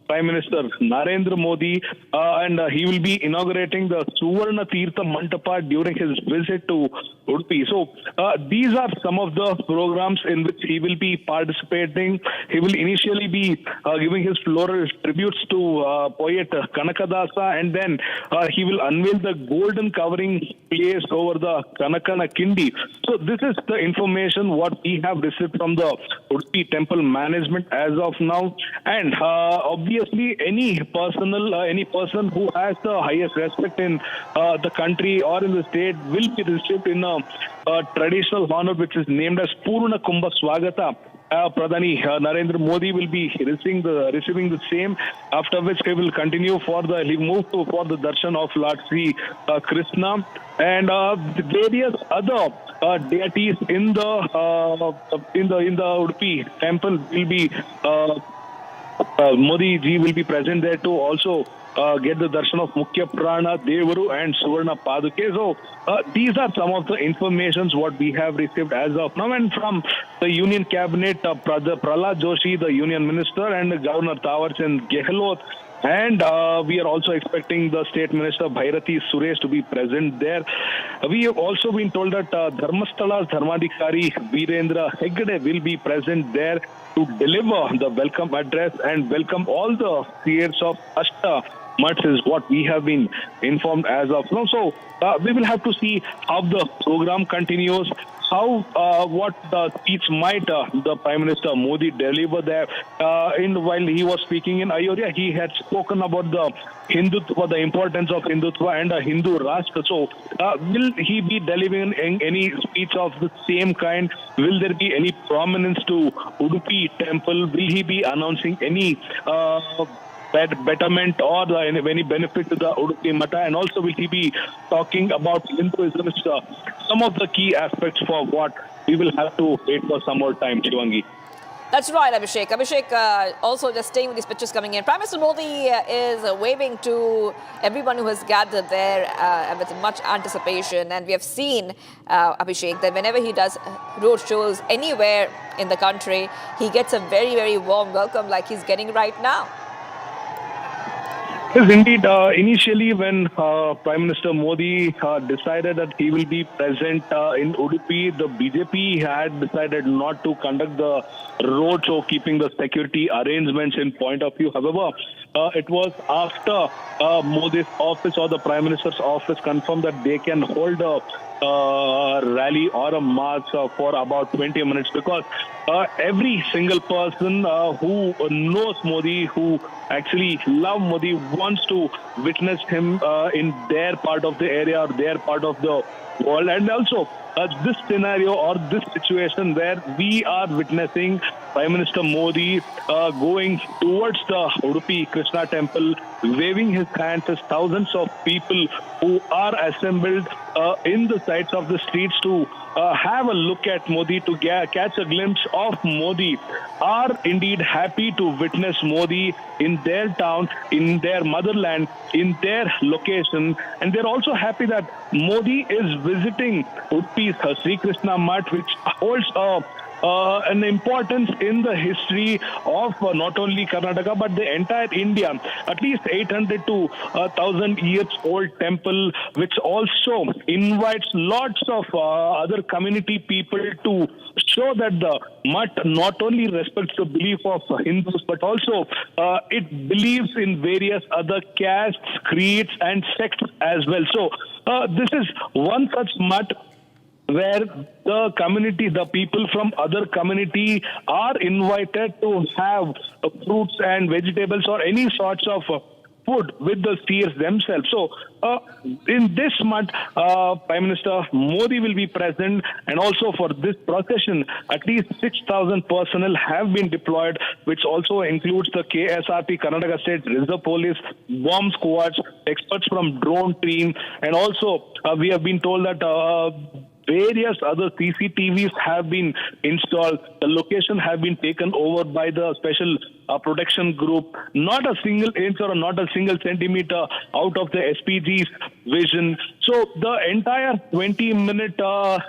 Prime Minister Narendra Modi, and he will be inaugurating the Suvarna Tirtha Mantapa during his visit to Udupi. So these are some of the programs in which he will be participating. He will initially be giving his floral tributes to poet Kanakadasa, and then he will unveil the golden covering placed over the Kanakana Kindi. So this is the information what we have received from the Udupi temple management as of now. And obviously any person who has the highest respect in the country or in the state will be received in a traditional honor which is named as Purna Kumbha Swagata. Pradhani Narendra Modi will be receiving the same, after which he will continue for the darshan of Lord Sri Krishna, and various other deities in the Udupi temple will be Modi ji will be present there to also get the darshan of Mukhya Prana, Devaru and Suvarna Paduke. So these are some of the informations what we have received as of now. And from the Union Cabinet, Prahlad Joshi, the Union Minister, and Governor Tawarchand Gehlot, and we are also expecting the State Minister Bhairati Suresh to be present there. We have also been told that Dharmastala's Dharmadhikari Virendra Hegde will be present there to deliver the welcome address and welcome all the seers of Ashta Mats is what we have been informed as of now. So we will have to see how the program continues, what speech might the Prime Minister Modi deliver there. While he was speaking in Ayodhya, he had spoken about the Hindutva, the importance of Hindutva and a Hindu Rashtra. So will he be delivering any speech of the same kind? Will there be any prominence to Udupi temple? Will he be announcing any betterment or any benefit to the Udupi Mata? And also will he be talking about Hinduism? Some of the key aspects for what we will have to wait for some more time, Shivangi. That's right, Abhishek. Abhishek, also just staying with these pictures coming in. Prime Minister Modi is waving to everyone who has gathered there with much anticipation. And we have seen, Abhishek, that whenever he does road shows anywhere in the country, he gets a very, very warm welcome like he's getting right now. Yes, indeed. Initially, when Prime Minister Modi decided that he will be present in Udupi, the BJP had decided not to conduct the road show, keeping the security arrangements in point of view. However, it was after Modi's office or the Prime Minister's office confirmed that they can hold a rally or a march for about 20 minutes, because every single person who knows Modi, who actually love Modi, wants to witness him in their part of the area or their part of the world. And also this scenario or this situation where we are witnessing Prime Minister Modi going towards the Udupi Krishna temple, waving his hands as thousands of people who are assembled in the sides of the streets to have a look at Modi, to catch a glimpse of Modi, are indeed happy to witness Modi in their town, in their motherland, in their location. And they're also happy that Modi is visiting Udupi's Sri Krishna Math, which holds an importance in the history of not only Karnataka but the entire India. At least 800 to 1,000 years old temple, which also invites lots of other community people to show that the Math not only respects the belief of Hindus but also it believes in various other castes, creeds and sects as well. So this is one such Math where the community, the people from other community are invited to have fruits and vegetables or any sorts of food with the seers themselves. So in this month, Prime Minister Modi will be present, and also for this procession, at least 6,000 personnel have been deployed, which also includes the KSRP, Karnataka State Reserve Police, bomb squads, experts from drone team, and also we have been told that various other CCTVs have been installed. The location have been taken over by the special protection group, not a single inch or not a single centimeter out of the SPG's vision. So the entire 20-minute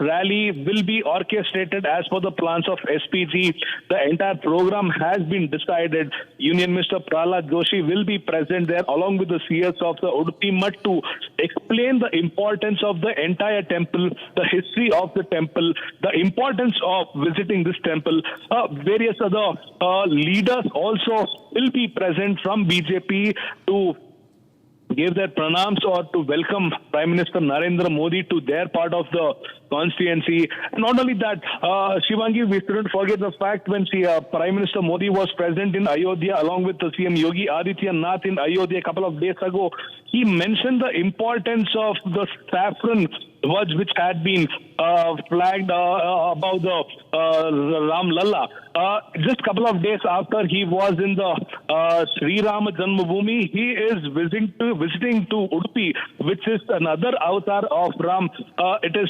rally will be orchestrated as per the plans of SPG. The entire program has been decided. Union Minister Prahlad Joshi will be present there along with the CS of the UDUPI Mutt to explain the importance of the entire temple, the history of the temple, the importance of visiting this temple. Various other leaders also will be present from BJP to give their pranams or to welcome Prime Minister Narendra Modi to their part of the constituency. Not only that, Shivangi, we shouldn't forget the fact when Prime Minister Modi was present in Ayodhya along with the CM Yogi Adityanath in Ayodhya a couple of days ago, he mentioned the importance of the saffron words which had been flagged above the Ram Lalla. Just a couple of days after he was in the Sri Rama Janmabhoomi, he is visiting to Udupi, which is another avatar of Ram. It is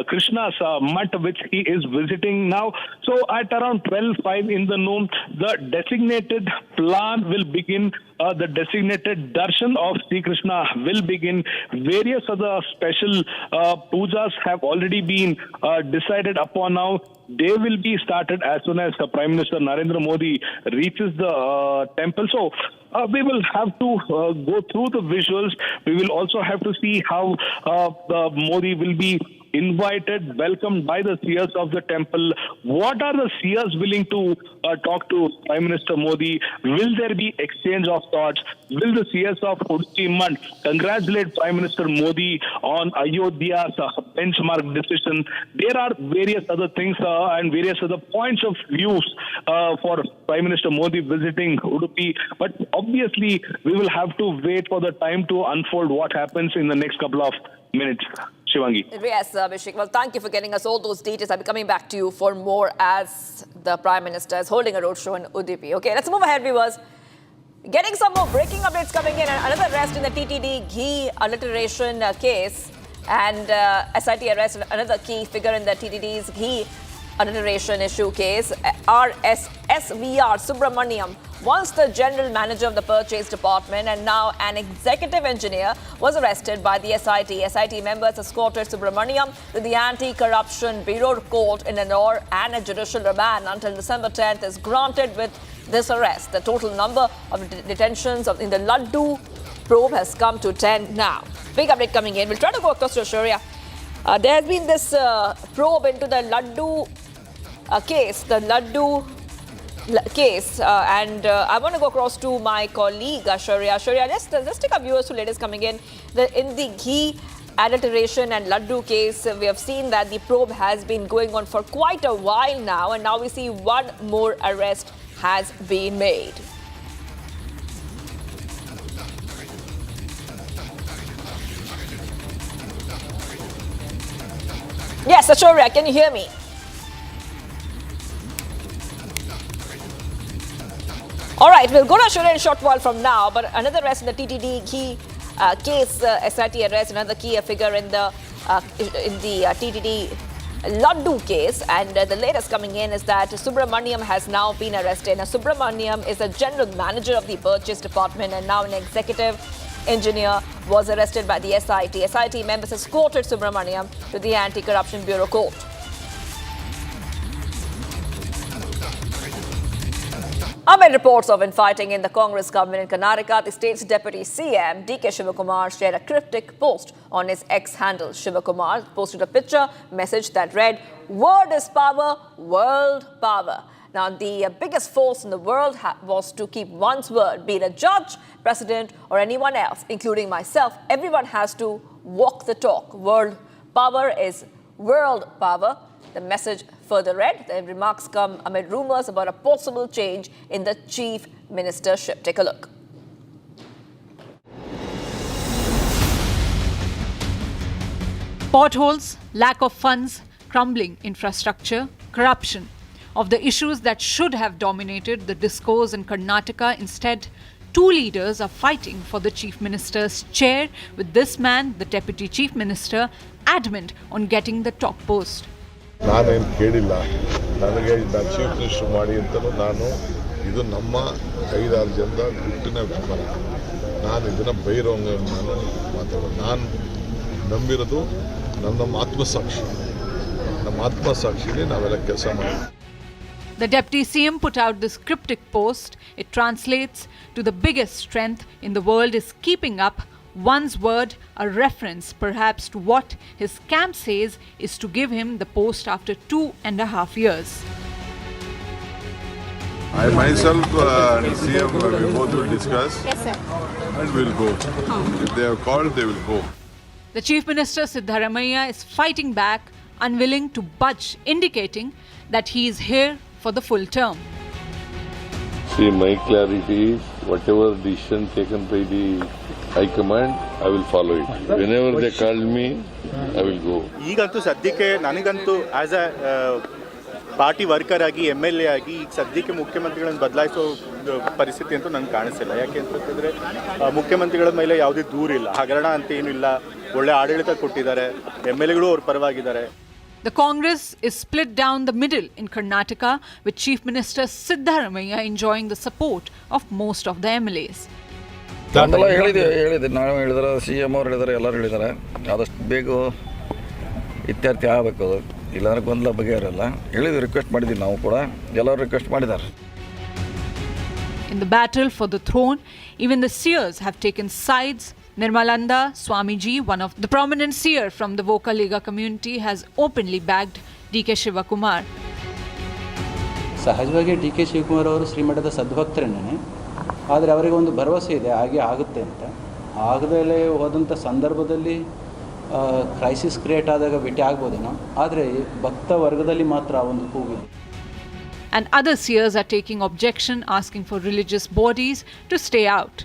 Krishna's Mutt which he is visiting now. So at around 12:05 in the noon, the designated plan will begin. The designated darshan of Sri Krishna will begin. Various other special pujas have already been decided upon now. They will be started as soon as Prime Minister Narendra Modi reaches the temple. So we will have to go through the visuals. We will also have to see how Modi will be invited, welcomed by the seers of the temple. What are the seers willing to talk to Prime Minister Modi? Will there be exchange of thoughts? Will the seers of UDUPI Mutt congratulate Prime Minister Modi on Ayodhya's benchmark decision? There are various other things and various other points of views for Prime Minister Modi visiting Udupi. But obviously, we will have to wait for the time to unfold what happens in the next couple of minutes. Shivangi. Yes, Abhishek. Well, thank you for getting us all those details. I'll be coming back to you for more as the Prime Minister is holding a roadshow in Udupi. Okay, let's move ahead, viewers. Getting some more breaking updates coming in. Another arrest in the TTD Ghee adulteration case and SIT arrest another key figure in the TTD's Ghee adulteration issue case. SVR Subramaniam, once the general manager of the purchase department and now an executive engineer, was arrested by the SIT. SIT members escorted Subramaniam to the Anti-Corruption Bureau court in Ennore, and a judicial remand until December 10th is granted with this arrest. The total number of detentions in the Laddu probe has come to 10 now. Big update coming in. We'll try to go across to Shaurya. There has been this probe into the Laddu case, and I want to go across to my colleague Shaurya. Shaurya, let's take our viewers who latest coming in. In the Ghee adulteration and Laddu case, we have seen that the probe has been going on for quite a while now, and now we see one more arrest has been made. Yes, Shaurya, can you hear me? All right, we'll go to Shaurya in a short while from now, but another arrest in the TTD Ghee case, SIT arrest, another key figure in the TTD Laddu case, and the latest coming in is that Subramaniam has now been arrested. Now, Subramaniam is a general manager of the purchase department and now an executive engineer, was arrested by the SIT. SIT members escorted Subramaniam to the Anti-Corruption Bureau court. Amid reports of infighting in the Congress government in Karnataka, the state's deputy CM, DK Shivakumar, shared a cryptic post on his X handle. Shivakumar posted a picture message that read, "Word is power, world power." Now, the biggest force in the world was to keep one's word, be it a judge, president, or anyone else, including myself. Everyone has to walk the talk. World power is world power. The message further read. The remarks come amid rumors about a possible change in the chief ministership. Take a look. Potholes, lack of funds, crumbling infrastructure, corruption. Of the issues that should have dominated the discourse in Karnataka, instead, two leaders are fighting for the chief minister's chair, with this man, the deputy chief minister, adamant on getting the top post. ನಾನೇನು ಕೇಳಿಲ್ಲ, ನನಗೆ chief minister ಮಾಡಿ ಅಂತಲೂ ನಾನು ಇದು ನಮ್ಮ 5-6 ಜನದ ಗುಟ್ಟಿನ ವ್ಯಾಪಾರ. ನಾನು ಇದನ್ನು ಬೈರೋಂಗ ನಾನು ಮಾತಾಡೋದು. ನಾನು ನಂಬಿರೋದು ನಮ್ಮ ಆತ್ಮಸಾಕ್ಷಿನೇ ನಾವೆಲ್ಲ ಕೆಲಸ ಮಾಡೋದು. The Deputy CM put out this cryptic post. It translates to the biggest strength in the world is keeping up one's word, a reference perhaps to what his camp says is to give him the post after 2.5 years. I myself and CM we both will discuss. Yes, sir. And we'll go. If they have called, they will go. The Chief Minister Siddharamaiah is fighting back, unwilling to budge, indicating that he is here for the full term. See, my clarity is whatever decision taken by the High Command, I will follow it. Whenever they call me, I will go. ಈಗಂತೂ ಸದ್ಯಕ್ಕೆ ನನಗಂತೂ as a party worker ಆಗಿ MLA ಆಗಿ ಈಗ ಸದ್ಯಕ್ಕೆ ಮುಖ್ಯಮಂತ್ರಿಗಳನ್ನು ಬದಲಾಯಿಸೋ ಪರಿಸ್ಥಿತಿ ಅಂತೂ ನನಗೆ ಕಾಣಿಸಿಲ್ಲ. ಯಾಕೆ ಅಂತಂದರೆ ಮುಖ್ಯಮಂತ್ರಿಗಳ ಮೇಲೆ ಯಾವುದೇ ದೂರಿಲ್ಲ, ಹಗರಣ ಅಂತ ಏನೂ ಇಲ್ಲ, ಒಳ್ಳೆ ಆಡಳಿತ ಕೊಟ್ಟಿದ್ದಾರೆ, MLAಗಳು ಅವ್ರ ಪರವಾಗಿದ್ದಾರೆ. The Congress is split down the middle in Karnataka, with Chief Minister Siddharamaiah enjoying the support of most of the MLAs. ಹೇಳಿದೆ ನಾವು ಹೇಳಿದ್ರೆ CM ಅವರು ಹೇಳಿದ್ದಾರೆ, ಎಲ್ಲರೂ ಹೇಳಿದ್ದಾರೆ, ಆದಷ್ಟು ಬೇಗ ಇತ್ಯರ್ಥ ಆಗಬೇಕು, ಇಲ್ಲಾಂದ್ರೆ ಗೊಂದಲ ಬಗೆಹರಲ್ಲ. ಹೇಳಿದ್ವಿ, ರಿಕ್ವೆಸ್ಟ್ ಮಾಡಿದ್ದೀವಿ, ನಾವು ಕೂಡ ಎಲ್ಲರೂ ರಿಕ್ವೆಸ್ಟ್ ಮಾಡಿದ್ದಾರೆ. In the battle for the throne, even the seers have taken sides. Nirmalanda Swamiji, one of the prominent seer from the Vokaliga community, has openly backed DK Shivakumar. ಸಹಜವಾಗಿ DK ಶಿವಕುಮಾರ್ ಅವರು ಶ್ರೀಮಠದ ಸದ್ಭಕ್ತರೇನೆ, ಆದರೆ ಅವರಿಗೆ ಒಂದು ಭರವಸೆ ಇದೆ ಹಾಗೆ ಆಗುತ್ತೆ ಅಂತ. ಆಗದಲ್ಲೇ ಹೋದಂಥ ಸಂದರ್ಭದಲ್ಲಿ ಕ್ರೈಸಿಸ್ ಕ್ರಿಯೇಟ್ ಆದಾಗ ಭೇಟಿ ಆಗ್ಬೋದೇನೋ, ಆದರೆ ಭಕ್ತ ವರ್ಗದಲ್ಲಿ ಮಾತ್ರ ಒಂದು ಕೂಗಿದೆ. And other seers are taking objection, asking for religious bodies to stay out.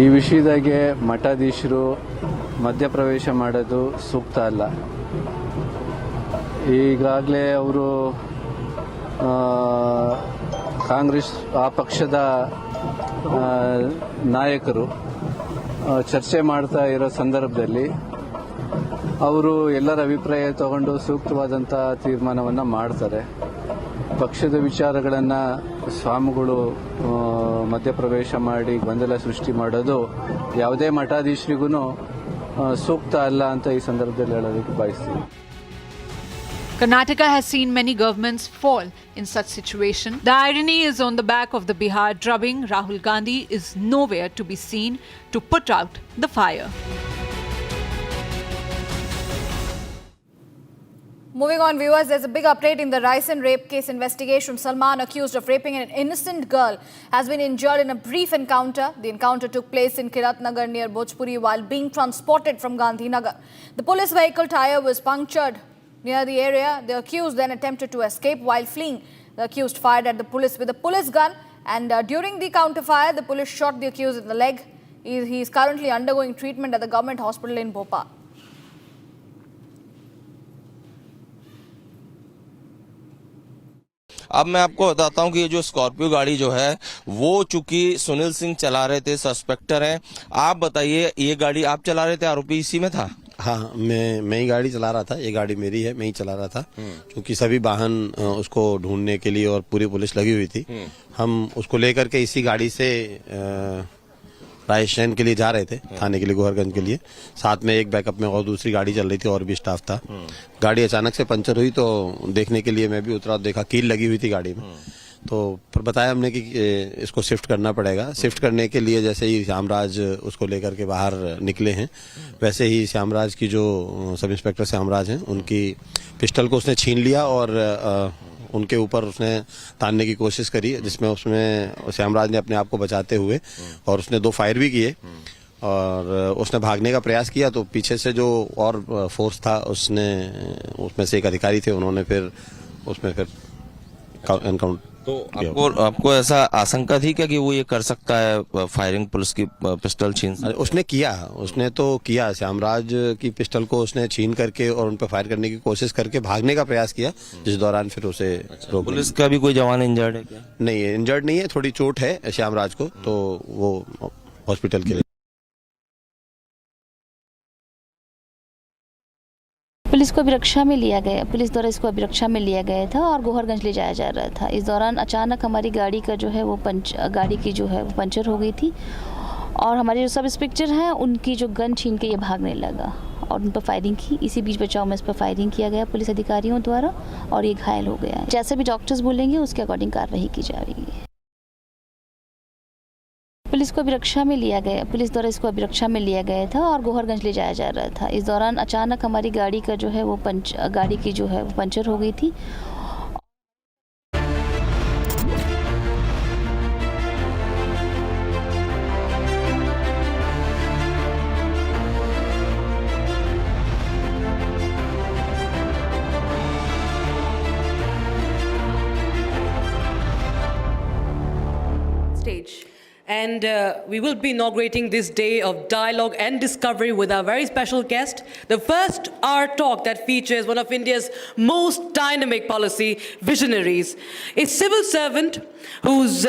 ಈ ವಿಷಯದಾಗೆ ಮಠಾಧೀಶರು ಮಧ್ಯಪ್ರವೇಶ ಮಾಡೋದು ಸೂಕ್ತ ಅಲ್ಲ. ಈಗಾಗಲೇ ಅವರು ಕಾಂಗ್ರೆಸ್ ಆ ಪಕ್ಷದ ನಾಯಕರು ಚರ್ಚೆ ಮಾಡ್ತಾ ಇರೋ ಸಂದರ್ಭದಲ್ಲಿ ಅವರು ಎಲ್ಲರ ಅಭಿಪ್ರಾಯ ತಗೊಂಡು ಸೂಕ್ತವಾದಂಥ ತೀರ್ಮಾನವನ್ನು ಮಾಡ್ತಾರೆ. ಪಕ್ಷದ ವಿಚಾರಗಳನ್ನು ಸ್ವಾಮಿಗಳು ಮಧ್ಯಪ್ರವೇಶ ಮಾಡಿ ಗೊಂದಲ ಸೃಷ್ಟಿ ಮಾಡೋದು ಯಾವುದೇ ಮಠಾಧೀಶರಿಗೂ ಸೂಕ್ತ ಅಲ್ಲ ಅಂತ ಈ ಸಂದರ್ಭದಲ್ಲಿ ಹೇಳೋದಕ್ಕೆ ಬಯಸ್ತೀವಿ. Karnataka has seen many governments fall in such situation. The irony is on the back of the Bihar drubbing, Rahul Gandhi is nowhere to be seen to put out the fire. Moving on, viewers, there's a big update in the Raisen rape case investigation. Salman, accused of raping an innocent girl, has been injured in a brief encounter. The encounter took place in Kiratnagar near Bhojpuri while being transported from Gandhinagar. The police vehicle tire was punctured near the area. The accused then attempted to escape while fleeing. The accused fired at the police with a police gun, and during the counterfire, the police shot the accused in the leg. He is currently undergoing treatment at the government hospital in Bhopal. अब मैं आपको बताता हूं कि ये जो Scorpio गाड़ी जो है वो चूंकि सुनील सिंह चला रहे थे, सस्पेक्टर हैं। आप बताइए, ये गाड़ी आप चला रहे थे, आरोपी इसी में था? हाँ, मैं ही गाड़ी चला रहा था, ये गाड़ी मेरी है, मैं ही चला रहा था, क्योंकि सभी वाहन उसको ढूंढने के लिए और पूरी पुलिस लगी हुई थी। हम उसको लेकर के इसी गाड़ी से रायसेन के लिए जा रहे थे, थाने के लिए, गोहरगंज के लिए। साथ में एक बैकअप में और दूसरी गाड़ी चल रही थी और भी स्टाफ था। गाड़ी अचानक से पंचर हुई तो देखने के लिए मैं भी उतरा, देखा कील लगी हुई थी गाड़ी में। तो फिर बताया हमने कि इसको शिफ्ट करना पड़ेगा। शिफ्ट करने के लिए जैसे ही श्यामराज उसको लेकर के बाहर निकले हैं, वैसे ही श्यामराज की जो सब इंस्पेक्टर श्यामराज हैं, उनकी पिस्टल को उसने छीन लिया और उनके ऊपर उसने तानने की कोशिश करी, जिसमें उसमें श्यामराज ने अपने आप को बचाते हुए और उसने 2 फायर भी किए और उसने भागने का प्रयास किया। तो पीछे से जो और फोर्स था उसमें से एक अधिकारी थे, उन्होंने फिर उसमें फिर एनकाउंटर। तो आपको ऐसा आशंका थी क्या कि वो ये कर सकता है, फायरिंग, पुलिस की पिस्टल छीन? उसने तो किया, श्यामराज की पिस्टल को उसने छीन करके और उन पर फायर करने की कोशिश करके भागने का प्रयास किया, जिस दौरान फिर उसे पुलिस का भी कोई जवान इंजर्ड है क्या? नहीं, इंजर्ड नहीं है, थोड़ी चोट है श्यामराज को, तो वो हॉस्पिटल के लिए। पुलिस को अभिरक्षा में लिया गया, पुलिस द्वारा इसको अभिरक्षा में लिया गया था और गोहरगंज ले जाया जा रहा था। इस दौरान अचानक हमारी गाड़ी का जो है वो गाड़ी की जो है वो पंचर हो गई थी और हमारे जो सब इंस्पेक्टर हैं उनकी जो गन छीन के ये भागने लगा और उन पर फायरिंग की। इसी बीच बचाव में इस पर फायरिंग किया गया पुलिस अधिकारियों द्वारा और ये घायल हो गया है। जैसे भी डॉक्टर्स बोलेंगे उसके अकॉर्डिंग कार्रवाई की जाएगी। पुलिस को अभिरक्षा में लिया गया, पुलिस द्वारा इसको अभिरक्षा में लिया गया था और गोहरगंज ले जाया जा रहा था। इस दौरान अचानक हमारी गाड़ी का जो है वो गाड़ी की जो है वो पंचर हो गई थी। And we will be inaugurating this day of dialogue and discovery with our very special guest. The first our talk that features one of India's most dynamic policy visionaries, a civil servant whose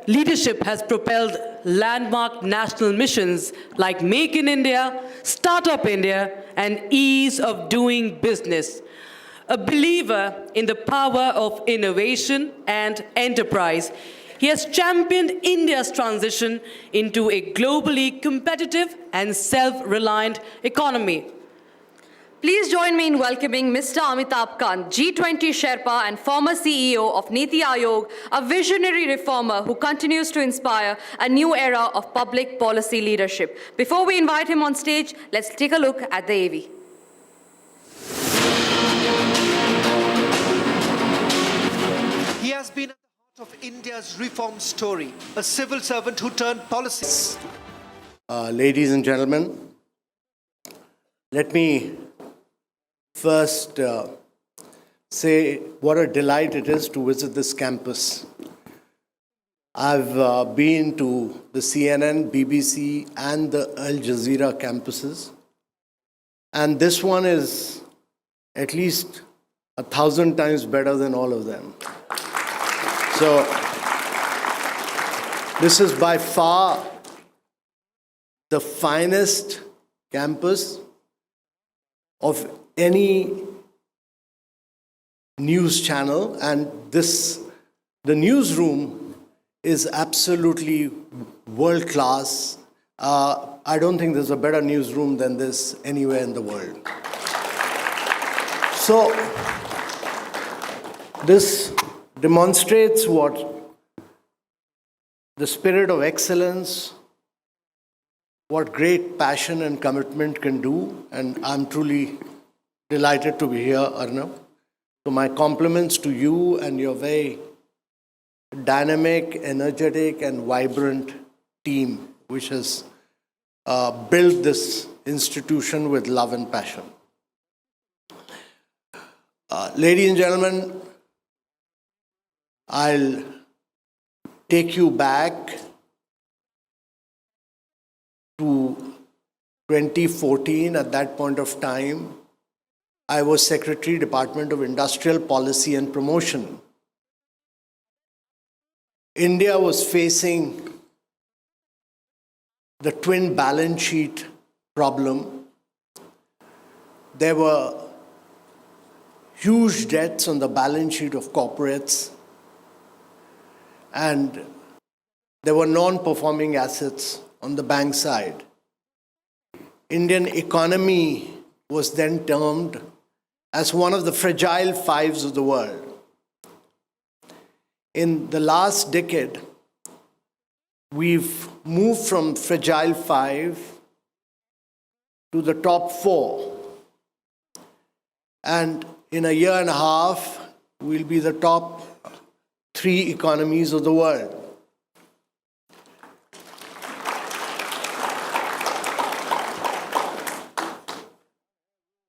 leadership has propelled landmark national missions like Make in India, Startup India, and Ease of Doing Business. A believer in the power of innovation and enterprise, he has championed India's transition into a globally competitive and self-reliant economy. Please join me in welcoming Mr. Amitabh Kant, G20 Sherpa and former CEO of Niti Aayog, a visionary reformer who continues to inspire a new era of public policy leadership. Before we invite him on stage, let's take a look at the AV. He has been at the heart of India's reform story, a civil servant who turned policies. Ladies and gentlemen, let me first say what a delight it is to visit this campus. I've been to the CNN, BBC, and the Al Jazeera campuses, and this one is at least 1,000 times better than all of them. So, this is by far the finest campus of any news channel, and the newsroom is absolutely world class. I don't think there's a better newsroom than this anywhere in the world. So, this demonstrates what the spirit of excellence, what great passion and commitment can do, and I'm truly delighted to be here, Arnab. So my compliments to you and your very dynamic, energetic, and vibrant team, which has built this institution with love and passion. Ladies and gentlemen, I'll take you back to 2014. At that point of time, I was Secretary, Department of Industrial Policy and Promotion. India was facing the twin balance sheet problem. There were huge debts on the balance sheet of corporates, and there were non-performing assets on the bank side. Indian economy was then termed as one of the fragile fives of the world. In the last decade, we've moved from fragile five to the top four. And in a year and a half, we'll be the top 3 economies of the world.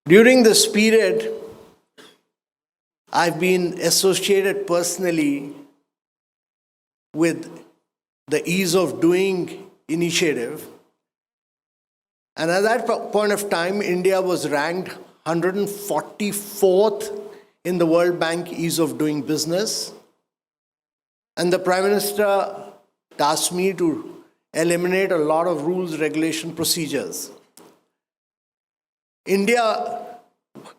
During this period, I've been associated personally with the Ease of Doing initiative. And at that point of time, India was ranked 144th in the World Bank Ease of Doing Business. And the Prime Minister tasked me to eliminate a lot of rules, regulation, procedures. India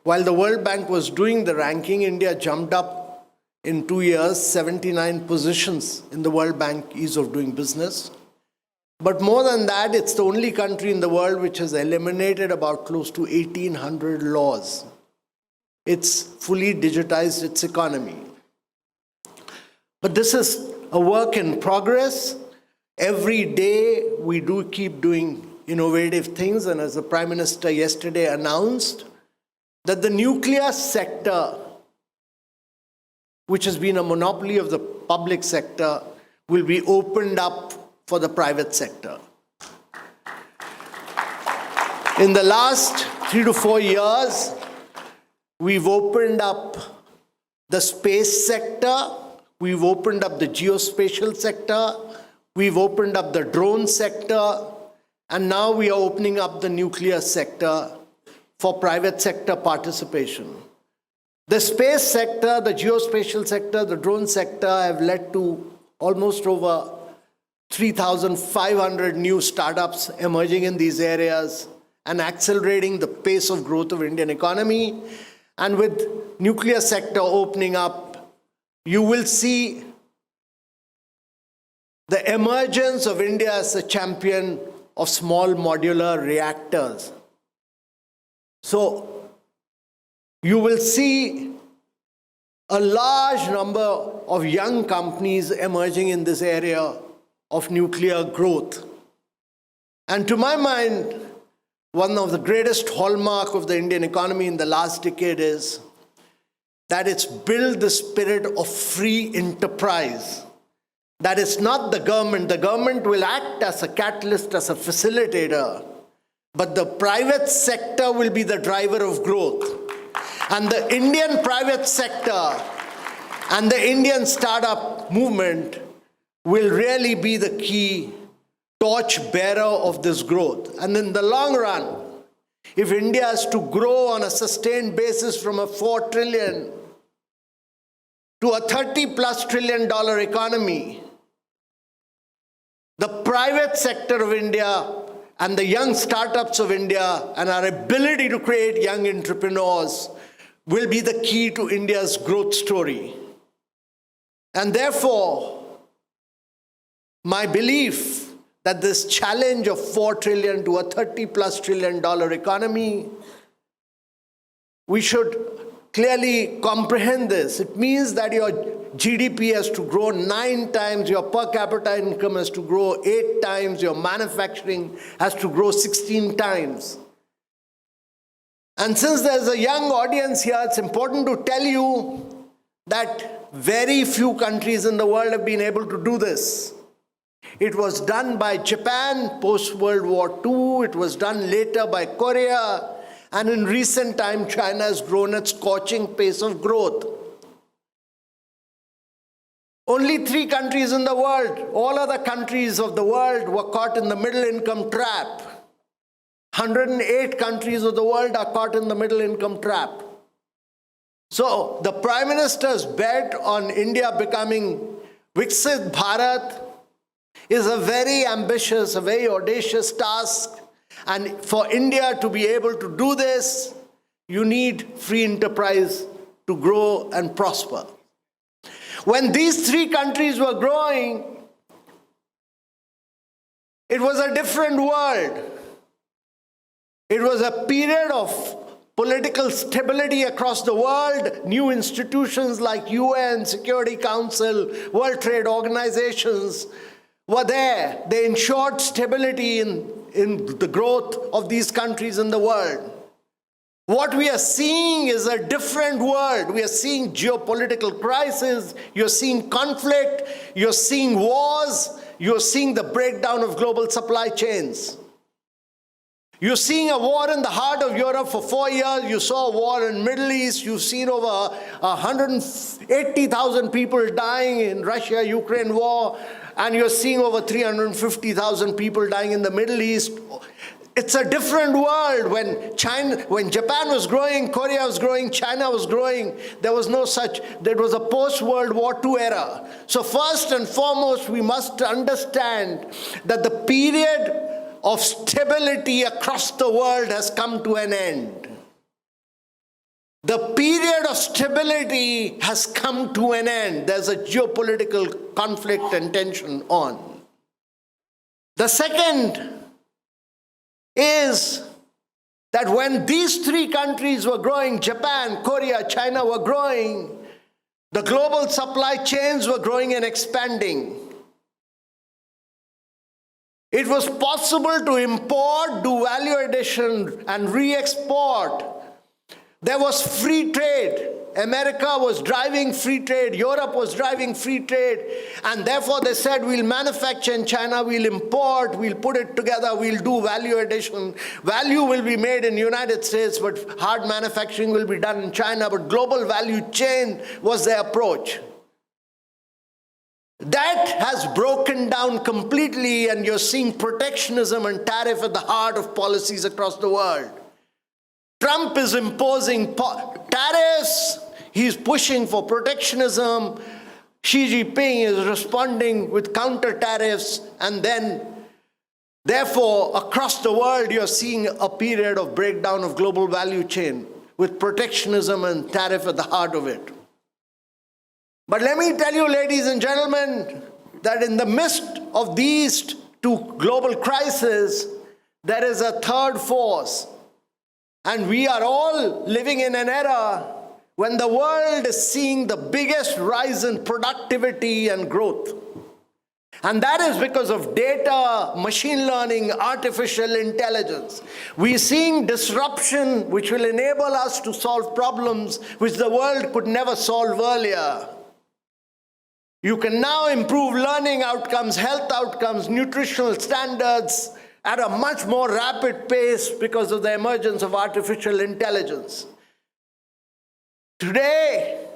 While the World Bank was doing the ranking, India jumped up in 2 years, 79 positions in the World Bank ease of doing business. But more than that, it's the only country in the world which has eliminated about close to 1,800 laws. It's fully digitized its economy. But this is a work in progress. Every day we do keep doing innovative things, and as the Prime Minister yesterday announced, that the nuclear sector, which has been a monopoly of the public sector, will be opened up for the private sector. In the last 3 to 4 years, we've opened up the space sector, we've opened up the geospatial sector, we've opened up the drone sector, and now we are opening up the nuclear sector for private sector participation. The space sector, the geospatial sector, the drone sector have led to almost over 3,500 new startups emerging in these areas and accelerating the pace of growth of Indian economy. And with nuclear sector opening up, you will see the emergence of India as a champion of small modular reactors. So you will see a large number of young companies emerging in this area of nuclear growth. And to my mind, one of the greatest hallmark of the Indian economy in the last decade is that it's built the spirit of free enterprise. That is not the government. The government will act as a catalyst, as a facilitator, but the private sector will be the driver of growth. And the Indian private sector and the Indian startup movement will really be the key torch bearer of this growth. And in the long run, if India is to grow on a sustained basis from a 4 trillion to a 30+ trillion dollar economy, the private sector of India and the young startups of India and our ability to create young entrepreneurs will be the key to India's growth story. And therefore, my belief that this challenge of 4 trillion to a 30+ trillion dollar economy, we should clearly comprehend this. It means that your GDP has to grow 9 times, your per capita income has to grow 8 times, your manufacturing has to grow 16 times. And since there's a young audience here, it's important to tell you that very few countries in the world have been able to do this. It was done by Japan post-World War II, it was done later by Korea, and in recent time, China has grown at scorching pace of growth. Only 3 countries in the world, all other countries of the world were caught in the middle income trap. 108 countries of the world are caught in the middle income trap. So the Prime Minister's bet on India becoming Viksit Bharat is a very ambitious, a very audacious task. And for India to be able to do this, you need free enterprise to grow and prosper. When these 3 countries were growing, it was a different world. It was a period of political stability across the world. New institutions like UN, Security Council, World Trade Organizations were there. They ensured stability in the growth of these countries in the world. What we are seeing is a different world. We are seeing geopolitical crisis, you're seeing conflict, you're seeing wars, you're seeing the breakdown of global supply chains. You're seeing a war in the heart of Europe for 4 years. You saw a war in the Middle East. You've seen over 180,000 people dying in Russia-Ukraine war. And you're seeing over 350,000 people dying in the Middle East. It's a different world. When Japan was growing, Korea was growing, China was growing, there was a post-World War II era. So first and foremost, we must understand that the period of stability across the world has come to an end. The period of stability has come to an end. There's a geopolitical conflict and tension on. The second is that when these three countries were growing, Japan, Korea, China were growing, the global supply chains were growing and expanding. It was possible to import, do value addition, and re-export. There was free trade. America was driving free trade. Europe was driving free trade. And therefore they said, we'll manufacture in China, we'll import, we'll put it together, we'll do value addition. Value will be made in the United States, but hard manufacturing will be done in China. But global value chain was their approach. That has broken down completely, and you're seeing protectionism and tariff at the heart of policies across the world. Trump is imposing tariffs, he's pushing for protectionism, Xi Jinping is responding with counter tariffs, and then, therefore, across the world, you're seeing a period of breakdown of global value chain with protectionism and tariff at the heart of it. But let me tell you, ladies and gentlemen, that in the midst of these two global crises, there is a third force. And we are all living in an era when the world is seeing the biggest rise in productivity and growth. And that is because of data, machine learning, artificial intelligence. We're seeing disruption which will enable us to solve problems which the world could never solve earlier. You can now improve learning outcomes, health outcomes, nutritional standards at a much more rapid pace because of the emergence of artificial intelligence. Today,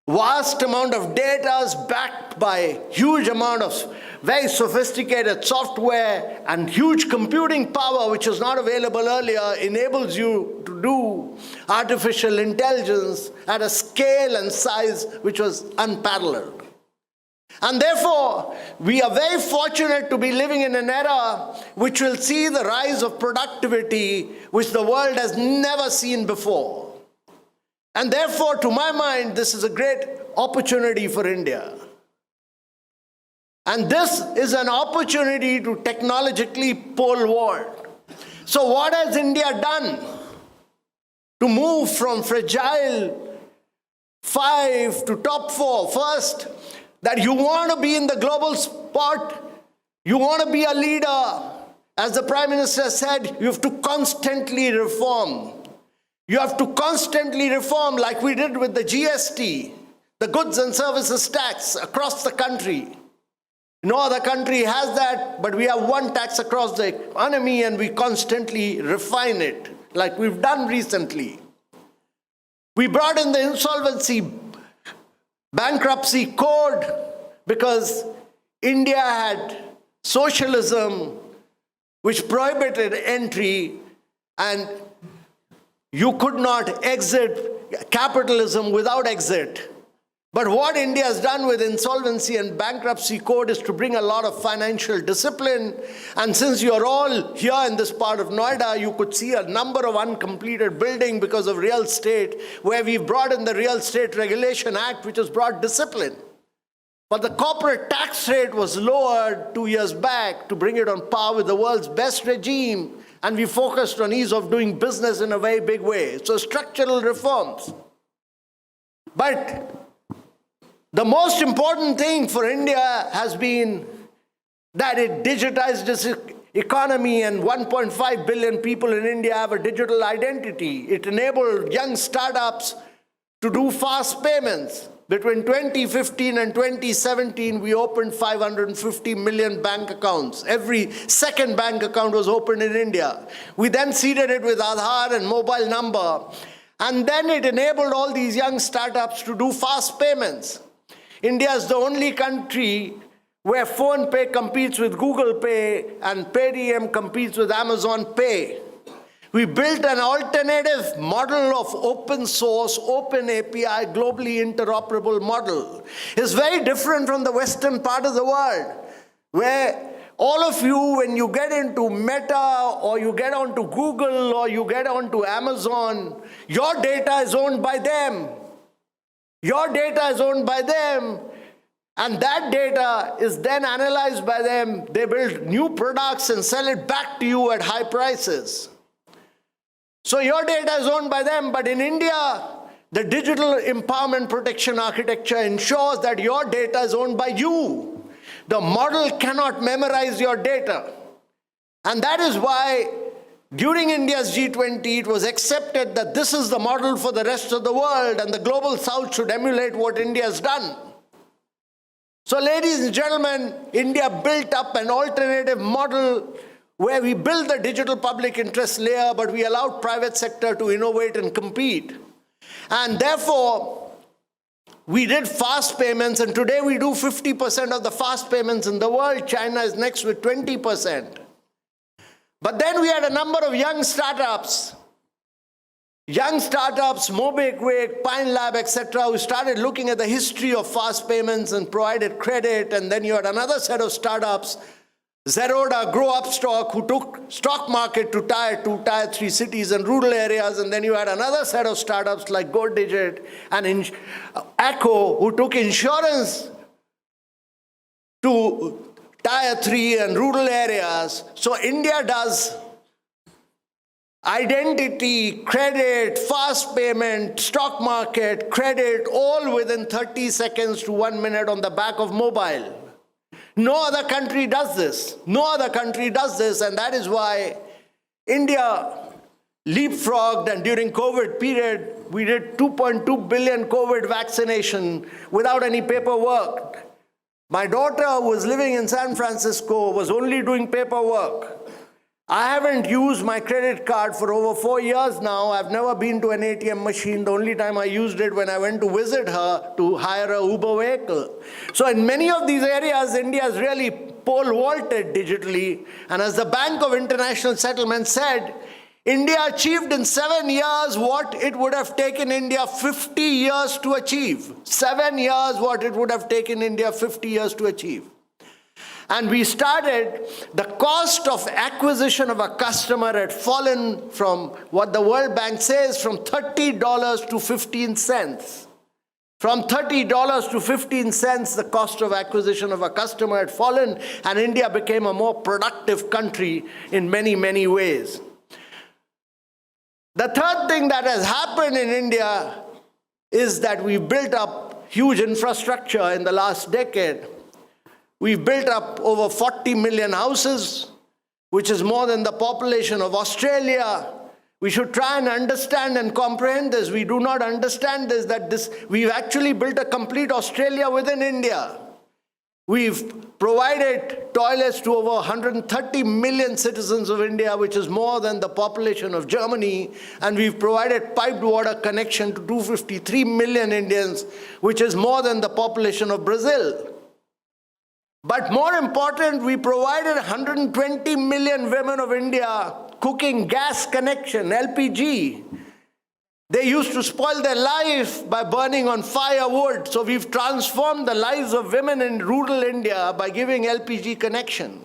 vast amount of data is backed by huge amount of very sophisticated software, and huge computing power, which was not available earlier, enables you to do artificial intelligence at a scale and size which was unparalleled. And therefore, we are very fortunate to be living in an era which will see the rise of productivity which the world has never seen before. And therefore, to my mind, this is a great opportunity for India. And this is an opportunity to technologically pole vault. So what has India done to move from fragile 5 to top 4? First, that you want to be in the global spot, you want to be a leader. As the Prime Minister said, you have to constantly reform. You have to constantly reform, like we did with the GST, the goods and services tax across the country. No other country has that, but we have one tax across the economy and we constantly refine it, like we've done recently. We brought in the insolvency bankruptcy code because India had socialism which prohibited entry, and you could not exit capitalism without exit. But what India has done with insolvency and bankruptcy code is to bring a lot of financial discipline. And since you're all here in this part of Noida, you could see a number of uncompleted buildings because of real estate, where we've brought in the Real Estate Regulation Act, which has brought discipline. But the corporate tax rate was lowered 2 years back to bring it on par with the world's best regime. And we focused on ease of doing business in a very big way. So structural reforms. But the most important thing for India has been that it digitized its economy, and 1.5 billion people in India have a digital identity. It enabled young startups to do fast payments. Between 2015 and 2017, we opened 550 million bank accounts. Every second bank account was opened in India. We then seeded it with Aadhaar and mobile number. And then it enabled all these young startups to do fast payments. India is the only country where PhonePe competes with Google Pay and Paytm competes with Amazon Pay. We built an alternative model of open source, open API, globally interoperable model. It's very different from the western part of the world, where All of you, when you get into Meta or you get onto Google or you get onto Amazon, your data is owned by them. Your data is owned by them. And that data is then analyzed by them. They build new products and sell it back to you at high prices. So your data is owned by them. But in India, the digital empowerment protection architecture ensures that your data is owned by you. The model cannot memorize your data. And that is why during India's G20, it was accepted that this is the model for the rest of the world and the global south should emulate what India has done. So ladies and gentlemen, India built up an alternative model where we build the digital public interest layer, but we allowed private sector to innovate and compete. And therefore, we did fast payments, and today we do 50% of the fast payments in the world. China is next with 20%. But then we had a number of young startups, Mobikwik, Pine Lab, etc., who started looking at the history of fast payments and provided credit. And then you had another set of startups, Zerodha, Grow Upstock, who took stock market to tier 2, tier 3 cities and rural areas. And then you had another set of startups like GoDigit and Echo, who took insurance to tier 3 and rural areas. So India does identity, credit, fast payment, stock market, credit, all within 30 seconds to 1 minute on the back of mobile. No other country does this. No other country does this, and that is why India leapfrogged, and during COVID period, we did 2.2 billion COVID vaccination without any paperwork. My daughter, who was living in San Francisco, was only doing paperwork. I haven't used my credit card for over 4 years now. I've never been to an ATM machine. The only time I used it when I went to visit her to hire a Uber vehicle. So in many of these areas, India has really pole vaulted digitally. And as the Bank of International Settlements said, India achieved in 7 years what it would have taken India 50 years to achieve. 7 years what it would have taken India 50 years to achieve. And we started, the cost of acquisition of a customer had fallen from what the World Bank says from $30 to 15 cents. From $30 to 15 cents, the cost of acquisition of a customer had fallen, and India became a more productive country in many, many ways. The third thing that has happened in India is that we built up huge infrastructure in the last decade. We've built up over 40 million houses, which is more than the population of Australia. We should try and understand and comprehend this. We do not understand this, that we've actually built a complete Australia within India. We've provided toilets to over 130 million citizens of India, which is more than the population of Germany. And we've provided piped water connection to 253 million Indians, which is more than the population of Brazil. But more important, we provided 120 million women of India cooking gas connection, LPG. They used to spoil their life by burning on firewood. So we've transformed the lives of women in rural India by giving LPG connection.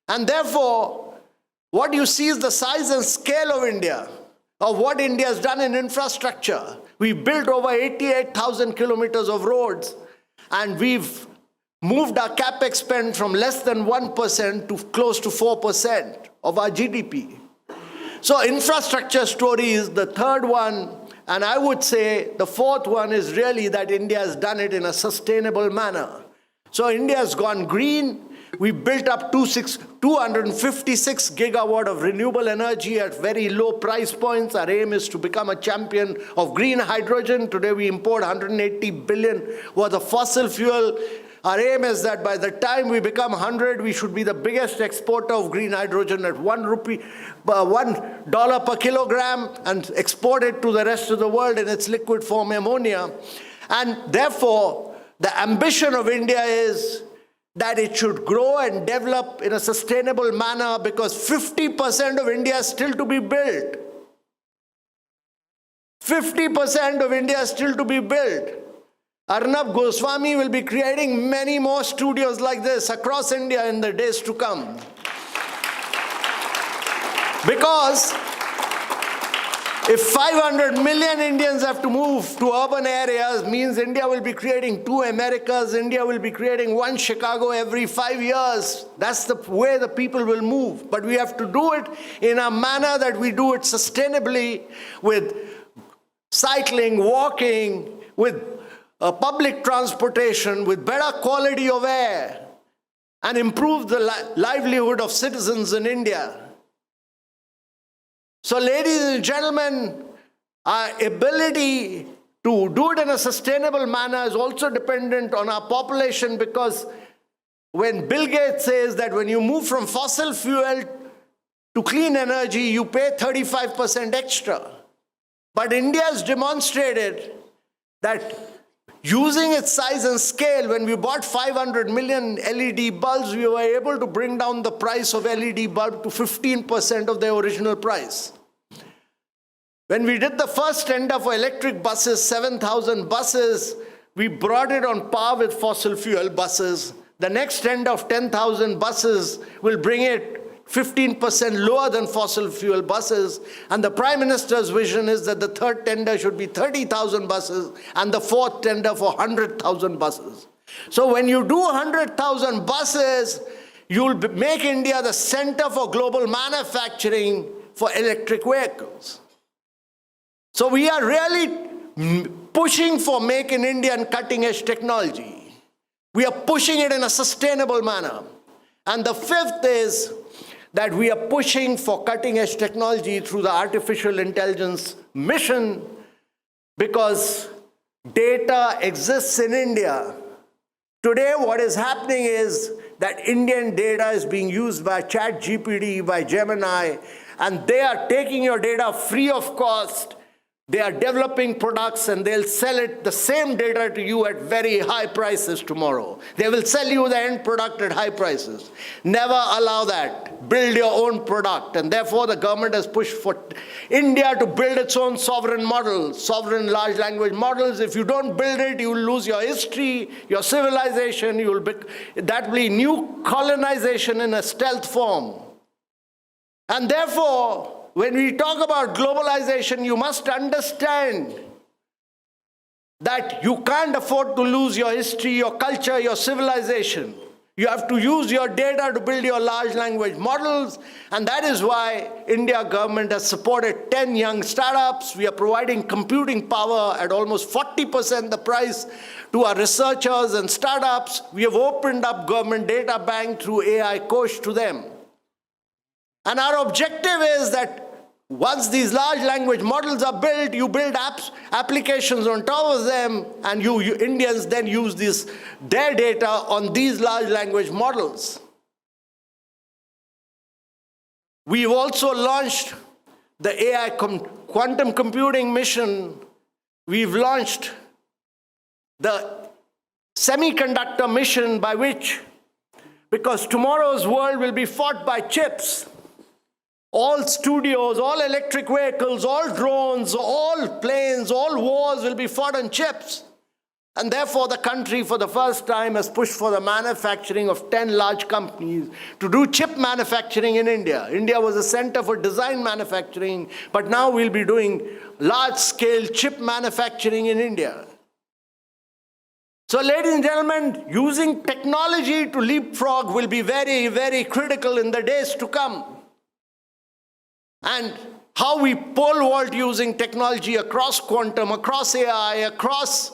And therefore, what you see is the size and scale of India, of what India has done in infrastructure. We've built over 88,000 kilometers of roads, and we've moved our capex spend from less than 1% to close to 4% of our GDP. So infrastructure story is the third one, and I would say the fourth one is really that India has done it in a sustainable manner. So India has gone green. We built up 256 gigawatt of renewable energy at very low price points. Our aim is to become a champion of green hydrogen. Today we import 180 billion worth of fossil fuel. Our aim is that by the time we become 100, we should be the biggest exporter of green hydrogen at $1 per kilogram and export it to the rest of the world in its liquid form, ammonia. And therefore, the ambition of India is that it should grow and develop in a sustainable manner, because 50% of India is still to be built. 50% of India is still to be built. Arnab Goswami will be creating many more studios like this across India in the days to come. Because if 500 million Indians have to move to urban areas, means India will be creating 2 Americas, India will be creating 1 Chicago every 5 years. That's the way the people will move. But we have to do it in a manner that we do it sustainably, with cycling, walking, with public transportation, with better quality of air, and improve the livelihood of citizens in India. So, ladies and gentlemen, our ability to do it in a sustainable manner is also dependent on our population, because when Bill Gates says that when you move from fossil fuel to clean energy, you pay 35% extra. But India has demonstrated that using its size and scale, when we bought 500 million LED bulbs, we were able to bring down the price of LED bulb to 15% of their original price. When we did the first tender for electric buses, 7,000 buses, we brought it on par with fossil fuel buses. The next tender of 10,000 buses will bring it 15% lower than fossil fuel buses. And the Prime Minister's vision is that the third tender should be 30,000 buses and the fourth tender for 100,000 buses. So when you do 100,000 buses, you'll make India the center for global manufacturing for electric vehicles. So we are really pushing for Make in India and cutting-edge technology. We are pushing it in a sustainable manner. And the fifth is that we are pushing for cutting-edge technology through the artificial intelligence mission, because data exists in India. Today, what is happening is that Indian data is being used by ChatGPT, by Gemini, and they are taking your data free of cost. They are developing products and they'll sell it, the same data, to you at very high prices tomorrow. They will sell you the end product at high prices. Never allow that. Build your own product. And therefore, the government has pushed for India to build its own sovereign models, sovereign large language models. If you don't build it, you will lose your history, your civilization. That will be new colonization in a stealth form. And therefore, when we talk about globalization, you must understand that you can't afford to lose your history, your culture, your civilization. You have to use your data to build your large language models, and that is why India government has supported 10 young startups. We are providing computing power at almost 40% the price to our researchers and startups. We have opened up government data bank through AI Kosh to them. And our objective is that once these large language models are built, you build applications on top of them, and you Indians then use their data on these large language models. We've also launched the AI quantum computing mission. We've launched the semiconductor mission, by which, because tomorrow's world will be fought by chips, all studios, all electric vehicles, all drones, all planes, all wars will be fought on chips. And therefore, the country for the first time has pushed for the manufacturing of 10 large companies to do chip manufacturing in India. India was a center for design manufacturing, but now we'll be doing large-scale chip manufacturing in India. So, ladies and gentlemen, using technology to leapfrog will be very, very critical in the days to come. And how we pole vault using technology across quantum, across AI, across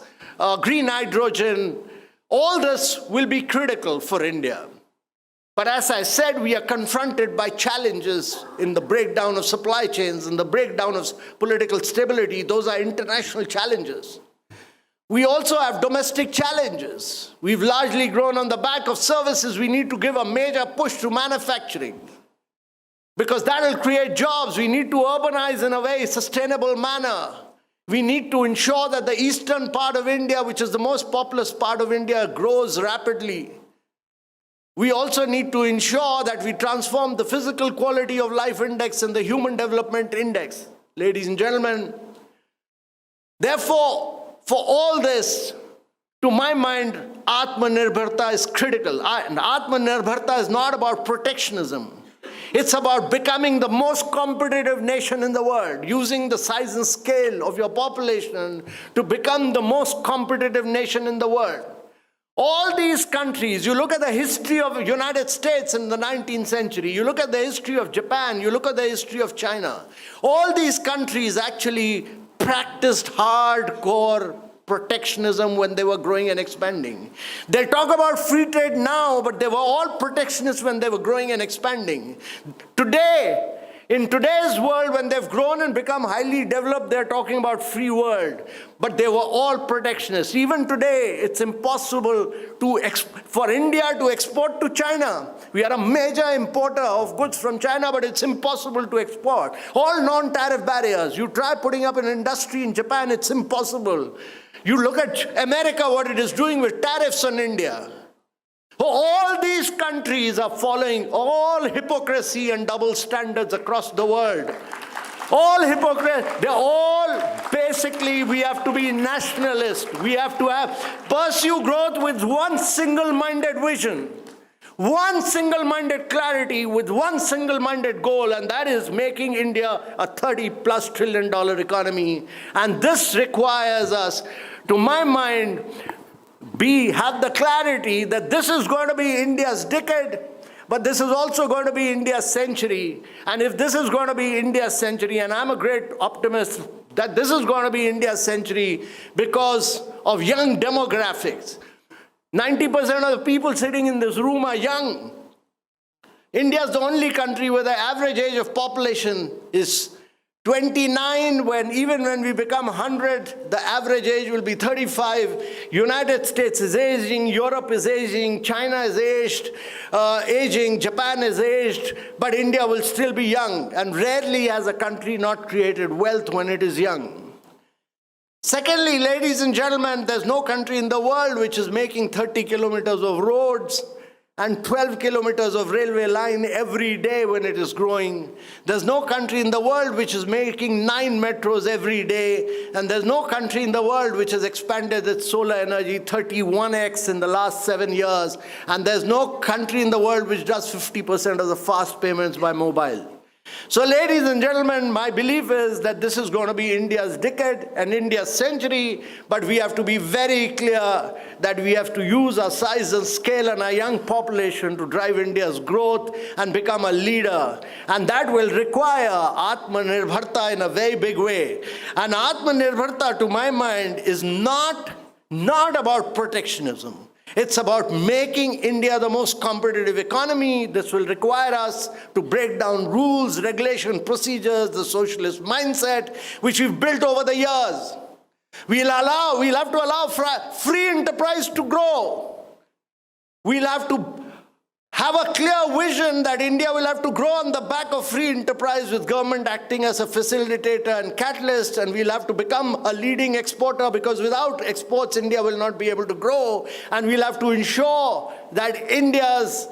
green hydrogen, all this will be critical for India. But as I said, we are confronted by challenges in the breakdown of supply chains and the breakdown of political stability. Those are international challenges. We also have domestic challenges. We've largely grown on the back of services. We need to give a major push to manufacturing, because that will create jobs. We need to urbanize in a very sustainable manner. We need to ensure that the eastern part of India, which is the most populous part of India, grows rapidly. We also need to ensure that we transform the physical quality of life index and the human development index. Ladies and gentlemen, therefore, for all this, To my mind, Atmanirbharta is critical. And Atmanirbharta is not about protectionism. It's about becoming the most competitive nation in the world, using the size and scale of your population to become the most competitive nation in the world. All these countries, you look at the history of the United States in the 19th century, you look at the history of Japan, you look at the history of China, all these countries actually practiced hardcore protectionism when they were growing and expanding. They talk about free trade now, but they were all protectionists when they were growing and expanding. Today, in today's world, when they've grown and become highly developed, they're talking about free world. But they were all protectionists. Even today, it's impossible for India to export to China. We are a major importer of goods from China, but it's impossible to export. All non-tariff barriers. You try putting up an industry in Japan, it's impossible. You look at America, what it is doing with tariffs on India. All these countries are following all hypocrisy and double standards across the world. All hypocrisy, they're all basically, we have to be nationalist. We have to pursue growth with one single-minded vision. One single-minded clarity with one single-minded goal, and that is making India a $30+ trillion economy. And this requires us, to my mind, have the clarity that this is going to be India's decade, but this is also going to be India's century. And if this is going to be India's century, and I'm a great optimist that this is going to be India's century because of young demographics. 90% of the people sitting in this room are young. India is the only country where the average age of population is 29, even when we become 100, the average age will be 35. United States is aging, Europe is aging, China is aging, Japan is aged, but India will still be young, and rarely has a country not created wealth when it is young. Secondly, ladies and gentlemen, there's no country in the world which is making 30 kilometers of roads and 12 kilometers of railway line every day when it is growing. There's no country in the world which is making 9 metros every day, and there's no country in the world which has expanded its solar energy 31x in the last 7 years, and there's no country in the world which does 50% of the fast payments by mobile. So ladies and gentlemen, my belief is that this is going to be India's decade and India's century, but we have to be very clear that we have to use our size and scale and our young population to drive India's growth and become a leader. And that will require Atmanirbharta in a very big way. And Atmanirbharta, to my mind, is not about protectionism. It's about making India the most competitive economy. This will require us to break down rules, regulation, procedures, the socialist mindset, which we've built over the years. We'll have to allow free enterprise to grow. We'll have to have a clear vision that India will have to grow on the back of free enterprise with government acting as a facilitator and catalyst, and we'll have to become a leading exporter because without exports, India will not be able to grow, and we'll have to ensure that India's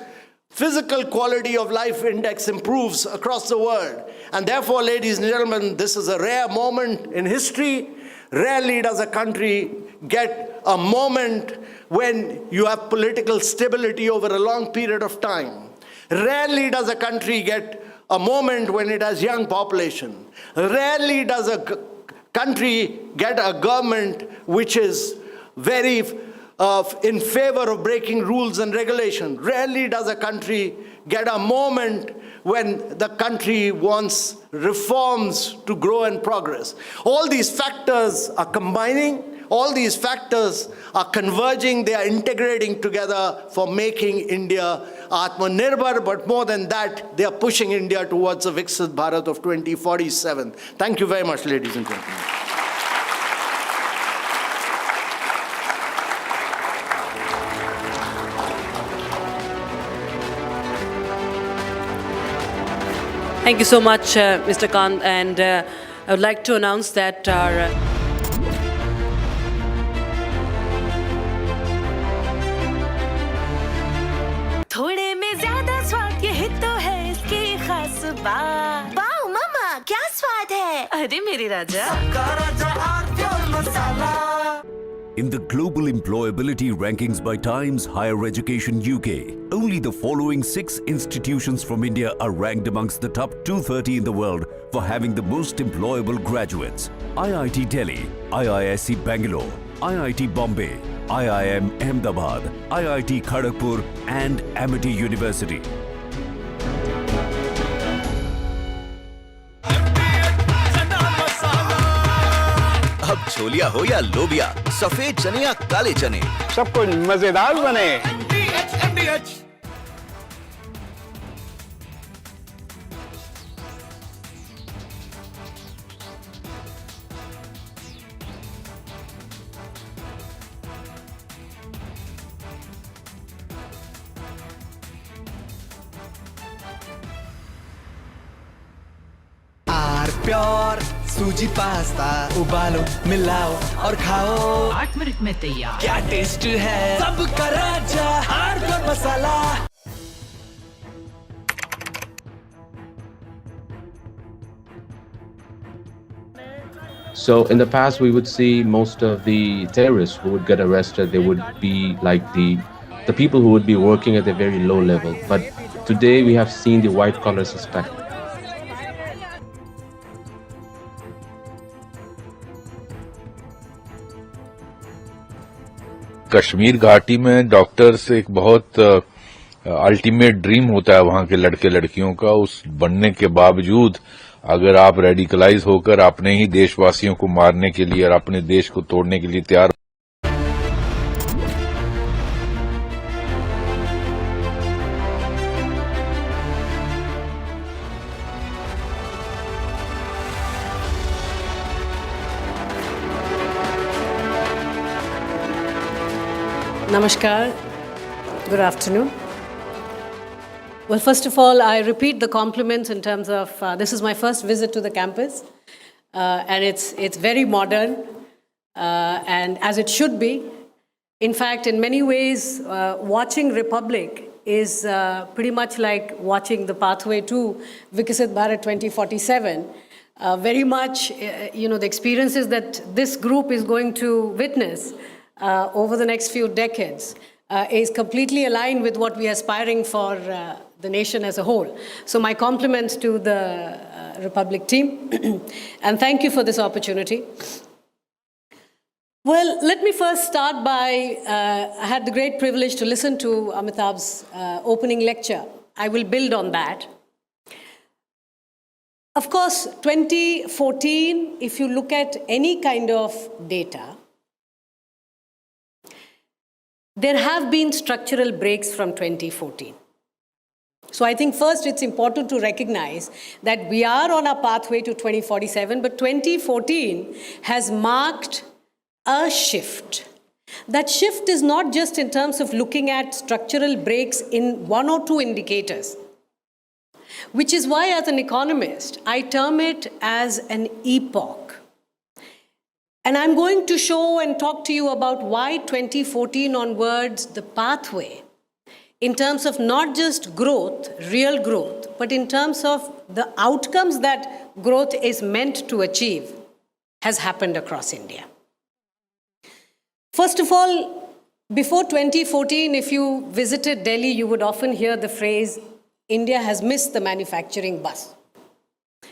physical quality of life index improves across the world. And therefore, ladies and gentlemen, this is a rare moment in history. Rarely does a country get a moment when you have political stability over a long period of time. Rarely does a country get a moment when it has young population. Rarely does a country get a government which is very in favor of breaking rules and regulation. Rarely does a country get a moment when the country wants reforms to grow and progress. All these factors are combining. All these factors are converging, they are integrating together for making India Atmanirbhar, but more than that, they are pushing India towards a Viksit Bharat of 2047. Thank you very much, ladies and gentlemen. Thank you so much, Mr. Kant, and I would like to announce that our थोड़े में ज्यादा स्वाद यही तो है इसकी खास बात। वाओ मामा, क्या स्वाद है? अरे मेरे राजा, सबका राजा मसाला। In the global employability rankings by Times Higher Education UK, only the following 6 institutions from India are ranked amongst the top 230 in the world for having the most employable graduates. IIT Delhi, IISc Bangalore, IIT Bombay, IIM Ahmedabad, IIT Kharagpur and Amity University. अब छोलिया हो या लोबिया, सफेद चने या काले चने, सब कुछ मजेदार बने। प्योर सूजी पास्ता उबालो मिलाओ और खाओ 8 मिनट में तैयार। क्या टेस्ट है सबका राजा R pure masala. So in the past, we would see most of the terrorists who would get arrested, they would be like the people who would be working at a very low level. But today we have seen the white collar suspect. Kashmir घाटी में doctors एक बहुत ultimate dream होता है वहां के लड़के लड़कियों का। उस बनने के बावजूद अगर आप रेडिकलाइज होकर अपने ही देशवासियों को मारने के लिए और अपने देश को तोड़ने के लिए तैयार Namaskar. Good afternoon. Well, first of all, I repeat the compliments in terms of this is my first visit to the campus, and it's very modern, and as it should be. In fact, in many ways, watching Republic is pretty much like watching the pathway to Viksit Bharat 2047. Very much, the experiences that this group is going to witness over the next few decades is completely aligned with what we are aspiring for the nation as a whole. So my compliments to the Republic team and thank you for this opportunity. Well, let me first start by, I had the great privilege to listen to Amitabh's opening lecture. I will build on that. Of course, 2014, if you look at any kind of data, there have been structural breaks from 2014. So I think first it's important to recognize that we are on a pathway to 2047, but 2014 has marked a shift. That shift is not just in terms of looking at structural breaks in one or two indicators, which is why as an economist, I term it as an epoch. And I'm going to show and talk to you about why 2014 onwards, the pathway, in terms of not just growth, real growth, but in terms of the outcomes that growth is meant to achieve, has happened across India. First of all, before 2014, if you visited Delhi, you would often hear the phrase, India has missed the manufacturing bus.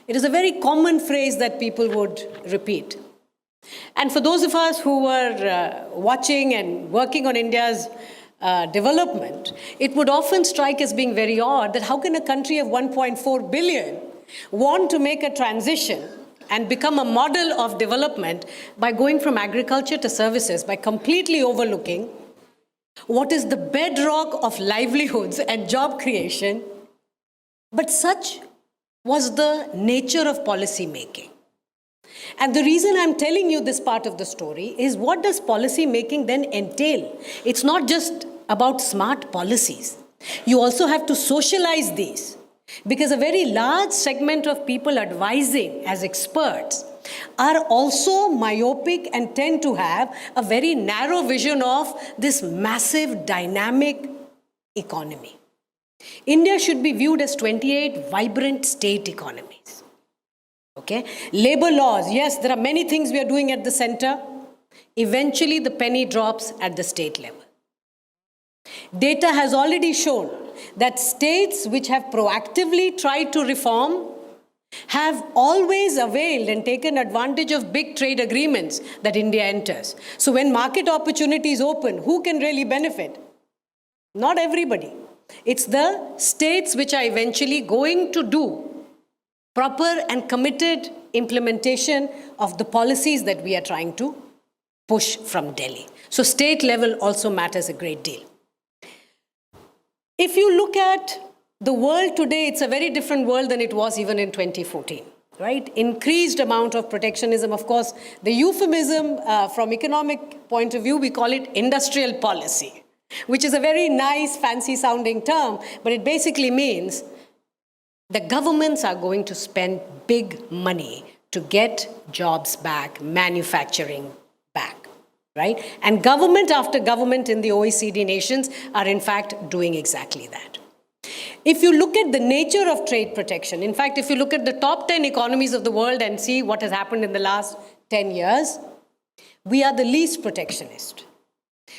It is a very common phrase that people would repeat. And for those of us who were watching and working on India's development, it would often strike as being very odd that how can a country of 1.4 billion want to make a transition and become a model of development by going from agriculture to services, by completely overlooking what is the bedrock of livelihoods and job creation. But such was the nature of policy making. And the reason I'm telling you this part of the story is what does policy making then entail? It's not just about smart policies. You also have to socialize these, because a very large segment of people advising as experts are also myopic and tend to have a very narrow vision of this massive dynamic economy. India should be viewed as 28 vibrant state economies. Okay? Labor laws, yes, there are many things we are doing at the center. eventually the penny drops at the state level. Data has already shown that states which have proactively tried to reform have always availed and taken advantage of big trade agreements that India enters. So when market opportunities open, who can really benefit? Not everybody. It's the states which are eventually going to do proper and committed implementation of the policies that we are trying to push from Delhi. So state level also matters a great deal. If you look at the world today, it's a very different world than it was even in 2014, right? Increased amount of protectionism. Of course, the euphemism from economic point of view, we call it industrial policy, which is a very nice, fancy sounding term, but it basically means the governments are going to spend big money to get jobs back, manufacturing back, right? And government after government in the OECD nations are in fact doing exactly that. If you look at the nature of trade protection, in fact, if you look at the top 10 economies of the world and see what has happened in the last 10 years, we are the least protectionist.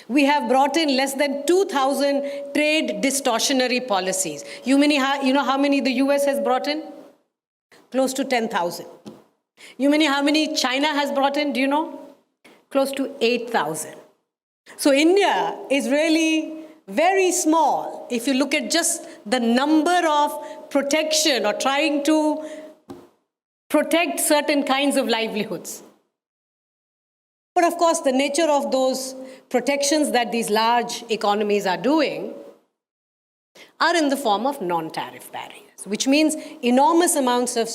We have brought in less than 2,000 trade distortionary policies. You know how many the US has brought in? Close to 10,000. You know how many China has brought in? Do you know? Close to 8,000. So India is really very small if you look at just the number of protection or trying to protect certain kinds of livelihoods. But of course, the nature of those protections that these large economies are doing are in the form of non-tariff barriers, which means enormous amounts of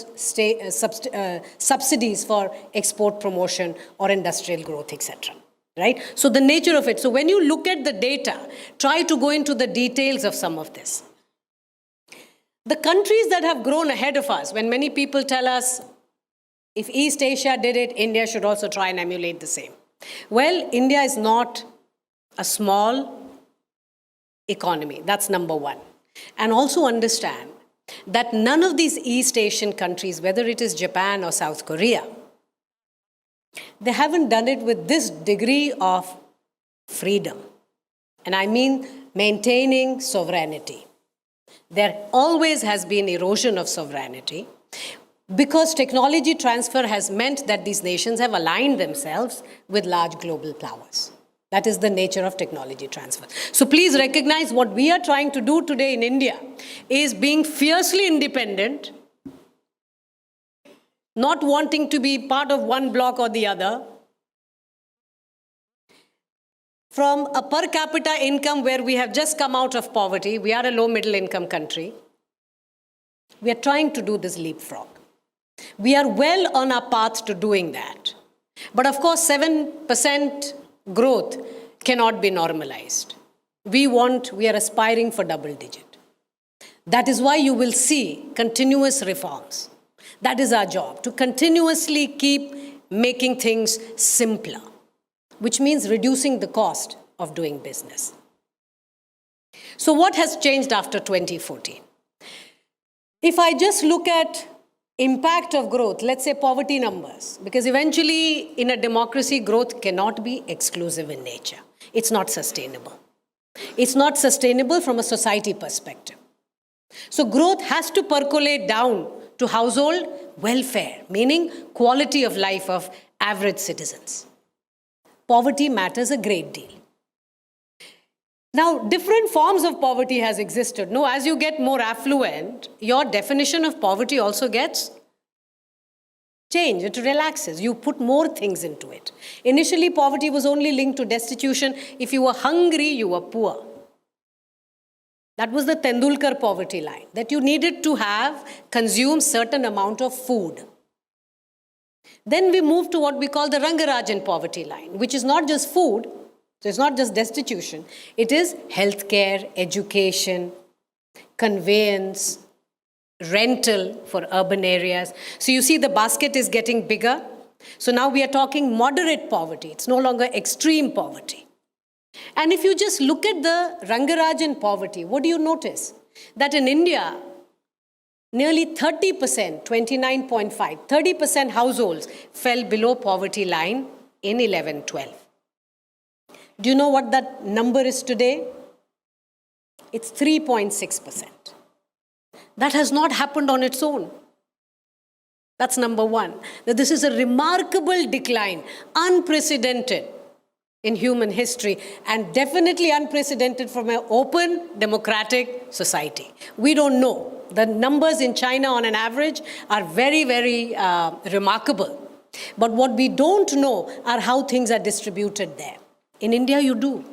subsidies for export promotion or industrial growth, etc. Right? So the nature of it. So when you look at the data, try to go into the details of some of this. The countries that have grown ahead of us, when many people tell us, if East Asia did it, India should also try and emulate the same. Well, India is not a small economy. That's number one. And also understand that none of these East Asian countries, whether it is Japan or South Korea, they haven't done it with this degree of freedom. And I mean maintaining sovereignty. There always has been erosion of sovereignty because technology transfer has meant that these nations have aligned themselves with large global powers. That is the nature of technology transfer. So please recognize what we are trying to do today in India is being fiercely independent, not wanting to be part of one bloc or the other. From a per capita income where we have just come out of poverty, we are a low middle income country, we are trying to do this leapfrog. We are well on our path to doing that. But of course, 7% growth cannot be normalized. We are aspiring for double digit. That is why you will see continuous reforms. That is our job, to continuously keep making things simpler, which means reducing the cost of doing business. So what has changed after 2014? If I just look at impact of growth, let's say poverty numbers, because eventually in a democracy, growth cannot be exclusive in nature. It's not sustainable. It's not sustainable from a society perspective. So growth has to percolate down to household welfare, meaning quality of life of average citizens. Poverty matters a great deal. Now, different forms of poverty has existed. No, as you get more affluent, your definition of poverty also gets changed. It relaxes. You put more things into it. Initially, poverty was only linked to destitution. If you were hungry, you were poor. That was the Tendulkar poverty line, that you needed to consume certain amount of food. Then we moved to what we call the Rangarajan poverty line, which is not just food, so it's not just destitution, it is healthcare, education, conveyance, rental for urban areas. So you see the basket is getting bigger. So now we are talking moderate poverty. It's no longer extreme poverty. And if you just look at the Rangarajan poverty, what do you notice? That in India, nearly 30%, 29.5, 30% households fell below poverty line in 11-12. Do you know what that number is today? It's 3.6%. That has not happened on its own. That's number one. That this is a remarkable decline, unprecedented in human history, and definitely unprecedented from an open, democratic society. We don't know. The numbers in China on an average are very, very remarkable. But what we don't know are how things are distributed there. In India, you do.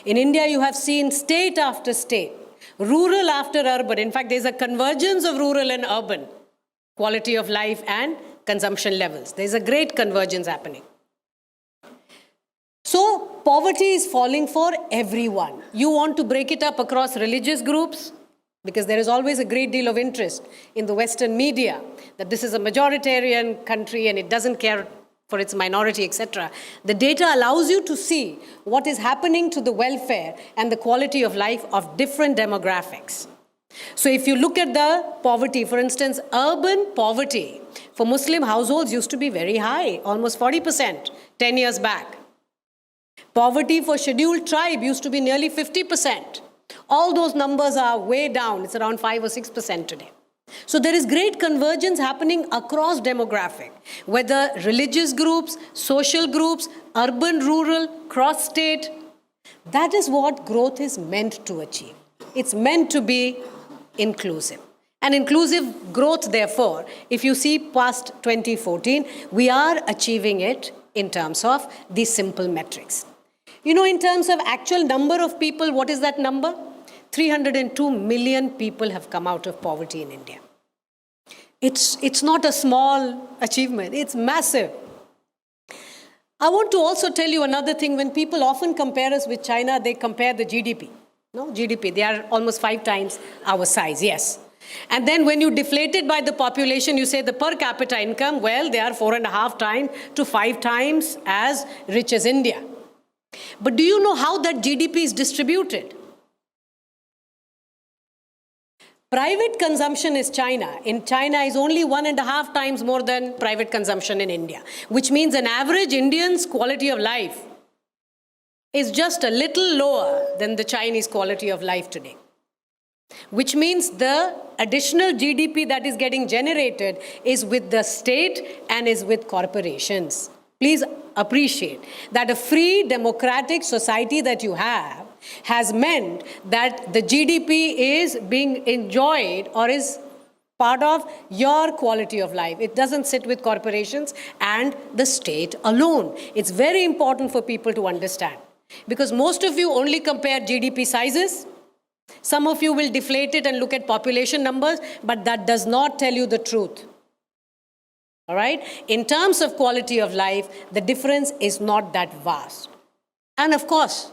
In India, you have seen state after state, rural after urban. In fact, there's a convergence of rural and urban quality of life and consumption levels. There's a great convergence happening. So poverty is falling for everyone. You want to break it up across religious groups, because there is always a great deal of interest in the Western media that this is a majoritarian country and it doesn't care for its minority, etc. The data allows you to see what is happening to the welfare and the quality of life of different demographics. So if you look at the poverty, for instance, urban poverty for Muslim households used to be very high, almost 40% 10 years back. Poverty for scheduled tribe used to be nearly 50%. All those numbers are way down. It's around 5 or 6% today. So there is great convergence happening across demographic, whether religious groups, social groups, urban, rural, cross-state. That is what growth is meant to achieve. It's meant to be inclusive. And inclusive growth, therefore, if you see past 2014, we are achieving it in terms of these simple metrics. You know, in terms of actual number of people, what is that number? 302 million people have come out of poverty in India. It's not a small achievement, it's massive. I want to also tell you another thing. When people often compare us with China, they compare the GDP. No, GDP, they are almost 5 times our size, yes. And then when you deflate it by the population, you say the per capita income, well, they are 4.5 times to 5 times as rich as India. But do you know how that GDP is distributed? Private consumption is China. In China is only 1.5 times more than private consumption in India, which means an average Indian's quality of life is just a little lower than the Chinese quality of life today. Which means the additional GDP that is getting generated is with the state and is with corporations. Please appreciate that a free democratic society that you have has meant that the GDP is being enjoyed or is part of your quality of life. It doesn't sit with corporations and the state alone. It's very important for people to understand, because most of you only compare GDP sizes. Some of you will deflate it and look at population numbers, but that does not tell you the truth. All right? In terms of quality of life, the difference is not that vast. And of course,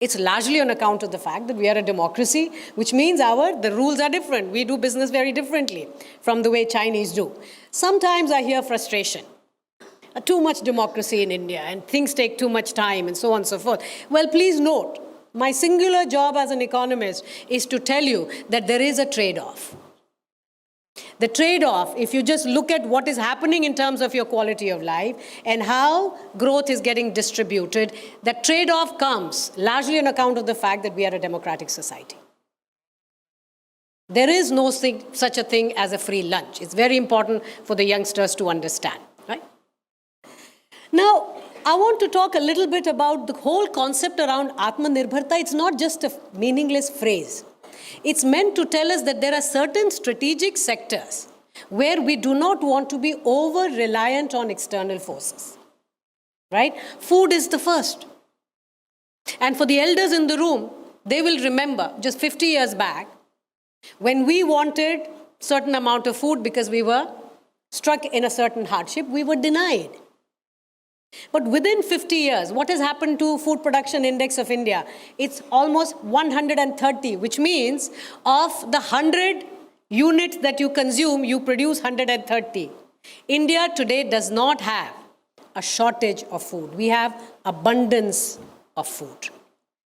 it's largely on account of the fact that we are a democracy, which means the rules are different. We do business very differently from the way Chinese do. Sometimes I hear frustration. Too much democracy in India and things take too much time and so on and so forth. Well, please note, my singular job as an economist is to tell you that there is a trade-off. The trade-off, if you just look at what is happening in terms of your quality of life and how growth is getting distributed, the trade-off comes largely on account of the fact that we are a democratic society. There is no such a thing as a free lunch. It's very important for the youngsters to understand, right? Now, I want to talk a little bit about the whole concept around Atmanirbharta. It's not just a meaningless phrase. It's meant to tell us that there are certain strategic sectors where we do not want to be over-reliant on external forces, right? Food is the first. And for the elders in the room, they will remember just 50 years back, when we wanted a certain amount of food because we were struck in a certain hardship, we were denied. But within 50 years, what has happened to food production index of India? It's almost 130, which means of the 100 units that you consume, you produce 130. India today does not have a shortage of food. We have abundance of food.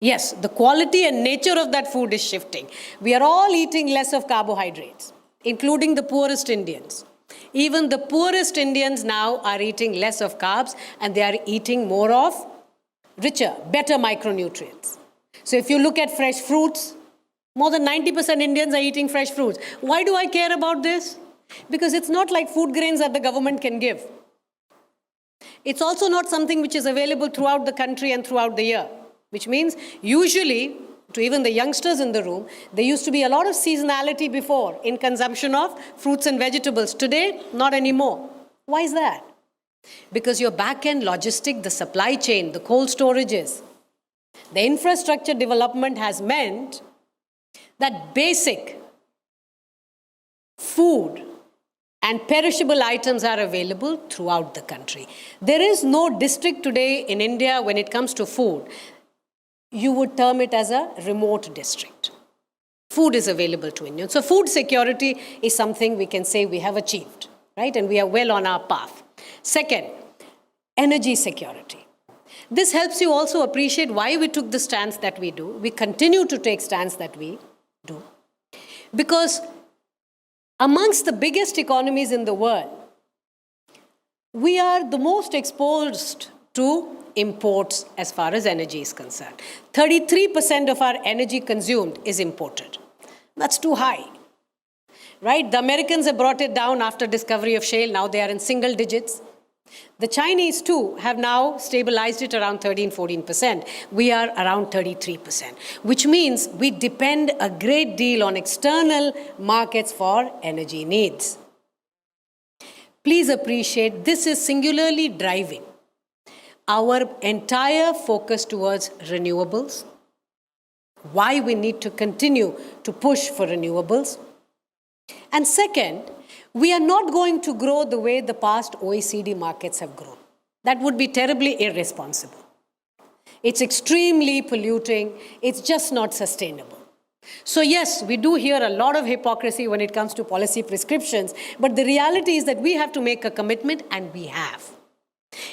Yes, the quality and nature of that food is shifting. We are all eating less of carbohydrates, including the poorest Indians. Even the poorest Indians now are eating less of carbs and they are eating more of richer, better micronutrients. So if you look at fresh fruits, more than 90% Indians are eating fresh fruits. Why do I care about this? Because it's not like food grains that the government can give. It's also not something which is available throughout the country and throughout the year, which means usually, to even the youngsters in the room, there used to be a lot of seasonality before in consumption of fruits and vegetables. Today, not anymore. Why is that? Because your back-end logistic, the supply chain, the cold storages, the infrastructure development has meant that basic food and perishable items are available throughout the country. There is no district today in India when it comes to food. You would term it as a remote district. Food is available to Indians. So food security is something we can say we have achieved, right? And we are well on our path. Second, energy security. This helps you also appreciate why we took the stance that we do. We continue to take stance that we do. Because amongst the biggest economies in the world, we are the most exposed to imports as far as energy is concerned. 33% of our energy consumed is imported. That's too high, right? The Americans have brought it down after discovery of shale. Now they are in single digits. The Chinese, too, have now stabilized it around 13-14%. We are around 33%, which means we depend a great deal on external markets for energy needs. Please appreciate this is singularly driving our entire focus towards renewables, why we need to continue to push for renewables. And second, we are not going to grow the way the past OECD markets have grown. That would be terribly irresponsible. It's extremely polluting. It's just not sustainable. So yes, we do hear a lot of hypocrisy when it comes to policy prescriptions, but the reality is that we have to make a commitment, and we have.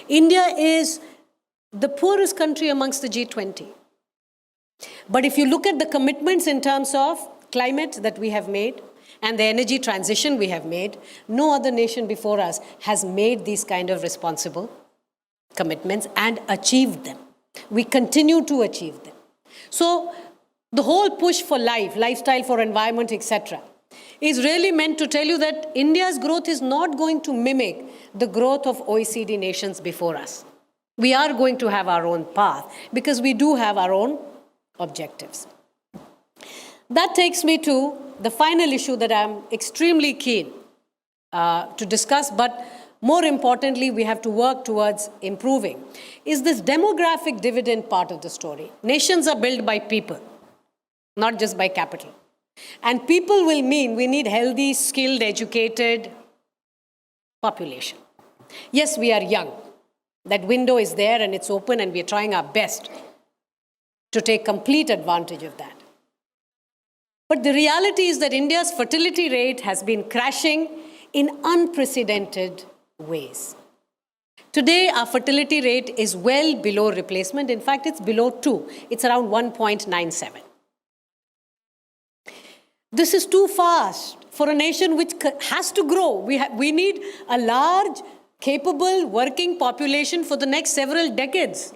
India is the poorest country amongst the G20. But if you look at the commitments in terms of climate that we have made, and the energy transition we have made, no other nation before us has made these kind of responsible commitments and achieved them. We continue to achieve them. So the whole push for life, lifestyle for environment, etc., is really meant to tell you that India's growth is not going to mimic the growth of OECD nations before us. We are going to have our own path because we do have our own objectives. That takes me to the final issue that I'm extremely keen to discuss, but more importantly, we have to work towards improving, is this demographic dividend part of the story. Nations are built by people, not just by capital. And people will mean we need healthy, skilled, educated population. Yes, we are young. That window is there and it's open, and we're trying our best to take complete advantage of that. But the reality is that India's fertility rate has been crashing in unprecedented ways. Today, our fertility rate is well below replacement. In fact, it's below 2. It's around 1.97. This is too fast for a nation which has to grow. We need a large, capable, working population for the next several decades.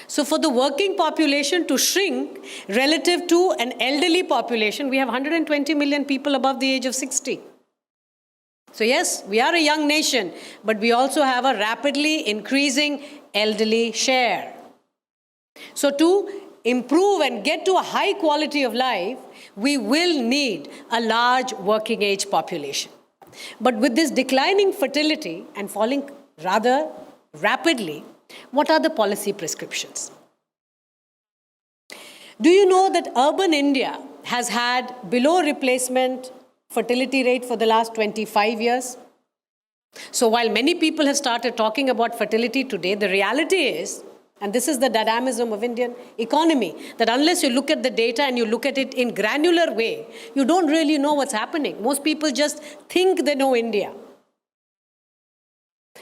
So for the working population to shrink relative to an elderly population, we have 120 million people above the age of 60. So yes, we are a young nation, but we also have a rapidly increasing elderly share. So to improve and get to a high quality of life, we will need a large working age population. But with this declining fertility and falling rather rapidly, what are the policy prescriptions? Do you know that urban India has had below replacement fertility rate for the last 25 years? So while many people have started talking about fertility today, the reality is, and this is the dynamism of Indian economy, that unless you look at the data and you look at it in granular way, you don't really know what's happening. Most people just think they know India.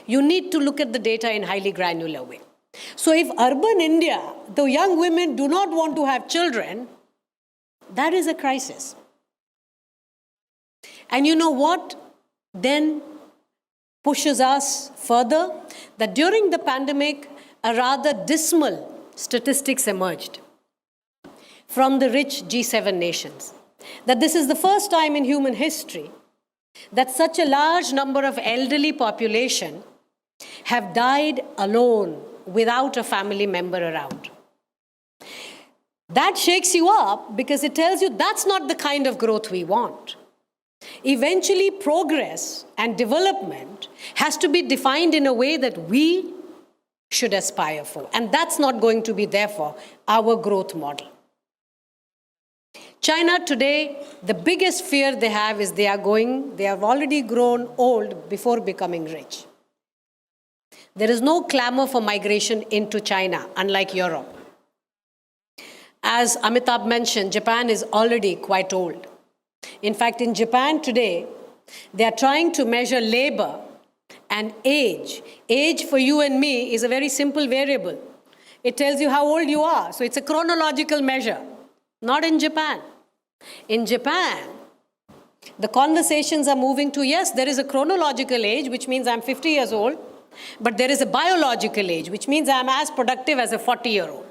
You need to look at the data in highly granular way. So if urban India, the young women do not want to have children, that is a crisis. And you know what then pushes us further? That during the pandemic, a rather dismal statistics emerged from the rich G7 nations that this is the first time in human history that such a large number of elderly population have died alone without a family member around. That shakes you up because it tells you that's not the kind of growth we want. Eventually, progress and development has to be defined in a way that we should aspire for. And that's not going to be, therefore, our growth model. China today, the biggest fear they have is they have already grown old before becoming rich. There is no clamor for migration into China, unlike Europe. As Amitabh mentioned, Japan is already quite old. In fact, in Japan today, they are trying to measure labor and age. Age for you and me is a very simple variable. It tells you how old you are. So it's a chronological measure. Not in Japan. In Japan, the conversations are moving to, yes, there is a chronological age, which means I'm 50 years old, but there is a biological age, which means I'm as productive as a 40-year-old.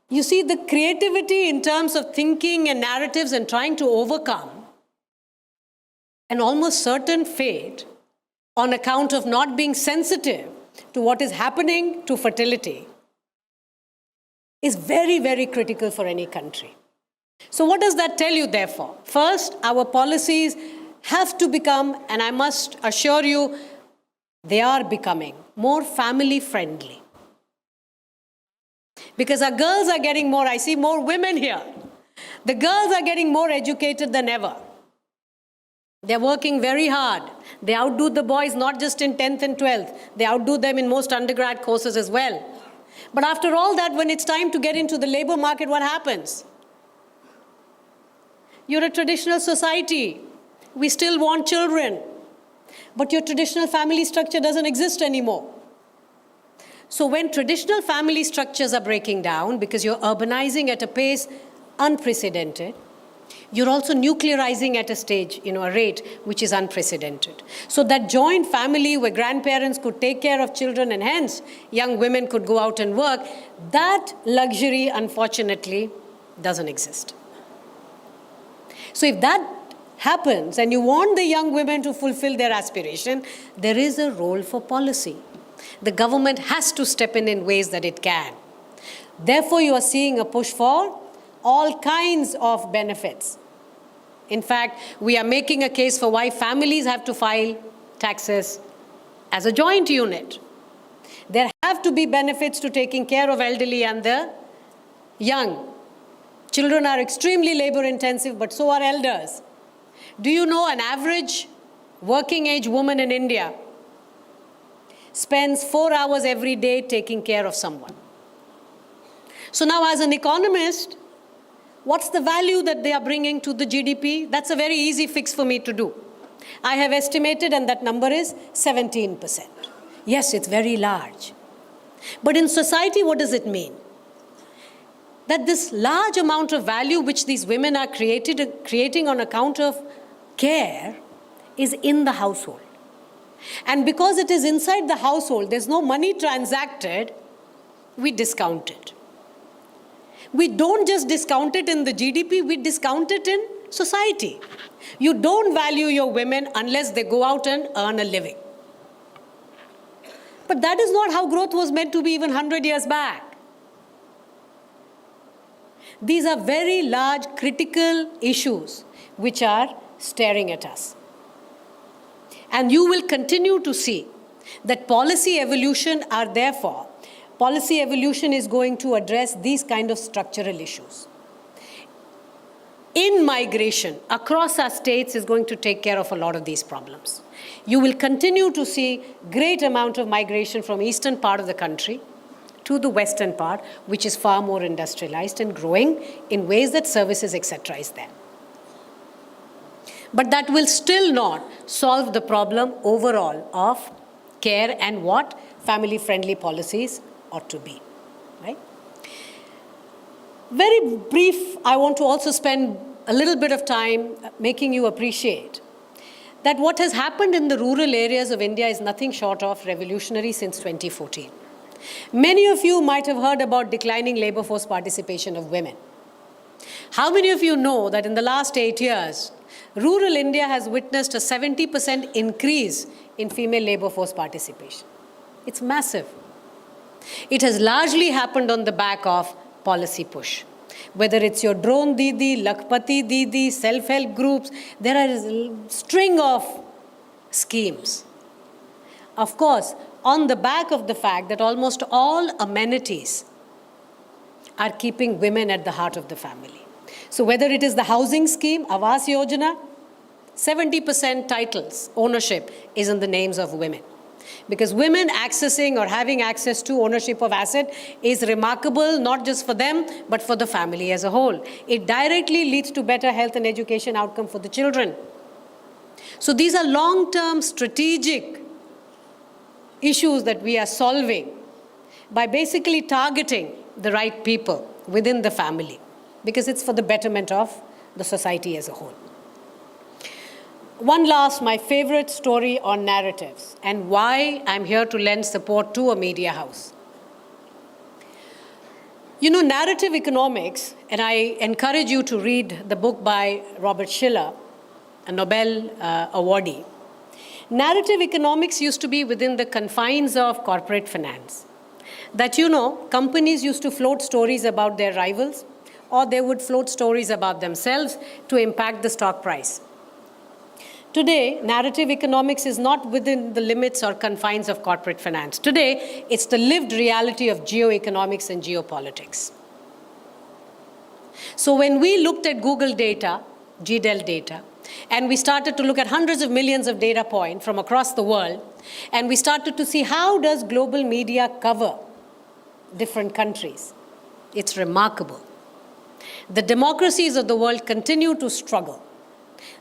You see, the creativity in terms of thinking and narratives and trying to overcome an almost certain fate on account of not being sensitive to what is happening to fertility is very, very critical for any country. So what does that tell you, therefore? First, our policies have to become, and I must assure you, they are becoming more family-friendly. Because our girls are getting more, I see more women here. The girls are getting more educated than ever. They're working very hard. They outdo the boys not just in 10th and 12th. They outdo them in most undergrad courses as well. But after all that, when it's time to get into the labor market, what happens? You're a traditional society. We still want children. But your traditional family structure doesn't exist anymore. So when traditional family structures are breaking down because you're urbanizing at a pace unprecedented, you're also nuclearizing at a rate which is unprecedented. So that joint family where grandparents could take care of children and hence young women could go out and work, that luxury, unfortunately, doesn't exist. So if that happens and you want the young women to fulfill their aspiration, there is a role for policy. The government has to step in ways that it can. Therefore, you are seeing a push for all kinds of benefits. In fact, we are making a case for why families have to file taxes as a joint unit. There have to be benefits to taking care of elderly and the young. Children are extremely labor intensive, but so are elders. Do you know an average working age woman in India spends 4 hours every day taking care of someone? So now as an economist, what's the value that they are bringing to the GDP? That's a very easy fix for me to do. I have estimated, and that number is 17%. Yes, it's very large. But in society, what does it mean? That this large amount of value which these women are creating on account of care is in the household. And because it is inside the household, there's no money transacted, we discount it. We don't just discount it in the GDP, we discount it in society. You don't value your women unless they go out and earn a living. But that is not how growth was meant to be even 100 years back. These are very large, critical issues which are staring at us. And you will continue to see that policy evolution is going to address these kind of structural issues. In migration, across our states is going to take care of a lot of these problems. You will continue to see great amount of migration from eastern part of the country to the western part, which is far more industrialized and growing in ways that services, etc. is there. But that will still not solve the problem overall of care and what family-friendly policies ought to be, right? Very brief, I want to also spend a little bit of time making you appreciate that what has happened in the rural areas of India is nothing short of revolutionary since 2014. Many of you might have heard about declining labor force participation of women. How many of you know that in the last 8 years, rural India has witnessed a 70% increase in female labor force participation? It's massive. It has largely happened on the back of policy push. Whether it's your drone Didi, Lakpati Didi, self-help groups, there are a string of schemes. Of course, on the back of the fact that almost all amenities are keeping women at the heart of the family. So whether it is the housing scheme, Awas Yojana, 70% titles, ownership is in the names of women. Because women accessing or having access to ownership of asset is remarkable, not just for them, but for the family as a whole. It directly leads to better health and education outcome for the children. So these are long-term strategic issues that we are solving by basically targeting the right people within the family, because it's for the betterment of the society as a whole. One last, my favorite story on narratives and why I'm here to lend support to a media house. You know, narrative economics, and I encourage you to read the book by Robert Shiller, a Nobel awardee. Narrative economics used to be within the confines of corporate finance. That, you know, companies used to float stories about their rivals, or they would float stories about themselves to impact the stock price. Today, narrative economics is not within the limits or confines of corporate finance. Today, it's the lived reality of geoeconomics and geopolitics. So when we looked at Google data, GDEL data, and we started to look at hundreds of millions of data points from across the world, and we started to see how does global media cover different countries. It's remarkable. The democracies of the world continue to struggle.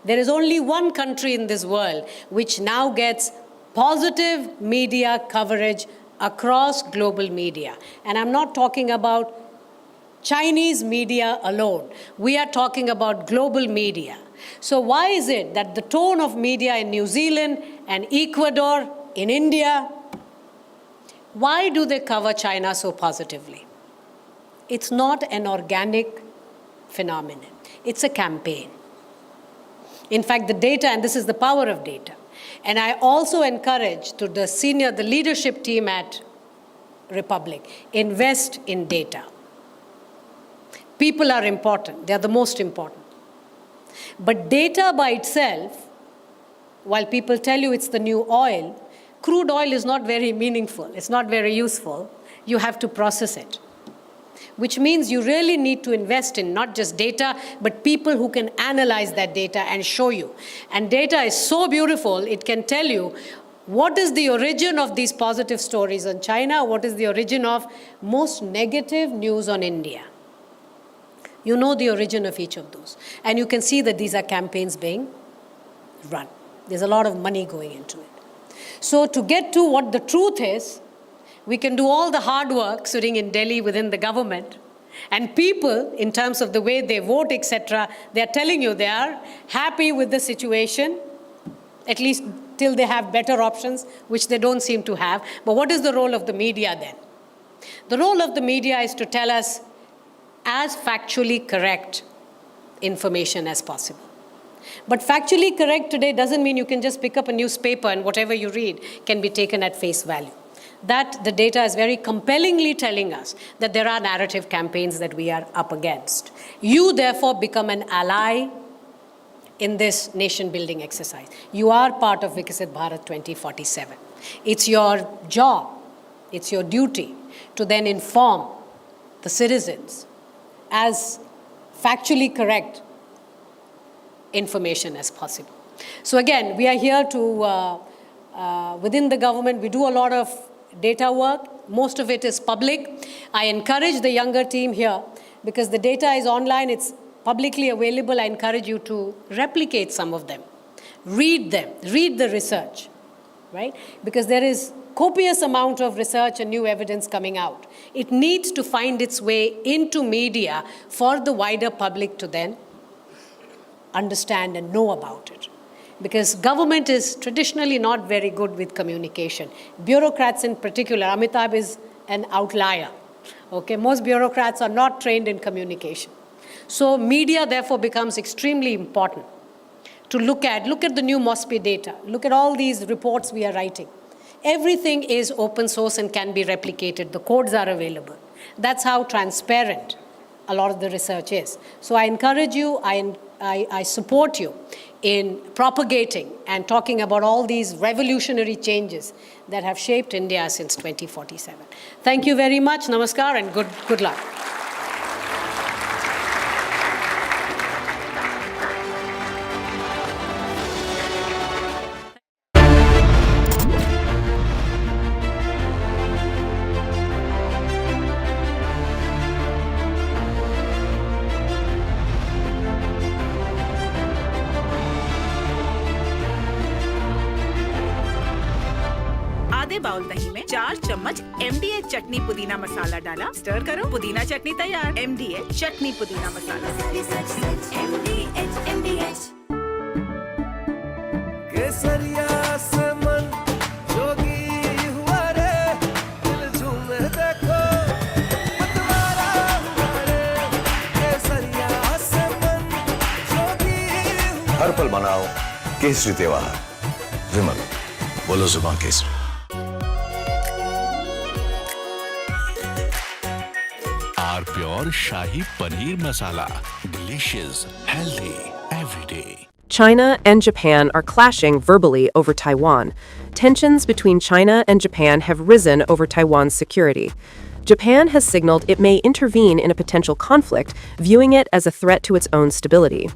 There is only one country in this world which now gets positive media coverage across global media. And I'm not talking about Chinese media alone. We are talking about global media. So why is it that the tone of media in New Zealand and Ecuador, in India, why do they cover China so positively? It's not an organic phenomenon. It's a campaign. In fact, the data, and this is the power of data, and I also encourage to the leadership team at Republic, invest in data. People are important. They are the most important. But data by itself, while people tell you it's the new oil, crude oil is not very meaningful. It's not very useful. You have to process it, which means you really need to invest in not just data, but people who can analyze that data and show you. And data is so beautiful, it can tell you what is the origin of these positive stories on China, what is the origin of most negative news on India. You know the origin of each of those. And you can see that these are campaigns being run. There's a lot of money going into it. So to get to what the truth is, we can do all the hard work sitting in Delhi within the government. And people, in terms of the way they vote, etc., they're telling you they are happy with the situation, at least till they have better options, which they don't seem to have. But what is the role of the media then? The role of the media is to tell us as factually correct information as possible. But factually correct today doesn't mean you can just pick up a newspaper and whatever you read can be taken at face value. That the data is very compellingly telling us that there are narrative campaigns that we are up against. You therefore become an ally in this nation-building exercise. You are part of Viksit Bharat 2047. It's your job, it's your duty to then inform the citizens as factually correct information as possible. So again, we are here to, within the government, we do a lot of data work. Most of it is public. I encourage the younger team here, because the data is online, it's publicly available. I encourage you to replicate some of them. Read them, read the research, right? Because there is copious amount of research and new evidence coming out. It needs to find its way into media for the wider public to then understand and know about it. Because government is traditionally not very good with communication. Bureaucrats in particular, Amitabh is an outlier. Okay, most bureaucrats are not trained in communication. So media therefore becomes extremely important to look at the new MOSPI data, look at all these reports we are writing. Everything is open source and can be replicated. The codes are available. That's how transparent a lot of the research is. So I encourage you, I support you in propagating and talking about all these revolutionary changes that have shaped India since 2047. Thank you very much. Namaskar and good luck. आधे bowl दही में 4 चम्मच MDH चटनी पुदीना मसाला डाला, stir करो, पुदीना चटनी तैयार। MDH चटनी पुदीना मसाला। MDH केसरिया से मन जोगी हुआ रे, दिल झूमे देखो मतवारा हुआ रे, केसरिया से मन जोगी हुआ। हर पल मनाओ केसरी त्योहार। विमल, बोलो जुबान Kesari. Pure Shahi Paneer Masala. Delicious, healthy, every day. China and Japan are clashing verbally over Taiwan. Tensions between China and Japan have risen over Taiwan's security. Japan has signaled it may intervene in a potential conflict, viewing it as a threat to its own stability.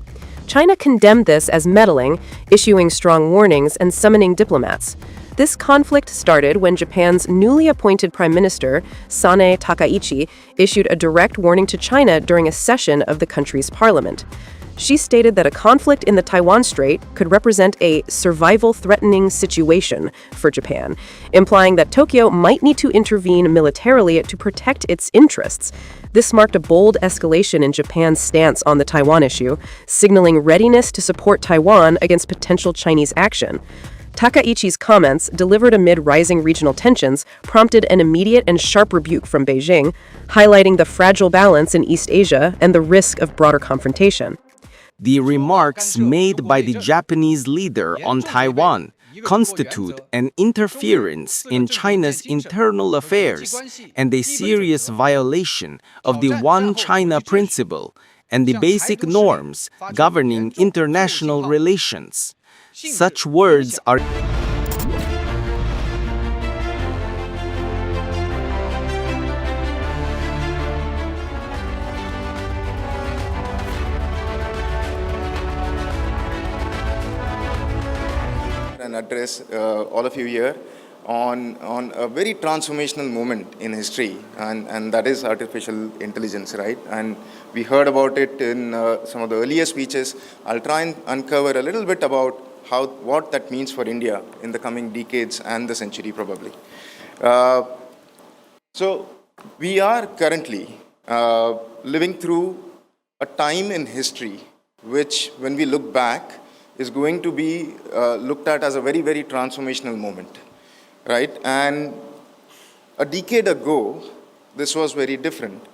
China condemned this as meddling, issuing strong warnings and summoning diplomats. This conflict started when Japan's newly appointed Prime Minister, Sanae Takaichi, issued a direct warning to China during a session of the country's parliament. She stated that a conflict in the Taiwan Strait could represent a survival-threatening situation for Japan, implying that Tokyo might need to intervene militarily to protect its interests. This marked a bold escalation in Japan's stance on the Taiwan issue, signaling readiness to support Taiwan against potential Chinese action. Takaichi's comments, delivered amid rising regional tensions, prompted an immediate and sharp rebuke from Beijing, highlighting the fragile balance in East Asia and the risk of broader confrontation. The remarks made by the Japanese leader on Taiwan constitute an interference in China's internal affairs and a serious violation of the One China principle and the basic norms governing international relations. Such words are and address all of you here on a very transformational moment in history, and that is artificial intelligence, right? And we heard about it in some of the earlier speeches. I'll try and uncover a little bit about what that means for India in the coming decades and the century probably. So we are currently living through a time in history which, when we look back, is going to be looked at as a very, very transformational moment, right? And a decade ago, this was very different.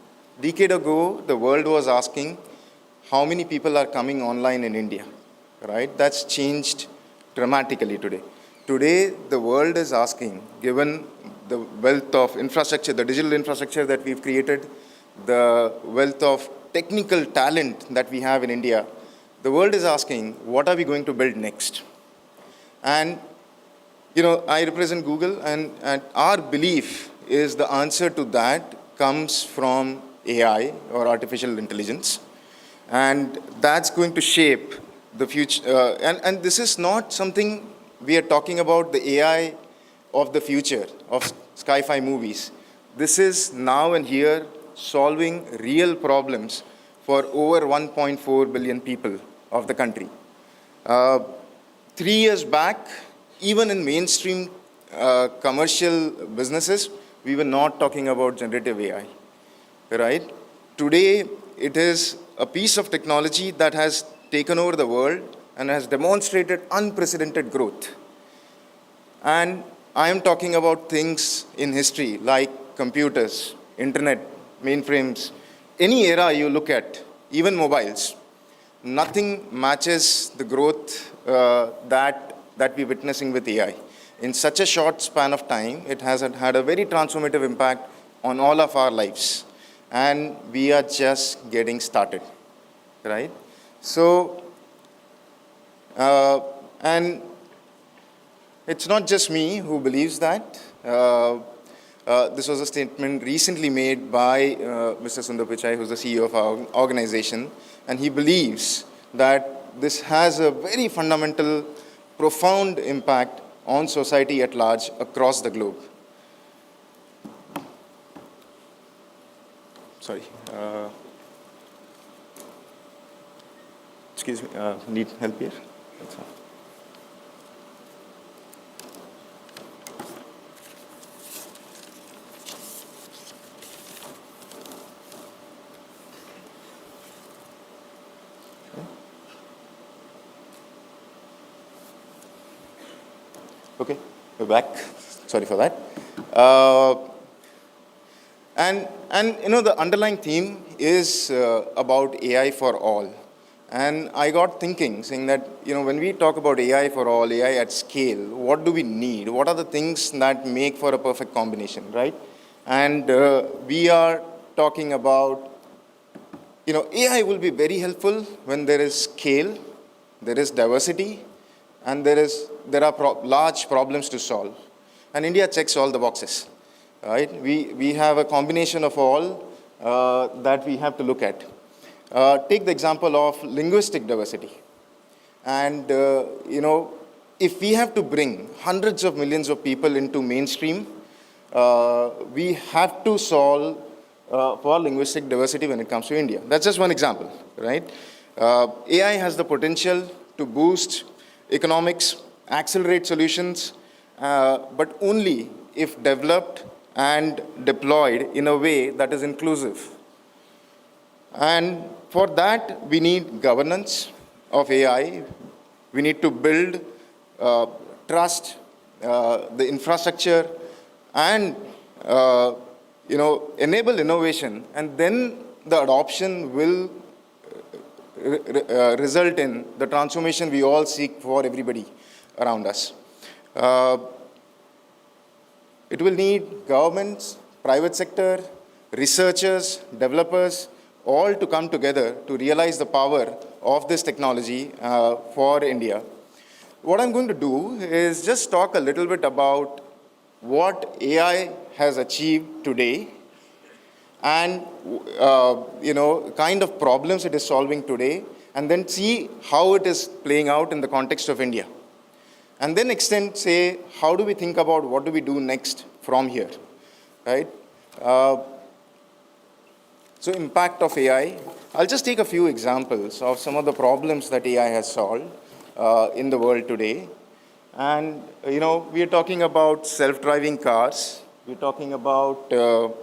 Decade ago, the world was asking how many people are coming online in India, right? That's changed dramatically today. Today, the world is asking, given the wealth of infrastructure, the digital infrastructure that we've created, the wealth of technical talent that we have in India, the world is asking, what are we going to build next? And, you know, I represent Google, and our belief is the answer to that comes from AI, or artificial intelligence. And that's going to shape the future. And this is not something we are talking about, the AI of the future, of sci-fi movies. This is now and here solving real problems for over 1.4 billion people of the country. 3 years back, even in mainstream commercial businesses, we were not talking about generative AI, right? Today, it is a piece of technology that has taken over the world and has demonstrated unprecedented growth. And I am talking about things in history like computers, internet, mainframes, any era you look at, even mobiles, nothing matches the growth that we're witnessing with AI. In such a short span of time, it has had a very transformative impact on all of our lives. And we are just getting started, right? So, and it's not just me who believes that. This was a statement recently made by Mr. Sundar Pichai, who's the CEO of our organization, and he believes that this has a very fundamental, profound impact on society at large across the globe. Sorry. Excuse me, need help here? That's all. Okay, we're back. Sorry for that. And you know, the underlying theme is about AI for all. And I got thinking, saying that, you know, when we talk about AI for all, AI at scale, what do we need? What are the things that make for a perfect combination, right? And we are talking about, you know, AI will be very helpful when there is scale, there is diversity, and there are large problems to solve. And India checks all the boxes, right? We have a combination of all that we have to look at. Take the example of linguistic diversity. And, you know, if we have to bring hundreds of millions of people into mainstream, we have to solve for linguistic diversity when it comes to India. That's just one example, right? AI has the potential to boost economics, accelerate solutions, but only if developed and deployed in a way that is inclusive. And for that, we need governance of AI. We need to build trust, the infrastructure, and you know, enable innovation, and then the adoption will result in the transformation we all seek for everybody around us. It will need governments, private sector, researchers, developers, all to come together to realize the power of this technology for India. What I'm going to do is just talk a little bit about what AI has achieved today and you know, kind of problems it is solving today, and then see how it is playing out in the context of India. And then extend, say, how do we think about what do we do next from here, right? So impact of AI. I'll just take a few examples of some of the problems that AI has solved in the world today. And, you know, we are talking about self-driving cars. We're talking about, you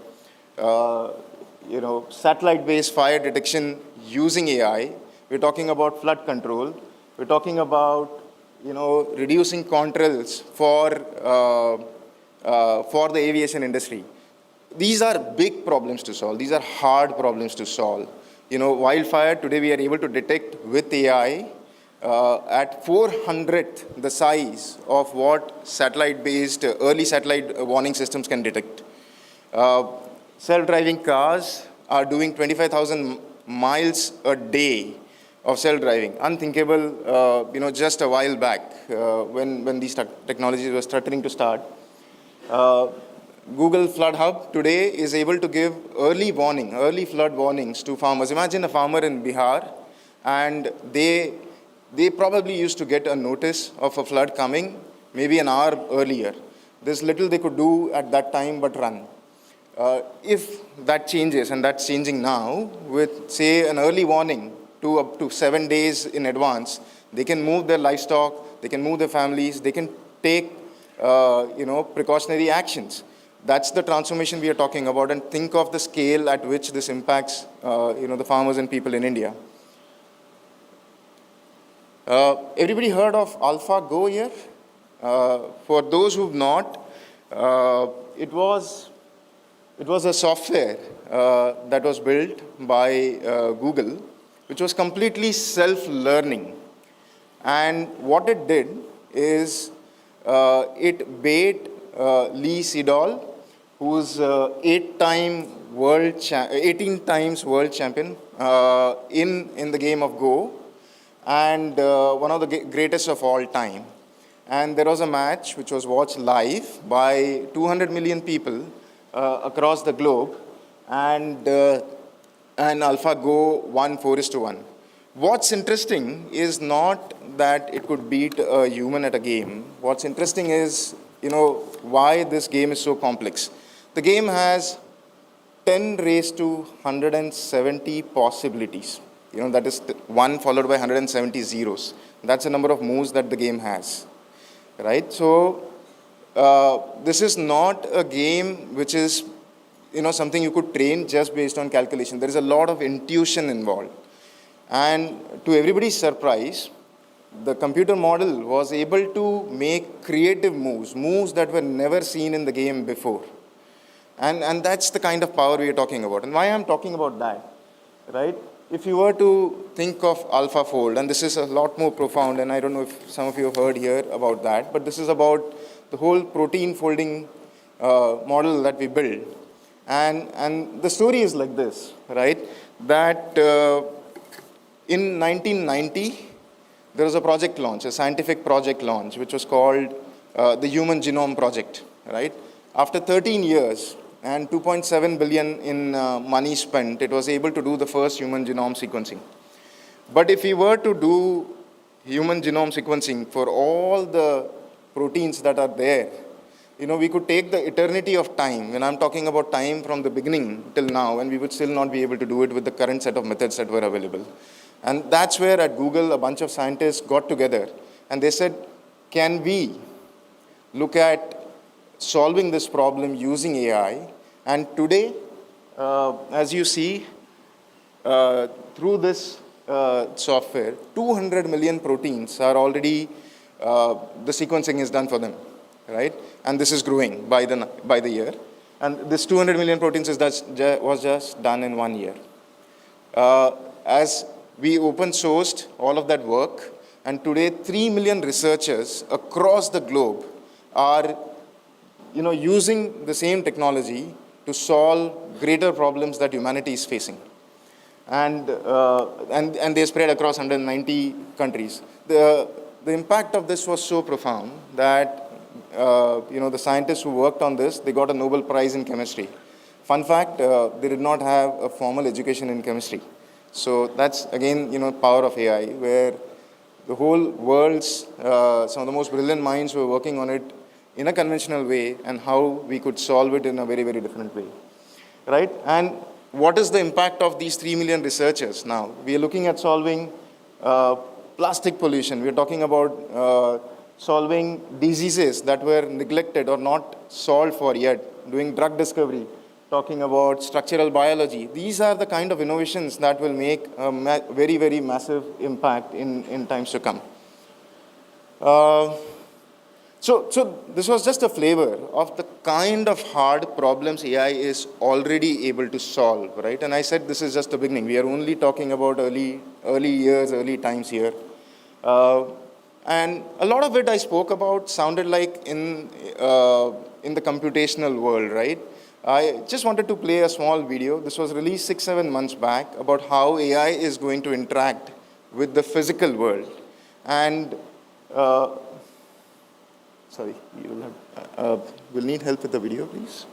know, satellite-based fire detection using AI. We're talking about flood control. We're talking about, you know, reducing contrails for the aviation industry. These are big problems to solve. These are hard problems to solve. You know, wildfire, today we are able to detect with AI at 400th the size of what satellite-based, early satellite warning systems can detect. Self-driving cars are doing 25,000 miles a day of self-driving. Unthinkable, you know, just a while back when these technologies were stuttering to start. Google Flood Hub today is able to give early flood warnings to farmers. Imagine a farmer in Bihar, and they probably used to get a notice of a flood coming maybe an hour earlier. There's little they could do at that time but run. If that changes, and that's changing now, with, say, an early warning to up to 7 days in advance, they can move their livestock, they can move their families, they can take, you know, precautionary actions. That's the transformation we are talking about, and think of the scale at which this impacts, you know, the farmers and people in India. Everybody heard of AlphaGo here? For those who've not, it was It was a software that was built by Google, which was completely self-learning. And what it did is it bait Lee Sedol, who's 18 times world champion in the game of Go, and one of the greatest of all time. And there was a match which was watched live by 200 million people across the globe, and AlphaGo won 4:1. What's interesting is not that it could beat a human at a game. What's interesting is, why this game is so complex. The game has 10 raised to 170 possibilities. That is 1 followed by 170 zeros. That's the number of moves that the game has, right? So this is not a game which is, something you could train just based on calculation. There is a lot of intuition involved. And to everybody's surprise, the computer model was able to make creative moves that were never seen in the game before. And that's the kind of power we are talking about. And why I'm talking about that, right? If you were to think of AlphaFold, and this is a lot more profound, and I don't know if some of you have heard here about that, but this is about the whole protein folding model that we built. And the story is like this, right? That in 1990, there was a project launch, a scientific project launch, which was called the Human Genome Project, right? After 13 years and 2.7 billion in money spent, it was able to do the first human genome sequencing. But if we were to do human genome sequencing for all the proteins that are there, we could take the eternity of time, when I'm talking about time from the beginning till now, and we would still not be able to do it with the current set of methods that were available. And that's where at Google, a bunch of scientists got together and they said, can we look at solving this problem using AI? And today, as you see, through this software, 200 million proteins are already, the sequencing is done for them, right? And this is growing by the year. And this 200 million proteins was just done in 1 year. As we open sourced all of that work, and today 3 million researchers across the globe are using the same technology to solve greater problems that humanity is facing. And they spread across 190 countries. The impact of this was so profound that the scientists who worked on this, they got a Nobel Prize in chemistry. Fun fact, they did not have a formal education in chemistry. So that's, again, power of AI, where the whole world's, some of the most brilliant minds were working on it in a conventional way, and how we could solve it in a very, very different way, right? And what is the impact of these 3 million researchers now? We are looking at solving plastic pollution. We are talking about solving diseases that were neglected or not solved for yet, doing drug discovery, talking about structural biology. These are the kind of innovations that will make a very, very massive impact in times to come. So this was just a flavor of the kind of hard problems AI is already able to solve, right? And I said this is just the beginning. We are only talking about early years, early times here. And a lot of it I spoke about sounded like in the computational world, right? I just wanted to play a small video. This was released 6-7 months back about how AI is going to interact with the physical world. And sorry, you will have, we'll need help with the video, please.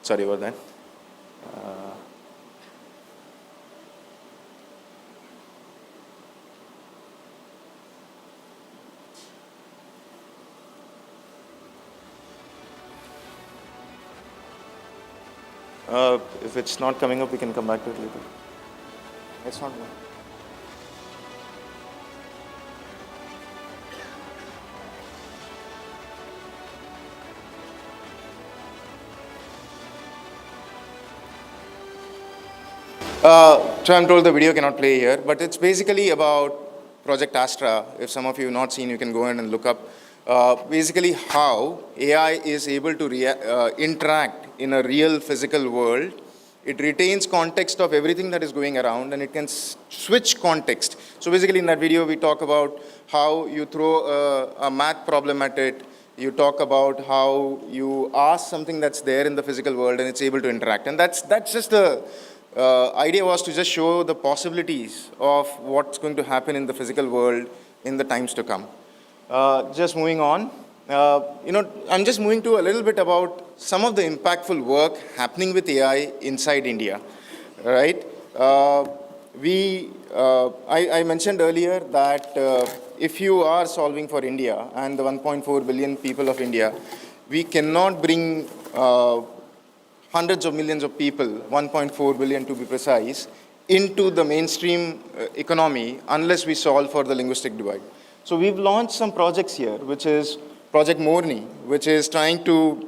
Sorry about that. If it's not coming up, we can come back to it later. It's not. So I'm told the video cannot play here, but it's basically about Project Astra. If some of you have not seen, you can go ahead and look up. Basically how AI is able to interact in a real physical world. It retains context of everything that is going around, and it can switch context. So basically in that video, we talk about how you throw a math problem at it. You talk about how you ask something that's there in the physical world and it's able to interact. And that's just the idea was to just show the possibilities of what's going to happen in the physical world in the times to come. Just moving on, I'm just moving to a little bit about some of the impactful work happening with AI inside India, right? I mentioned earlier that if you are solving for India and the 1.4 billion people of India, we cannot bring hundreds of millions of people, 1.4 billion to be precise, into the mainstream economy unless we solve for the linguistic divide. So we've launched some projects here, which is Project Morni, which is trying to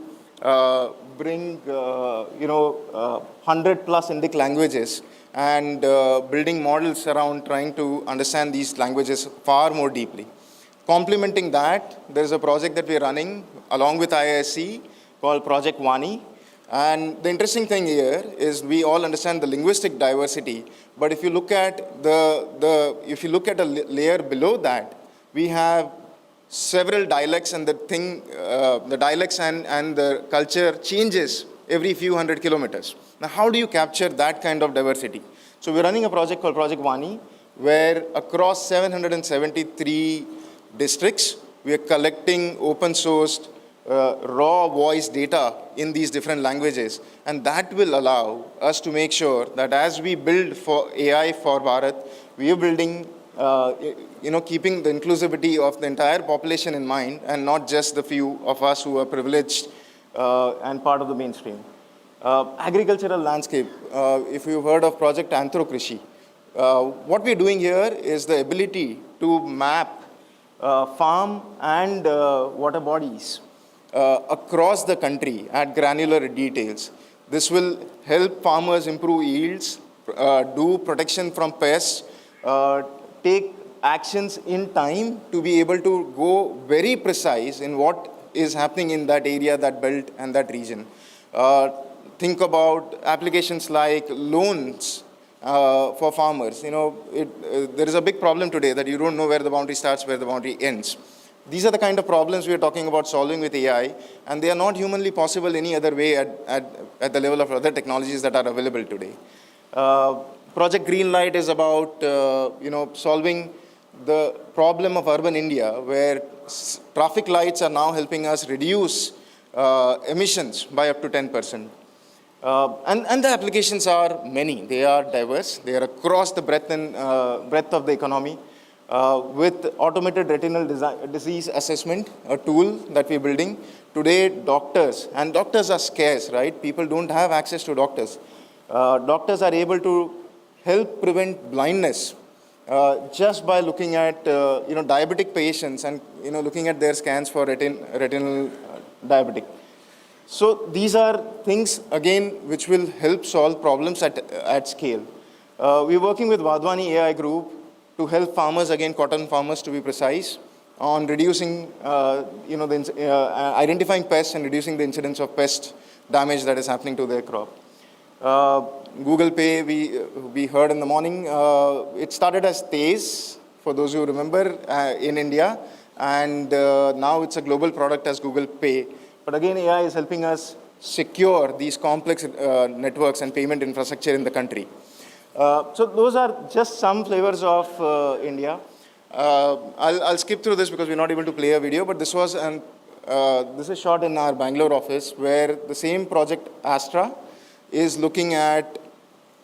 bring 100 plus Indic languages and building models around trying to understand these languages far more deeply. Complementing that, there's a project that we're running along with IISc called Project Vani. And the interesting thing here is we all understand the linguistic diversity, but if you look at if you look at a layer below that, we have several dialects, and the dialects and the culture changes every few hundred kilometers. Now, how do you capture that kind of diversity? So we're running a project called Project Vani, where across 773 districts, we are collecting open-sourced raw voice data in these different languages, and that will allow us to make sure that as we build for AI for Bharat, we are building, keeping the inclusivity of the entire population in mind, and not just the few of us who are privileged and part of the mainstream. Agricultural landscape, if you've heard of Project Anthrokrishi, what we're doing here is the ability to map farm and water bodies across the country at granular details. This will help farmers improve yields, do protection from pests, take actions in time to be able to go very precise in what is happening in that area, that belt, and that region. Think about applications like loans for farmers. There is a big problem today that you don't know where the boundary starts, where the boundary ends. These are the kind of problems we are talking about solving with AI, and they are not humanly possible any other way at the level of other technologies that are available today. Project Greenlight is about solving the problem of urban India, where traffic lights are now helping us reduce emissions by up to 10%. And the applications are many. They are diverse. They are across the breadth of the economy. With automated retinal disease assessment, a tool that we're building. Today, doctors are scarce, right? People don't have access to doctors. Doctors are able to help prevent blindness just by looking at diabetic patients and looking at their scans for retinal diabetic. So these are things, again, which will help solve problems at scale. We're working with Vadwani AI Group to help farmers, again, cotton farmers to be precise, on reducing, identifying pests and reducing the incidence of pest damage that is happening to their crop. Google Pay, we heard in the morning, it started as Tez, for those who remember, in India, and now it's a global product as Google Pay. But again, AI is helping us secure these complex networks and payment infrastructure in the country. So those are just some flavors of India. I'll skip through this because we're not able to play a video, but this is shot in our Bangalore office, where the same project Astra is looking at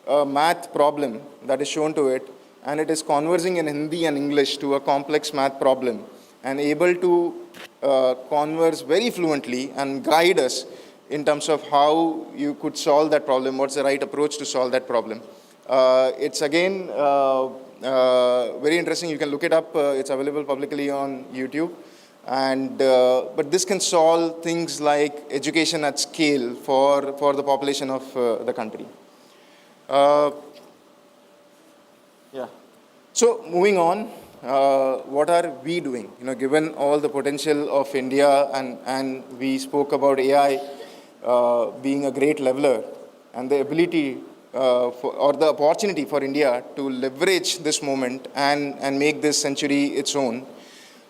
a math problem that is shown to it, and it is conversing in Hindi and English to a complex math problem, and able to converse very fluently and guide us in terms of how you could solve that problem, what's the right approach to solve that problem. It's again very interesting. You can look it up. It's available publicly on YouTube. And but this can solve things like education at scale for the population of the country. Yeah. So moving on, what are we doing? Given all the potential of India, and we spoke about AI being a great leveler, and the ability or the opportunity for India to leverage this moment and make this century its own.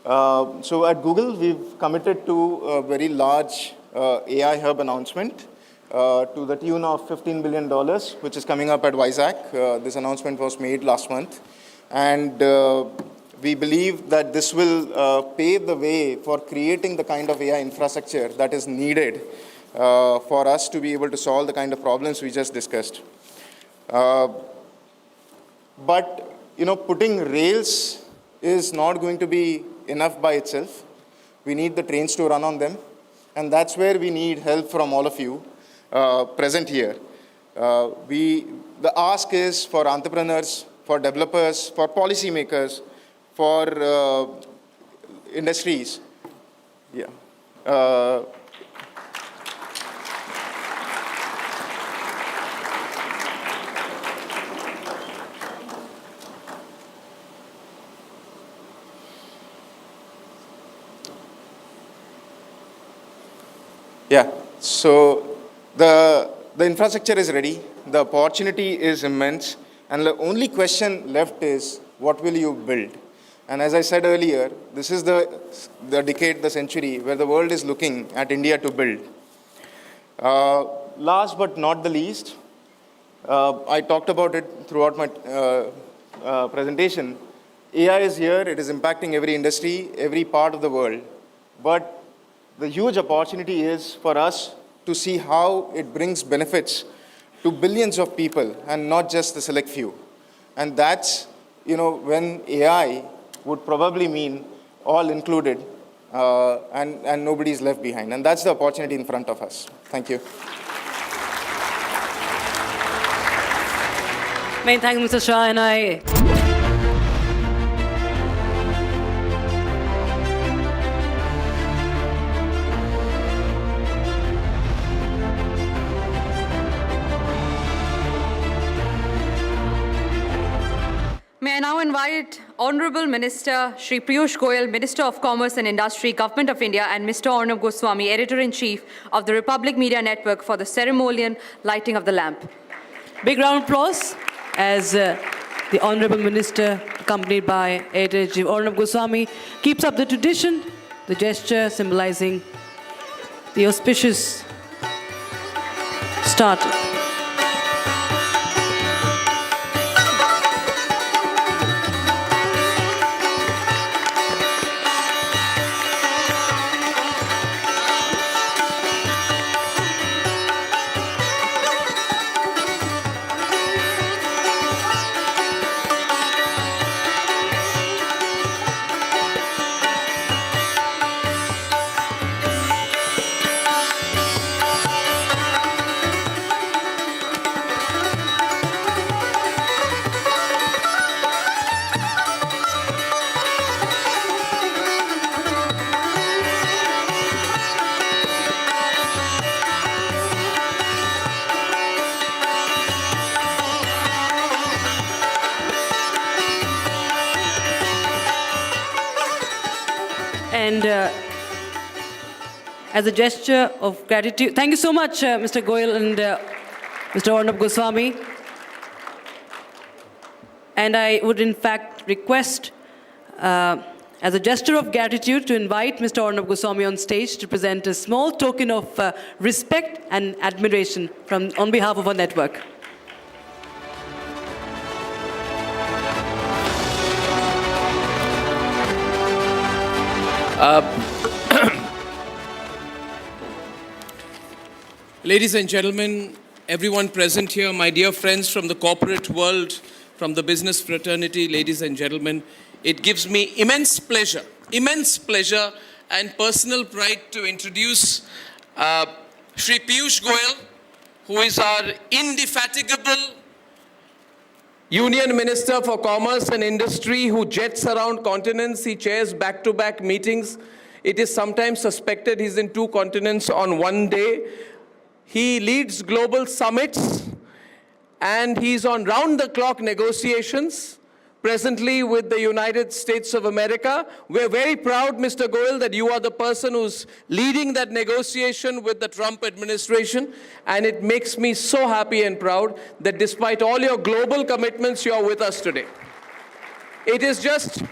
So at Google, we've committed to a very large AI hub announcement to the tune of $15 billion, which is coming up at Vizag. This announcement was made last month. And we believe that this will pave the way for creating the kind of AI infrastructure that is needed for us to be able to solve the kind of problems we just discussed. But, putting rails is not going to be enough by itself. We need the trains to run on them. And that's where we need help from all of you present here. The ask is for entrepreneurs, for developers, for policymakers, for industries. Yeah. Yeah, so the infrastructure is ready, the opportunity is immense, and the only question left is, what will you build? And as I said earlier, this is the decade, the century, where the world is looking at India to build. Last but not the least, I talked about it throughout my presentation. AI is here, it is impacting every industry, every part of the world. But the huge opportunity is for us to see how it brings benefits to billions of people and not just the select few. And that's, when AI would probably mean all included and nobody's left behind. And that's the opportunity in front of us. Thank you. Many thanks, Mr. Shah, and I... May I now invite Honorable Minister Shri Piyush Goyal, Minister of Commerce and Industry, Government of India, and Mr. Arnab Goswami, Editor-in-Chief of the Republic Media Network, for the ceremonial lighting of the lamp. Big round of applause as the Honorable Minister, accompanied by Editor-in-Chief Arnab Goswami, keeps up the tradition, the gesture symbolizing the auspicious start. And as a gesture of gratitude, thank you so much, Mr. Goyal and Mr. Arnab Goswami. And I would in fact request, as a gesture of gratitude, to invite Mr. Arnab Goswami on stage to present a small token of respect and admiration on behalf of our network. Ladies and gentlemen, everyone present here, my dear friends from the corporate world, from the business fraternity, ladies and gentlemen, it gives me immense pleasure and personal pride to introduce Shri Piyush Goyal, who is our indefatigable Union Minister for Commerce and Industry, who jets around continents. He chairs back-to-back meetings. It is sometimes suspected he's in 2 continents on one day. He leads global summits, and he's on round-the-clock negotiations presently with the United States of America. We're very proud, Mr. Goyal, that you are the person who's leading that negotiation with the Trump administration. And it makes me so happy and proud that despite all your global commitments, you are with us today. It is just,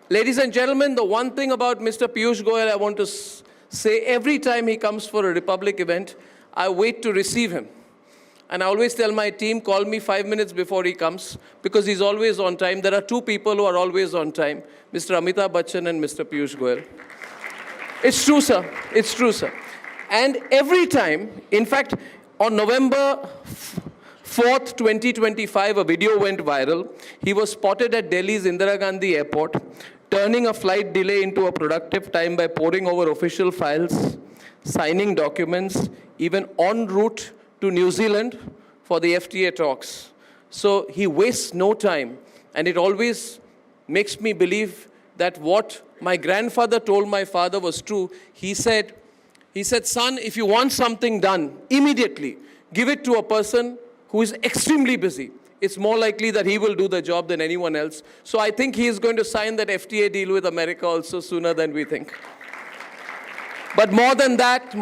ladies and gentlemen, the one thing about Mr. Piyush Goyal I want to say, every time he comes for a Republic event, I wait to receive him. And I always tell my team, call me 5 minutes before he comes, because he's always on time. There are two people who are always on time, Mr. Amitabh Bachchan and Mr. Piyush Goyal. It's true, sir. It's true, sir. And every time, in fact, on November 4th, 2025, a video went viral. He was spotted at Delhi's Indira Gandhi Airport, turning a flight delay into a productive time by poring over official files, signing documents, even en route to New Zealand for the FTA talks. So he wastes no time, and it always makes me believe that what my grandfather told my father was true. He said, son, if you want something done immediately, give it to a person who is extremely busy. It's more likely that he will do the job than anyone else. So I think he is going to sign that FTA deal with America also sooner than we think. But more than that,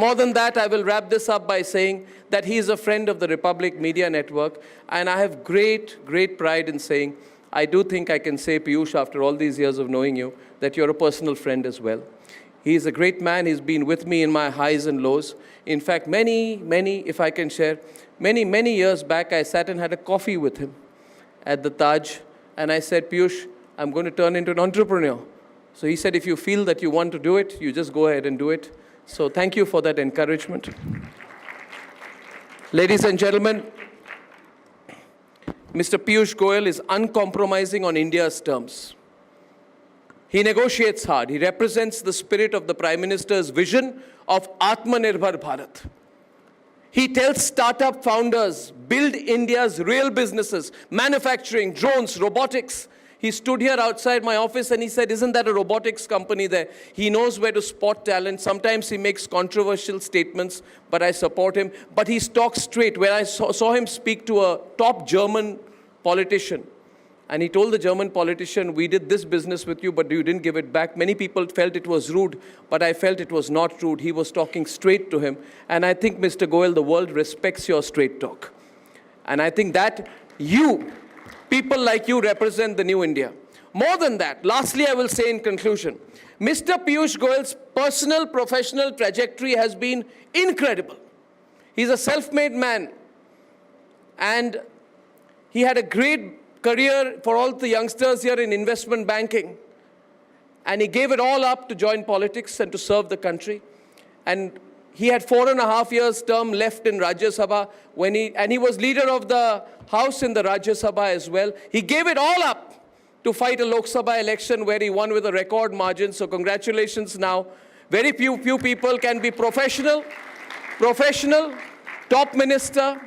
I will wrap this up by saying that he is a friend of the Republic Media Network, and I have great, great pride in saying, I do think I can say, Piyush, after all these years of knowing you, that you're a personal friend as well. He is a great man. He's been with me in my highs and lows. In fact, many, if I can share, many years back, I sat and had a coffee with him at the Taj, and I said, Piyush, I'm going to turn into an entrepreneur. So he said, if you feel that you want to do it, you just go ahead and do it. So thank you for that encouragement. Ladies and gentlemen, Mr. Piyush Goyal is uncompromising on India's terms. He negotiates hard. He represents the spirit of the Prime Minister's vision of Atmanirbhar Bharat. He tells startup founders, build India's real businesses, manufacturing, drones, robotics. He stood here outside my office and he said, isn't that a robotics company there? He knows where to spot talent. Sometimes he makes controversial statements, but I support him. But he talks straight. When I saw him speak to a top German politician, and he told the German politician, we did this business with you, but you didn't give it back. Many people felt it was rude, but I felt it was not rude. He was talking straight to him. And I think, Mr. Goyal, the world respects your straight talk. And I think that you, people like you, represent the new India. More than that, lastly, I will say in conclusion, Mr. Piyush Goyal's personal, professional trajectory has been incredible. He's a self-made man. And he had a great career for all the youngsters here in investment banking. And he gave it all up to join politics and to serve the country. And he had 4.5 years term left in Rajya Sabha and he was leader of the House in the Rajya Sabha as well. He gave it all up to fight a Lok Sabha election where he won with a record margin. So congratulations now. Very few people can be professional, top minister,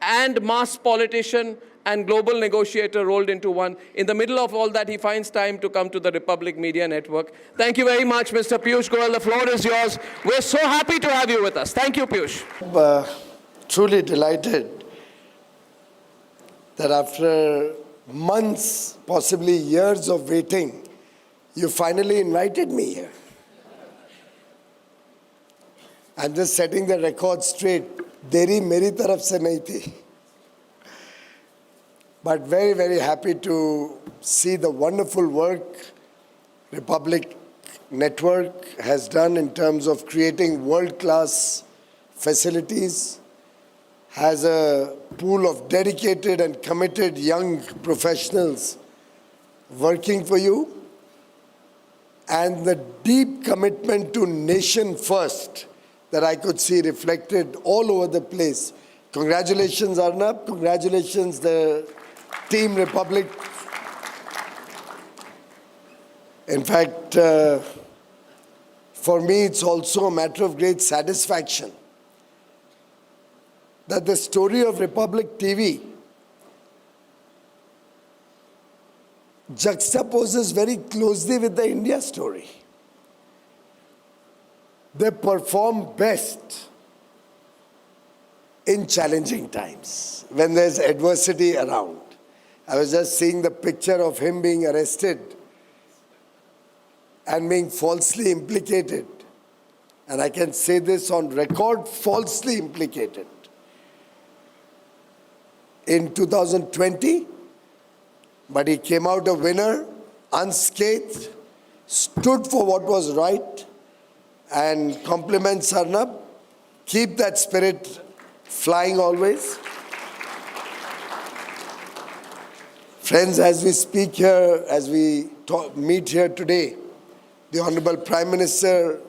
and mass politician and global negotiator rolled into one. In the middle of all that, he finds time to come to the Republic Media Network. Thank you very much, Mr. Piyush Goyal. The floor is yours. We're so happy to have you with us. Thank you, Piyush. Truly delighted that after months, possibly years of waiting, you finally invited me here. I'm just setting the record straight. Deri meri taraf se nahi thi. But very, very happy to see the wonderful work Republic Network has done in terms of creating world-class facilities, has a pool of dedicated and committed young professionals working for you, and the deep commitment to nation first that I could see reflected all over the place. Congratulations, Arnab. Congratulations, the Team Republic. In fact, for me, it's also a matter of great satisfaction that the story of Republic TV juxtaposes very closely with the India story. They perform best in challenging times, when there's adversity around. I was just seeing the picture of him being arrested and being falsely implicated. And I can say this on record, falsely implicated. In 2020, but he came out a winner, unscathed, stood for what was right, and compliments Arnab. Keep that spirit flying always. Friends, as we speak here, as we meet here today, the Honorable Prime Minister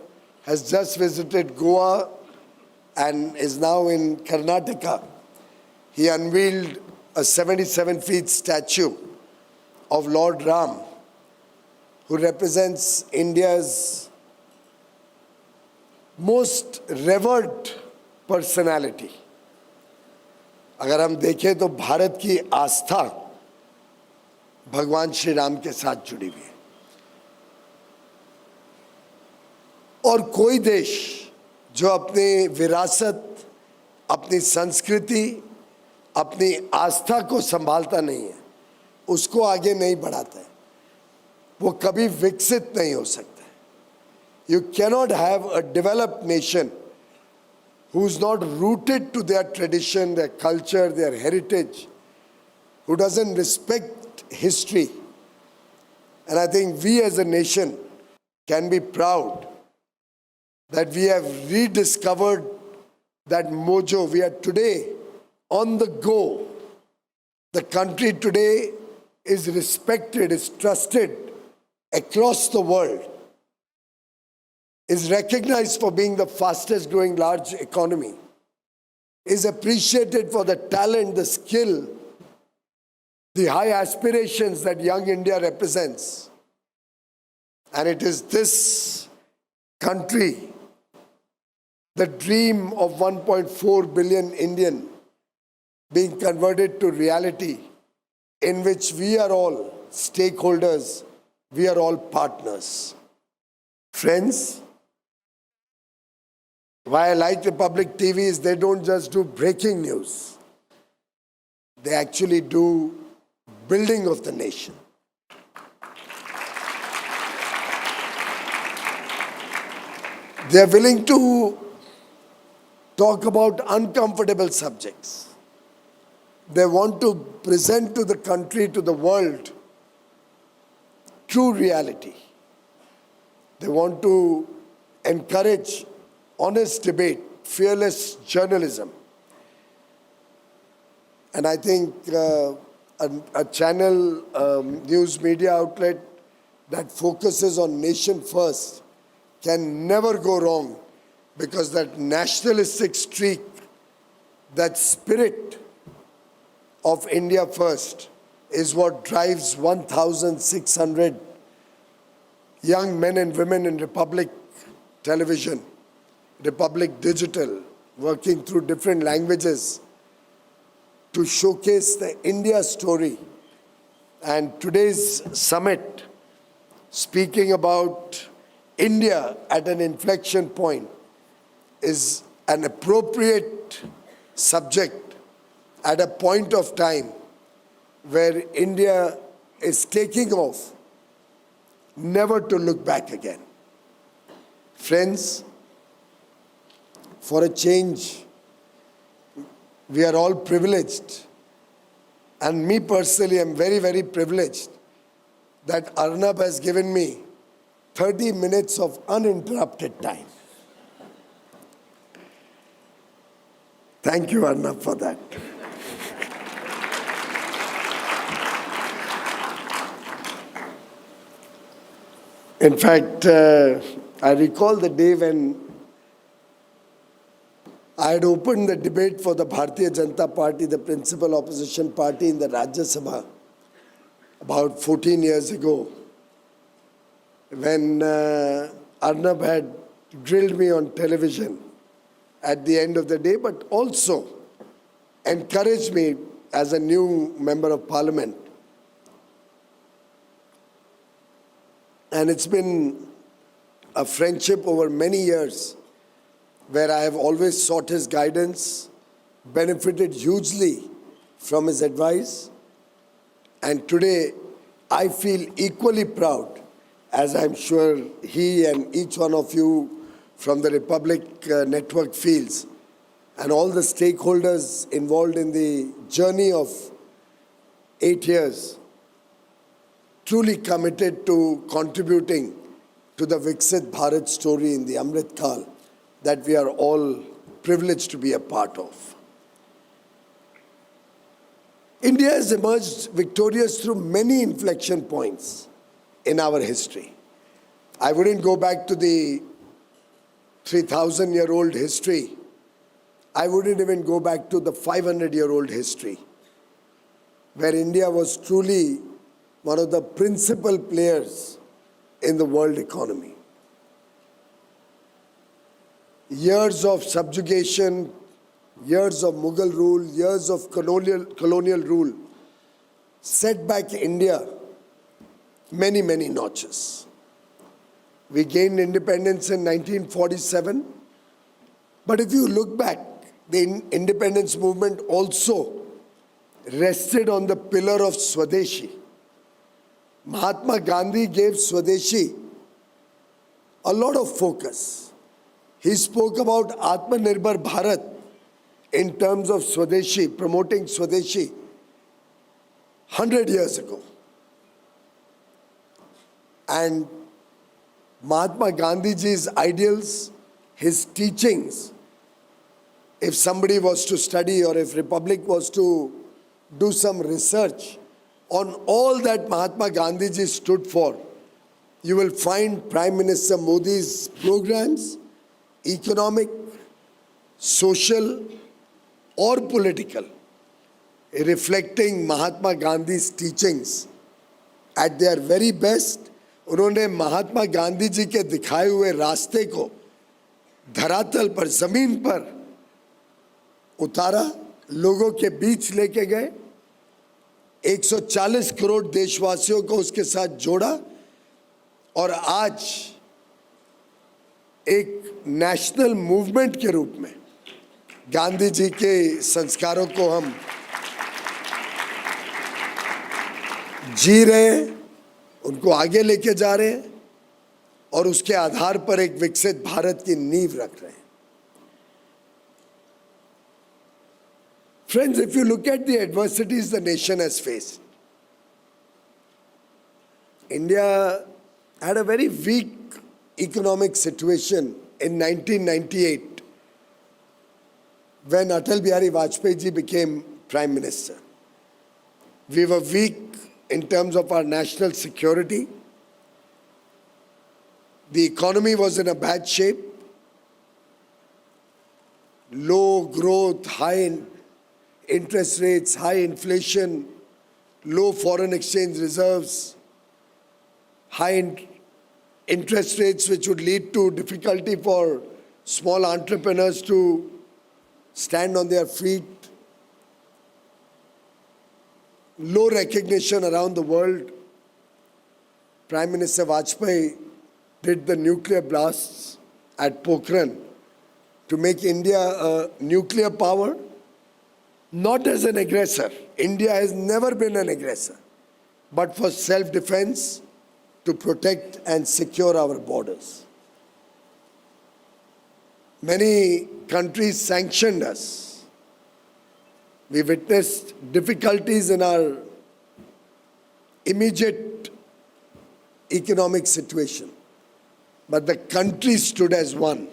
has just visited Goa and is now in Karnataka. He unveiled a 77-feet statue of Lord Ram, who represents India's most revered personality. अगर हम देखें तो भारत की आस्था भगवान श्री राम के साथ जुड़ी हुई है और कोई देश जो अपनी विरासत, अपनी संस्कृति, अपनी आस्था को संभालता नहीं है, उसको आगे नहीं बढ़ाता है, वो कभी विकसित नहीं हो सकता. You cannot have a developed nation who's not rooted to their tradition, their culture, their heritage, who doesn't respect history. And I think we as a nation can be proud that we have rediscovered that mojo. We are today on the go. The country today is respected, is trusted across the world, is recognized for being the fastest growing large economy, is appreciated for the talent, the skill, the high aspirations that young India represents. And it is this country, the dream of 1.4 billion Indian being converted to reality, in which we are all stakeholders, we are all partners. Friends, why I like Republic TV is they don't just do breaking news. They actually do building of the nation. They are willing to talk about uncomfortable subjects. They want to present to the country, to the world, true reality. They want to encourage honest debate, fearless journalism. And I think a channel, news media outlet that focuses on nation first can never go wrong, because that nationalistic streak, that spirit of India first is what drives 1,600 young men and women in Republic Television, Republic Digital, working through different languages to showcase the India story. And today's summit, speaking about India at an inflection point, is an appropriate subject at a point of time where India is taking off, never to look back again. Friends, for a change, we are all privileged. And me personally, I'm very, very privileged that Arnab has given me 30 minutes of uninterrupted time. Thank you, Arnab, for that. In fact, I recall the day when I had opened the debate for the Bharatiya Janata Party, the principal opposition party in the Rajya Sabha, about 14 years ago, when Arnab had drilled me on television at the end of the day, but also encouraged me as a new member of parliament. And it's been a friendship over many years where I have always sought his guidance, benefited hugely from his advice. And today, I feel equally proud, as I'm sure he and each one of you from the Republic Network feels, and all the stakeholders involved in the journey of 8 years, truly committed to contributing to the Viksit Bharat story in the Amrit Kal that we are all privileged to be a part of. India has emerged victorious through many inflection points in our history. I wouldn't go back to the 3,000-year-old history. I wouldn't even go back to the 500-year-old history, where India was truly one of the principal players in the world economy. Years of subjugation, years of Mughal rule, years of colonial rule set back India many, many notches. We gained independence in 1947, but if you look back, the independence movement also rested on the pillar of Swadeshi. Mahatma Gandhi gave Swadeshi a lot of focus. He spoke about Atmanirbhar Bharat in terms of Swadeshi, promoting Swadeshi 100 years ago. And Mahatma Gandhiji's ideals, his teachings, if somebody was to study or if Republic was to do some research on all that Mahatma Gandhiji stood for, you will find Prime Minister Modi's programs, economic, social, or political, reflecting Mahatma Gandhi's teachings at their very best. उन्होंने महात्मा गांधी जी के दिखाए हुए रास्ते को धरातल पर, जमीन पर उतारा, लोगों के बीच लेके गए, 140 करोड़ देशवासियों को उसके साथ जोड़ा और आज एक नेशनल मूवमेंट के रूप में गांधी जी के संस्कारों को हम जी रहे हैं, उनको आगे लेके जा रहे हैं और उसके आधार पर एक विकसित भारत की नींव रख रहे हैं. Friends, if you look at the adversities the nation has faced, India had a very weak economic situation in 1998 when Atal Bihari Vajpayee ji became Prime Minister. We were weak in terms of our national security. The economy was in a bad shape. Low growth, high interest rates, high inflation, low foreign exchange reserves, high interest rates which would lead to difficulty for small entrepreneurs to stand on their feet, low recognition around the world. Prime Minister Vajpayee did the nuclear blasts at Pokhran to make India a nuclear power, not as an aggressor. India has never been an aggressor, but for self-defense, to protect and secure our borders. Many countries sanctioned us. We witnessed difficulties in our immediate economic situation, but the country stood as one.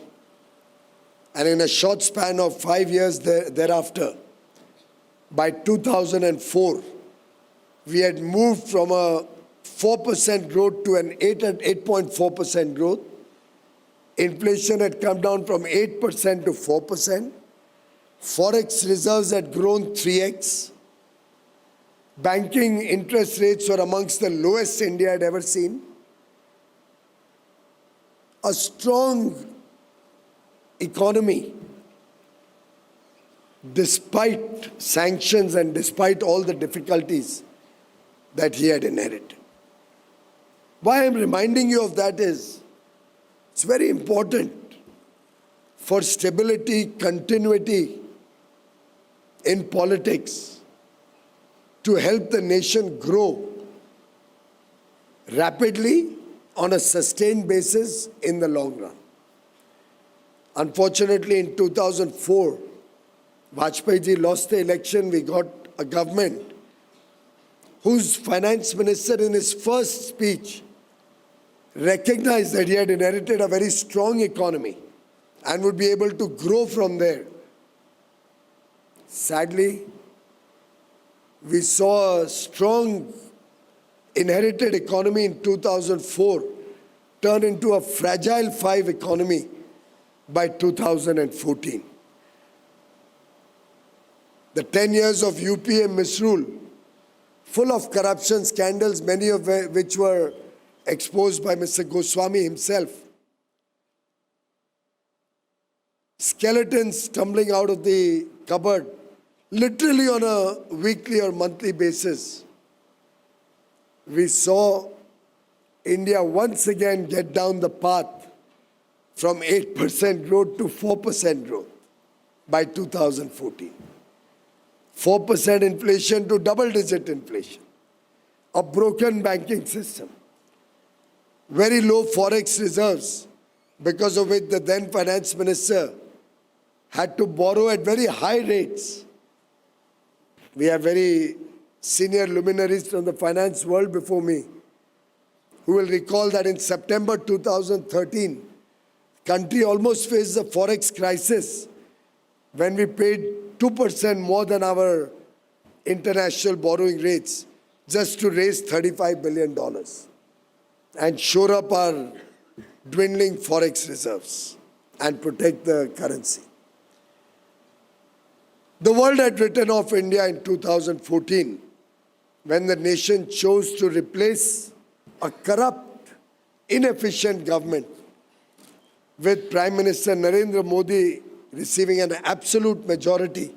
And in a short span of 5 years thereafter, by 2004, we had moved from a 4% growth to an 8.4% growth. Inflation had come down from 8% to 4%. Forex reserves had grown 3x. Banking interest rates were amongst the lowest India had ever seen. A strong economy, despite sanctions and despite all the difficulties that he had inherited. Why I'm reminding you of that is, it's very important for stability, continuity in politics, to help the nation grow rapidly on a sustained basis in the long run. Unfortunately, in 2004, Vajpayee ji lost the election. We got a government whose finance minister in his first speech recognized that he had inherited a very strong economy and would be able to grow from there. Sadly, we saw a strong inherited economy in 2004 turn into a fragile 5 economy by 2014. The 10 years of UPA misrule, full of corruption scandals, many of which were exposed by Mr. Goswami himself. Skeletons tumbling out of the cupboard, literally on a weekly or monthly basis. We saw India once again get down the path from 8% growth to 4% growth by 2014. 4% inflation to double-digit inflation. A broken banking system. Very low forex reserves, because of which the then finance minister had to borrow at very high rates. We have very senior luminaries from the finance world before me who will recall that in September 2013, country almost faced a forex crisis when we paid 2% more than our international borrowing rates just to raise $35 billion and shore up our dwindling forex reserves and protect the currency. The world had written off India in 2014 when the nation chose to replace a corrupt, inefficient government with Prime Minister Narendra Modi receiving an absolute majority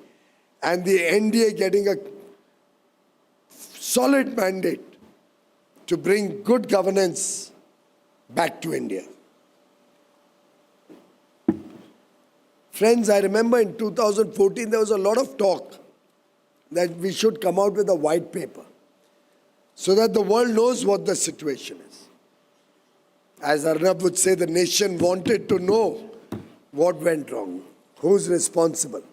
and the NDA getting a solid mandate to bring good governance back to India. Friends, I remember in 2014 there was a lot of talk that we should come out with a white paper so that the world knows what the situation is. As Arnab would say, the nation wanted to know what went wrong, who's responsible.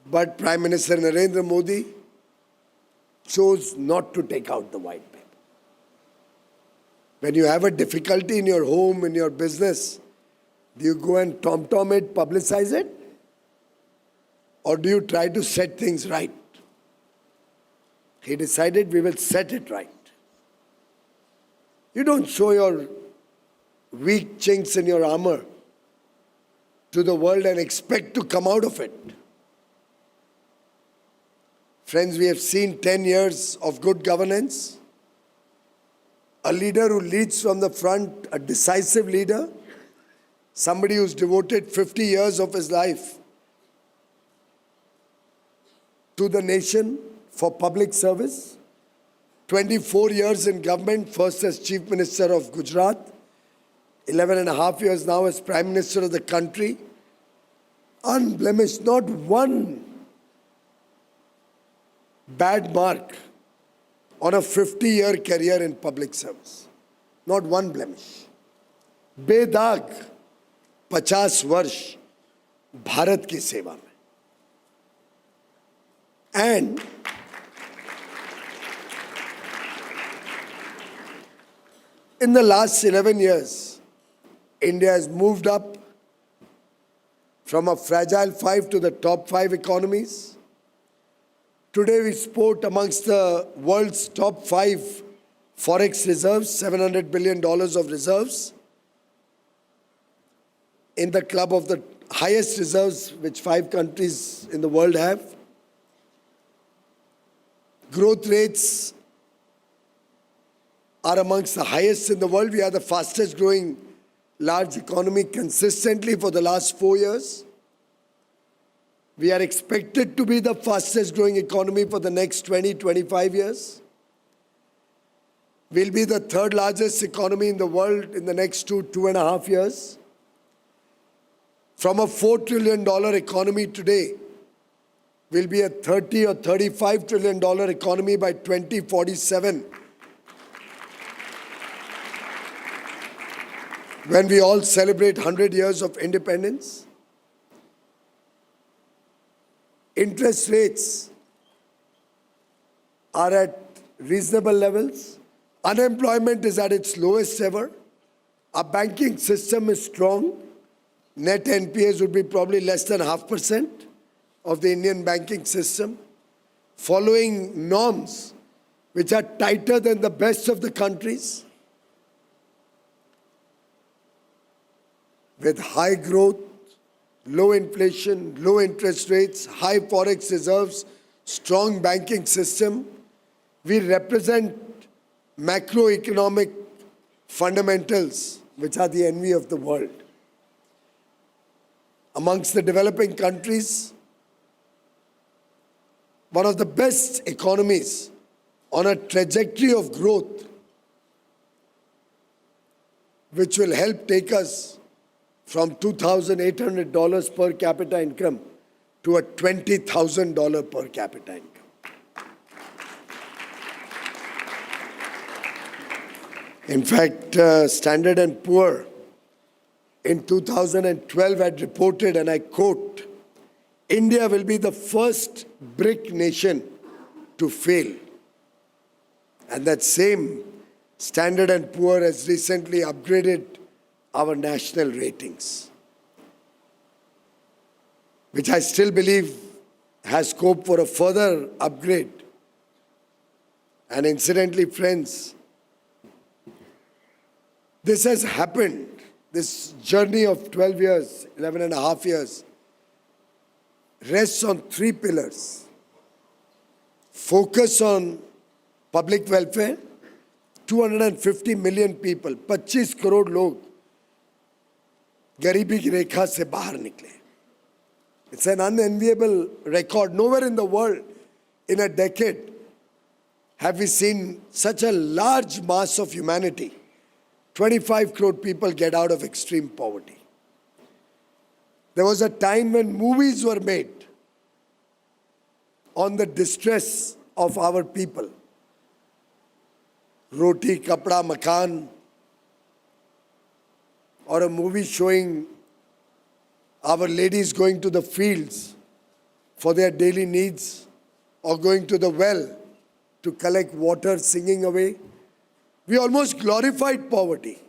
But Prime Minister Narendra Modi chose not to take out the white paper. When you have a difficulty in your home, in your business, do you go and tom-tom it, publicize it? Or do you try to set things right? He decided we will set it right. You don't show your weak chinks in your armor to the world and expect to come out of it. Friends, we have seen 10 years of good governance. A leader who leads from the front, a decisive leader, somebody who's devoted 50 years of his life to the nation for public service, 24 years in government, first as Chief Minister of Gujarat, 11 and a half years now as Prime Minister of the country, unblemished, not one bad mark on a 50-year career in public service. Not one blemish. बेदाग 50 वर्ष भारत की सेवा में. And in the last 11 years, India has moved up from a fragile 5 to the top 5 economies. Today we sport amongst the world's top 5 forex reserves, $700 billion of reserves, in the club of the highest reserves which 5 countries in the world have. Growth rates are amongst the highest in the world. We are the fastest growing large economy consistently for the last 4 years. We are expected to be the fastest growing economy for the next 20-25 years. We'll be the 3rd largest economy in the world in the next 2.5 years. From a $4 trillion economy today, will be a $30 or $35 trillion economy by 2047. When we all celebrate 100 years of independence, interest rates are at reasonable levels. Unemployment is at its lowest ever. Our banking system is strong. Net NPAs would be probably less than 0.5% of the Indian banking system, following norms which are tighter than the best of the countries, with high growth, low inflation, low interest rates, high forex reserves, strong banking system. We represent macroeconomic fundamentals which are the envy of the world. Amongst the developing countries, one of the best economies on a trajectory of growth which will help take us from $2,800 per capita income to a $20,000 per capita income. In fact, Standard & Poor in 2012 had reported, and I quote, India will be the first BRIC nation to fail. And that same Standard & Poor has recently upgraded our national ratings, which I still believe has scope for a further upgrade. And incidentally, friends, this has happened, this journey of 12 years, 11 and a half years, rests on three pillars. Focus on public welfare, 250 million people, 25 crore log, गरीबी की रेखा से बाहर निकले. It's an unenviable record. Nowhere in the world in a decade have we seen such a large mass of humanity, 25 crore people, get out of extreme poverty. There was a time when movies were made on the distress of our people. Roti, kapda, makan, or a movie showing our ladies going to the fields for their daily needs, or going to the well to collect water, singing away. We almost glorified poverty.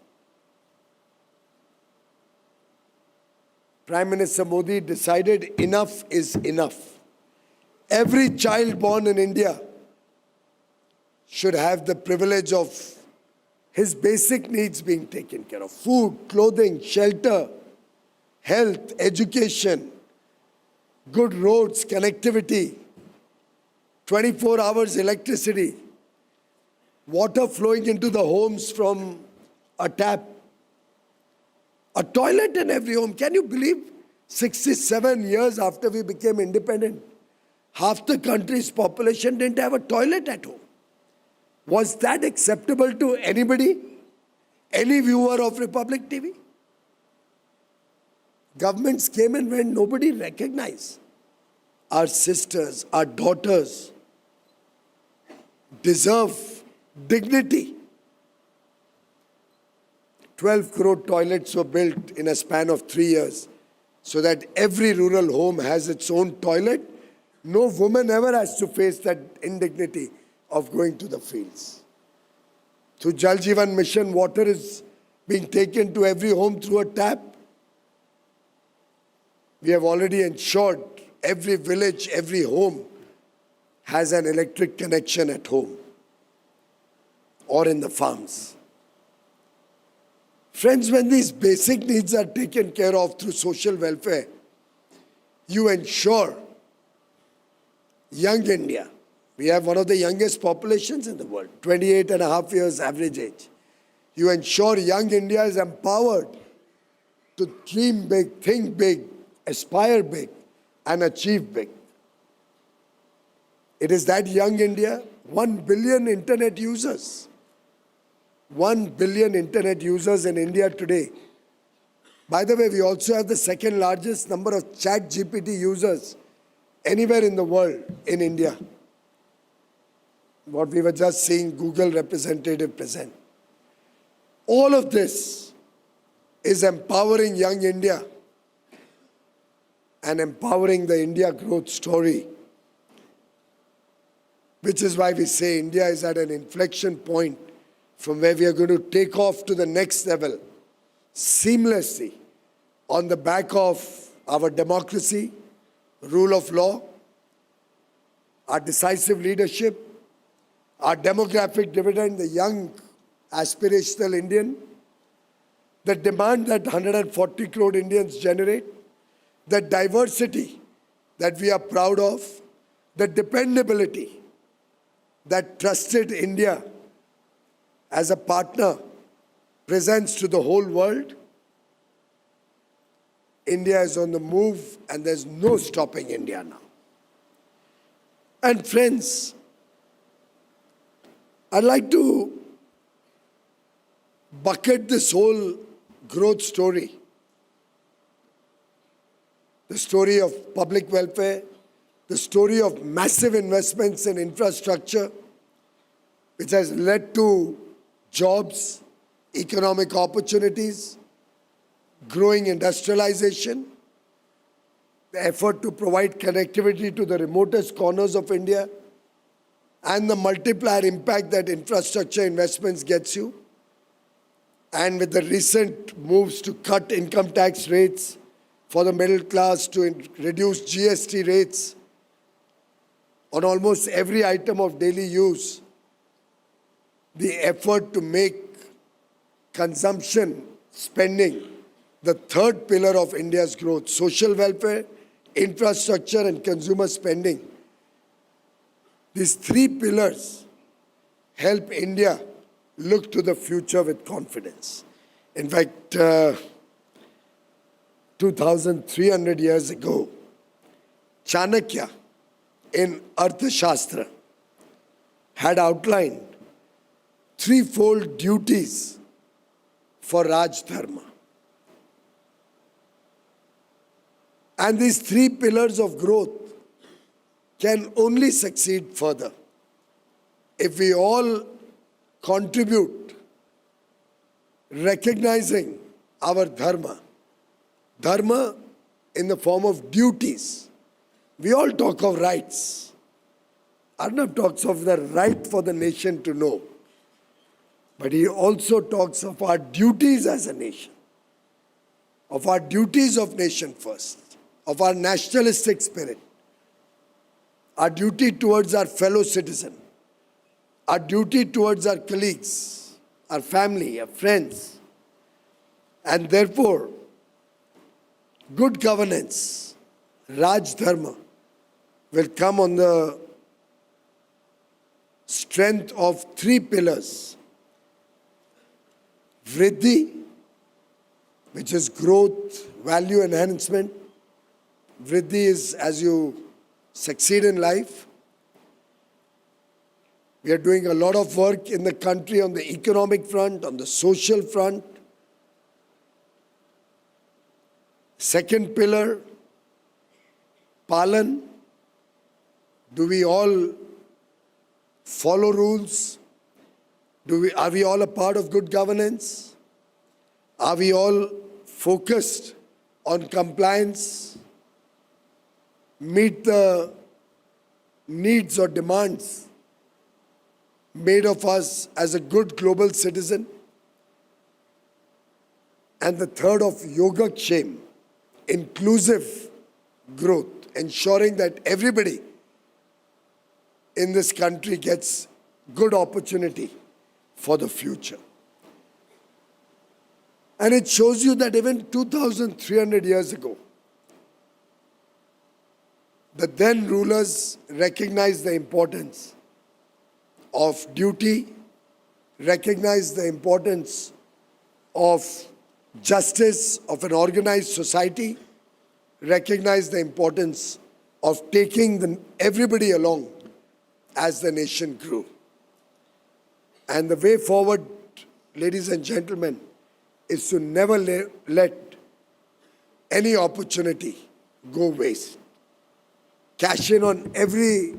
Prime Minister Modi decided enough is enough. Every child born in India should have the privilege of his basic needs being taken care of. Food, clothing, shelter, health, education, good roads, connectivity, 24 hours electricity, water flowing into the homes from a tap, a toilet in every home. Can you believe 67 years after we became independent, half the country's population didn't have a toilet at home? Was that acceptable to anybody? Any viewer of Republic TV? Governments came and went, nobody recognized. Our sisters, our daughters deserve dignity. 12 crore toilets were built in a span of 3 years so that every rural home has its own toilet. No woman ever has to face that indignity of going to the fields. Through Jal Jeevan Mission, water is being taken to every home through a tap. We have already ensured every village, every home has an electric connection at home or in the farms. Friends, when these basic needs are taken care of through social welfare, you ensure young India. We have one of the youngest populations in the world, 28 and a half years average age. You ensure young India is empowered to dream big, think big, aspire big, and achieve big. It is that young India, 1 billion internet users. 1 billion internet users in India today. By the way, we also have the second largest number of chat GPT users anywhere in the world, in India. What we were just seeing Google representative present. All of this is empowering young India and empowering the India growth story, which is why we say India is at an inflection point from where we are going to take off to the next level seamlessly on the back of our democracy, rule of law, our decisive leadership, our demographic dividend, the young aspirational Indian, the demand that 140 crore Indians generate, the diversity that we are proud of, the dependability that trusted India as a partner presents to the whole world. India is on the move and there's no stopping India now. And friends, I'd like to bucket this whole growth story. The story of public welfare, the story of massive investments in infrastructure, which has led to jobs, economic opportunities, growing industrialization, the effort to provide connectivity to the remotest corners of India, and the multiplier impact that infrastructure investments gets you. And with the recent moves to cut income tax rates for the middle class, to reduce GST rates on almost every item of daily use, the effort to make consumption spending the third pillar of India's growth, social welfare, infrastructure and consumer spending. These three pillars help India look to the future with confidence. In fact, 2,300 years ago, Chanakya in Arthashastra had outlined threefold duties for Raj Dharma. And these three pillars of growth can only succeed further if we all contribute, recognizing our dharma. Dharma in the form of duties. We all talk of rights. Arnab talks of the right for the nation to know. But he also talks of our duties as a nation, of our duties of nation first, of our nationalistic spirit, our duty towards our fellow citizen, our duty towards our colleagues, our family, our friends. And therefore, good governance, Raj Dharma, will come on the strength of three pillars. Vriddhi, which is growth, value enhancement. Vriddhi is as you succeed in life. We are doing a lot of work in the country on the economic front, on the social front. Second pillar, Palan. Do we all follow rules? Are we all a part of good governance? Are we all focused on compliance? Meet the needs or demands made of us as a good global citizen? And the third of Yogakshem, inclusive growth, ensuring that everybody in this country gets good opportunity for the future. And it shows you that even 2,300 years ago, the then rulers recognized the importance of duty, recognized the importance of justice, of an organized society, recognized the importance of taking everybody along as the nation grew. And the way forward, ladies and gentlemen, is to never let any opportunity go waste. cash in on every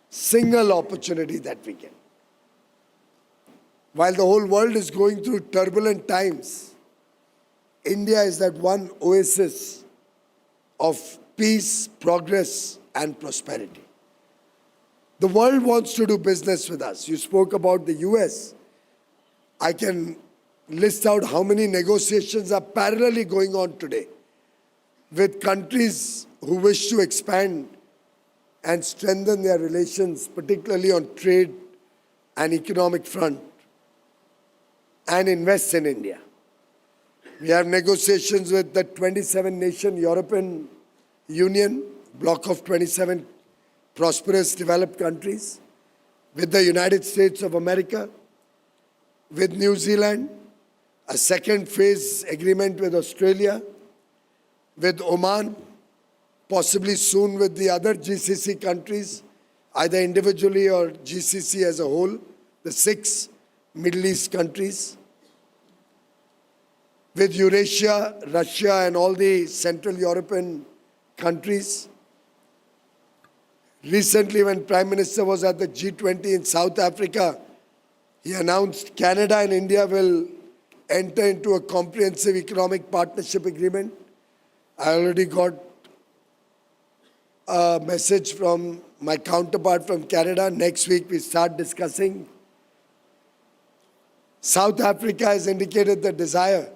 single opportunity that we get. While the whole world is going through turbulent times, India is that one oasis of peace, progress, and prosperity. The world wants to do business with us. You spoke about the US. I can list out how many negotiations are parallelly going on today with countries who wish to expand and strengthen their relations, particularly on trade and economic front, and invest in India. We have negotiations with the 27-nation European Union, bloc of 27 prosperous developed countries, with the United States of America, with New Zealand, a second phase agreement with Australia, with Oman, possibly soon with the other GCC countries, either individually or GCC as a whole, the 6 Middle East countries, with Eurasia, Russia, and all the Central European countries. Recently, when Prime Minister was at the G20 in South Africa, he announced Canada and India will enter into a comprehensive economic partnership agreement. I already got a message from my counterpart from Canada. Next week, we start discussing. South Africa has indicated the desire,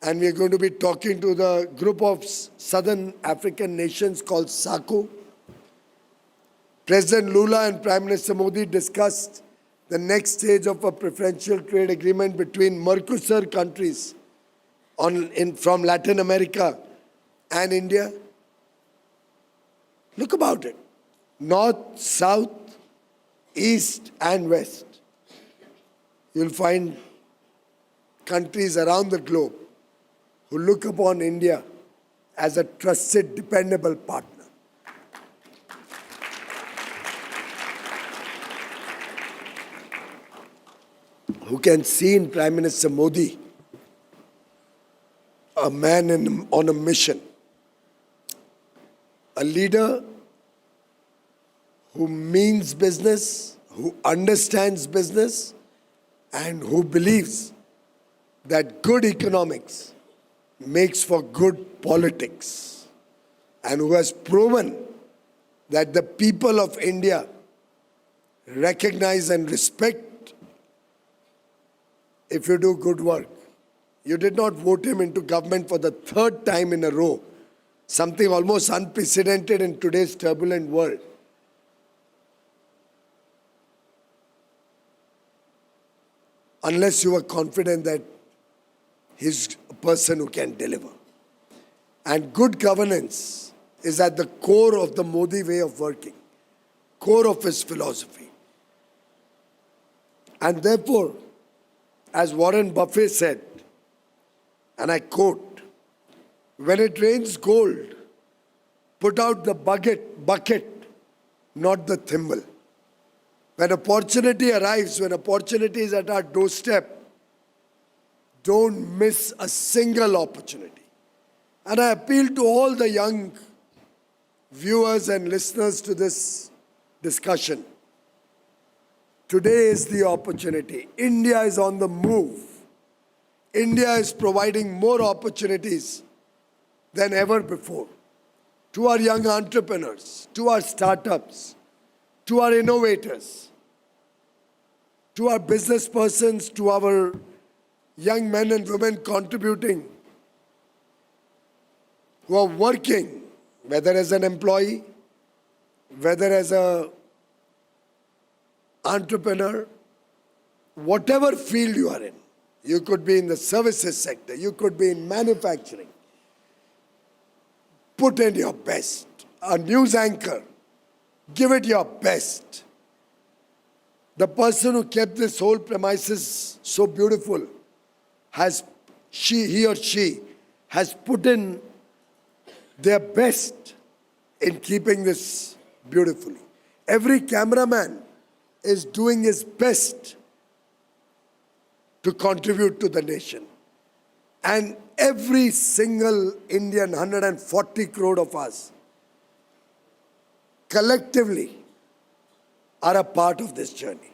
and we are going to be talking to the group of Southern African nations called SACU. President Lula and Prime Minister Modi discussed the next stage of a preferential trade agreement between Mercosur countries from Latin America and India. Look about it. North, South, East and West. You'll find countries around the globe who look upon India as a trusted, dependable partner. Who can see in Prime Minister Modi a man on a mission, a leader who means business, who understands business, and who believes that good economics makes for good politics, and who has proven that the people of India recognize and respect if you do good work. You did not vote him into government for the 3rd time in a row, something almost unprecedented in today's turbulent world. Unless you are confident that he's a person who can deliver. And good governance is at the core of the Modi way of working, core of his philosophy. And therefore, as Warren Buffett said, and I quote, "When it rains gold, put out the bucket, not the thimble." When opportunity arrives, when opportunity is at our doorstep, don't miss a single opportunity. And I appeal to all the young viewers and listeners to this discussion. Today is the opportunity. India is on the move. India is providing more opportunities than ever before to our young entrepreneurs, to our startups, to our innovators, to our business persons, to our young men and women contributing, who are working, whether as an employee, whether as an entrepreneur, whatever field you are in. You could be in the services sector, you could be in manufacturing. Put in your best. A news anchor, give it your best. The person who kept this whole premises so beautiful he or she has put in their best in keeping this beautifully. Every cameraman is doing his best to contribute to the nation. And every single Indian, 140 crore of us, collectively are a part of this journey.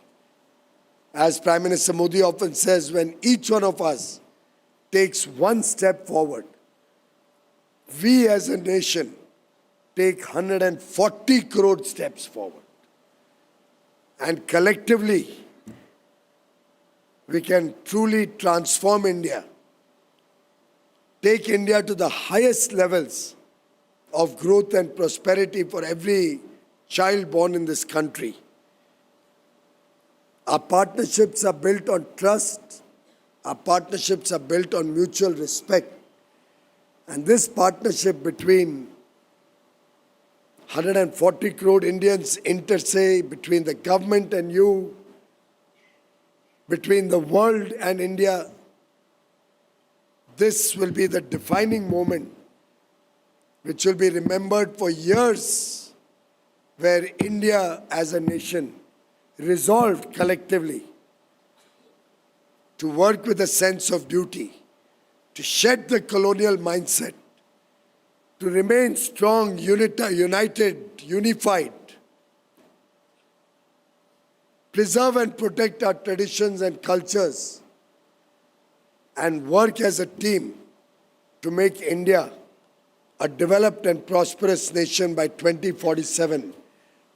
As Prime Minister Modi often says, when each one of us takes one step forward, we as a nation take 140 crore steps forward. And collectively, we can truly transform India, take India to the highest levels of growth and prosperity for every child born in this country. Our partnerships are built on trust. Our partnerships are built on mutual respect. And this partnership between 140 crore Indians, inter se, between the government and you, between the world and India, this will be the defining moment which will be remembered for years, where India as a nation resolved collectively to work with a sense of duty, to shed the colonial mindset, to remain strong, united, unified, preserve and protect our traditions and cultures, and work as a team to make India a developed and prosperous nation by 2047,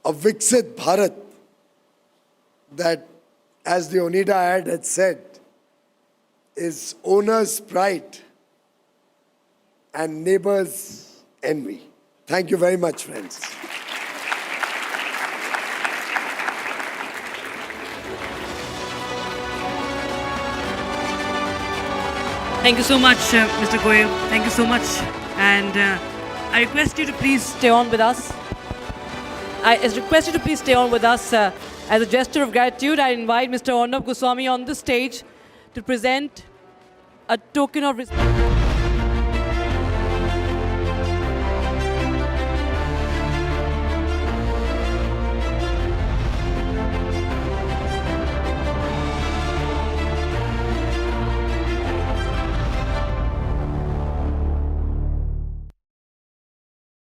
a Viksit Bharat that, as the Oneida ad had said, is owner's pride and neighbor's envy. Thank you very much, friends. Thank you so much, Mr. Goyal. Thank you so much. And I request you to please stay on with us. As a gesture of gratitude, I invite Mr. Arnab Goswami on the stage to present a token of respect.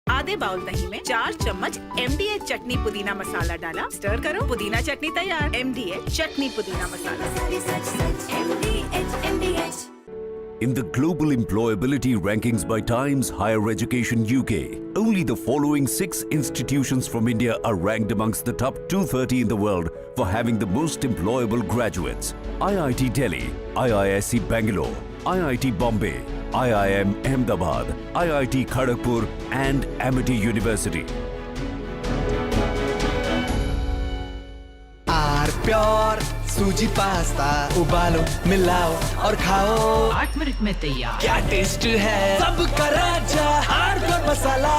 आधे bowl दही में 4 चम्मच MDH चटनी पुदीना मसाला डाला, stir करो, पुदीना चटनी तैयार। MDH चटनी पुदीना मसाला। In the global employability rankings by Times Higher Education UK, only the following 6 institutions from India are ranked amongst the top 230 in the world for having the most employable graduates: IIT Delhi, IISc Bangalore, IIT Bombay, IIM Ahmedabad, IIT Kharagpur and Amity University. Pure सूजी pasta उबालो मिलाओ और खाओ 8 minute में तैयार। क्या taste है सबका राजा R pure masala.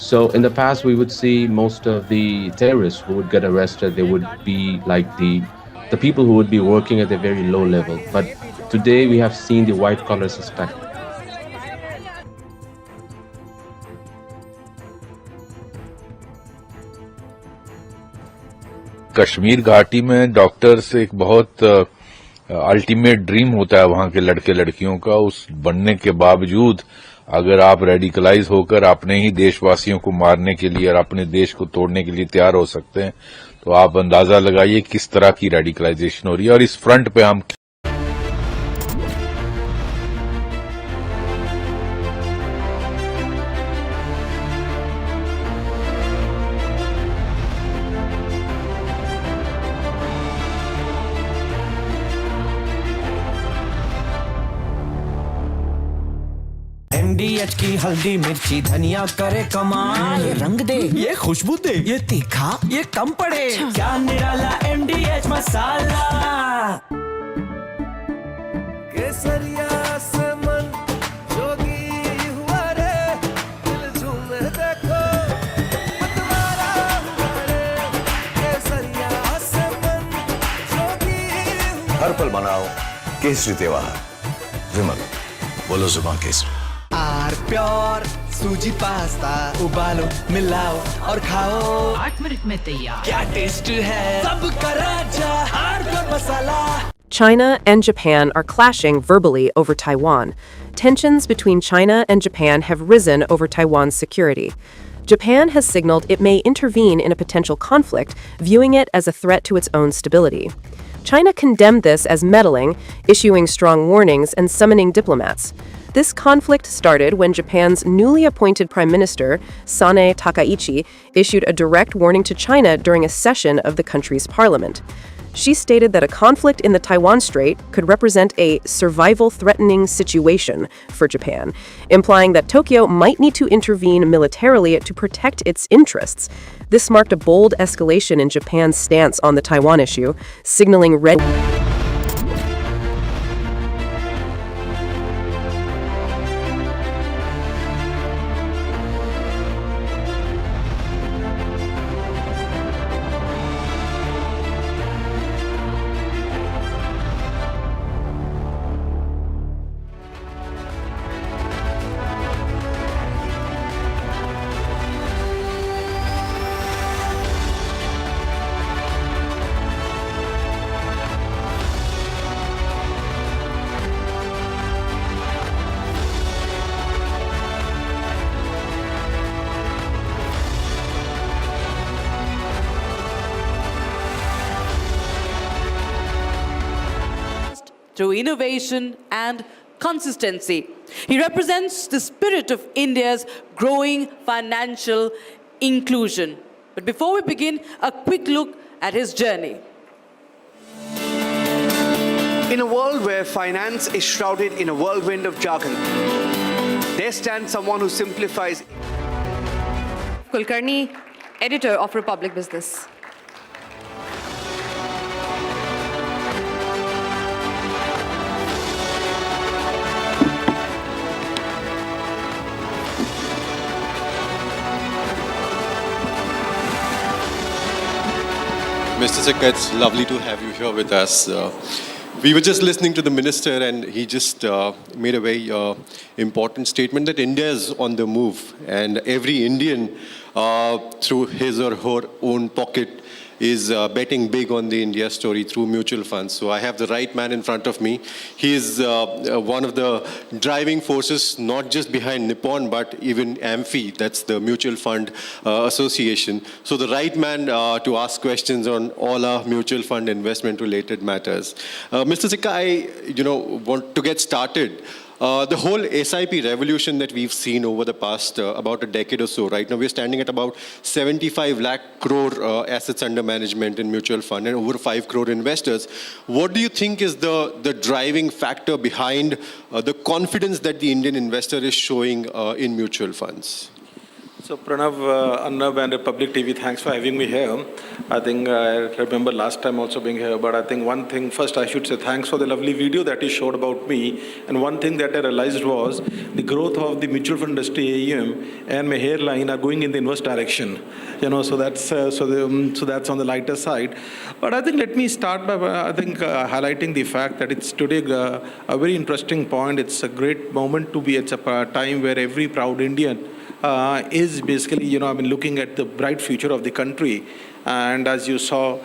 So in the past, we would see most of the terrorists who would get arrested, they would be like the people who would be working at a very low level. But today we have seen the white collar suspect. Kashmir घाटी में doctors एक बहुत ultimate dream होता है वहां के लड़के लड़कियों का। उस बनने के बावजूद अगर आप रेडिकलाइज होकर अपने ही देशवासियों को मारने के लिए और अपने देश को तोड़ने के लिए तैयार हो सकते हैं, तो आप अंदाजा लगाइए किस तरह की रेडिकलाइजेशन हो रही है। और इस फ्रंट पे हम MDH की हल्दी मिर्ची धनिया करे कमाल। ये रंग दे, ये खुशबू दे, ये तीखा, ये कम पड़े। क्या निराला MDH मसाला। केसरिया से मन जोगी हुआ रे, दिल झूमे देखो मतवारा हुआ रे। केसरिया से सफल बनाओ केसरी त्योहार। विमल, बोलो जुबान केसरी। आर प्योर सूजी पास्ता उबालो मिलाओ और खाओ 8 मिनट में तैयार। क्या टेस्ट है सबका राजा R pure masala. China and Japan are clashing verbally over Taiwan. Tensions between China and Japan have risen over Taiwan's security. Japan has signaled it may intervene in a potential conflict, viewing it as a threat to its own stability. China condemned this as meddling, issuing strong warnings and summoning diplomats. This conflict started when Japan's newly appointed Prime Minister, Sanae Takaichi, issued a direct warning to China during a session of the country's parliament. She stated that a conflict in the Taiwan Strait could represent a survival-threatening situation for Japan, implying that Tokyo might need to intervene militarily to protect its interests. This marked a bold escalation in Japan's stance on the Taiwan issue, signaling red. through innovation and consistency. He represents the spirit of India's growing financial inclusion. But before we begin, a quick look at his journey. In a world where finance is shrouded in a whirlwind of jargon, there stands someone who simplifies. Kulkarni, editor of Republic Business. Mr. Sikka, it's lovely to have you here with us. We were just listening to the minister, and he just made a very important statement that India is on the move, and every Indian, through his or her own pocket, is betting big on the India story through mutual funds. So I have the right man in front of me. He is one of the driving forces, not just behind Nippon, but even AMFI, that's the Mutual Fund Association. So the right man to ask questions on all our mutual fund investment related matters. Mr. Sikka, I want to get started. The whole SIP revolution that we've seen over the past about a decade or so, right now we're standing at about 75 lakh crore assets under management in mutual fund and over 5 crore investors. What do you think is the driving factor behind the confidence that the Indian investor is showing in mutual funds? So Pranav, Arnab and Republic TV, thanks for having me here. I think I remember last time also being here, but I think one thing, first I should say thanks for the lovely video that you showed about me. And one thing that I realized was the growth of the mutual fund industry, AUM, and my hairline are going in the inverse direction. So that's that's on the lighter side. But I think let me start by highlighting the fact that it's today a very interesting point. It's a great moment to be. It's a time where every proud Indian is basically, looking at the bright future of the country. And as you saw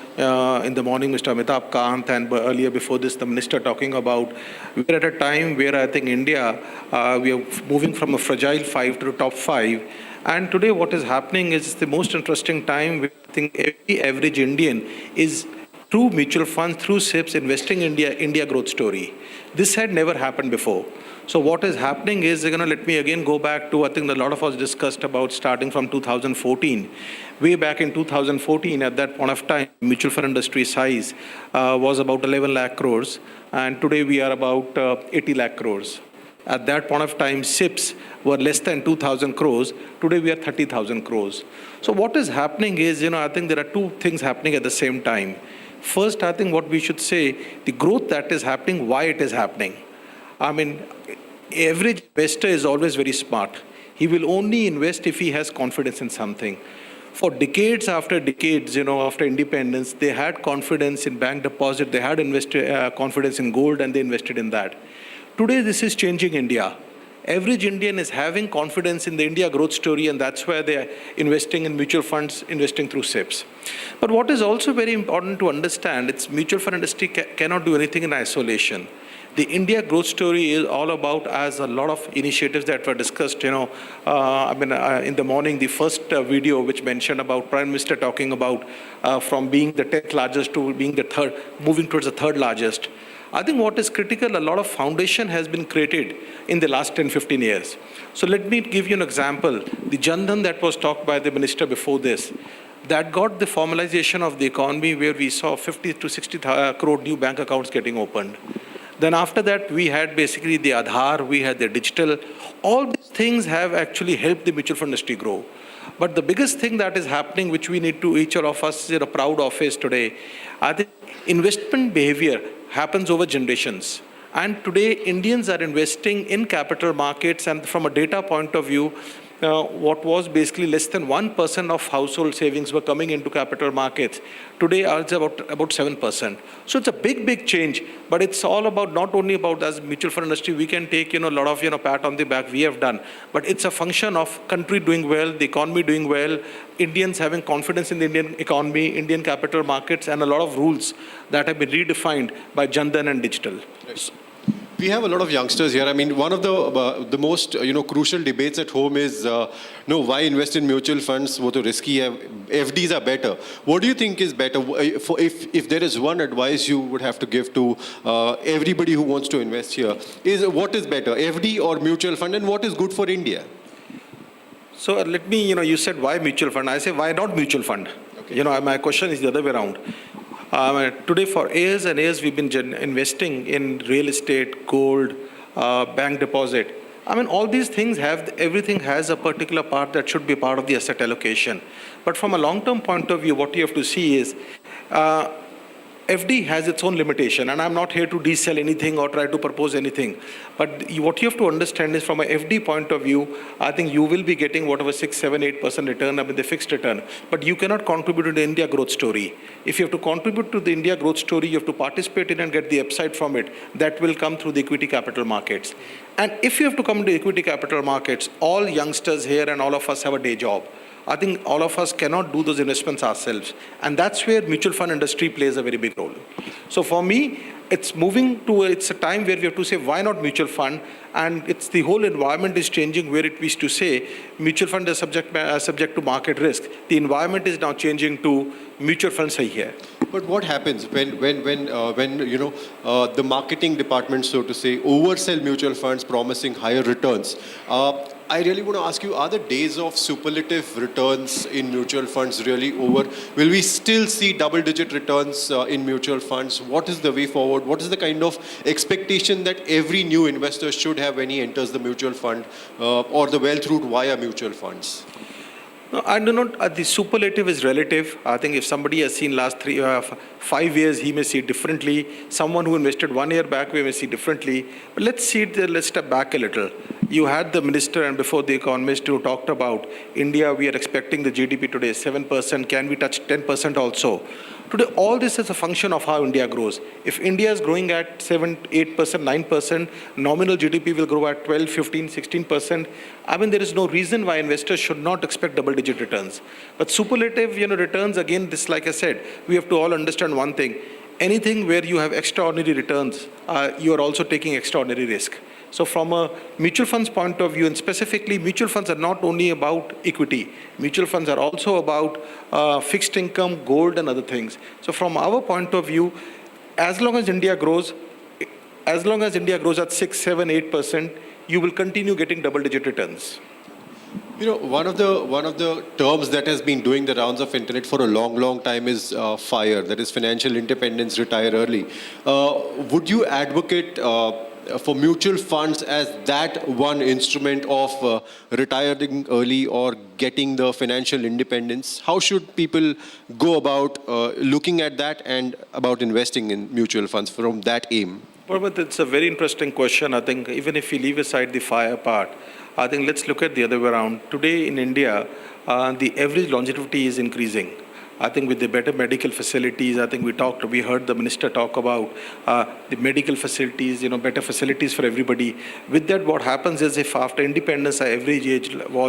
in the morning, Mr. Amitabh Kant, and earlier before this, the minister talking about, we're at a time where I think India, we are moving from a fragile 5 to the top 5. And today what is happening is the most interesting time where I think every average Indian is through mutual funds, through SIPs, investing in India growth story. This had never happened before. So what is happening is, let me again go back to, I think a lot of us discussed about starting from 2014. Way back in 2014, at that point of time, mutual fund industry size was about 11 lakh crores. And today we are about 80 lakh crores. At that point of time, SIPs were less than 2,000 crores. Today we are 30,000 crores. So what is happening is, I think there are two things happening at the same time. First, I think what we should say, the growth that is happening, why it is happening. Average investor is always very smart. He will only invest if he has confidence in something. For decades after decades, after independence, they had confidence in bank deposit, they had invested confidence in gold, and they invested in that. Today, this is changing India. Average Indian is having confidence in the India growth story, and that's why they are investing in mutual funds, investing through SIPs. But what is also very important to understand, it's mutual fund industry cannot do anything in isolation. The India growth story is all about, as a lot of initiatives that were discussed, in the morning, the first video which mentioned about Prime Minister talking about from being the 10th largest to being the third, moving towards the third largest. I think what is critical, a lot of foundation has been created in the last 10, 15 years. So let me give you an example. The Jan Dhan that was talked by the minister before this, that got the formalization of the economy where we saw 50 to 60 crore new bank accounts getting opened. Then after that, we had basically the Aadhaar, we had the digital. All these things have actually helped the mutual fund industry grow. But the biggest thing that is happening, which we need to, each of us is proud of is today, I think investment behavior happens over generations. And today, Indians are investing in capital markets, and from a data point of view, what was basically less than 1% of household savings were coming into capital markets. Today, it's about 7%. So it's a big change, but it's all about, not only about as mutual fund industry, we can take, a lot of, pat on the back we have done, but it's a function of country doing well, the economy doing well, Indians having confidence in the Indian economy, Indian capital markets, and a lot of rules that have been redefined by Jan Dhan and digital. Right. We have a lot of youngsters here. I mean, one of the most crucial debates at home is why invest in mutual funds? Wo to risky hai. FDs are better. What do you think is better? If there is one advice you would have to give to everybody who wants to invest here, is what is better, FD or mutual fund, and what is good for India? So let me, you said why mutual fund. I say why not mutual fund? Okay. My question is the other way around. Today, for years and years, we've been investing in real estate, gold, bank deposit. I mean, all these things everything has a particular part that should be part of the asset allocation. But from a long-term point of view, what you have to see is FD has its own limitation, and I'm not here to de-sell anything or try to propose anything. But what you have to understand is, from a FD point of view, I think you will be getting whatever 6, 7, 8% return, the fixed return. But you cannot contribute to the India growth story. If you have to contribute to the India growth story, you have to participate in and get the upside from it. That will come through the equity capital markets. And if you have to come to equity capital markets, all youngsters here and all of us have a day job. I think all of us cannot do those investments ourselves. And that's where mutual fund industry plays a very big role. So for me, it's a time where we have to say, why not mutual fund? And it's the whole environment is changing, where it used to say mutual fund is subject to market risk. The environment is now changing to mutual funds sahi hai. But what happens when the marketing department, so to say, oversell mutual funds promising higher returns? I really want to ask you, are the days of superlative returns in mutual funds really over? Will we still see double-digit returns in mutual funds? What is the way forward? What is the kind of expectation that every new investor should have when he enters the mutual fund or the wealth route via mutual funds? No, I do not. The superlative is relative. I think if somebody has seen last 5 years, he may see it differently. Someone who invested 1 year back, we may see differently. But let's step back a little. You had the minister and before the economist who talked about India, we are expecting the GDP today 7%. Can we touch 10% also? Today, all this is a function of how India grows. If India is growing at 7, 8%, 9%, nominal GDP will grow at 12, 15, 16%. I mean, there is no reason why investors should not expect double-digit returns. But superlative, returns, again, this, like I said, we have to all understand one thing. Anything where you have extraordinary returns, you are also taking extraordinary risk. So from a mutual funds point of view, and specifically mutual funds are not only about equity. Mutual funds are also about fixed income, gold and other things. So from our point of view, as long as India grows at 6, 7, 8%, you will continue getting double-digit returns. One of the terms that has been doing the rounds of internet for a long time is FIRE, that is financial independence, retire early. Would you advocate for mutual funds as that one instrument of retiring early or getting the financial independence? How should people go about looking at that and about investing in mutual funds from that aim? Well, but it's a very interesting question. I think even if we leave aside the FIRE part, I think let's look at the other way around. Today in India, the average longevity is increasing. I think with the better medical facilities, I think we heard the minister talk about the medical facilities, better facilities for everybody. With that, what happens is if after independence, our average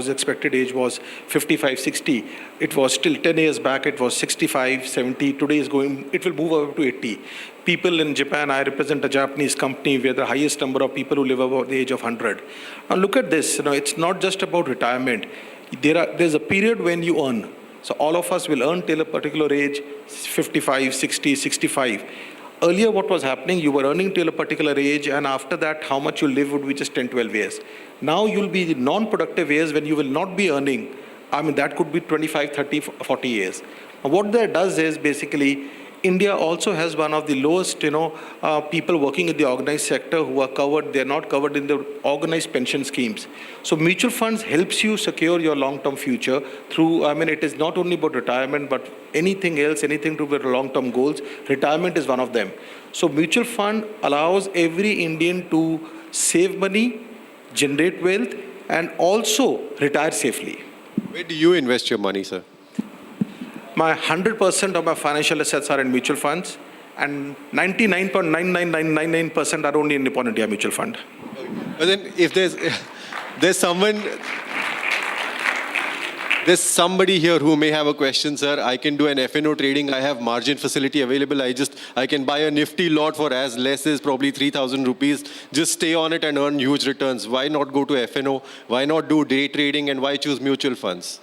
expected age was 55, 60, it was still 10 years back, it was 65, 70, today it will move up to 80. People in Japan, I represent a Japanese company where the highest number of people who live above the age of 100. Now look at this, it's not just about retirement. There's a period when you earn. So all of us will earn till a particular age, 55, 60, 65. Earlier what was happening, you were earning till a particular age, and after that how much you live would be just 10, 12 years. Now you'll be in non-productive years when you will not be earning. That could be 25, 30, 40 years. What that does is basically, India also has one of the lowest, people working in the organized sector who are covered, they're not covered in the organized pension schemes. So mutual funds helps you secure your long-term future through, it is not only about retirement, but anything else, anything to do with long-term goals. Retirement is one of them. So mutual fund allows every Indian to save money, generate wealth, and also retire safely. Where do you invest your money, sir? My 100% of my financial assets are in mutual funds, and 99.99999% are only in Nippon India Mutual Fund. But then if there's somebody here who may have a question, sir. I can do an FNO trading. I have margin facility available. I can buy a nifty lot for as less as probably 3,000 rupees. Just stay on it and earn huge returns. Why not go to FNO? Why not do day trading? And why choose mutual funds?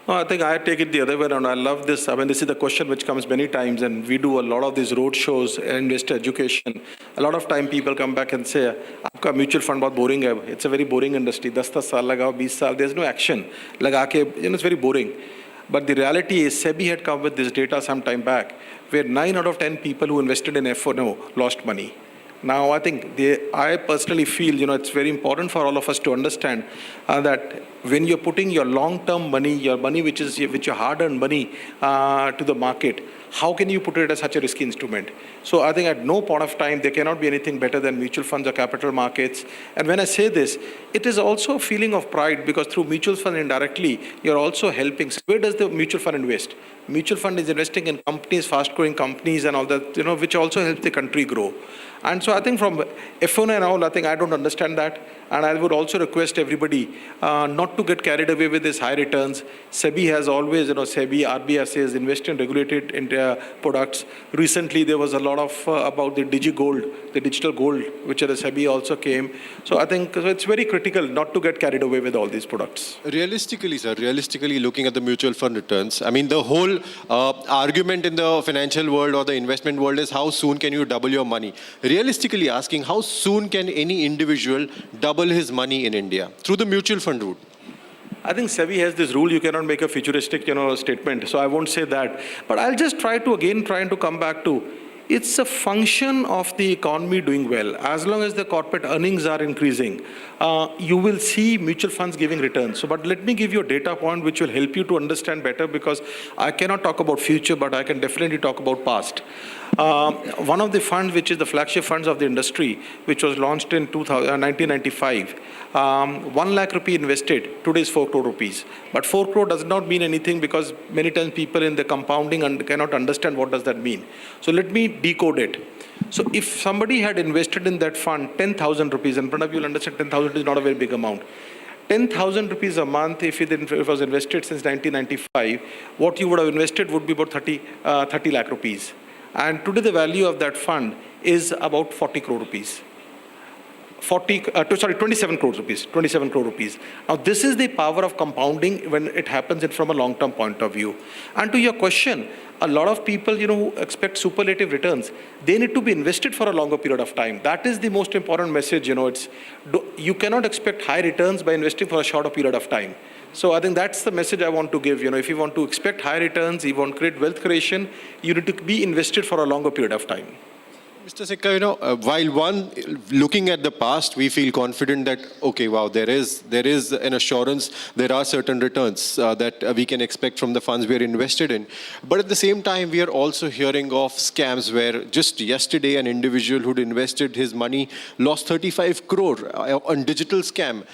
I think I take it the other way around. I love this. This is the question which comes many times, and we do a lot of these road shows, investor education. A lot of time people come back and say, "Aapka mutual fund bahut boring hai." It's a very boring industry. 10 saal lagao, 20 saal. There's no action. It's very boring. But the reality is, SEBI had come with this data some time back, where 9 out of 10 people who invested in FNO lost money. Now, I think I personally feel, it's very important for all of us to understand that when you're putting your long-term money, your money which your hard-earned money to the market, how can you put it as such a risky instrument? So I think at no point of time, there cannot be anything better than mutual funds or capital markets. And when I say this, it is also a feeling of pride, because through mutual fund indirectly, you're also helping. Where does the mutual fund invest? Mutual fund is investing in companies, fast-growing companies and all that, which also helps the country grow. And so I think from FNO and all, I think I don't understand that. And I would also request everybody not to get carried away with these high returns. SEBI has always, SEBI, RBI says invest in regulated products. Recently, there was a lot of about the DigiGold, the digital gold, which the SEBI also came. So I think it's very critical not to get carried away with all these products. Realistically, sir, looking at the mutual fund returns, the whole argument in the financial world or the investment world is how soon can you double your money? Realistically asking, how soon can any individual double his money in India through the mutual fund route? I think SEBI has this rule, you cannot make a futuristic, statement. So I won't say that. But I'll just try to come back to, it's a function of the economy doing well. As long as the corporate earnings are increasing, you will see mutual funds giving returns. But let me give you a data point which will help you to understand better, because I cannot talk about future, but I can definitely talk about past. One of the funds, which is the flagship funds of the industry, which was launched in 1995, 1 lakh rupee invested, today is 4 crore rupees. But 4 crore does not mean anything, because many times people in the compounding cannot understand what does that mean. So let me decode it. So if somebody had invested in that fund 10,000 rupees, and Pranav, you'll understand 10,000 is not a very big amount. 10,000 rupees a month, if it was invested since 1995, what you would have invested would be about 30 lakh rupees. And today the value of that fund is about 40 crore rupees. 27 crore rupees. 27 crore rupees. Now this is the power of compounding when it happens from a long-term point of view. And to your question, a lot of people, who expect superlative returns, they need to be invested for a longer period of time. That is the most important message. You cannot expect high returns by investing for a shorter period of time. So I think that's the message I want to give. If you want to expect high returns, you want to create wealth creation, you need to be invested for a longer period of time. Mr. Sikka, while looking at the past, we feel confident that, okay, wow, there is an assurance, there are certain returns that we can expect from the funds we are invested in. But at the same time, we are also hearing of scams where just yesterday an individual who'd invested his money lost 35 crore on digital scam.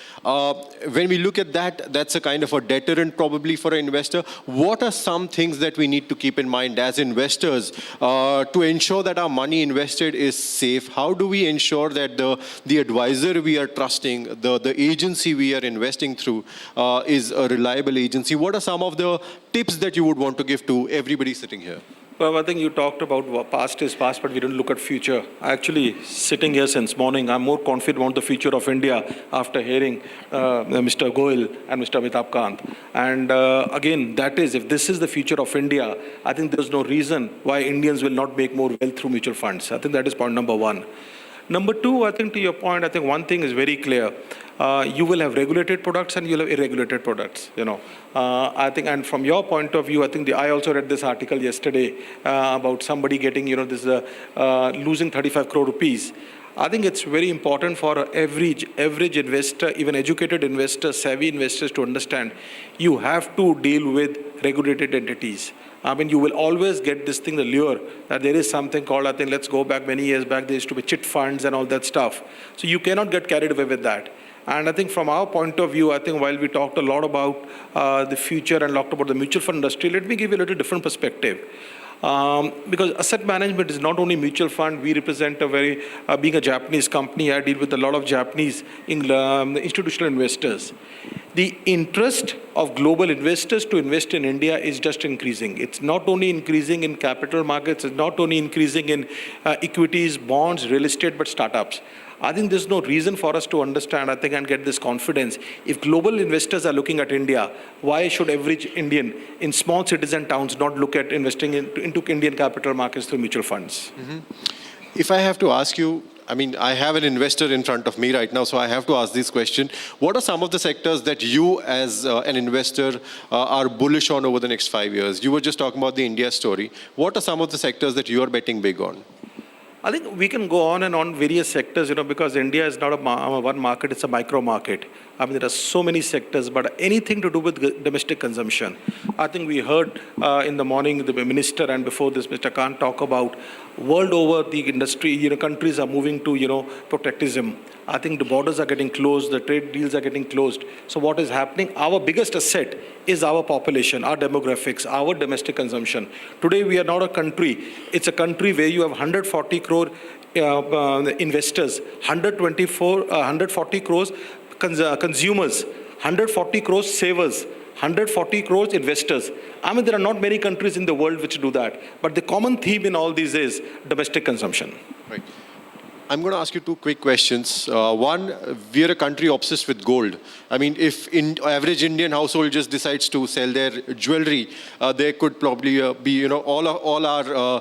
When we look at that, that's a kind of a deterrent probably for an investor. What are some things that we need to keep in mind as investors to ensure that our money invested is safe? How do we ensure that the advisor we are trusting, the agency we are investing through is a reliable agency? What are some of the tips that you would want to give to everybody sitting here? Well, I think you talked about what past is past, but we didn't look at future. Actually, sitting here since morning, I'm more confident about the future of India after hearing Mr. Goyal and Mr. Amitabh Kant. And again, that is, if this is the future of India, I think there's no reason why Indians will not make more wealth through mutual funds. I think that is point number one. Number two, I think to your point, I think one thing is very clear. You will have regulated products and you'll have irregulated products, I think, and from your point of view, I think I also read this article yesterday about somebody getting, losing 35 crore rupees. I think it's very important for average investor, even educated investors, savvy investors to understand you have to deal with regulated entities. I mean, you will always get this thing, the lure, that there is something called, I think, let's go back many years back, there used to be chit funds and all that stuff. So you cannot get carried away with that. And I think from our point of view, I think while we talked a lot about the future and talked about the mutual fund industry, let me give you a little different perspective. Because asset management is not only mutual fund. We represent being a Japanese company, I deal with a lot of Japanese institutional investors. The interest of global investors to invest in India is just increasing. It's not only increasing in capital markets, it's not only increasing in equities, bonds, real estate, but startups. I think there's no reason for us to understand, I think, and get this confidence. If global investors are looking at India, why should average Indian in small citizen towns not look at investing into Indian capital markets through mutual funds? Mm-hmm. If I have to ask you, I mean, I have an investor in front of me right now, so I have to ask this question. What are some of the sectors that you as an investor are bullish on over the next 5 years? You were just talking about the India story. What are some of the sectors that you are betting big on? I think we can go on and on various sectors, because India is not a one market, it's a micro market. I mean, there are so many sectors, but anything to do with domestic consumption. I think we heard in the morning the minister and before this Mr. Kant talk about world over the industry, countries are moving to, protectionism. I think the borders are getting closed, the trade deals are getting closed. So what is happening? Our biggest asset is our population, our demographics, our domestic consumption. Today we are not a country. It's a country where you have 140 crore investors, 140 crores consumers, 140 crores savers, 140 crores investors. I mean, there are not many countries in the world which do that. But the common theme in all these is domestic consumption. Right. I'm going to ask you two quick questions. One, we are a country obsessed with gold. I mean, if average Indian household just decides to sell their jewelry, there could probably be, all our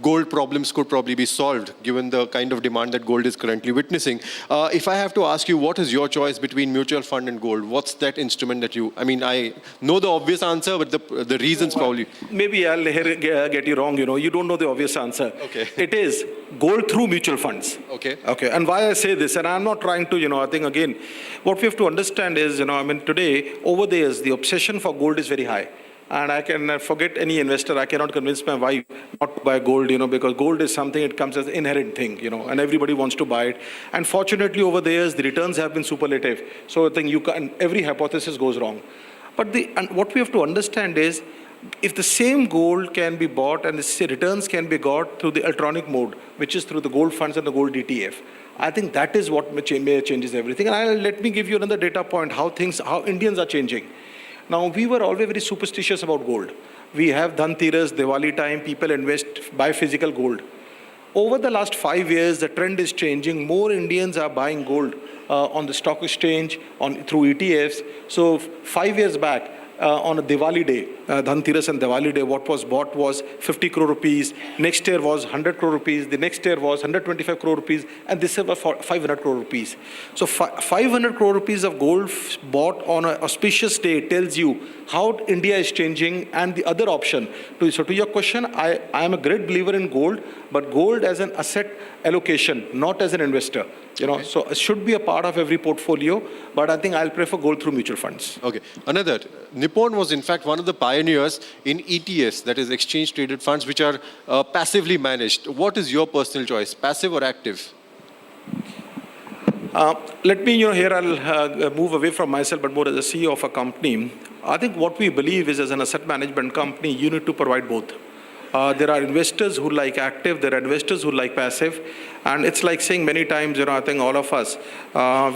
gold problems could probably be solved given the kind of demand that gold is currently witnessing. If I have to ask you, what is your choice between mutual fund and gold? What's that instrument that you, I mean, I know the obvious answer, but the reasons probably. Maybe I'll get you wrong, you don't know the obvious answer. Okay. It is gold through mutual funds. Okay. Okay. And why I say this, and I'm not trying to, I think again, what we have to understand is, I mean, today, over the years, the obsession for gold is very high. And I can forget any investor, I cannot convince my wife not to buy gold, because gold is something, it comes as an inherent thing, and everybody wants to buy it. And fortunately, over the years, the returns have been superlative. So I think every hypothesis goes wrong. But what we have to understand is, if the same gold can be bought and the returns can be got through the electronic mode, which is through the gold funds and the gold ETF, I think that is what changes everything. And let me give you another data point, how Indians are changing. Now, we were always very superstitious about gold. We have Dhanteras, Diwali time, people buy physical gold. Over the last 5 years, the trend is changing. More Indians are buying gold on the stock exchange, through ETFs. So 5 years back, on a Diwali day, Dhanteras and Diwali day, what was bought was 50 crore rupees. Next year was 100 crore rupees. The next year was 125 crore rupees. And this year was 500 crore rupees. So 500 crore rupees of gold bought on an auspicious day tells you how India is changing. And the other option, so to your question, I am a great believer in gold, but gold as an asset allocation, not as an investor. So it should be a part of every portfolio, but I think I'll prefer gold through mutual funds. Okay. Another, Nippon was in fact one of the pioneers in ETFs, that is exchange traded funds, which are passively managed. What is your personal choice, passive or active? Let me, here I'll move away from myself, but more as a CEO of a company. I think what we believe is, as an asset management company, you need to provide both. There are investors who like active, there are investors who like passive, and it's like saying many times, I think all of us,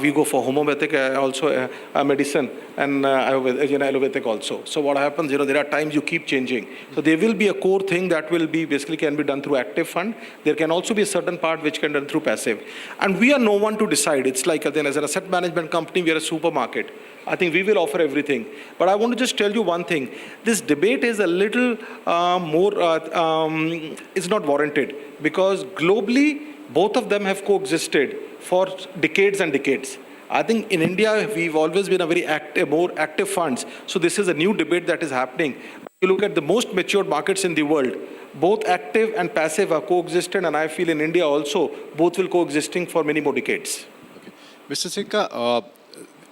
we go for homeopathic, also medicine, and allopathic also. So what happens, there are times you keep changing. So there will be a core thing that will be, basically can be done through active fund. There can also be a certain part which can be done through passive. And we are no one to decide. It's like, then as an asset management company, we are a supermarket. I think we will offer everything. But I want to just tell you one thing. This debate is a little is not warranted, because globally, both of them have coexisted for decades and decades. I think in India, we've always been a very active, more active funds. So this is a new debate that is happening. You look at the most matured markets in the world, both active and passive are coexistent, and I feel in India also, both will coexisting for many more decades. Okay. Mr. Sikka,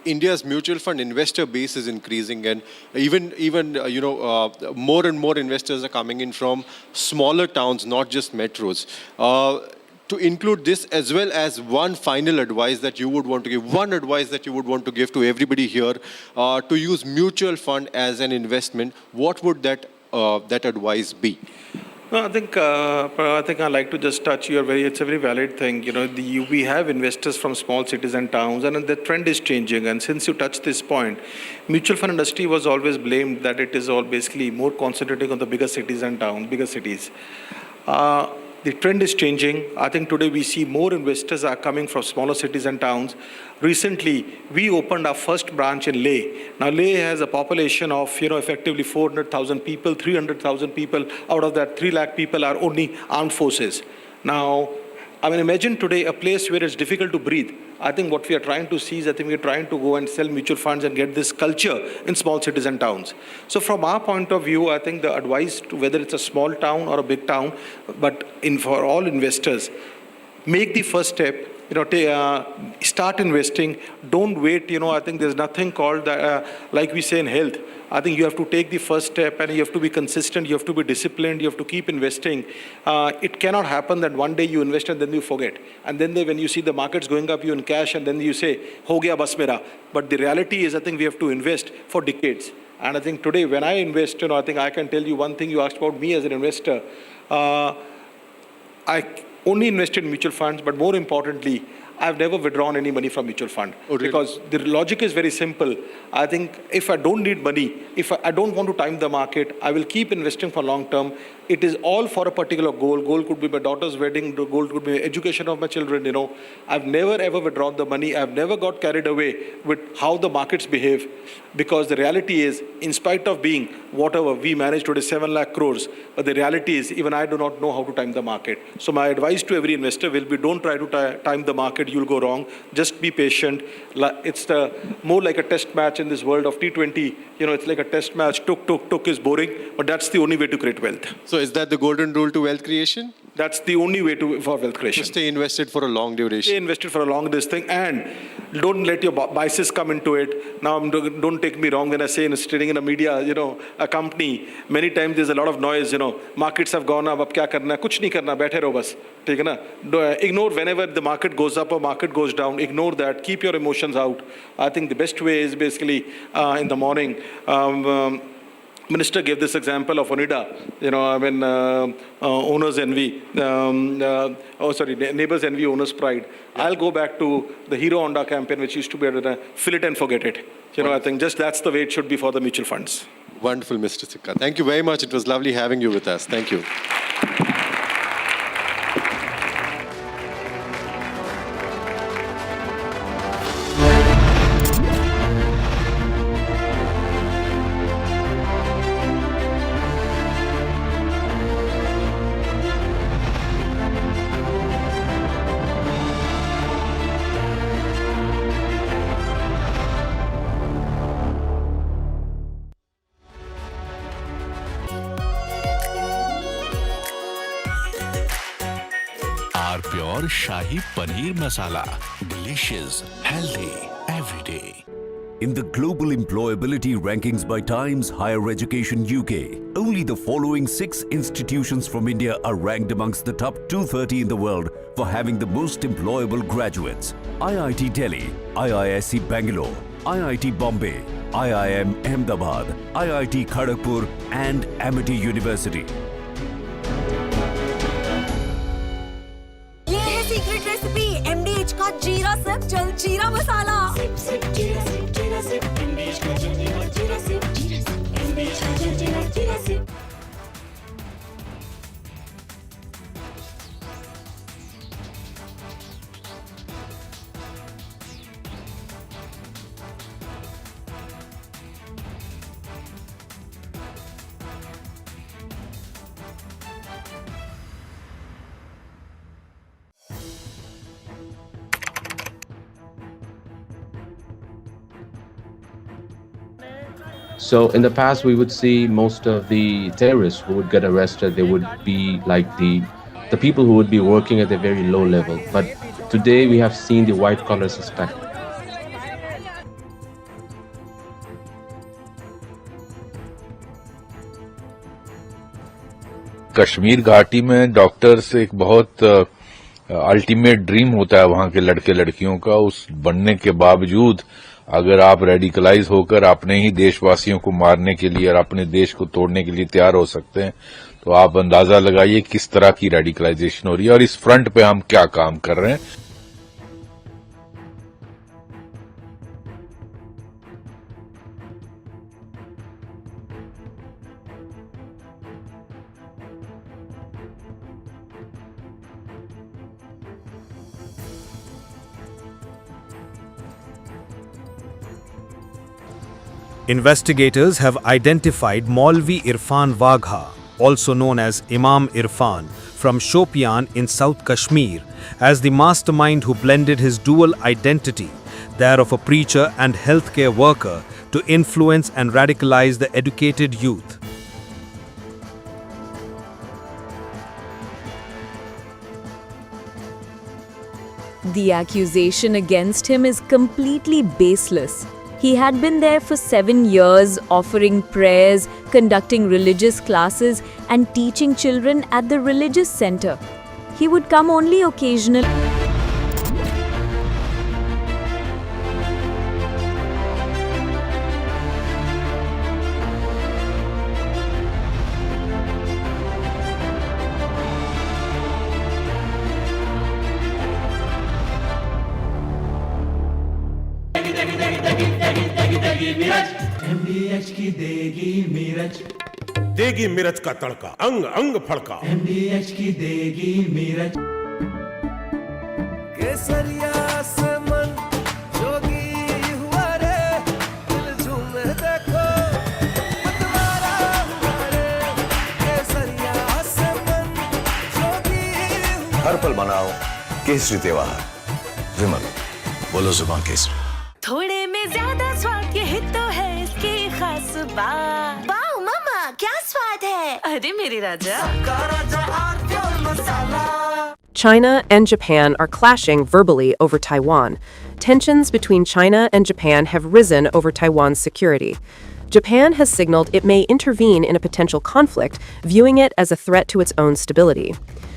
India's mutual fund investor base is increasing, and even more and more investors are coming in from smaller towns, not just metros. To include this, as well as one final advice that you would want to give, to everybody here, to use mutual fund as an investment, what would that advice be? No, I think I'd like to just touch it's a very valid thing. We have investors from small cities and towns, and the trend is changing. And since you touched this point, mutual fund industry was always blamed that it is all basically more concentrating on the bigger cities and towns, bigger cities. The trend is changing. I think today we see more investors are coming from smaller cities and towns. Recently, we opened our first branch in Leh. Now, Leh has a population of, effectively 400,000 people, 300,000 people. Out of that, 3 lakh people are only armed forces. Now, imagine today a place where it's difficult to breathe. I think what we are trying to see is, we're trying to go and sell mutual funds and get this culture in small cities and towns. So from our point of view, I think the advice, to whether it's a small town or a big town, but for all investors, make the first step. Start investing. Don't wait. I think there's nothing called like we say in health. I think you have to take the first step, and you have to be consistent. You have to be disciplined. You have to keep investing. It cannot happen that one day you invest and then you forget. And then when you see the markets going up, you in cash, and then you say, "Ho gaya bas mera." But the reality is, I think we have to invest for decades. And I think today, when I invest, I think I can tell you one thing. You asked about me as an investor. I only invest in mutual funds, but more importantly, I've never withdrawn any money from mutual fund. Oh, really? Because the logic is very simple. I think if I don't need money, if I don't want to time the market, I will keep investing for long term. It is all for a particular goal. Goal could be my daughter's wedding. Goal could be education of my children. I've never ever withdrawn the money. I've never got carried away with how the markets behave, because the reality is, in spite of being whatever we managed today, 7 lakh crores, but the reality is, even I do not know how to time the market. So my advice to every investor will be, don't try to time the market. You'll go wrong. Just be patient. It's more like a test match in this world of T20. It's like a test match. Tuk is boring, but that's the only way to create wealth. So is that the golden rule to wealth creation? That's the only way for wealth creation. So stay invested for a long duration. Stay invested for a long thing, and don't let your biases come into it. Now, don't take me wrong when I say, sitting in a media, a company, many times there's a lot of noise, markets have gone up, ab kya karna, kuch nahi karna, baithe raho bas. Ignore whenever the market goes up or market goes down, ignore that, keep your emotions out. I think the best way is basically in the morning, Minister gave this example of Onida, owner's envy, neighbor's envy, owner's pride. Yeah. I'll go back to the Hero Honda campaign, which used to be fill it and forget it. I think just that's the way it should be for the mutual funds. Wonderful, Mr. Sikka. Thank you very much. It was lovely having you with us. Thank you. Pure shahi paneer masala, delicious, healthy, everyday. In the global employability rankings by Times Higher Education UK, only the following 6 institutions from India are ranked amongst the top 230 in the world for having the most employable graduates. IIT Delhi, IISc Bangalore, IIT Bombay, IIM Ahmedabad, IIT Kharagpur and Amity University. ये है secret recipe MDH का जीरा SIP जल जीरा मसाला। SIP SIP जीरा SIP MDH का जल जीरा सिप MDH का जल जीरा SIP. So in the past, we would see most of the terrorists who would get arrested, they would be like the people who would be working at a very low level. But today we have seen the white collar suspect. Kashmir घाटी में doctors एक बहुत ultimate dream होता है वहां के लड़के लड़कियों का। उस बनने के बावजूद अगर आप रेडिकलाइज होकर अपने ही देशवासियों को मारने के लिए और अपने देश को तोड़ने के लिए तैयार हो सकते हैं, तो आप अंदाजा लगाइए किस तरह की रेडिकलाइजेशन हो रही है और इस फ्रंट पे हम क्या काम कर रहे हैं। Investigators have identified Maulvi Irfan Wagha, also known as Imam Irfan, from Shopian in South Kashmir, as the mastermind who blended his dual identity, that of a preacher and healthcare worker, to influence and radicalize the educated youth. The accusation against him is completely baseless. He had been there for 7 years, offering prayers, conducting religious classes, and teaching children at the religious center. He would come only occasionally. MDH की देगी मिर्च, देगी मिर्च का तड़का, अंग अंग फड़का। MDH की देगी मिर्च। केसरिया से मन जोगी हुआ रे, दिल झूमे देखो मतवारा हुआ रे। केसरिया से मन जोगी हुआ। हर पल मनाओ केसरी त्योहार। विमल, बोलो जुबान केसरी। थोड़े में ज्यादा स्वाद, यही तो है इसकी खास बात। वाओ मामा, क्या स्वाद है? अरे मेरे राजा, सबका राजा आरती और मसाला। China and Japan are clashing verbally over Taiwan. Tensions between China and Japan have risen over Taiwan's security. Japan has signaled it may intervene in a potential conflict, viewing it as a threat to its own stability.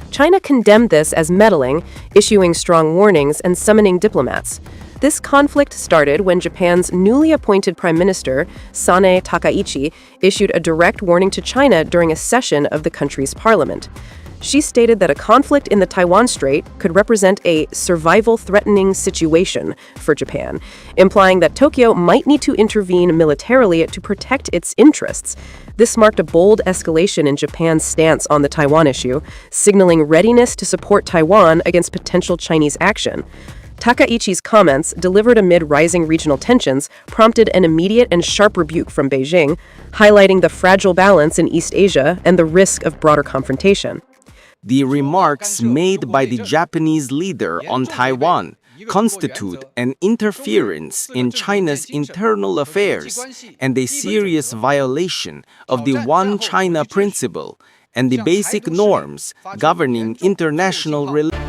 China condemned this as meddling, issuing strong warnings and summoning diplomats. This conflict started when Japan's newly appointed Prime Minister, Sanae Takaichi, issued a direct warning to China during a session of the country's parliament. She stated that a conflict in the Taiwan Strait could represent a survival-threatening situation for Japan, implying that Tokyo might need to intervene militarily to protect its interests. This marked a bold escalation in Japan's stance on the Taiwan issue, signaling readiness to support Taiwan against potential Chinese action. Takaichi's comments, delivered amid rising regional tensions, prompted an immediate and sharp rebuke from Beijing, highlighting the fragile balance in East Asia and the risk of broader confrontation. The remarks made by the Japanese leader on Taiwan constitute an interference in China's internal affairs and a serious violation of the One China principle and the basic norms governing international relations.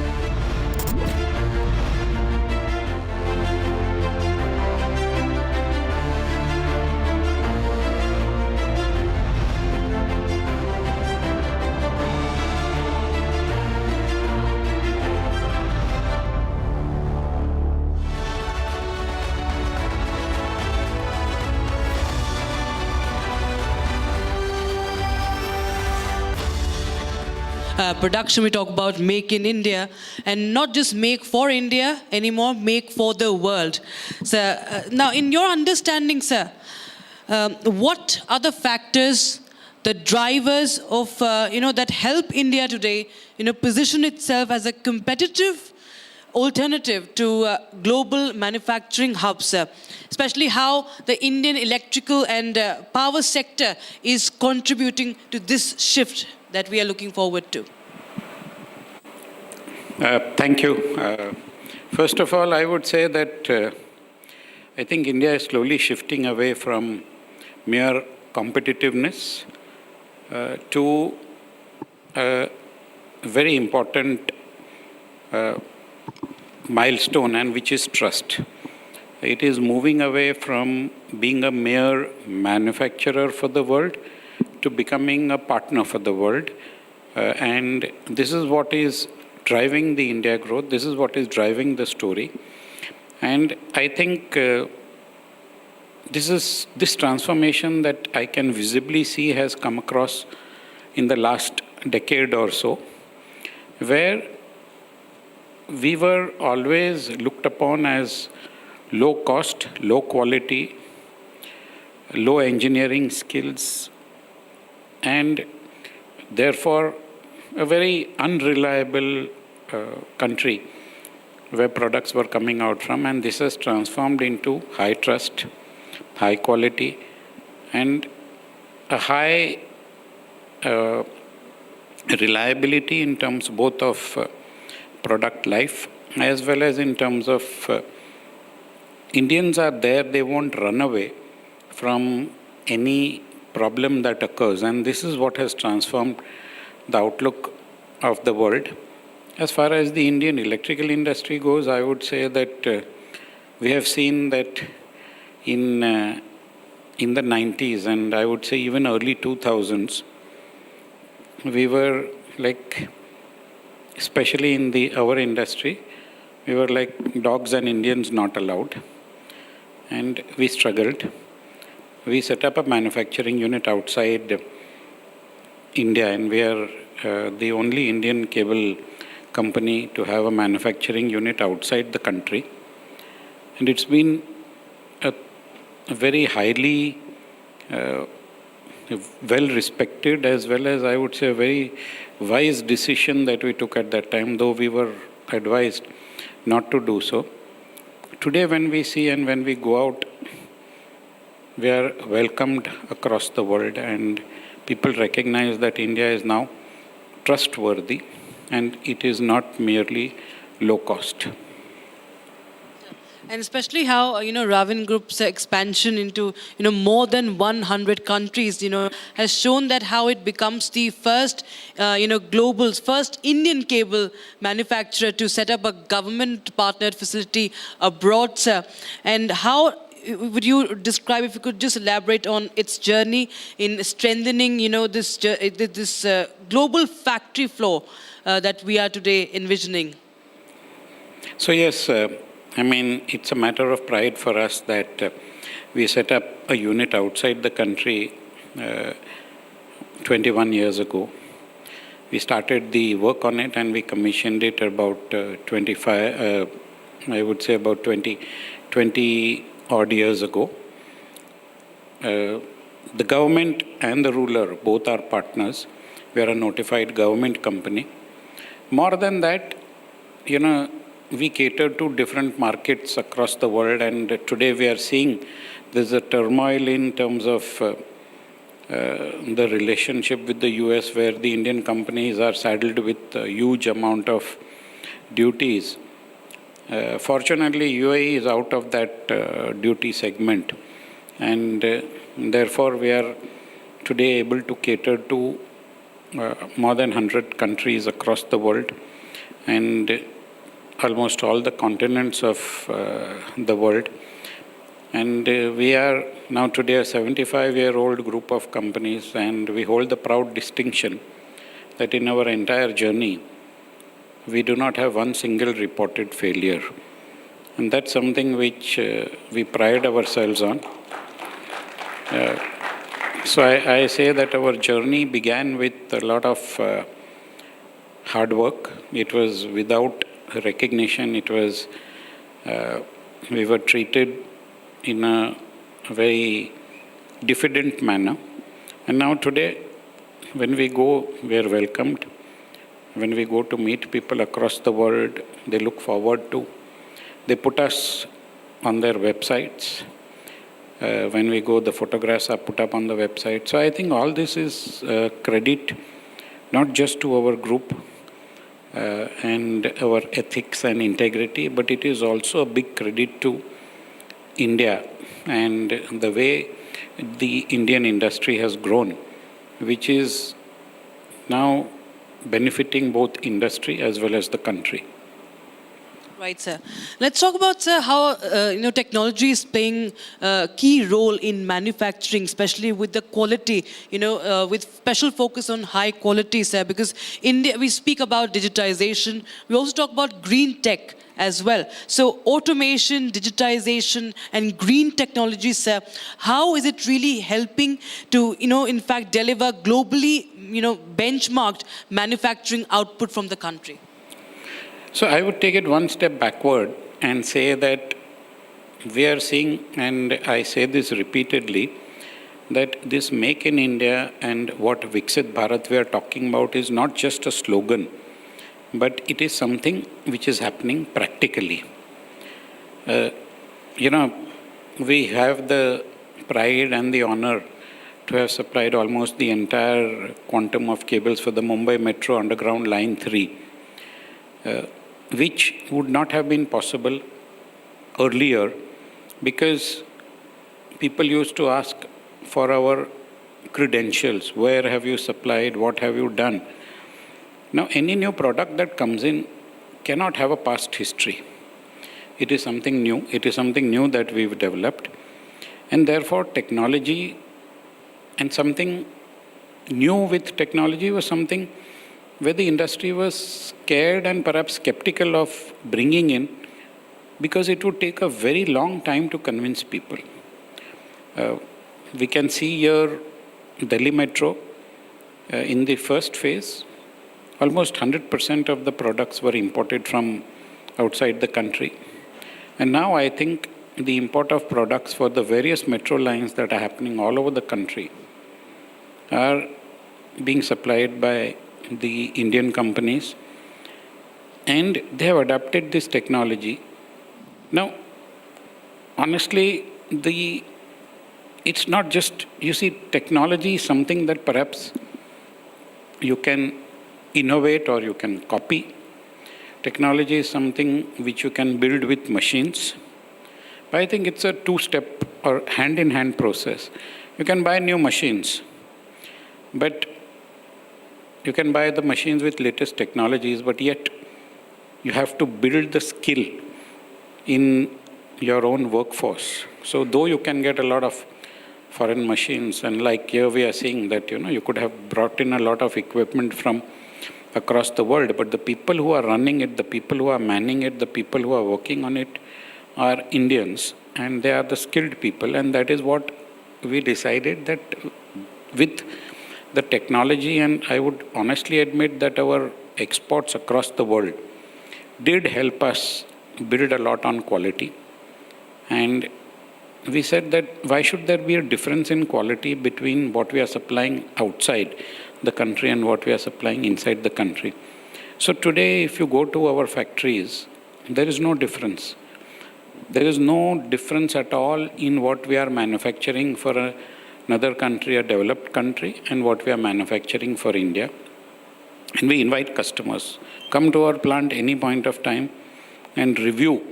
production. We talk about make in India, and not just make for India anymore, make for the world. So now, in your understanding, sir, what are the factors, the drivers of that help India today position itself as a competitive alternative to global manufacturing hubs, especially how the Indian electrical and power sector is contributing to this shift that we are looking forward to? Thank you. First of all, I would say that I think India is slowly shifting away from mere competitiveness to a very important milestone, and which is trust. It is moving away from being a mere manufacturer for the world to becoming a partner for the world. And this is what is driving the India growth. This is what is driving the story. And I think this transformation that I can visibly see has come across in the last decade or so, where we were always looked upon as low cost, low quality, low engineering skills, and therefore a very unreliable country where products were coming out from. And this has transformed into high trust, high quality, and a high reliability in terms both of product life as well as in terms of Indians are there, they won't run away from any problem that occurs. And this is what has transformed the outlook of the world. As far as the Indian electrical industry goes, I would say that we have seen that in the 90s, and I would say even early 2000s, we were like, especially in our industry, we were like dogs and Indians not allowed. And we struggled. We set up a manufacturing unit outside India, and we are the only Indian cable company to have a manufacturing unit outside the country. And it's been a very highly well respected, as well as I would say a very wise decision that we took at that time, though we were advised not to do so. Today, when we see and when we go out, we are welcomed across the world, and people recognize that India is now trustworthy and it is not merely low cost. And especially how, Raisen Group's expansion into, more than 100 countries, has shown that how it becomes the first, global's first Indian cable manufacturer to set up a government-partnered facility abroad, sir. And how would you describe, if you could just elaborate on its journey in strengthening, this global factory floor that we are today envisioning? So yes, it's a matter of pride for us that we set up a unit outside the country 21 years ago. We started the work on it and we commissioned it about 20 odd years ago. The government and the ruler, both are partners. We are a notified government company. More than that, we cater to different markets across the world, and today we are seeing there's a turmoil in terms of the relationship with the US, where the Indian companies are saddled with a huge amount of duties. Fortunately, UAE is out of that duty segment, and therefore we are today able to cater to more than 100 countries across the world, and almost all the continents of the world. And we are now today a 75-year-old group of companies, and we hold the proud distinction that in our entire journey, we do not have one single reported failure. And that's something which we pride ourselves on. So I say that our journey began with a lot of hard work. It was without recognition. It was, we were treated in a very diffident manner. And now today, when we go, we are welcomed. When we go to meet people across the world, they look forward to. They put us on their websites. When we go, the photographs are put up on the website. So I think all this is credit not just to our group and our ethics and integrity, but it is also a big credit to India and the way the Indian industry has grown, which is now benefiting both industry as well as the country. Right, sir. Let's talk about, sir, how technology is playing a key role in manufacturing, especially with the quality, with special focus on high quality, sir. Because India, we speak about digitization. We also talk about green tech as well. So automation, digitization, and green technology, sir, how is it really helping to, in fact, deliver globally, benchmarked manufacturing output from the country? So I would take it one step backward and say that we are seeing, and I say this repeatedly, that this Make in India and what Viksit Bharat we are talking about is not just a slogan, but it is something which is happening practically. We have the pride and the honor to have supplied almost the entire quantum of cables for the Mumbai Metro Underground Line 3. Which would not have been possible earlier because people used to ask for our credentials. Where have you supplied? What have you done? Now, any new product that comes in cannot have a past history. It is something new. It is something new that we've developed. And therefore, technology and something new with technology was something where the industry was scared and perhaps skeptical of bringing in because it would take a very long time to convince people. We can see here Delhi Metro in the first phase, almost 100% of the products were imported from outside the country. And now I think the import of products for the various metro lines that are happening all over the country are being supplied by the Indian companies, and they have adapted this technology. Now, honestly, it's not just, technology is something that perhaps you can innovate or you can copy. Technology is something which you can build with machines. But I think it's a two-step or hand-in-hand process. You can buy new machines, but you can buy the machines with latest technologies, but yet you have to build the skill in your own workforce. So though you can get a lot of foreign machines, and like here we are seeing that, you could have brought in a lot of equipment from across the world, but the people who are running it, the people who are manning it, the people who are working on it are Indians, and they are the skilled people, and that is what we decided that with the technology, and I would honestly admit that our exports across the world did help us build a lot on quality. And we said that why should there be a difference in quality between what we are supplying outside the country and what we are supplying inside the country. So today, if you go to our factories, there is no difference. There is no difference at all in what we are manufacturing for another country, a developed country, and what we are manufacturing for India. And we invite customers, come to our plant any point of time and review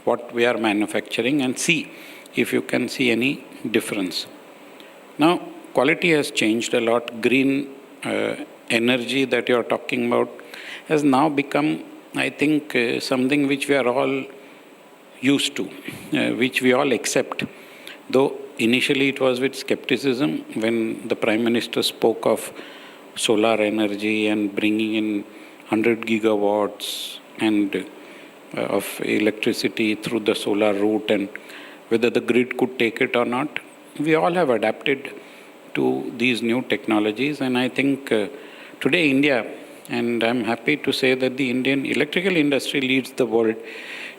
what we are manufacturing and see if you can see any difference. Now, quality has changed a lot. Green energy that you are talking about has now become, I think, something which we are all used to, which we all accept. Though initially it was with skepticism when the Prime Minister spoke of solar energy and bringing in 100 gigawatts and of electricity through the solar route, and whether the grid could take it or not. We all have adapted to these new technologies, and I think today India And I'm happy to say that the Indian electrical industry leads the world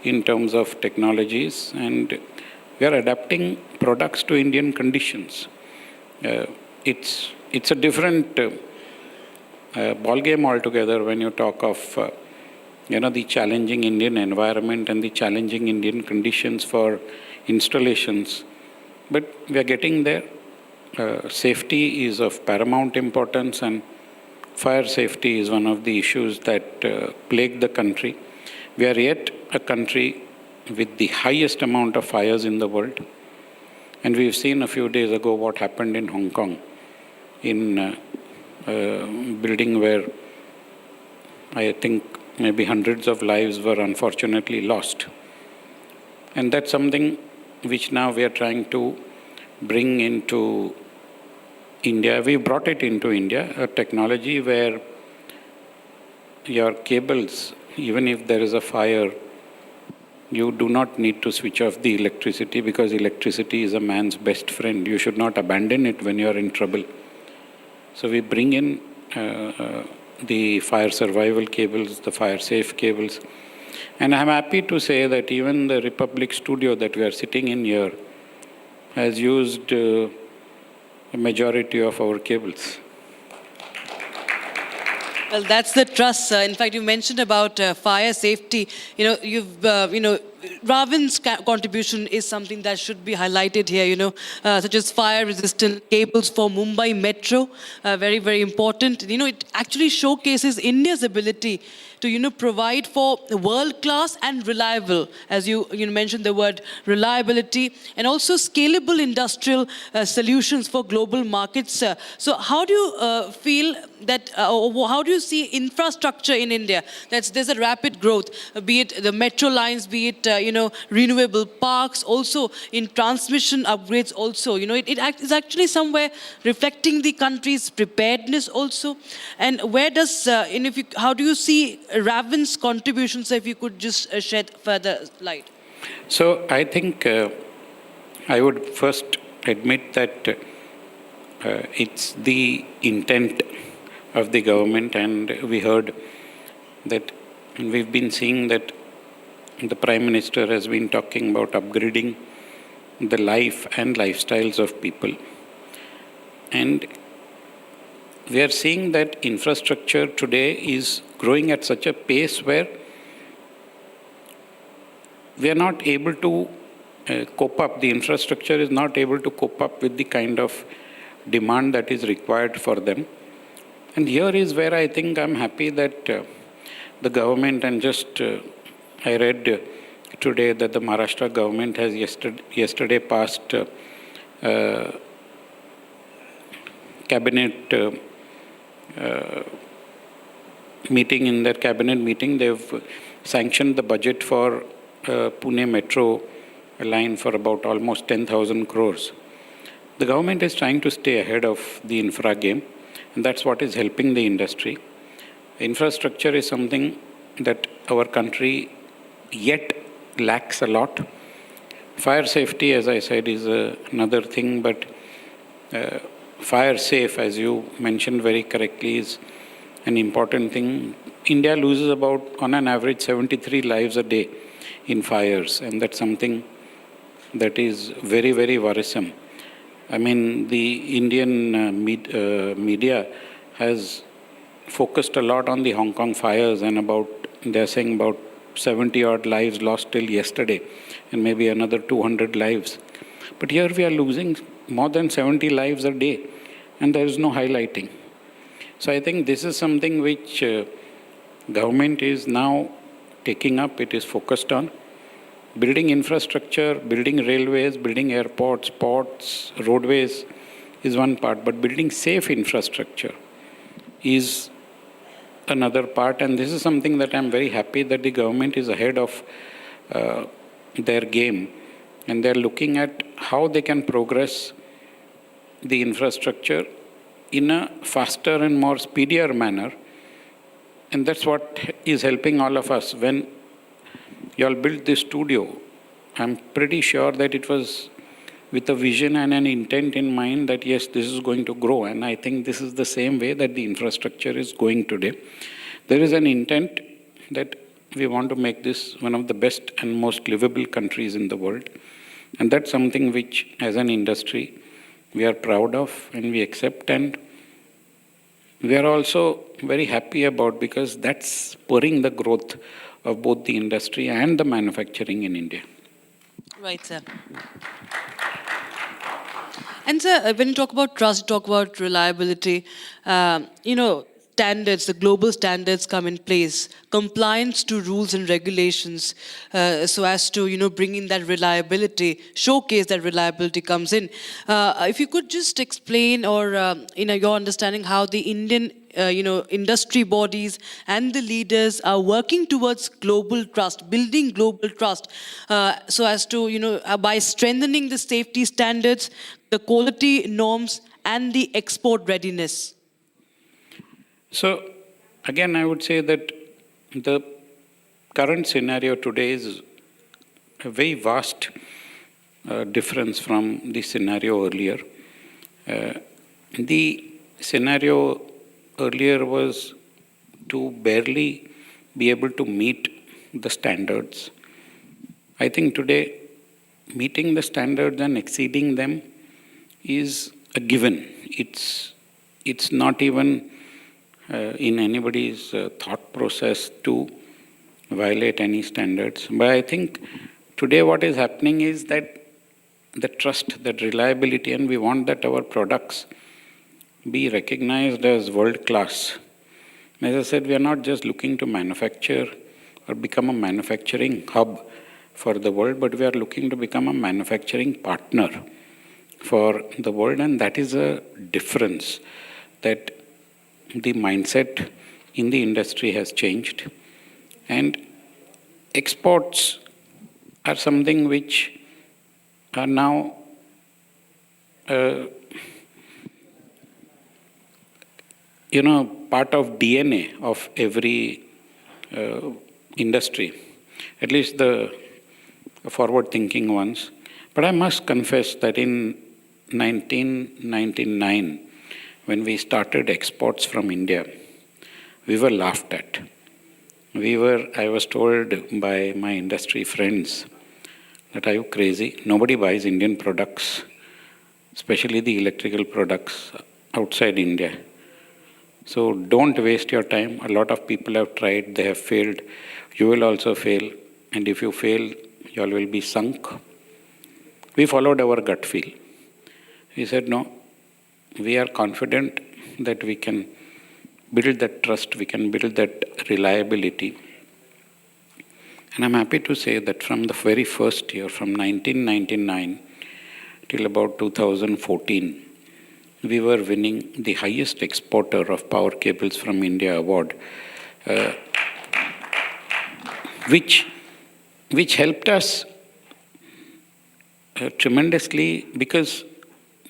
in terms of technologies, and we are adapting products to Indian conditions. It's a different ball game altogether when you talk of the challenging Indian environment and the challenging Indian conditions for installations. But we are getting there. Safety is of paramount importance, and fire safety is one of the issues that plague the country. We are yet a country with the highest amount of fires in the world. And we've seen a few days ago what happened in Hong Kong, in a building where I think maybe hundreds of lives were unfortunately lost. And that's something which now we are trying to bring into India. We brought it into India, a technology where your cables, even if there is a fire, you do not need to switch off the electricity, because electricity is a man's best friend. You should not abandon it when you are in trouble. So we bring in the fire survival cables, the fire safe cables. And I'm happy to say that even the Republic studio that we are sitting in here has used a majority of our cables. Well, that's the trust, sir. In fact, you mentioned about fire safety. Ravin's contribution is something that should be highlighted here, such as fire-resistant cables for Mumbai Metro, very, very important. It actually showcases India's ability to, provide for world-class and reliable, as you mentioned the word reliability, and also scalable industrial solutions for global markets. So how do you feel that, how do you see infrastructure in India? There's a rapid growth, be it the metro lines, be it renewable parks, also in transmission upgrades also. It is actually somewhere reflecting the country's preparedness also. And where does, how do you see Ravin's contributions, if you could just shed further light? So I think I would first admit that it's the intent of the government, and we heard that, and we've been seeing that the Prime Minister has been talking about upgrading the life and lifestyles of people. And we are seeing that infrastructure today is growing at such a pace where we are not able to cope up. The infrastructure is not able to cope up with the kind of demand that is required for them. And here is where I think I'm happy that the government, and just I read today that the Maharashtra government has yesterday passed cabinet meeting. In their cabinet meeting, they've sanctioned the budget for Pune Metro line for about almost 10,000 crores. The government is trying to stay ahead of the infra game, and that's what is helping the industry. Infrastructure is something that our country yet lacks a lot. Fire safety, as I said, is another thing, but fire safe, as you mentioned very correctly, is an important thing. India loses about, on an average, 73 lives a day in fires, and that's something that is very, very worrisome. I mean, the Indian media has focused a lot on the Hong Kong fires, and they're saying about 70 odd lives lost till yesterday, and maybe another 200 lives. But here we are losing more than 70 lives a day, and there is no highlighting. So I think this is something which government is now taking up. It is focused on building infrastructure, building railways, building airports, ports, roadways is one part, but building safe infrastructure is another part. And this is something that I'm very happy that the government is ahead of their game, and they're looking at how they can progress the infrastructure in a faster and more speedier manner. And that's what is helping all of us. When you all built this studio, I'm pretty sure that it was with a vision and an intent in mind that yes, this is going to grow. And I think this is the same way that the infrastructure is going today. There is an intent that we want to make this one of the best and most livable countries in the world. And that's something which, as an industry, we are proud of and we accept, and we are also very happy about, because that's spurring the growth of both the industry and the manufacturing in India. Right, sir. And sir, when you talk about trust, talk about reliability, standards, the global standards come in place, compliance to rules and regulations, so as to, bring in that reliability, showcase that reliability comes in. If you could just explain or, your understanding how the Indian industry bodies and the leaders are working towards global trust, building global trust, so as to, by strengthening the safety standards, the quality norms, and the export readiness. So, again, I would say that the current scenario today is a very vast difference from the scenario earlier. The scenario earlier was to barely be able to meet the standards. I think today, meeting the standards and exceeding them is a given. It's not even in anybody's thought process to violate any standards. But I think today what is happening is that the trust, that reliability, and we want that our products be recognized as world-class. As I said, we are not just looking to manufacture or become a manufacturing hub for the world, but we are looking to become a manufacturing partner for the world, and that is a difference, that the mindset in the industry has changed. And exports are something which are now part of DNA of every industry, at least the forward-thinking ones. But I must confess that in 1999, when we started exports from India, we were laughed at. I was told by my industry friends that, are you crazy? Nobody buys Indian products, especially the electrical products, outside India. So don't waste your time. A lot of people have tried, they have failed. You will also fail. And if you fail, you all will be sunk. We followed our gut feel. We said, no, we are confident that we can build that trust, we can build that reliability. And I'm happy to say that from the very first year, from 1999 till about 2014, we were winning the highest exporter of power cables from India award, which helped us tremendously, because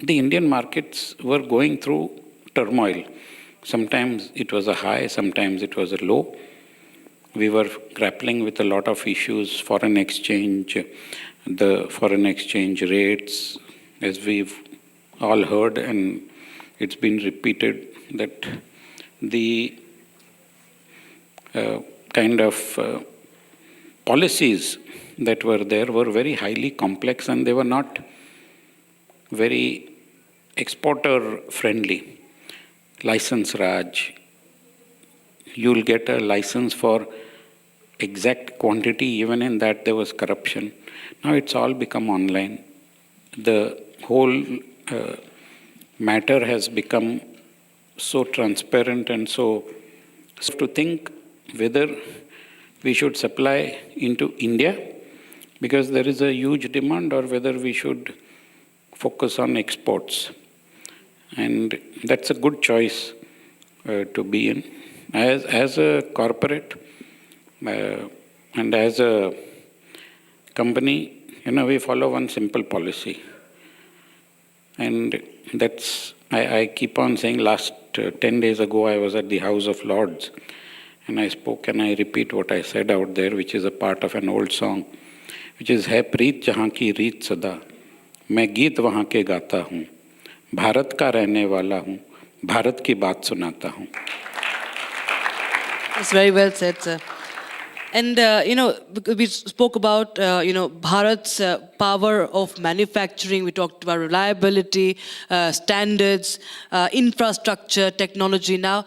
the Indian markets were going through turmoil. Sometimes it was a high, sometimes it was a low. We were grappling with a lot of issues, foreign exchange, the foreign exchange rates, as we've all heard, and it's been repeated, that the kind of policies that were there were very highly complex, and they were not very exporter-friendly. License Raj, you'll get a license for exact quantity, even in that there was corruption. Now it's all become online. The whole matter has become so transparent, and so to think whether we should supply into India because there is a huge demand, or whether we should focus on exports. And that's a good choice to be in. As a corporate and as a company, we follow one simple policy. And that's, I keep on saying, last 10 days ago I was at the House of Lords and I spoke, and I repeat what I said out there, which is a part of an old song, which is, Hai Preet Jahan ki Reet Sada, मैं गीत वहाँ के गाता हूँ, भारत का रहने वाला हूँ, भारत की बात सुनाता हूँ. That's very well said, sir. And, we spoke about, Bharat's power of manufacturing. We talked about reliability, standards, infrastructure, technology. Now,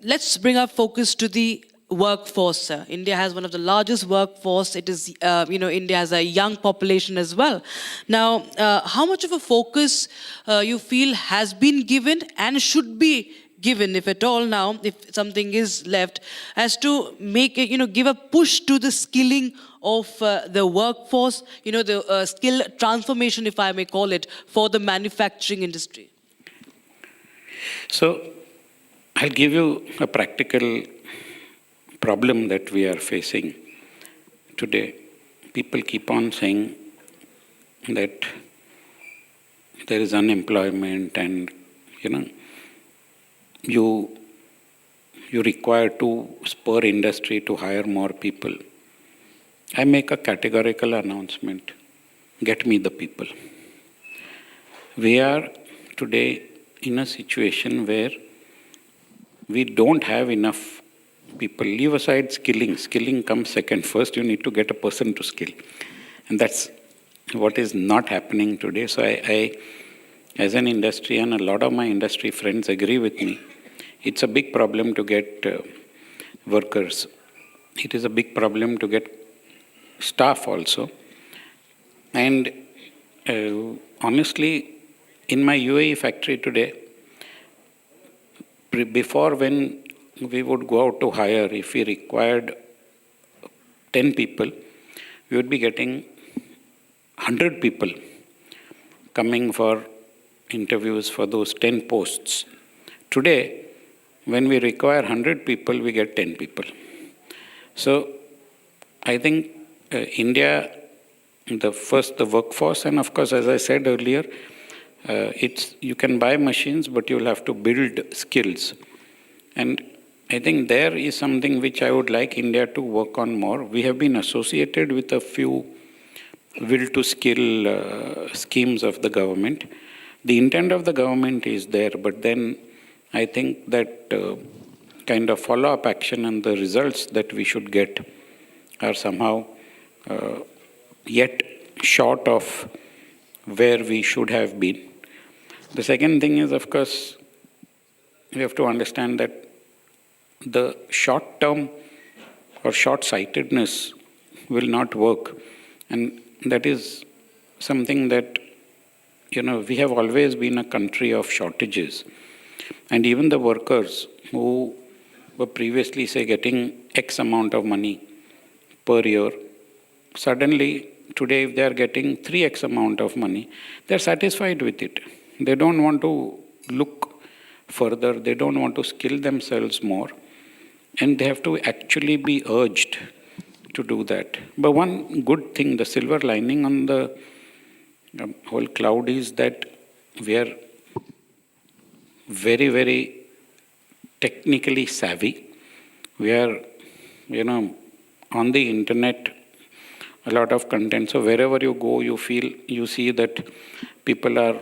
let's bring our focus to the workforce, sir. India has one of the largest workforce. It is, India has a young population as well. Now, how much of a focus you feel has been given and should be given, if at all now, if something is left, as to make it, give a push to the skilling of the workforce, the skill transformation, if I may call it, for the manufacturing industry? So, I'll give you a practical problem that we are facing today. People keep on saying that there is unemployment and, you require to spur industry to hire more people. I make a categorical announcement. Get me the people. We are today in a situation where we don't have enough people. Leave aside skilling. Skilling comes second. First, you need to get a person to skill. And that's what is not happening today. So I as an industry, and a lot of my industry friends agree with me, it's a big problem to get workers. It is a big problem to get staff also. And honestly, in my UAE factory today, before when we would go out to hire, if we required 10 people, we would be getting 100 people coming for interviews for those 10 posts. Today, when we require 100 people, we get 10 people. So, I think India, the workforce, and of course, as I said earlier, you can buy machines, but you'll have to build skills. And I think there is something which I would like India to work on more. We have been associated with a few will-to-skill schemes of the government. The intent of the government is there, but then I think that kind of follow-up action and the results that we should get are somehow yet short of where we should have been. The second thing is, of course, we have to understand that the short-term or short-sightedness will not work. And that is something that, we have always been a country of shortages. And even the workers who were previously, say, getting X amount of money per year, suddenly today if they are getting 3X amount of money, they're satisfied with it. They don't want to look further, they don't want to skill themselves more, and they have to actually be urged to do that. But one good thing, the silver lining on the whole cloud is that we are very, very technically savvy. We are, on the internet, a lot of content. So wherever you go, you see that people are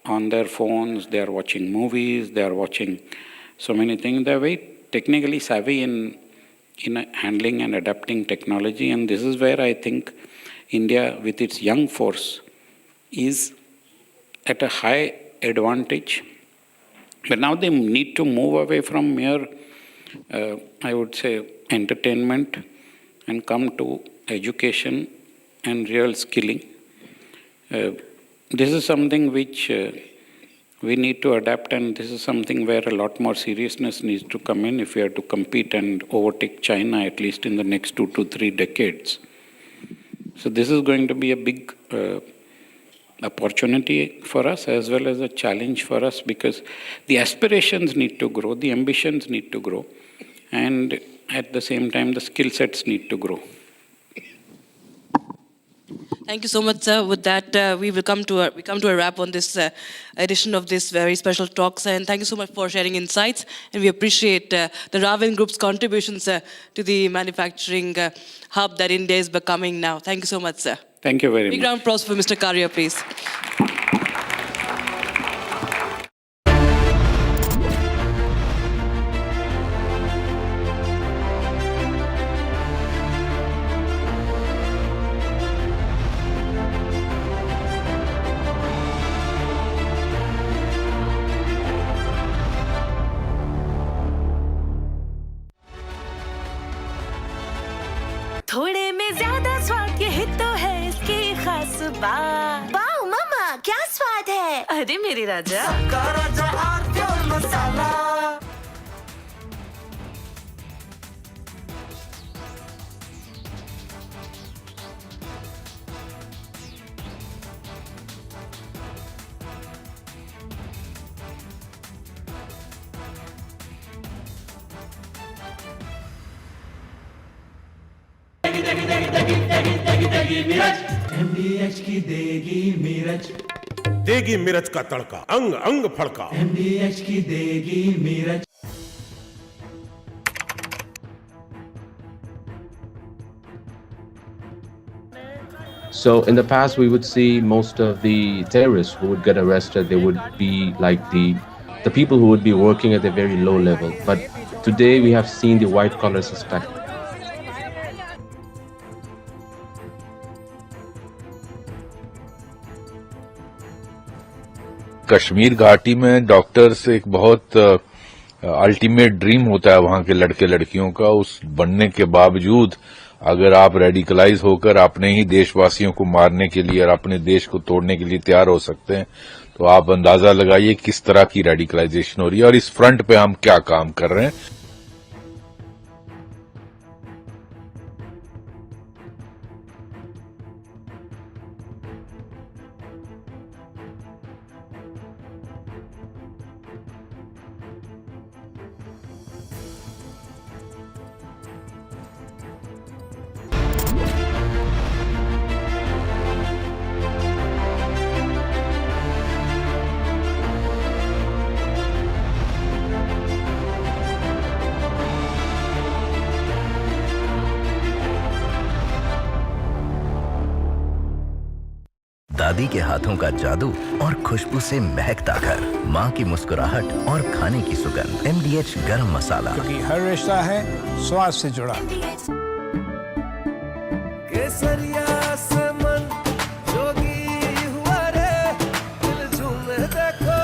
on their phones, they are watching movies, they are watching so many things. They are very technically savvy in handling and adapting technology. And this is where I think India, with its young force, is at a high advantage. But now they need to move away from mere, I would say, entertainment and come to education and real skilling. This is something which we need to adapt, and this is something where a lot more seriousness needs to come in if we are to compete and overtake China, at least in the next 2 to 3 decades. So this is going to be a big opportunity for us as well as a challenge for us, because the aspirations need to grow, the ambitions need to grow, and at the same time the skill sets need to grow. Thank you so much, sir. With that, we come to a wrap on this edition of this very special talk, sir. And thank you so much for sharing insights. And we appreciate the Raisen Group's contributions to the manufacturing hub that India is becoming now. Thank you so much, sir. Thank you very Big much. round of applause for Mr. Karya, please. थोड़े में ज्यादा स्वाद ये ही तो है इसकी खास बात। वाओ मम्मा क्या स्वाद है। अरे मेरे राजा सबका राजा और प्योर मसाला। MDH की देगी मिर्च, देगी मिर्च का तड़का, अंग अंग फड़का। MDH की देगी मिर्च। So in the past, we would see most of the terrorists who would get arrested, they would be like the people who would be working at a very low level. But today we have seen the white collar suspect. Kashmir घाटी में doctors एक बहुत ultimate dream होता है वहां के लड़के लड़कियों का। उस बनने के बावजूद अगर आप रेडिकलाइज होकर अपने ही देशवासियों को मारने के लिए और अपने देश को तोड़ने के लिए तैयार हो सकते हैं, तो आप अंदाजा लगाइए किस तरह की रेडिकलाइजेशन हो रही है और इस फ्रंट पे हम क्या काम कर रहे हैं। दादी के हाथों का जादू और खुशबू से महकता घर, माँ की मुस्कुराहट और खाने की सुगंध। MDH गरम मसाला, क्योंकि हर रिश्ता है स्वाद से जुड़ा। केसरिया से मन जोगी हुआ रे, दिल झूमे देखो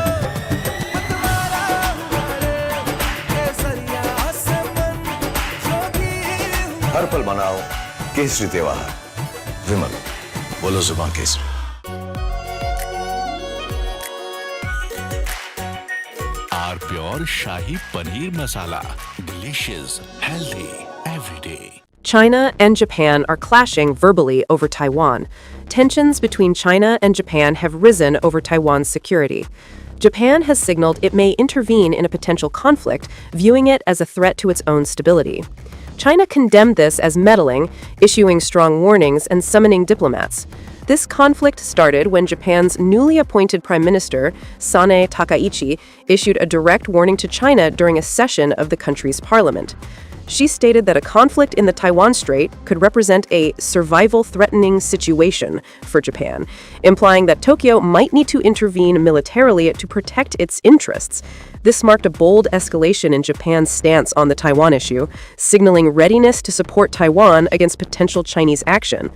मतवारा हुआ रे। केसरिया से मन जोगी हुआ। हर पल मनाओ केसरी त्योहार। विमल, बोलो जुबान Kesari. Pure Shahi Paneer Masala. Delicious, healthy, every day. China and Japan are clashing verbally over Taiwan. Tensions between China and Japan have risen over Taiwan's security. Japan has signaled it may intervene in a potential conflict, viewing it as a threat to its own stability. China condemned this as meddling, issuing strong warnings and summoning diplomats. This conflict started when Japan's newly appointed Prime Minister, Sanae Takaichi, issued a direct warning to China during a session of the country's parliament. She stated that a conflict in the Taiwan Strait could represent a survival-threatening situation for Japan, implying that Tokyo might need to intervene militarily to protect its interests. This marked a bold escalation in Japan's stance on the Taiwan issue, signaling readiness to support Taiwan against potential Chinese action.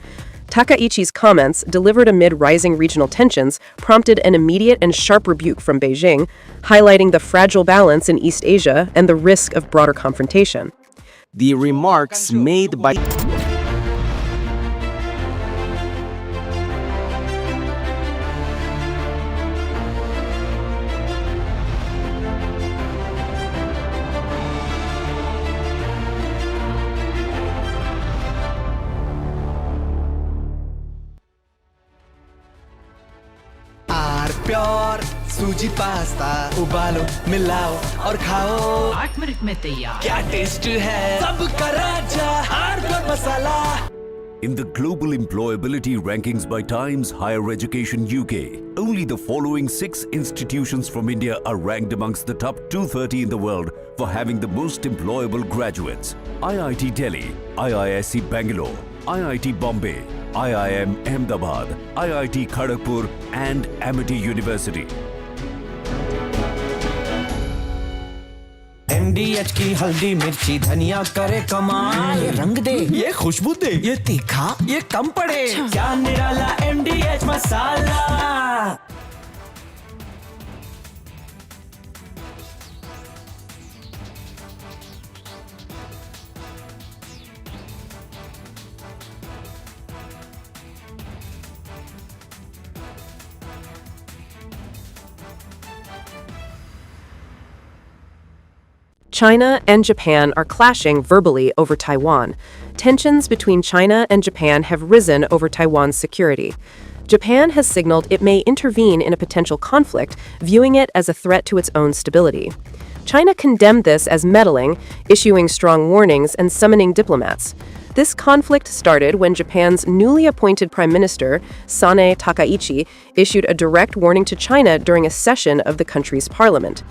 Takaichi's comments, delivered amid rising regional tensions, prompted an immediate and sharp rebuke from Beijing, highlighting the fragile balance in East Asia and the risk of broader confrontation. The remarks made by pure सूजी pasta उबालो मिलाओ और खाओ 8 minute में तैयार। क्या taste है सबका राजा hardcore masala. In the global employability rankings by Times Higher Education UK, only the following 6 institutions from India are ranked amongst the top 230 in the world for having the most employable graduates. IIT Delhi, IISc Bangalore, IIT Bombay, IIM Ahmedabad, IIT Kharagpur and Amity University. MDH की हल्दी मिर्ची धनिया करे कमाल, ये रंग दे, ये खुशबू दे, ये तीखा, ये कम पड़े, क्या निराला MDH masala. China and Japan are clashing verbally over Taiwan. Tensions between China and Japan have risen over Taiwan's security. Japan has signaled it may intervene in a potential conflict, viewing it as a threat to its own stability. China condemned this as meddling, issuing strong warnings and summoning diplomats. This conflict started when Japan's newly appointed Prime Minister, Sanae Takaichi, issued a direct warning to China during a session of the country's parliament.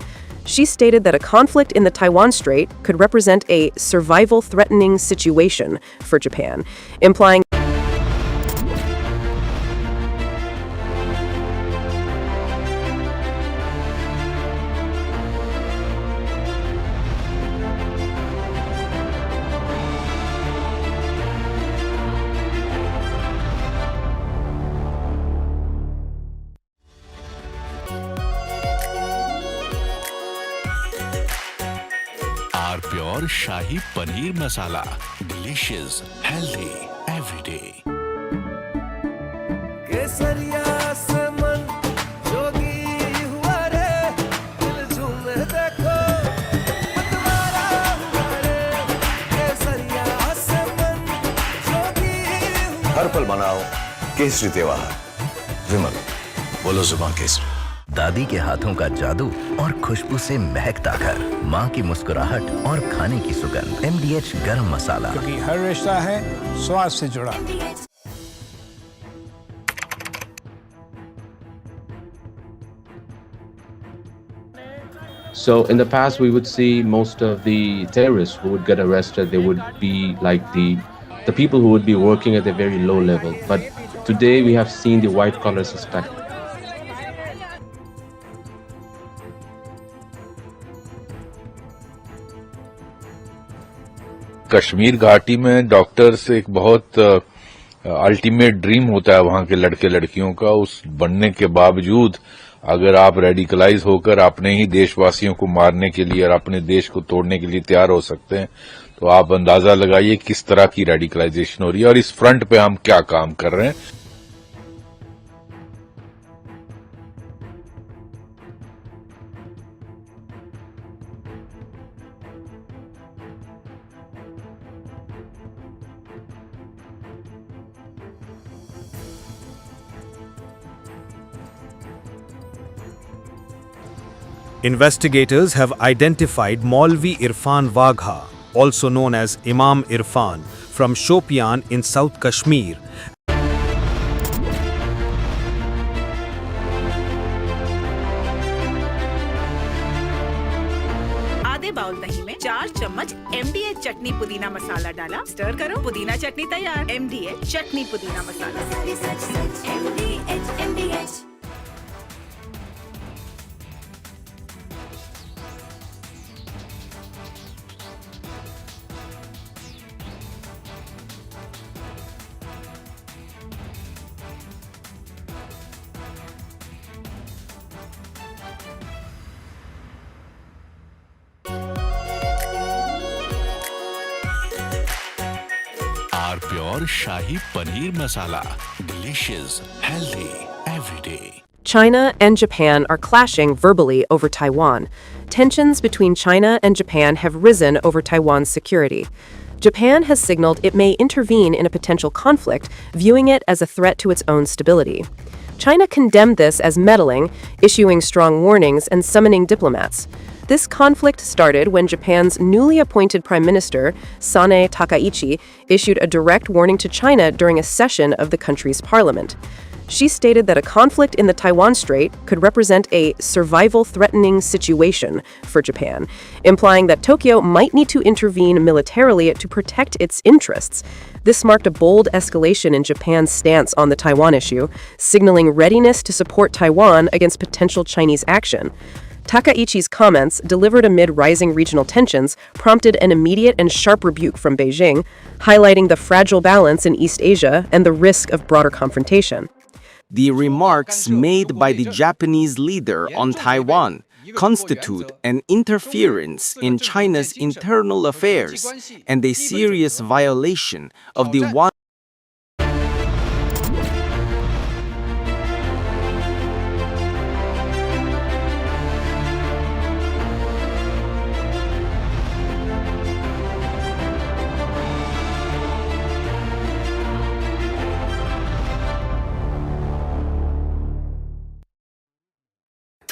She stated that a conflict in the Taiwan Strait could represent a survival-threatening situation for Japan, implying pure shahi paneer masala, delicious, healthy, everyday. केसरिया से मन जोगी हुआ रे, दिल झूमे देखो मतवारा हुआ रे, केसरिया से मन जोगी हुआ। हर पल मनाओ केसरी त्योहार, विमल बोलो जुबान केसरी। दादी के हाथों का जादू और खुशबू से महकता घर, माँ की मुस्कुराहट और खाने की सुगंध। MDH गरम मसाला, क्योंकि हर रिश्ता है स्वाद से जुड़ा। So in the past, we would see most of the terrorists who would get arrested, they would be like the people who would be working at a very low level. But today we have seen the white collar suspect. Kashmir घाटी में doctors एक बहुत ultimate dream होता है वहां के लड़के लड़कियों का। उस बनने के बावजूद अगर आप रेडिकलाइज होकर अपने ही देशवासियों को मारने के लिए और अपने देश को तोड़ने के लिए तैयार हो सकते हैं, तो आप अंदाजा लगाइए किस तरह की रेडिकलाइजेशन हो रही है और इस फ्रंट पे हम क्या काम कर रहे हैं। Investigators have identified Maulvi Irfan Wagha, also known as Imam Irfan, from Shopian in South Kashmir. आधे बाउल दही में 4 चम्मच MDH चटनी पुदीना मसाला डाला, स्टर करो, पुदीना चटनी तैयार। MDH चटनी पुदीना मसाला। MDH। Pure shahi paneer masala, delicious, healthy, everyday. China and Japan are clashing verbally over Taiwan. Tensions between China and Japan have risen over Taiwan's security. Japan has signaled it may intervene in a potential conflict, viewing it as a threat to its own stability. China condemned this as meddling, issuing strong warnings and summoning diplomats. This conflict started when Japan's newly appointed Prime Minister, Sanae Takaichi, issued a direct warning to China during a session of the country's parliament. She stated that a conflict in the Taiwan Strait could represent a survival-threatening situation for Japan, implying that Tokyo might need to intervene militarily to protect its interests. This marked a bold escalation in Japan's stance on the Taiwan issue, signaling readiness to support Taiwan against potential Chinese action. Takaichi's comments, delivered amid rising regional tensions, prompted an immediate and sharp rebuke from Beijing, highlighting the fragile balance in East Asia and the risk of broader confrontation. The remarks made by the Japanese leader on Taiwan constitute an interference in China's internal affairs and a serious violation of the one.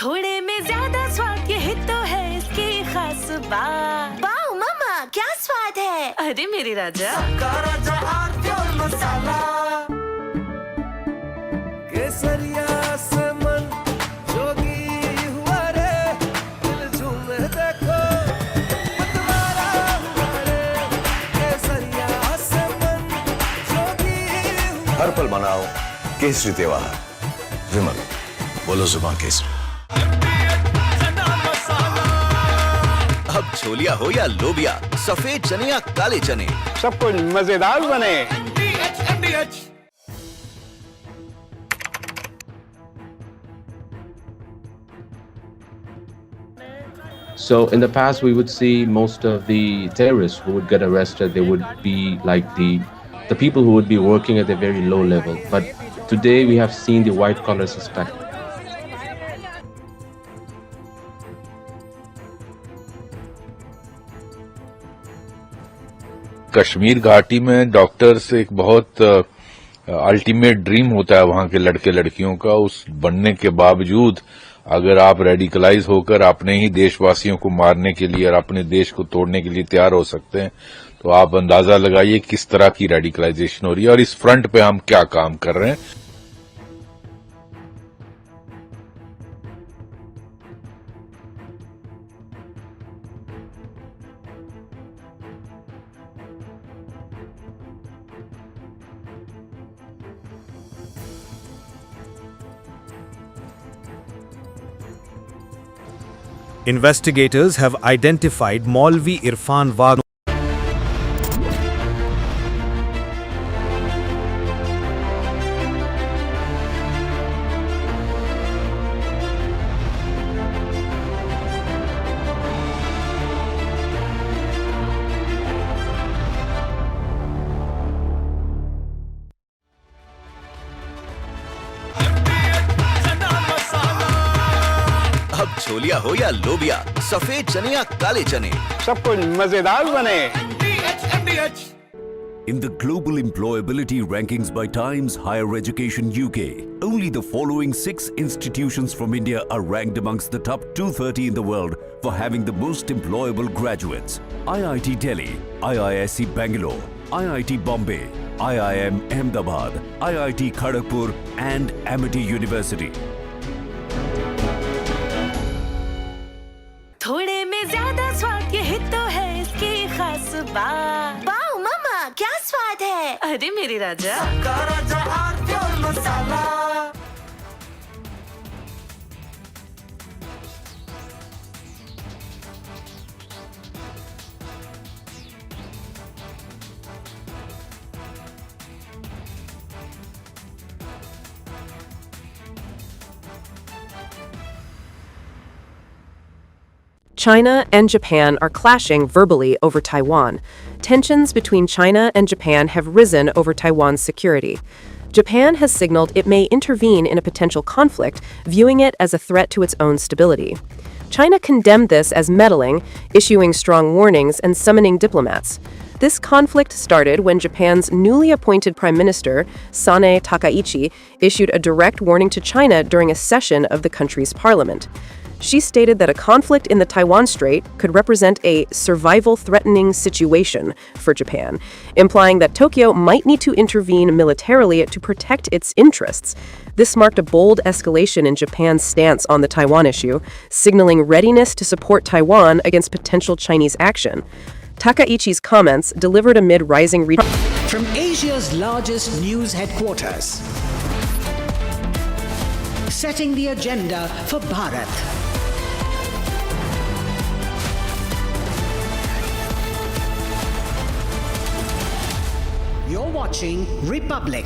थोड़े में ज्यादा स्वाद यही तो है इसकी खास बात। वाओ मम्मा क्या स्वाद है। अरे मेरे राजा राजा और मसाला केसरिया से मन जोगी हुआ रे दिल झूमे देखो मतवारा हुआ रे केसरिया से मन जोगी हुआ। हर पल मनाओ केसरी त्योहार। विमल बोलो जुबान केसरी। अब छोलिया हो या लोबिया, सफेद चने या काले चने, सब कुछ मजेदार बने। So in the past, we would see most of the terrorists who would get arrested, they would be like the people who would be working at a very low level. But today we have seen the white-collar suspect. Kashmir घाटी में doctors एक बहुत ultimate dream होता है वहां के लड़के लड़कियों का। उस बनने के बावजूद अगर आप रेडिकलाइज होकर अपने ही देशवासियों को मारने के लिए और अपने देश को तोड़ने के लिए तैयार हो सकते हैं, तो आप अंदाजा लगाइए किस तरह की रेडिकलाइजेशन हो रही है और इस फ्रंट पे हम क्या काम कर रहे हैं। Investigators have identified Maulvi Irfan Wagh. अब छोलिया हो या लोबिया, सफेद चने या काले चने, सब कुछ मजेदार बने। In the global employability rankings by Times Higher Education UK, only the following 6 institutions from India are ranked amongst the top 230 in the world for having the most employable graduates. IIT Delhi, IISc Bangalore, IIT Bombay, IIM Ahmedabad, IIT Kharagpur and Amity University. थोड़े में ज्यादा स्वाद यही तो है इसकी खास बात। वाओ मम्मा क्या स्वाद है। अरे मेरे राजा राजा और मसाला। China and Japan are clashing verbally over Taiwan. Tensions between China and Japan have risen over Taiwan's security. Japan has signaled it may intervene in a potential conflict, viewing it as a threat to its own stability. China condemned this as meddling, issuing strong warnings and summoning diplomats. This conflict started when Japan's newly appointed Prime Minister, Sanae Takaichi, issued a direct warning to China during a session of the country's parliament. She stated that a conflict in the Taiwan Strait could represent a survival-threatening situation for Japan, implying that Tokyo might need to intervene militarily to protect its interests. This marked a bold escalation in Japan's stance on the Taiwan issue, signaling readiness to support Taiwan against potential Chinese action. Takaichi's comments, delivered amid rising From Asia's largest news headquarters, setting the agenda for Bharat. You're watching Republic.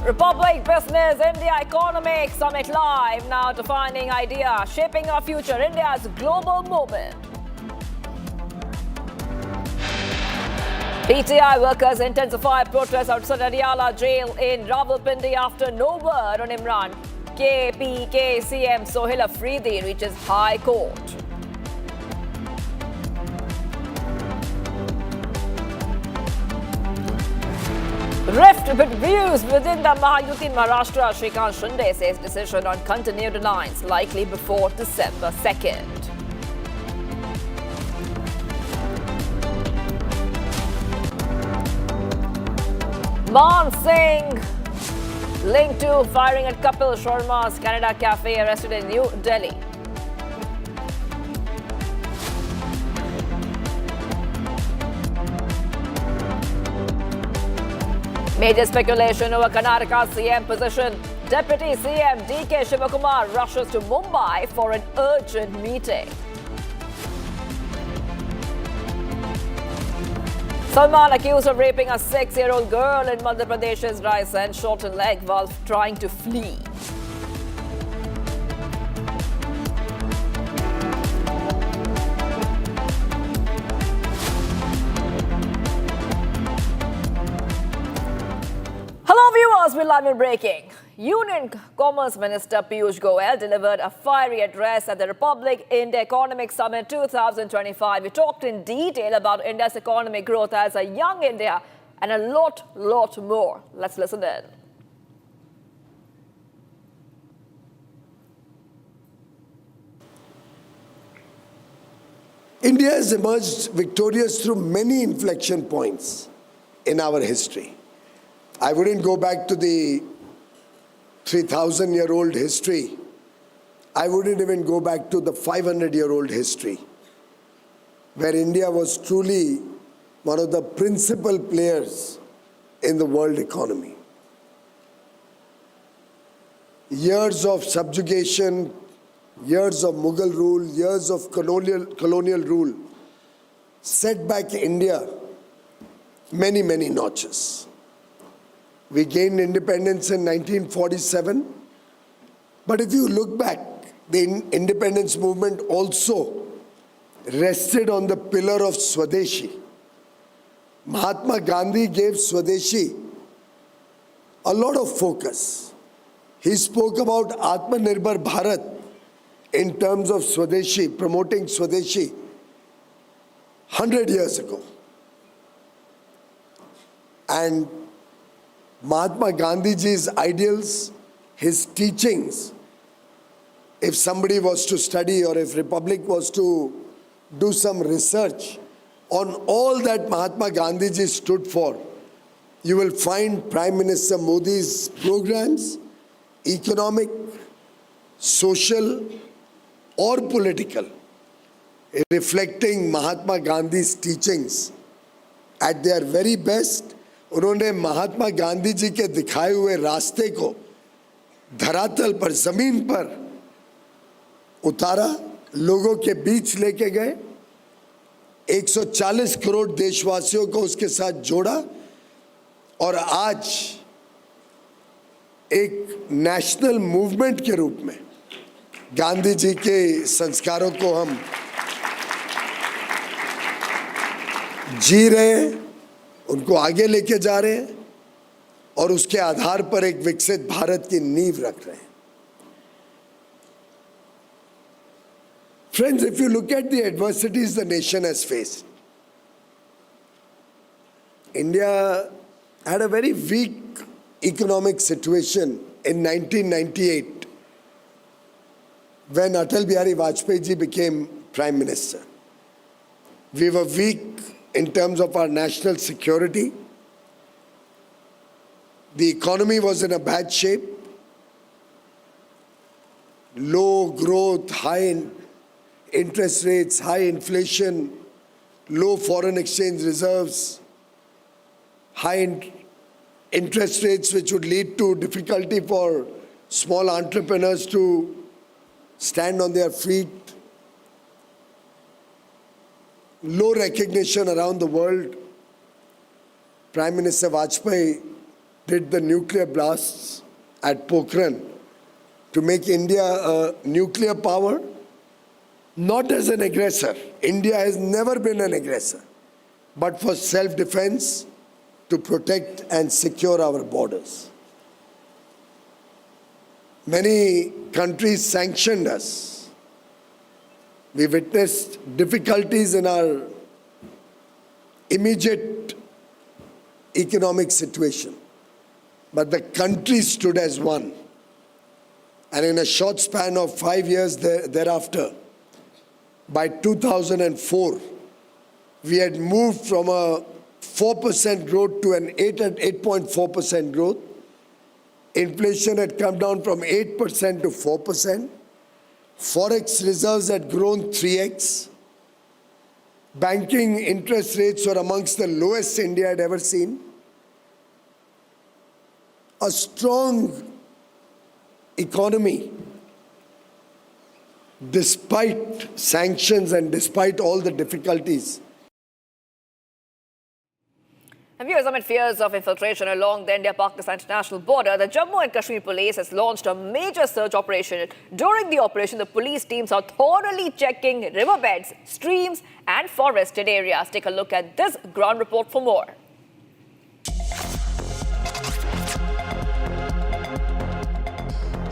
Republic Business India Economic Summit Live, now defining idea, shaping our future, India's global movement. PTI workers intensify protests outside Adiala jail in Rawalpindi after no word on Imran. KPK CM Sohail Afridi reaches High Court. Rift with views within the Mahayuti in Maharashtra. Shrikant Shinde says decision on continued alliance likely before December 2nd. Man Singh linked to firing at Kapil Sharma's Canada Cafe, arrested in New Delhi. Major speculation over Karnataka CM position. Deputy CM DK Shivakumar rushes to Mumbai for an urgent meeting. Salman accused of raping a 6-year-old girl in Madhya Pradesh's Raisen, shot in leg while trying to flee. Hello viewers, we're live in breaking. Union Commerce Minister Piyush Goyal delivered a fiery address at the Republic India Economic Summit 2025. We talked in detail about India's economic growth as a young India and a lot more. Let's listen in. India has emerged victorious through many inflection points in our history. I wouldn't go back to the 3,000-year-old history. I wouldn't even go back to the 500-year-old history, where India was truly one of the principal players in the world economy. Years of subjugation, years of Mughal rule, years of colonial rule set back India many notches. We gained independence in 1947, but if you look back, the independence movement also rested on the pillar of Swadeshi. Mahatma Gandhi gave Swadeshi a lot of focus. He spoke about Atmanirbhar Bharat in terms of Swadeshi, promoting Swadeshi 100 years ago. And Mahatma Gandhiji's ideals, his teachings, if somebody was to study or if Republic was to do some research on all that Mahatma Gandhiji stood for, you will find Prime Minister Modi's programs, economic, social or political, reflecting Mahatma Gandhi's teachings at their very best. उन्होंने महात्मा गांधी जी के दिखाए हुए रास्ते को धरातल पर, जमीन पर उतारा, लोगों के बीच लेके गए, 140 करोड़ देशवासियों को उसके साथ जोड़ा और आज एक नेशनल मूवमेंट के रूप में गांधी जी के संस्कारों को हम जी रहे हैं, उनको आगे लेके जा रहे हैं और उसके आधार पर एक विकसित भारत की नींव रख रहे हैं. Friends, if you look at the adversities the nation has faced, India had a very weak economic situation in 1998 when Atal Bihari Vajpayee ji became Prime Minister. We were weak in terms of our national security. The economy was in a bad shape. Low growth, high interest rates, high inflation, low foreign exchange reserves, high interest rates which would lead to difficulty for small entrepreneurs to stand on their feet, low recognition around the world. Prime Minister Vajpayee did the nuclear blasts at Pokhran to make India a nuclear power, not as an aggressor. India has never been an aggressor, but for self-defense, to protect and secure our borders. Many countries sanctioned us. We witnessed difficulties in our immediate economic situation. But the country stood as one. And in a short span of 5 years thereafter, by 2004, we had moved from a 4% growth to an 8.4% growth. Inflation had come down from 8% to 4%. Forex reserves had grown 3x. Banking interest rates were amongst the lowest India had ever seen. A strong economy, despite sanctions and despite all the difficulties. And viewers, amid fears of infiltration along the India-Pakistan international border, the Jammu and Kashmir police has launched a major search operation. During the operation, the police teams are thoroughly checking riverbeds, streams and forested areas. Take a look at this ground report for more.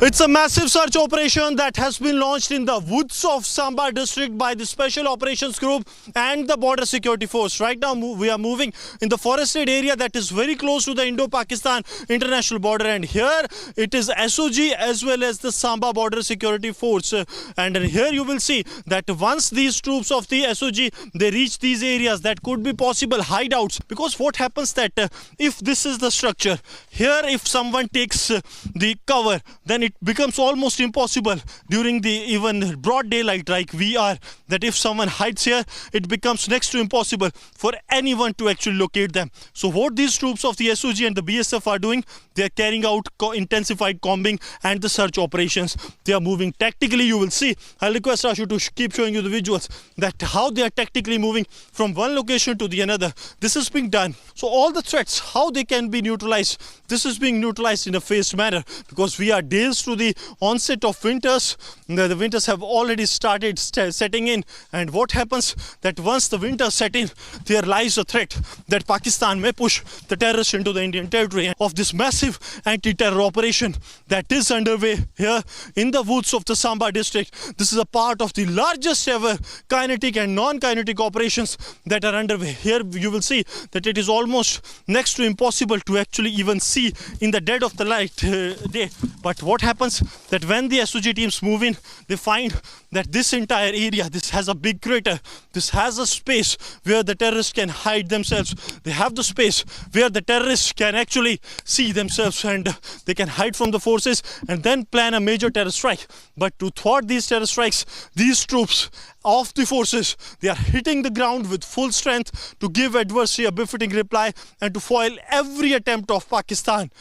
It's a massive search operation that has been launched in the woods of Samba district by the Special Operations Group and the Border Security Force. Right now we are moving in the forested area that is very close to the Indo-Pakistan international border, and here it is SOG as well as the Samba Border Security Force. And here you will see that once these troops of the SOG, they reach these areas, that could be possible hideouts, because what happens that if this is the structure, here if someone takes the cover, then it becomes almost impossible during the even broad daylight like we are, that if someone hides here, it becomes next to impossible for anyone to actually locate them. So what these troops of the SOG and the BSF are doing, they are carrying out intensified combing and the search operations. They are moving tactically. You will see, I'll request Ashu to keep showing you the visuals, that how they are tactically moving from one location to the another. This is being done. So all the threats, how they can be neutralized, this is being neutralized in a phased manner, because we are days to the onset of winters. The winters have already started setting in, and what happens that once the winters set in, there lies a threat that Pakistan may push the terrorists into the Indian territory. Of this massive anti-terror operation that is underway here in the woods of the Samba district, this is a part of the largest ever kinetic and non-kinetic operations that are underway. Here you will see that it is almost next to impossible to actually even see in the dead of the light day. But what happens that when the SOG teams move in, they find that this entire area, this has a big crater, this has a space where the terrorists can hide themselves. They have the space where the terrorists can actually see themselves, and they can hide from the forces and then plan a major terror strike. But to thwart these terror strikes, these troops of the forces, they are hitting the ground with full strength to give adversary a befitting reply and to foil every attempt of Pakistan.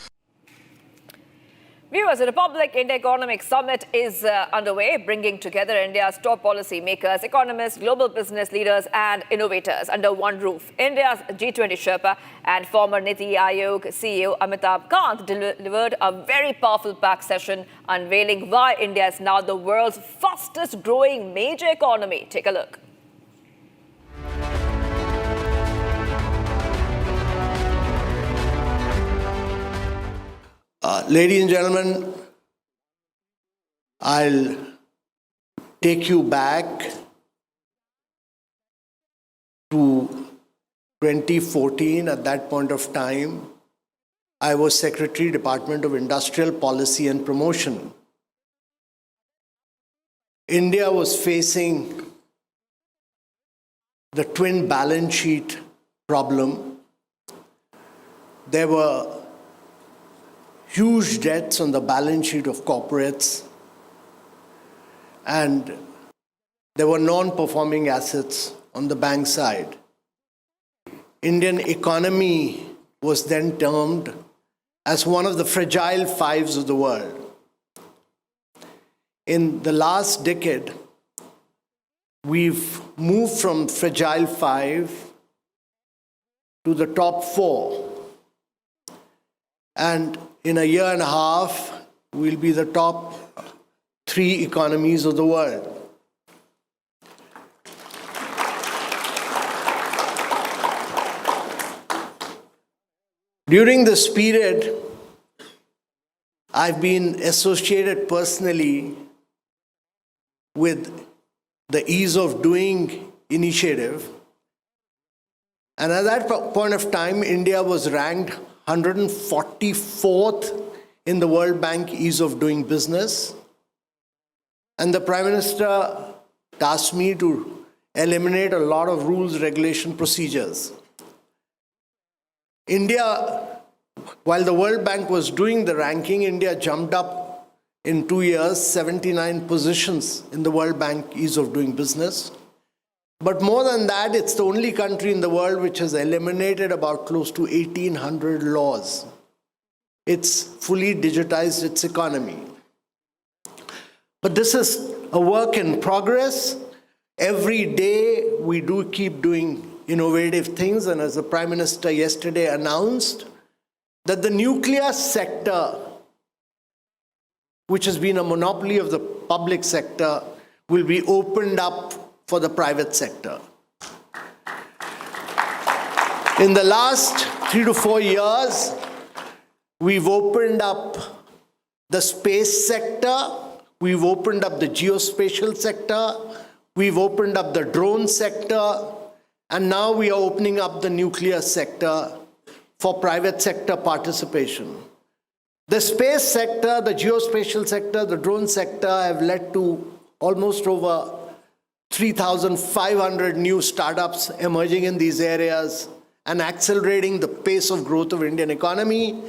Viewers, the Republic India Economic Summit is underway, bringing together India's top policy makers, economists, global business leaders and innovators under one roof. India's G20 Sherpa and former Niti Aayog CEO Amitabh Kant delivered a very powerful packed session unveiling why India is now the world's fastest growing major economy. Take a look. Ladies and gentlemen, I'll take you back to 2014. At that point of time, I was Secretary, Department of Industrial Policy and Promotion. India was facing the twin balance sheet problem. There were huge debts on the balance sheet of corporates, and there were non-performing assets on the bank side. Indian economy was then termed as one of the fragile fives of the world. In the last decade, we've moved from fragile five to the top four. And in a year and a half, we'll be the top 3 economies of the world. During this period, I've been associated personally with the Ease of Doing initiative. And at that point of time, India was ranked 144th in the World Bank Ease of Doing Business. And the Prime Minister tasked me to eliminate a lot of rules, regulation, procedures. India, while the World Bank was doing the ranking, India jumped up in 2 years, 79 positions in the World Bank Ease of Doing Business. But more than that, it's the only country in the world which has eliminated about close to 1,800 laws. It's fully digitized its economy. But this is a work in progress. Every day we do keep doing innovative things, and as the Prime Minister yesterday announced, that the nuclear sector, which has been a monopoly of the public sector, will be opened up for the private sector. In the last 3 to 4 years, we've opened up the space sector, we've opened up the geospatial sector, we've opened up the drone sector, and now we are opening up the nuclear sector for private sector participation. The space sector, the geospatial sector, the drone sector have led to almost over 3,500 new startups emerging in these areas and accelerating the pace of growth of Indian economy.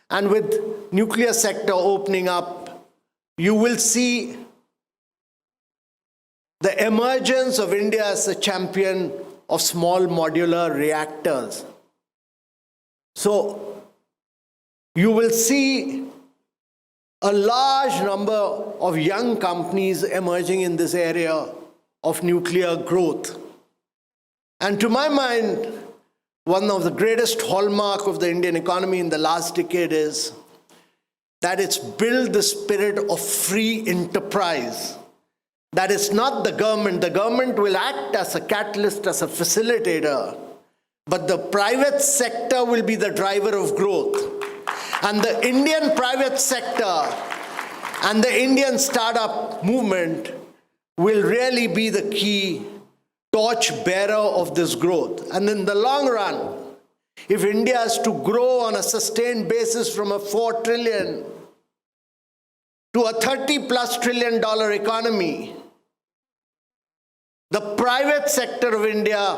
And with nuclear sector opening up, you will see the emergence of India as a champion of small modular reactors. So you will see a large number of young companies emerging in this area of nuclear growth. And to my mind, one of the greatest hallmark of the Indian economy in the last decade is that it's built the spirit of free enterprise. That it's not the government. The government will act as a catalyst, as a facilitator, but the private sector will be the driver of growth. And the Indian private sector and the Indian startup movement will really be the key torch bearer of this growth. And in the long run, if India is to grow on a sustained basis from a 4 trillion to a 30+ trillion dollar economy, the private sector of India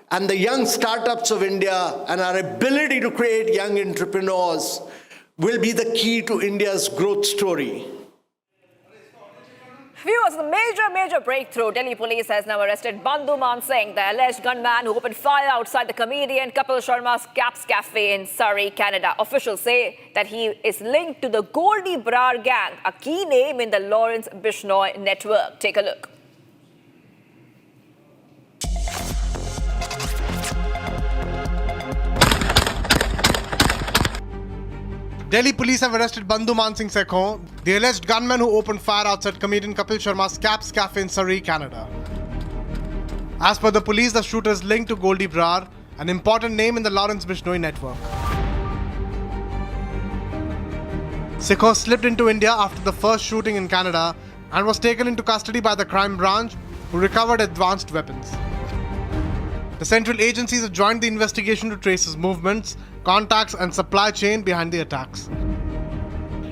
and the young startups of India and our ability to create young entrepreneurs will be the key to India's growth story. Viewers, the major breakthrough. Delhi police has now arrested Bandhu Man Singh, the alleged gunman who opened fire outside the comedian Kapil Sharma's Caps Cafe in Surrey, Canada. Officials say that he is linked to the Goldie Brar gang, a key name in the Lawrence Bishnoi network. Take a look. Delhi police have arrested Bandhu Man Singh Sekhon, the alleged gunman who opened fire outside comedian Kapil Sharma's Caps Cafe in Surrey, Canada. As per the police, the shooter is linked to Goldie Brar, an important name in the Lawrence Bishnoi network. Sikho slipped into India after the first shooting in Canada and was taken into custody by the crime branch, who recovered advanced weapons. The central agencies have joined the investigation to trace his movements, contacts and supply chain behind the attacks.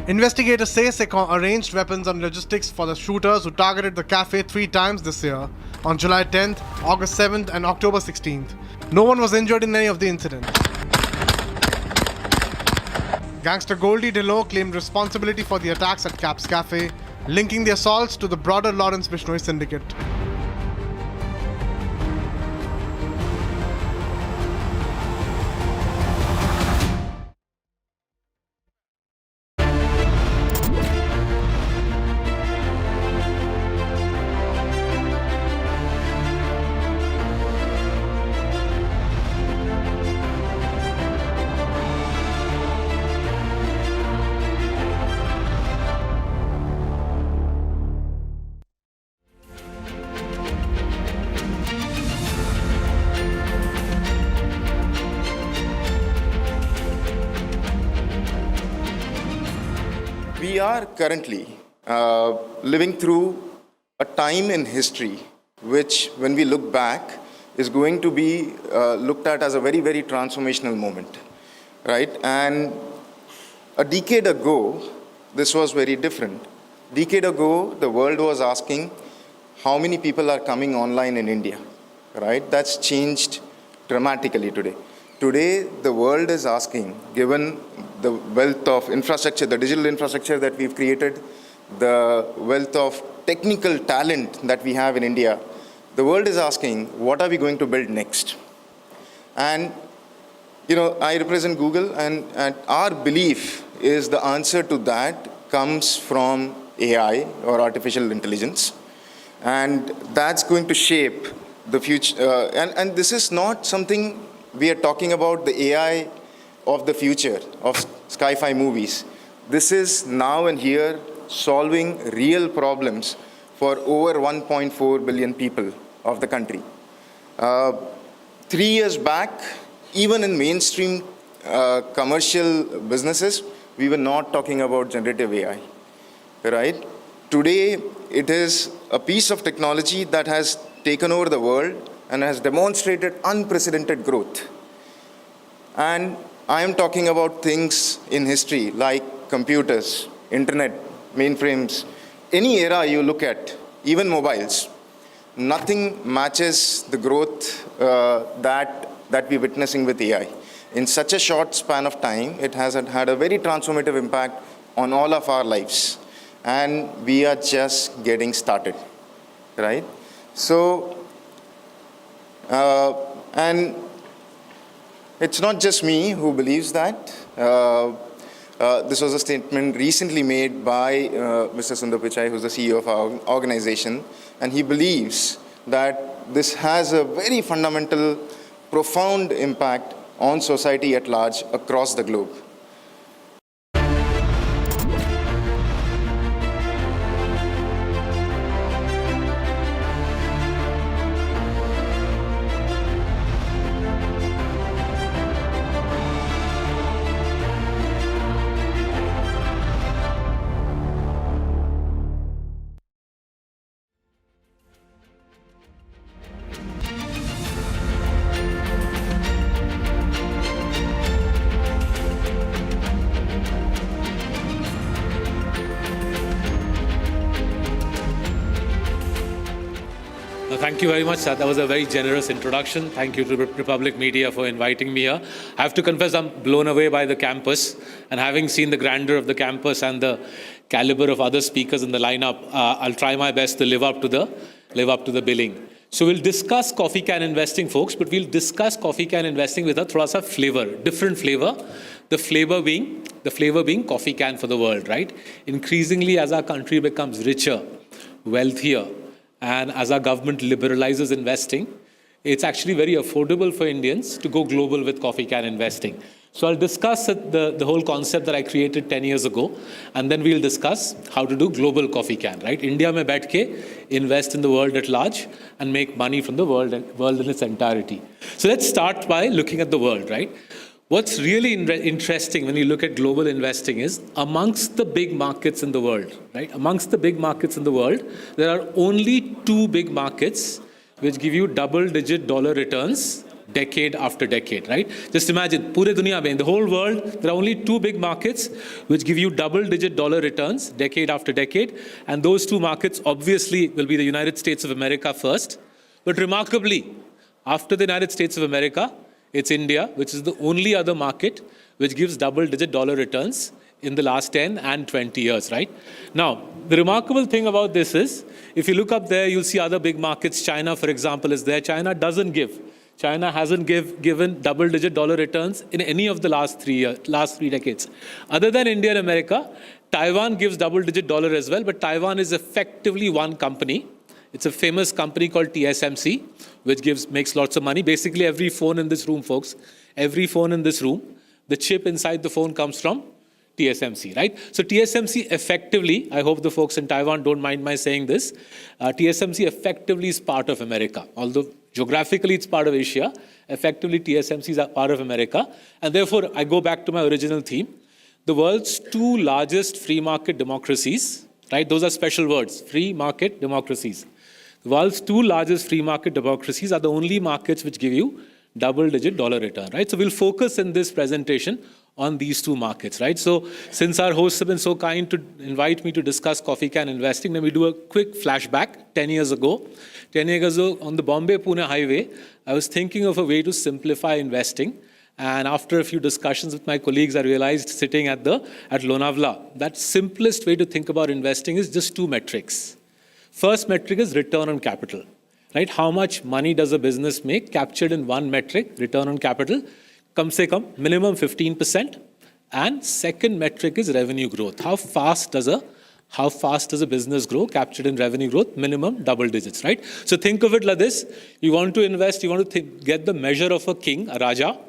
Investigators say Sikho arranged weapons and logistics for the shooters who targeted the cafe 3 times this year, on July 10th, August 7th and October 16th. No one was injured in any of the incidents. Gangster Goldie Delo claimed responsibility for the attacks at Caps Cafe, linking the assaults to the broader Lawrence Bishnoi syndicate. We are currently living through a time in history which, when we look back, is going to be looked at as a very, very transformational moment, right? And a decade ago, this was very different. Decade ago, the world was asking how many people are coming online in India, right? That's changed dramatically today. Today, the world is asking, given the wealth of infrastructure, the digital infrastructure that we've created, the wealth of technical talent that we have in India, the world is asking, what are we going to build next? And, you know, I represent Google, and our belief is the answer to that comes from AI, or artificial intelligence. And that's going to shape the future. And this is not something we are talking about, the AI of the future, of sci-fi movies. This is now and here solving real problems for over 1.4 billion people of the country. 3 years back, even in mainstream commercial businesses, we were not talking about generative AI, right? Today, it is a piece of technology that has taken over the world and has demonstrated unprecedented growth. And I am talking about things in history like computers, internet, mainframes, any era you look at, even mobiles. Nothing matches the growth that we're witnessing with AI. In such a short span of time, it has had a very transformative impact on all of our lives. And we are just getting started, right? So, and it's not just me who believes that. This was a statement recently made by Mr. Sundar Pichai, who's the CEO of our organization, and he believes that this has a very fundamental, profound impact on society at large across the globe. Thank you very much, sir. That was a very generous introduction. Thank you to Republic Media for inviting me here. I have to confess, I'm blown away by the campus, and having seen the grandeur of the campus and the caliber of other speakers in the lineup, I'll try my best to live up to the billing. So we'll discuss coffee can investing, folks, but we'll discuss coffee can investing with a thoda sa flavor, different flavor. The flavor being coffee can for the world, right? Increasingly, as our country becomes richer, wealthier, and as our government liberalizes investing, it's actually very affordable for Indians to go global with coffee can investing. So I'll discuss the whole concept that I created 10 years ago, and then we'll discuss how to do global coffee can, right? India mein baith ke invest in the world at large and make money from the world in its entirety. So let's start by looking at the world, right? What's really interesting when you look at global investing is amongst the big markets in the world, right? Amongst the big markets in the world, there are only 2 big markets which give you double-digit dollar returns decade after decade, right? Just imagine, pure duniya mein, in the whole world, there are only 2 big markets which give you double-digit dollar returns decade after decade. And those 2 markets obviously will be the United States of America first. But remarkably, after the United States of America, it's India, which is the only other market which gives double-digit dollar returns in the last 10 and 20 years, right? Now, the remarkable thing about this is, if you look up there, you'll see other big markets. China, for example, is there. China doesn't give. China hasn't given double-digit dollar returns in any of the last 3 decades. Other than India and America, Taiwan gives double-digit dollar as well, but Taiwan is effectively one company. It's a famous company called TSMC, which makes lots of money. Basically, every phone in this room, folks, every phone in this room, the chip inside the phone comes from TSMC, right? So TSMC effectively, I hope the folks in Taiwan don't mind my saying this, TSMC effectively is part of America. Although geographically it's part of Asia, effectively TSMC is a part of America. And therefore, I go back to my original theme. The world's 2 largest free market democracies, right? Those are special words, free market democracies. The world's 2 largest free market democracies are the only markets which give you double-digit dollar return, right? So we'll focus in this presentation on these 2 markets, right? So since our hosts have been so kind to invite me to discuss coffee can investing, let me do a quick flashback. 10 years ago, on the Bombay-Pune highway, I was thinking of a way to simplify investing. And after a few discussions with my colleagues, I realized sitting at Lonavala, that simplest way to think about investing is just 2 metrics. First metric is return on capital, right? How much money does a business make captured in one metric, return on capital, come se come, minimum 15%. And second metric is revenue growth. How fast does a business grow captured in revenue growth, minimum double digits, right? So think of it like this. You want to invest, you want to get the measure of a king, a Raja,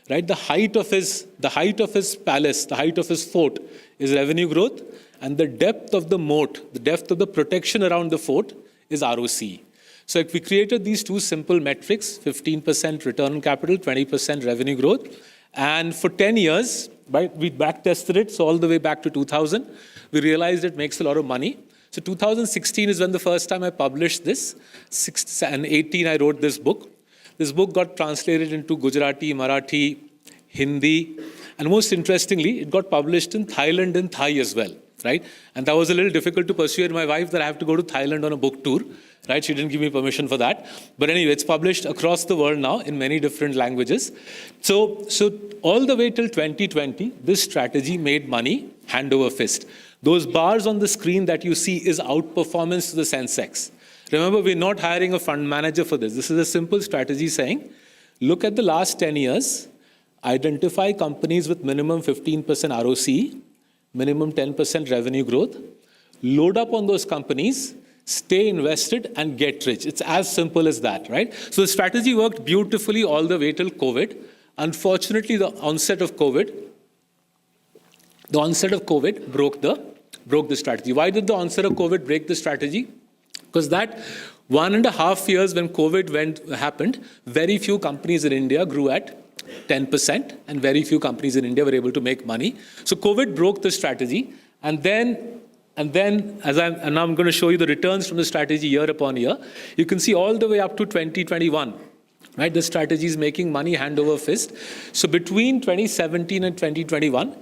right? The height of his palace, the height of his fort is revenue growth. And the depth of the moat, the depth of the protection around the fort is ROC. So we created these 2 simple metrics, 15% return on capital, 20% revenue growth. And for 10 years, right, we back-tested it. So all the way back to 2000, we realized it makes a lot of money. So 2016 is when the first time I published this. 2018, I wrote this book. This book got translated into Gujarati, Marathi, Hindi. And most interestingly, it got published in Thailand and Thai as well. Right? And that was a little difficult to persuade my wife that I have to go to Thailand on a book tour. Right? She didn't give me permission for that. But anyway, it's published across the world now in many different languages. So all the way till 2020, this strategy made money hand over fist. Those bars on the screen that you see is outperformance to the Sensex. Remember, we're not hiring a fund manager for this. This is a simple strategy saying, look at the last 10 years, identify companies with minimum 15% ROCE, minimum 10% revenue growth, load up on those companies, stay invested and get rich. It's as simple as that, right? So the strategy worked beautifully all the way till COVID. Unfortunately, the onset of COVID broke the strategy. Why did the onset of COVID break the strategy? Because that 1.5 years when COVID happened, very few companies in India grew at 10%, and very few companies in India were able to make money. So COVID broke the strategy, and then I'm going to show you the returns from the strategy year upon year. You can see all the way up to 2021, right? The strategy is making money hand over fist. So between 2017 and 2021,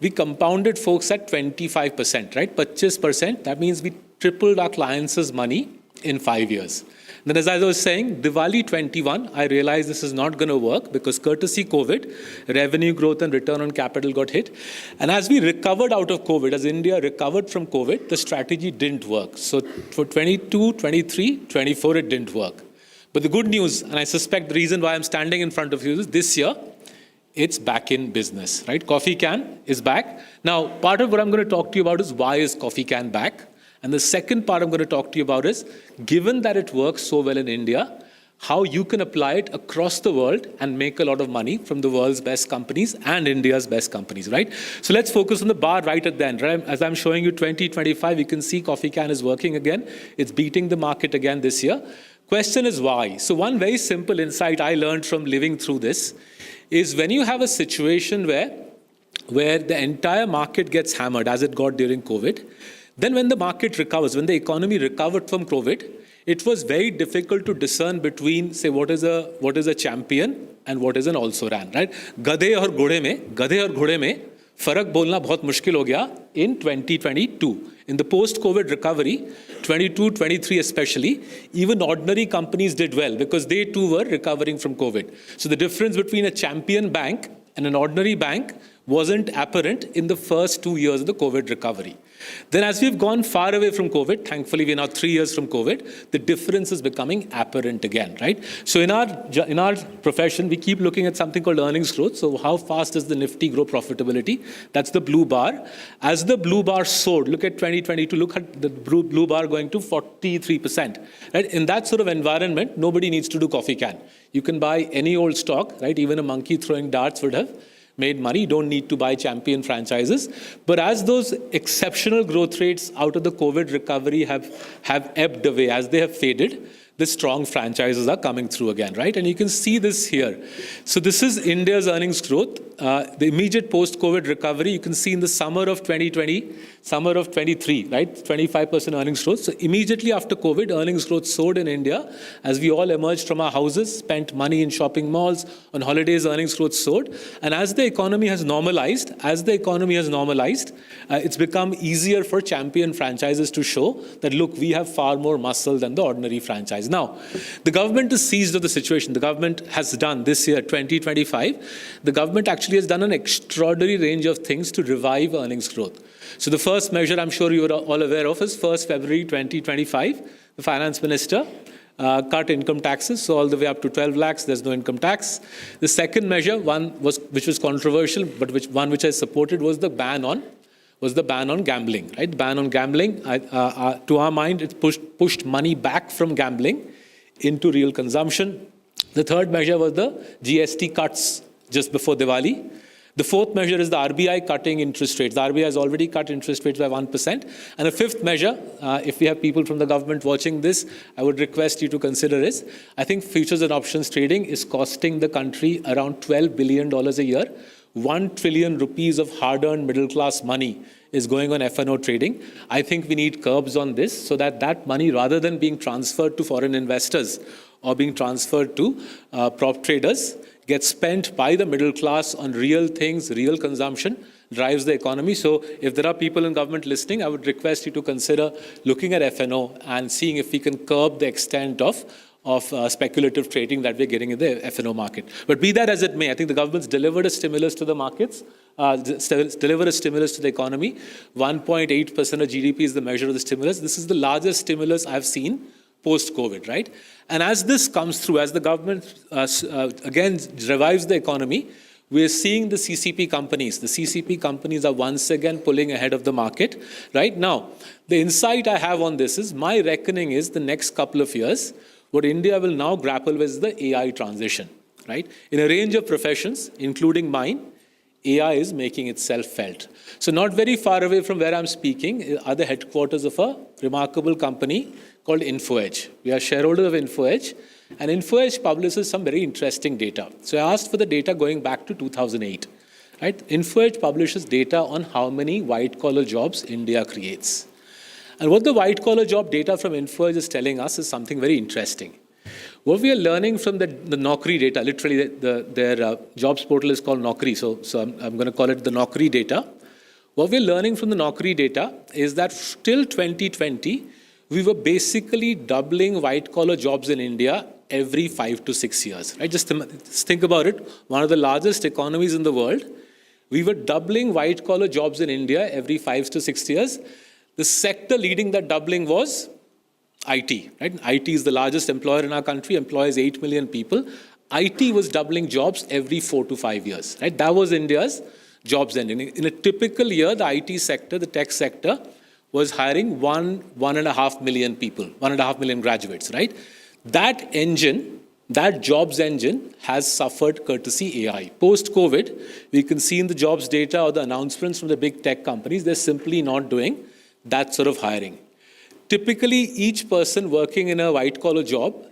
we compounded folks at 25%, right? 25%. That means we tripled our clients' money in 5 years. Then as I was saying, Diwali 21, I realized this is not going to work because courtesy COVID, revenue growth and return on capital got hit. And as we recovered out of COVID, as India recovered from COVID, the strategy didn't work. So for 22, 23, 24, it didn't work. But the good news, and I suspect the reason why I'm standing in front of you is this year, it's back in business, right? Coffee can is back. Now, part of what I'm going to talk to you about is why is coffee can back? And the second part I'm going to talk to you about is, given that it works so well in India, how you can apply it across the world and make a lot of money from the world's best companies and India's best companies, right? So let's focus on the bar right at the end, right? As I'm showing you 2025, you can see coffee can is working again. It's beating the market again this year. Question is why? So one very simple insight I learned from living through this is when you have a situation where the entire market gets hammered, as it got during COVID, then when the market recovers, when the economy recovered from COVID, it was very difficult to discern between, say, what is a champion and what is an also-ran, right? गधे और घोड़े में फर्क बोलना बहुत मुश्किल हो गया in 2022. In the post-COVID recovery, 22, 23 especially, even ordinary companies did well because they too were recovering from COVID. So the difference between a champion bank and an ordinary bank wasn't apparent in the first 2 years of the COVID recovery. Then as we've gone far away from COVID, thankfully we're now 3 years from COVID, the difference is becoming apparent again, right? So in our profession, we keep looking at something called earnings growth. So how fast does the Nifty grow profitability? That's the blue bar. As the blue bar soared, look at 2022, look at the blue bar going to 43%. Right? In that sort of environment, nobody needs to do coffee can. You can buy any old stock, right? Even a monkey throwing darts would have made money. You don't need to buy champion franchises. But as those exceptional growth rates out of the COVID recovery have ebbed away, as they have faded, the strong franchises are coming through again, right? And you can see this here. So this is India's earnings growth. The immediate post-COVID recovery, you can see in the summer of 2020, summer of 23, right? 25% earnings growth. So immediately after COVID, earnings growth soared in India. As we all emerged from our houses, spent money in shopping malls, on holidays, earnings growth soared. And as the economy has normalized, it's become easier for champion franchises to show that, look, we have far more muscle than the ordinary franchise. Now, the government is seized of the situation. The government has done this year, 2025, the government actually has done an extraordinary range of things to revive earnings growth. So the first measure I'm sure you are all aware of is 1st February 2025, the finance minister cut income taxes. So all the way up to 12 lakhs, there's no income tax. The second measure, which was controversial, but which I supported, was the ban on gambling, right? Ban on gambling, to our mind, it pushed money back from gambling into real consumption. The third measure was the GST cuts just before Diwali. The fourth measure is the RBI cutting interest rates. The RBI has already cut interest rates by 1%. And the fifth measure, if we have people from the government watching this, I would request you to consider is, I think futures and options trading is costing the country around $12 billion a year. 1 trillion rupees of hard-earned middle-class money is going on F&O trading. I think we need curbs on this so that money, rather than being transferred to foreign investors or being transferred to prop traders, gets spent by the middle class on real things, real consumption, drives the economy. So if there are people in government listening, I would request you to consider looking at F&O and seeing if we can curb the extent of speculative trading that we're getting in the F&O market. But be that as it may, I think the government's delivered a stimulus to the markets, delivered a stimulus to the economy. 1.8% of GDP is the measure of the stimulus. This is the largest stimulus I've seen post-COVID, right? And as this comes through, as the government again revives the economy, we are seeing the CCP companies. The CCP companies are once again pulling ahead of the market. Right now, the insight I have on this is, my reckoning is the next couple of years, what India will now grapple with is the AI transition, right? In a range of professions, including mine, AI is making itself felt. So not very far away from where I'm speaking are the headquarters of a remarkable company called InfoEdge. We are shareholders of InfoEdge, and InfoEdge publishes some very interesting data. So I asked for the data going back to 2008. Right? InfoEdge publishes data on how many white-collar jobs India creates. And what the white-collar job data from InfoEdge is telling us is something very interesting. What we are learning from the Naukri data, literally their jobs portal is called Naukri, so I'm going to call it the Naukri data. What we're learning from the Naukri data is that till 2020, we were basically doubling white-collar jobs in India every 5 to 6 years. Right? Just think about it. One of the largest economies in the world, we were doubling white-collar jobs in India every 5 to 6 years. The sector leading that doubling was IT. Right? IT is the largest employer in our country, employs 8 million people. IT was doubling jobs every 4 to 5 years. Right? That was India's jobs engine. In a typical year, the IT sector, the tech sector, was hiring 1.5 million people, 1.5 million graduates, right? That engine, that jobs engine has suffered courtesy AI. Post-COVID, we can see in the jobs data or the announcements from the big tech companies, they're simply not doing that sort of hiring. Typically, each person working in a white-collar job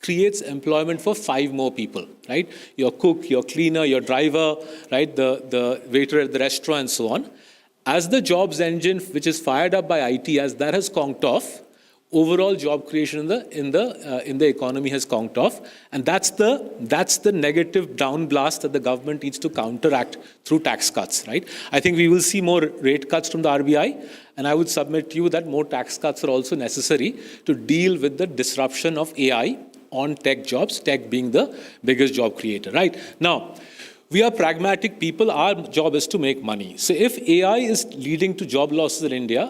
creates employment for 5 more people, right? Your cook, your cleaner, your driver, right? The waiter at the restaurant and so on. As the jobs engine, which is fired up by IT, as that has conked off, overall job creation in the economy has conked off, and that's the negative down blast that the government needs to counteract through tax cuts, right? I think we will see more rate cuts from the RBI, and I would submit to you that more tax cuts are also necessary to deal with the disruption of AI on tech jobs, tech being the biggest job creator, right? Now, we are pragmatic people. Our job is to make money. So if AI is leading to job losses in India,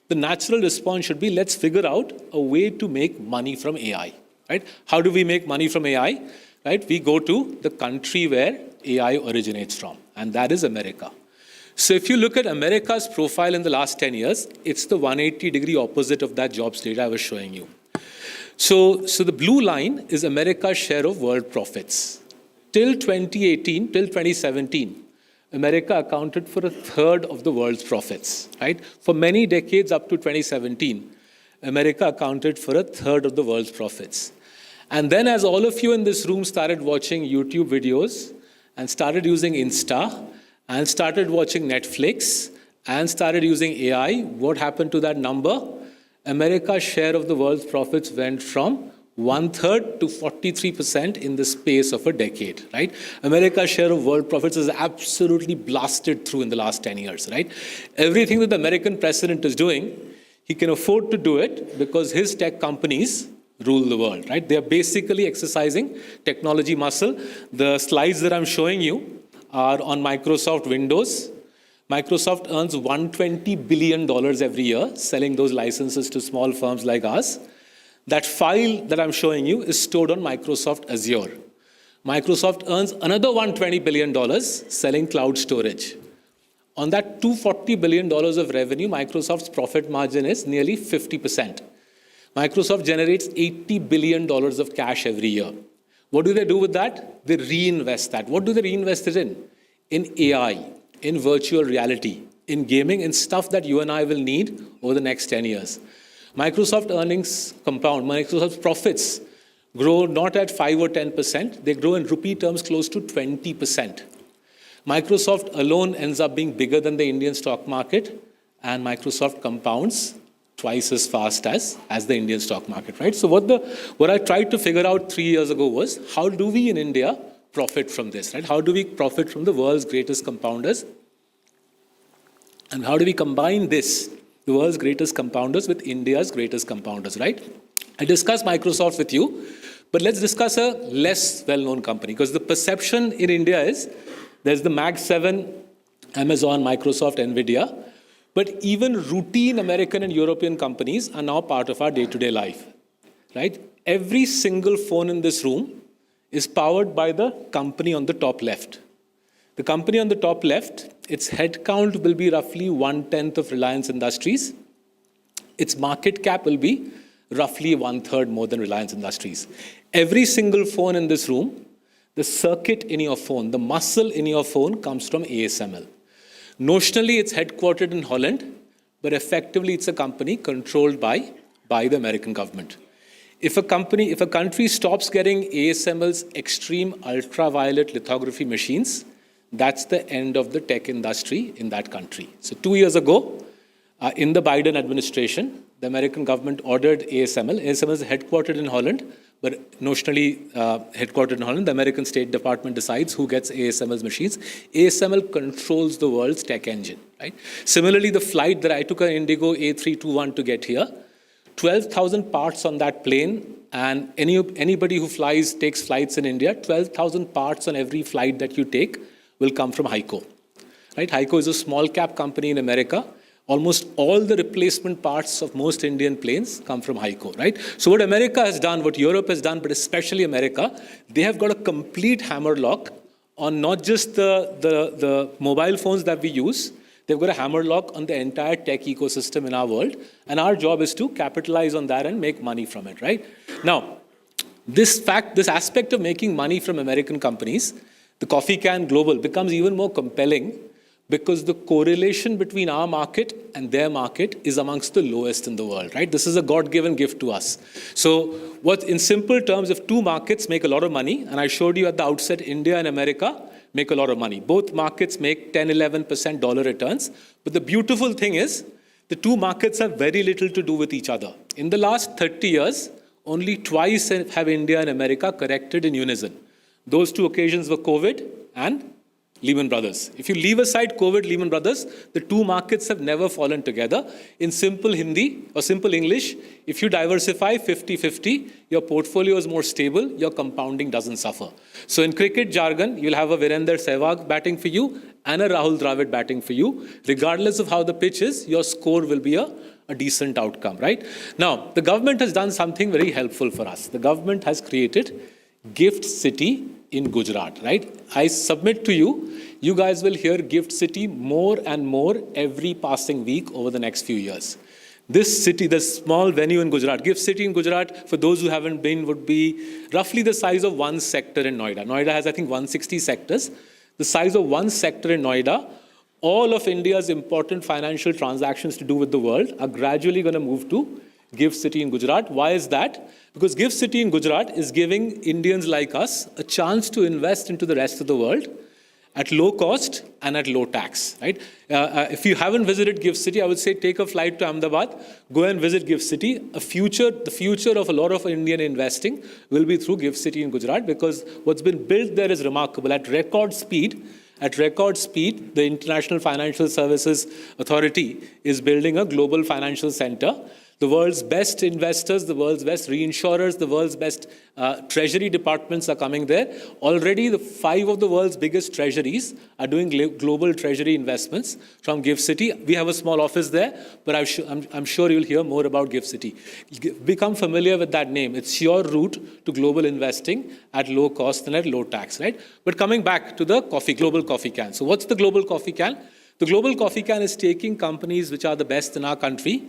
the natural response should be, let's figure out a way to make money from AI, right? How do we make money from AI, right? We go to the country where AI originates from, and that is America. So if you look at America's profile in the last 10 years, it's the 180-degree opposite of that jobs data I was showing you. So the blue line is America's share of world profits. Till 2018, till 2017, America accounted for a third of the world's profits, right? For many decades up to 2017, America accounted for a third of the world's profits. And then as all of you in this room started watching YouTube videos and started using Insta and started watching Netflix and started using AI, what happened to that number? America's share of the world's profits went from 1/3 to 43% in the space of a decade, right? America's share of world profits is absolutely blasted through in the last 10 years, right? Everything that the American president is doing, he can afford to do it because his tech companies rule the world, right? They are basically exercising technology muscle. The slides that I'm showing you are on Microsoft Windows. Microsoft earns $120 billion every year selling those licenses to small firms like us. That file that I'm showing you is stored on Microsoft Azure. Microsoft earns another $120 billion selling cloud storage. On that $240 billion of revenue, Microsoft's profit margin is nearly 50%. Microsoft generates $80 billion of cash every year. What do they do with that? They reinvest that. What do they reinvest it in? In AI, in virtual reality, in gaming, in stuff that you and I will need over the next 10 years. Microsoft earnings compound. Microsoft's profits grow not at 5 or 10%. They grow in rupee terms close to 20%. Microsoft alone ends up being bigger than the Indian stock market, and Microsoft compounds twice as fast as the Indian stock market, right? So what I tried to figure out 3 years ago was, how do we in India profit from this, right? How do we profit from the world's greatest compounders? And how do we combine this, the world's greatest compounders, with India's greatest compounders, right? I discussed Microsoft with you, but let's discuss a less well-known company, because the perception in India is there's the Mag 7, Amazon, Microsoft, Nvidia, but even routine American and European companies are now part of our day-to-day life, right? Every single phone in this room is powered by the company on the top left. The company on the top left, its headcount will be roughly 1/10 of Reliance Industries. Its market cap will be roughly 1/3 more than Reliance Industries. Every single phone in this room, the circuit in your phone, the muscle in your phone comes from ASML. Notionally, it's headquartered in Holland, but effectively it's a company controlled by the American government. If a country stops getting ASML's extreme ultraviolet lithography machines, that's the end of the tech industry in that country. So 2 years ago, in the Biden administration, the American government ordered ASML. ASML is headquartered in Holland, but notionally headquartered in Holland. The American State Department decides who gets ASML's machines. ASML controls the world's tech engine, right? Similarly, the flight that I took an Indigo A321 to get here, 12,000 parts on that plane, and anybody who takes flights in India, 12,000 parts on every flight that you take will come from HEICO, right? HEICO is a small cap company in America. Almost all the replacement parts of most Indian planes come from HEICO, right? So what America has done, what Europe has done, but especially America, they have got a complete hammer lock on not just the mobile phones that we use. They've got a hammer lock on the entire tech ecosystem in our world. And our job is to capitalize on that and make money from it, right? Now, this aspect of making money from American companies, the coffee can global, becomes even more compelling because the correlation between our market and their market is amongst the lowest in the world, right? This is a God-given gift to us. So what, in simple terms, if two markets make a lot of money, and I showed you at the outset, India and America make a lot of money. Both markets make 10, 11% dollar returns. But the beautiful thing is, the two markets have very little to do with each other. In the last 30 years, only twice have India and America corrected in unison. Those two occasions were COVID and Lehman Brothers. If you leave aside COVID, Lehman Brothers, the two markets have never fallen together. In simple Hindi or simple English, if you diversify 50-50, your portfolio is more stable, your compounding doesn't suffer. So in cricket jargon, you'll have a Virender Sehwag batting for you and a Rahul Dravid batting for you. Regardless of how the pitch is, your score will be a decent outcome, right? Now, the government has done something very helpful for us. The government has created Gift City in Gujarat, right? I submit to you, you guys will hear Gift City more and more every passing week over the next few years. This city, this small venue in Gujarat, Gift City in Gujarat, for those who haven't been, would be roughly the size of one sector in Noida. Noida has, I think, 160 sectors. The size of one sector in Noida, all of India's important financial transactions to do with the world are gradually going to move to Gift City in Gujarat. Why is that? Because Gift City in Gujarat is giving Indians like us a chance to invest into the rest of the world at low cost and at low tax, right? If you haven't visited Gift City, I would say take a flight to Ahmedabad, go and visit Gift City. The future of a lot of Indian investing will be through Gift City in Gujarat, because what's been built there is remarkable. At record speed, the International Financial Services Authority is building a global financial center. The world's best investors, the world's best reinsurers, the world's best treasury departments are coming there. Already, the 5 of the world's biggest treasuries are doing global treasury investments from Gift City. We have a small office there, but I'm sure you'll hear more about Gift City. Become familiar with that name. It's your route to global investing at low cost and at low tax, right? But coming back to the global coffee can. So what's the global coffee can? The global coffee can is taking companies which are the best in our country,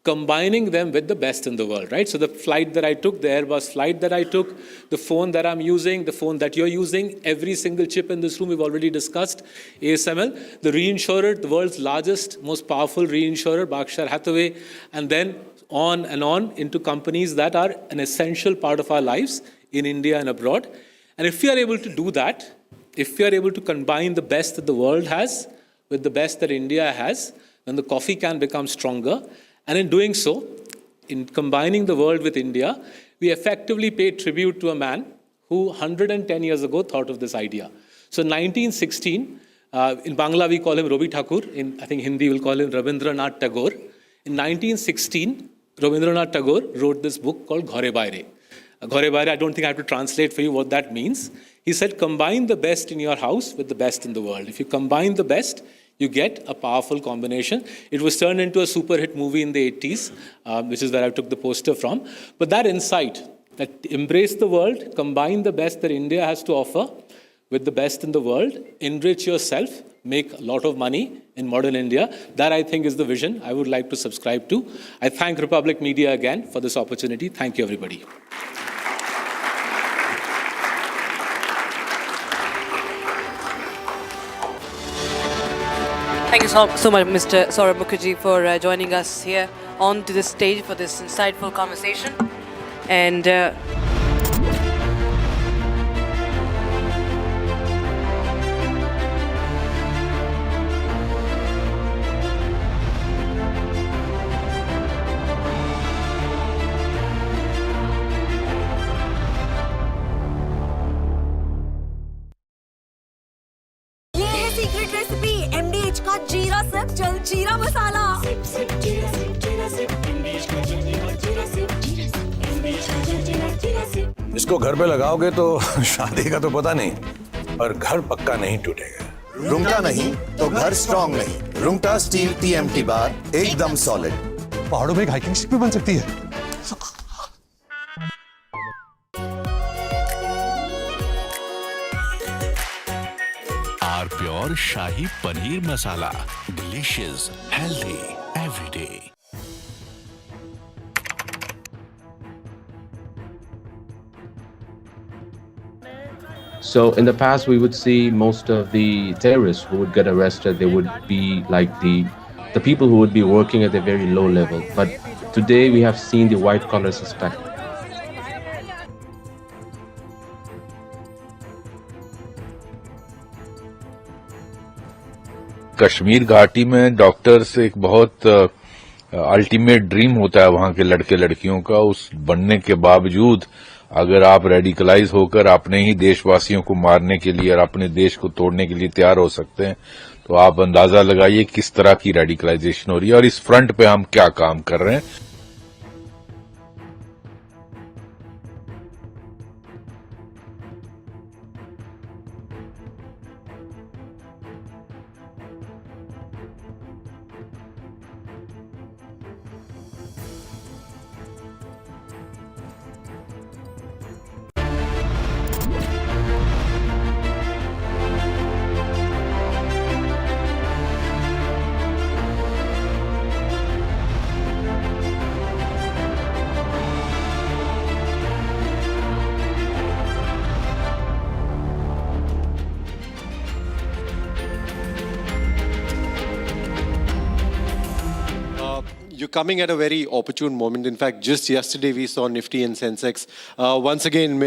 combining them with the best in the world, right? So the flight that I took, the Airbus flight that I took, the phone that I'm using, the phone that you're using, every single chip in this room we've already discussed, ASML, the reinsurer, the world's largest, most powerful reinsurer, Berkshire Hathaway, and then on and on into companies that are an essential part of our lives in India and abroad. And if we are able to do that, if we are able to combine the best that the world has with the best that India has, then the coffee can become stronger. And in doing so, in combining the world with India, we effectively pay tribute to a man who 110 years ago thought of this idea. So in 1916, in Bangla we call him Robi Thakur, in I think Hindi we'll call him Rabindranath Tagore. In 1916, Rabindranath Tagore wrote this book called Ghare Baire. Ghare Baire, I don't think I have to translate for you what that means. He said, combine the best in your house with the best in the world. If you combine the best, you get a powerful combination. It was turned into a super hit movie in the 80s, which is where I took the poster from. But that insight, that embrace the world, combine the best that India has to offer with the best in the world, enrich yourself, make a lot of money in modern India, that I think is the vision I would like to subscribe to. I thank Republic Media again for this opportunity. Thank you, everybody. Thank you so much, Mr. Saurabh Mukherjee, for joining us here onto this stage for this insightful conversation. And secret recipe MDH का जीरा SIP जल जीरा मसाला। इसको घर पे लगाओगे तो शादी का तो पता नहीं, पर घर पक्का नहीं टूटेगा। रुंगटा नहीं तो घर स्ट्रॉन्ग नहीं। रुंगटा स्टील TMT बार एकदम सॉलिड। पहाड़ों में एक हाइकिंग स्टिक भी बन सकती है। R pure shahi paneer masala, delicious, healthy everyday. So in the past, we would see most of the terrorists who would get arrested, they would be like the people who would be working at a very low level. But today we have seen the white collar suspect. Kashmir घाटी में doctors एक बहुत ultimate dream होता है वहां के लड़के लड़कियों का। उस बनने के बावजूद अगर आप रेडिकलाइज होकर अपने ही देशवासियों को मारने के लिए और अपने देश को तोड़ने के लिए तैयार हो सकते हैं, तो आप अंदाजा लगाइए किस तरह की रेडिकलाइजेशन हो रही है और इस फ्रंट पे हम क्या काम कर रहे हैं। You're coming at a very opportune moment. In fact, just yesterday we saw Nifty and Sensex once again,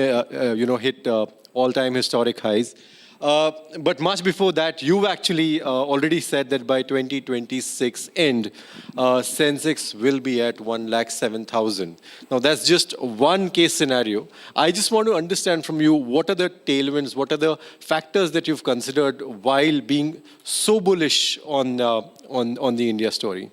hit all-time historic highs. But much before that, you've actually already said that by 2026 end, Sensex will be at 107,000. Now, that's just one case scenario. I just want to understand from you, what are the tailwinds, what are the factors that you've considered while being so bullish on the India story?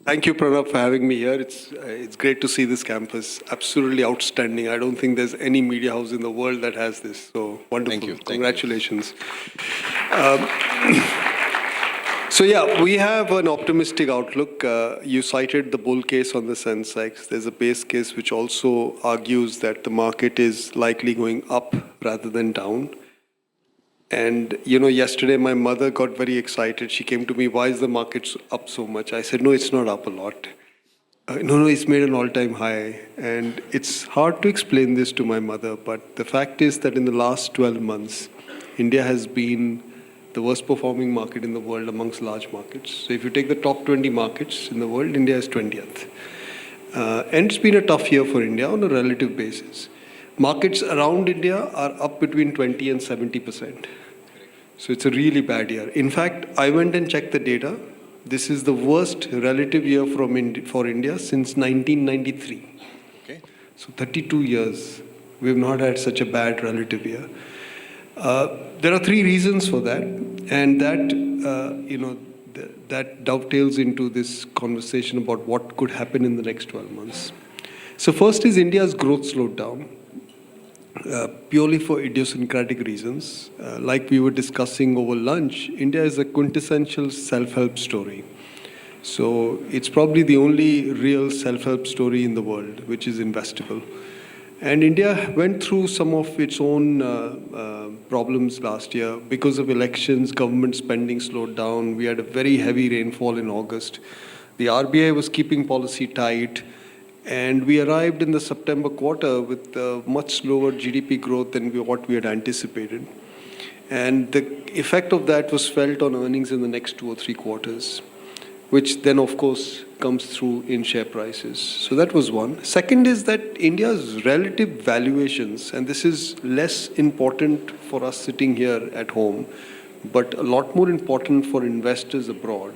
Thank you, Pranav, for having me here. It's great to see this campus. Absolutely outstanding. I don't think there's any media house in the world that has this. So wonderful. Thank you. Congratulations. So yeah, we have an optimistic outlook. You cited the bull case on the Sensex. There's a base case which also argues that the market is likely going up rather than down. And, yesterday my mother got very excited. She came to me, why is the market up so much? I said, no, it's not up a lot. No, it's made an all-time high. And it's hard to explain this to my mother, but the fact is that in the last 12 months, India has been the worst performing market in the world amongst large markets. So if you take the top 20 markets in the world, India is 20th. And it's been a tough year for India on a relative basis. Markets around India are up between 20 and 70%. So it's a really bad year. In fact, I went and checked the data. This is the worst relative year for India since 1993. Okay. So 32 years, we've not had such a bad relative year. There are three reasons for that, and that dovetails into this conversation about what could happen in the next 12 months. So first is India's growth slowed down. Purely for idiosyncratic reasons. Like we were discussing over lunch, India is a quintessential self-help story. So it's probably the only real self-help story in the world, which is investable. And India went through some of its own problems last year. Because of elections, government spending slowed down. We had a very heavy rainfall in August. The RBI was keeping policy tight. And we arrived in the September quarter with much slower GDP growth than what we had anticipated. And the effect of that was felt on earnings in the next 2 or 3 quarters, which then, of course, comes through in share prices. So that was one. Second is that India's relative valuations, and this is less important for us sitting here at home, but a lot more important for investors abroad.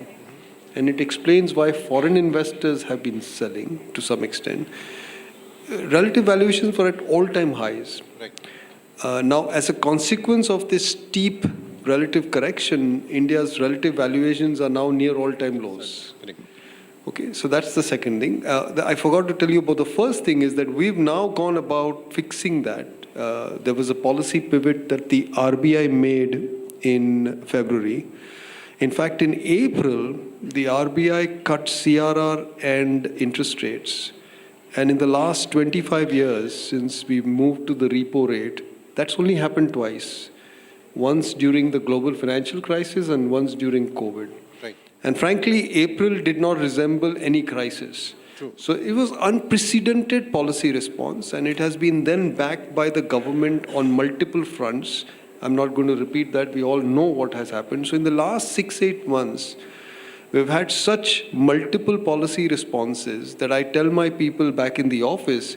And it explains why foreign investors have been selling to some extent. Relative valuations were at all-time highs. Right. Now, as a consequence of this steep relative correction, India's relative valuations are now near all-time lows. Correct. Okay, so that's the second thing. I forgot to tell you about the first thing is that we've now gone about fixing that. There was a policy pivot that the RBI made in February. In fact, in April, the RBI cut CRR and interest rates. And in the last 25 years, since we moved to the repo rate, that's only happened twice. Once during the global financial crisis and once during COVID. Right. And frankly, April did not resemble any crisis. True. So it was unprecedented policy response, and it has been then backed by the government on multiple fronts. I'm not going to repeat that. We all know what has happened. So in the last 6-8 months, we've had such multiple policy responses that I tell my people back in the office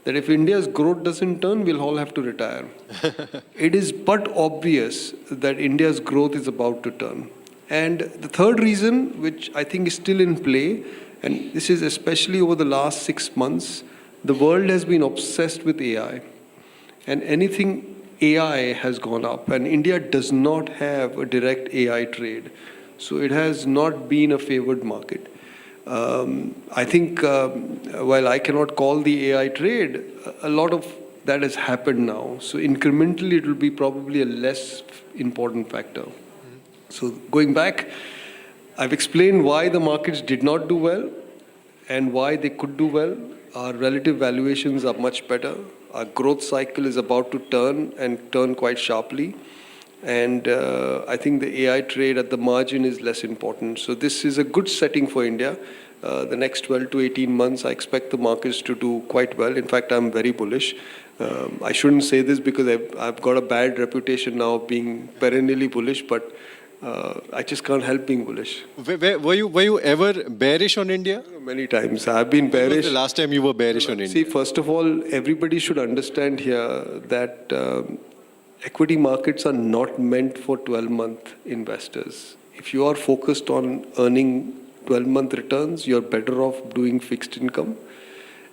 that if India's growth doesn't turn, we'll all have to retire. It is but obvious that India's growth is about to turn. And the third reason, which I think is still in play, and this is especially over the last 6 months, the world has been obsessed with AI. And anything AI has gone up, and India does not have a direct AI trade. So it has not been a favored market. I think while I cannot call the AI trade, a lot of that has happened now. So incrementally, it will be probably a less important factor. So going back, I've explained why the markets did not do well and why they could do well. Our relative valuations are much better. Our growth cycle is about to turn and turn quite sharply. And I think the AI trade at the margin is less important. So this is a good setting for India. The next 12 to 18 months, I expect the markets to do quite well. In fact, I'm very bullish. I shouldn't say this because I've got a bad reputation now of being perennially bullish, but I just can't help being bullish. Were you ever bearish on India? Many times. I've been bearish. When was the last time you were bearish on India? See, first of all, everybody should understand here that equity markets are not meant for 12-month investors. If you are focused on earning 12-month returns, you're better off doing fixed income.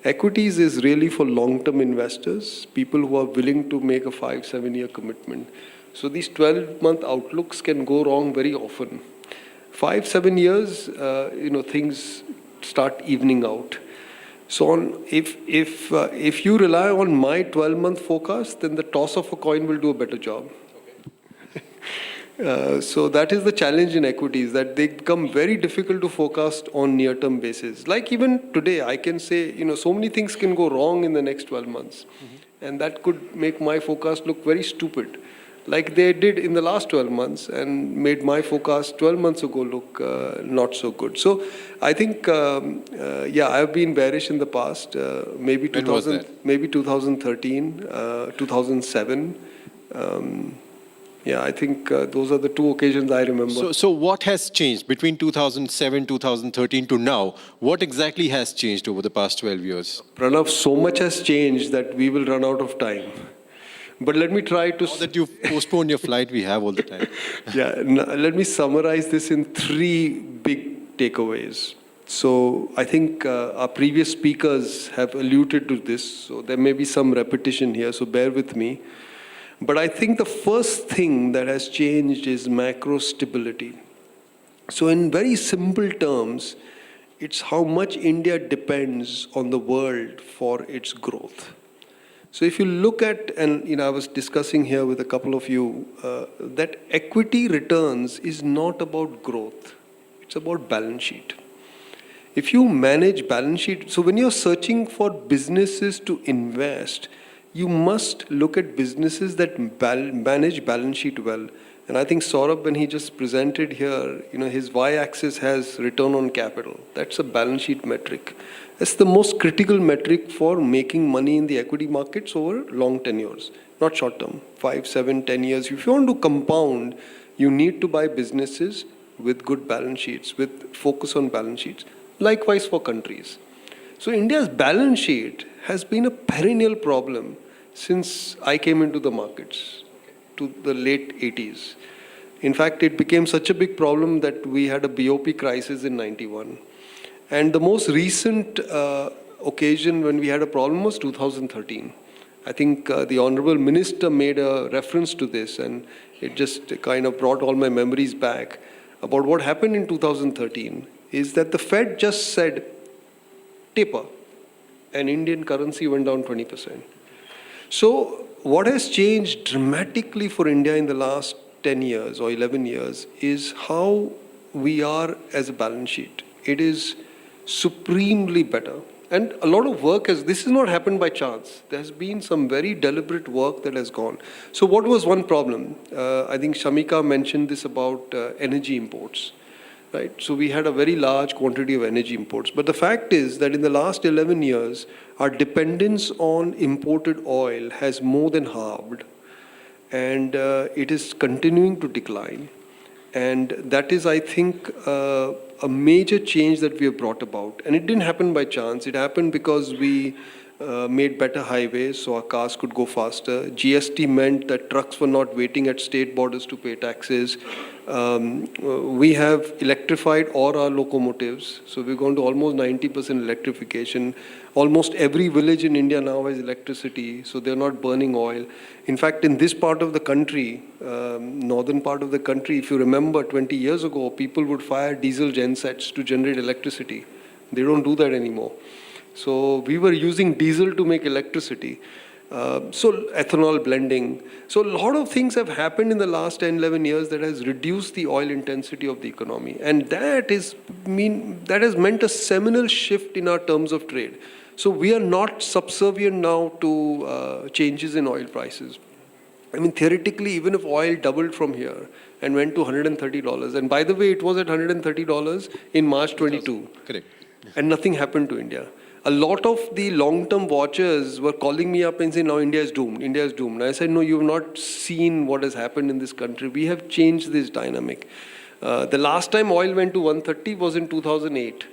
Equities is really for long-term investors, people who are willing to make a 5-7 year commitment. So these 12-month outlooks can go wrong very often. 5-7 years, things start evening out. So if you rely on my 12-month forecast, then the toss of a coin will do a better job. So that is the challenge in equities, that they become very difficult to forecast on near-term basis. Like even today, I can say, so many things can go wrong in the next 12 months. And that could make my forecast look very stupid, like they did in the last 12 months and made my forecast 12 months ago look not so good. So I think, I've been bearish in the past, maybe 2013, 2007. I think those are the two occasions I remember. So what has changed between 2007, 2013 to now? What exactly has changed over the past 12 years? Pranav, so much has changed that we will run out of time. But let me try to... Now that you've postponed your flight, we have all the time. Let me summarize this in 3 big takeaways. So I think our previous speakers have alluded to this, so there may be some repetition here, so bear with me. But I think the first thing that has changed is macro stability. So in very simple terms, it's how much India depends on the world for its growth. So if you look at, and I was discussing here with a couple of you, that equity returns is not about growth. It's about balance sheet. If you manage balance sheet, so when you're searching for businesses to invest, you must look at businesses that manage balance sheet well. And I think Saurabh, when he just presented here, his y-axis has return on capital. That's a balance sheet metric. That's the most critical metric for making money in the equity markets over long tenures, not short term, 5, 7, 10 years. If you want to compound, you need to buy businesses with good balance sheets, with focus on balance sheets. Likewise for countries. So India's balance sheet has been a perennial problem since I came into the markets to the late 80s. In fact, it became such a big problem that we had a BOP crisis in 91. And the most recent occasion when we had a problem was 2013. I think the Honorable Minister made a reference to this, and it just kind of brought all my memories back about what happened in 2013 is that the Fed just said, taper, and Indian currency went down 20%. So what has changed dramatically for India in the last 10 years or 11 years is how we are as a balance sheet. It is supremely better. And a lot of work this has not happened by chance. There has been some very deliberate work that has gone. So what was one problem? I think Shamika mentioned this about energy imports. right? So we had a very large quantity of energy imports. But the fact is that in the last 11 years, our dependence on imported oil has more than halved, and it is continuing to decline. And that is, I think, a major change that we have brought about. And it didn't happen by chance. It happened because we made better highways so our cars could go faster. GST meant that trucks were not waiting at state borders to pay taxes. We have electrified all our locomotives. So we've gone to almost 90% electrification. Almost every village in India now has electricity, so they're not burning oil. In fact, in this part of the country, northern part of the country, if you remember 20 years ago, people would fire diesel gensets to generate electricity. They don't do that anymore. So we were using diesel to make electricity. So ethanol blending. So a lot of things have happened in the last 10, 11 years that has reduced the oil intensity of the economy. And that has meant a seminal shift in our terms of trade. So we are not subservient now to changes in oil prices. I mean, theoretically, even if oil doubled from here and went to $130, and by the way, it was at $130 in March 22. Correct. And nothing happened to India. A lot of the long-term watchers were calling me up and saying, now India is doomed, India is doomed. And I said, no, you've not seen what has happened in this country. We have changed this dynamic. The last time oil went to 130 was in 2008.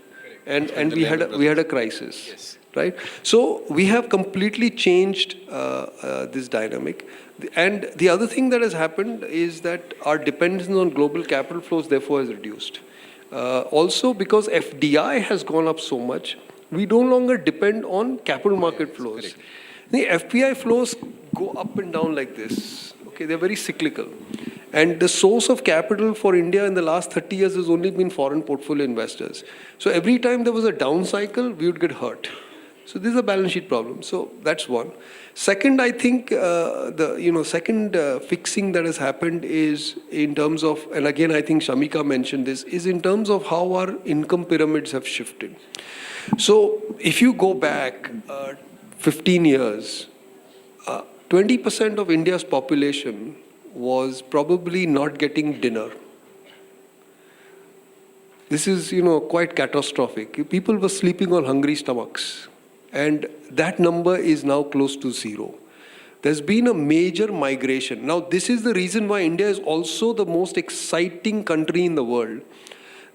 And we had a crisis. Yes. Right? So we have completely changed this dynamic. And the other thing that has happened is that our dependence on global capital flows therefore has reduced. Also because FDI has gone up so much, we no longer depend on capital market flows. Correct. The FPI flows go up and down like this. Okay, they're very cyclical. And the source of capital for India in the last 30 years has only been foreign portfolio investors. So every time there was a down cycle, we would get hurt. So this is a balance sheet problem. So that's one. Second, I think second fixing that has happened is in terms of, and again I think Shamika mentioned this, is in terms of how our income pyramids have shifted. So if you go back 15 years, 20% of India's population was probably not getting dinner. This is, quite catastrophic. People were sleeping on hungry stomachs. And that number is now close to zero. There's been a major migration. Now, this is the reason why India is also the most exciting country in the world.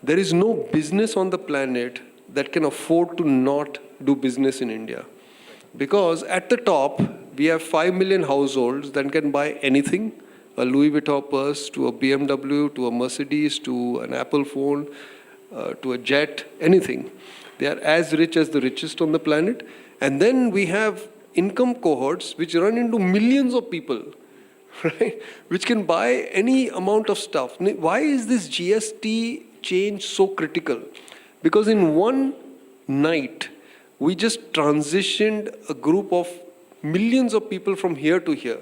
There is no business on the planet that can afford to not do business in India. Because at the top, we have 5 million households that can buy anything, a Louis Vuitton purse, to a BMW, to a Mercedes, to an Apple phone, to a jet, anything. They are as rich as the richest on the planet. And then we have income cohorts which run into millions of people, right? Which can buy any amount of stuff. Why is this GST change so critical? Because in one night, we just transitioned a group of millions of people from here to here.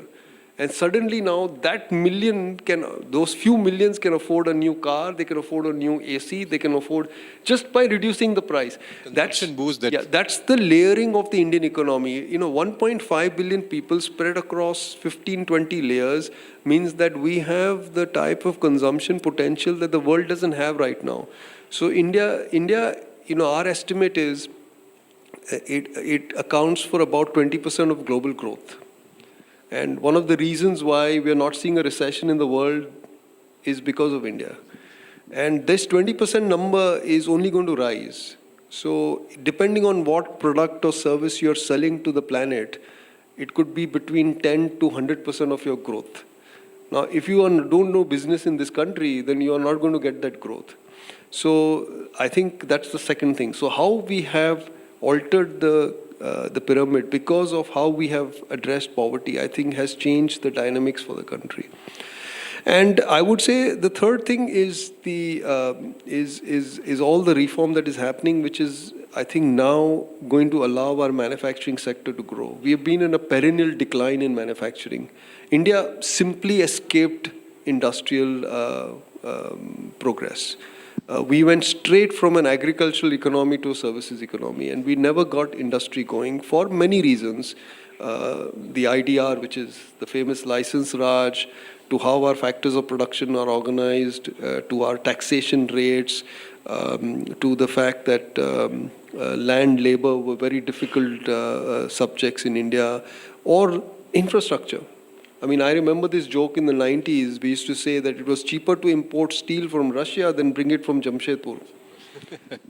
And suddenly now that those few millions can afford a new car, they can afford a new AC, they can afford just by reducing the price. That's the layering of the Indian economy. 1.5 billion people spread across 15, 20 layers means that we have the type of consumption potential that the world doesn't have right now. So India, our estimate is it accounts for about 20% of global growth. And one of the reasons why we are not seeing a recession in the world is because of India. And this 20% number is only going to rise. So depending on what product or service you're selling to the planet, it could be between 10 to 100% of your growth. Now, if you don't know business in this country, then you are not going to get that growth. So I think that's the second thing. So how we have altered the pyramid because of how we have addressed poverty, I think has changed the dynamics for the country. And I would say the third thing is is all the reform that is happening, which is, I think, now going to allow our manufacturing sector to grow. We have been in a perennial decline in manufacturing. India simply escaped industrial progress. We went straight from an agricultural economy to a services economy, and we never got industry going for many reasons. The IDR, which is the famous license Raj, to how our factors of production are organized, to our taxation rates, to the fact that land, labor were very difficult subjects in India, or infrastructure. I mean, I remember this joke in the 90s. We used to say that it was cheaper to import steel from Russia than bring it from Jamshedpur.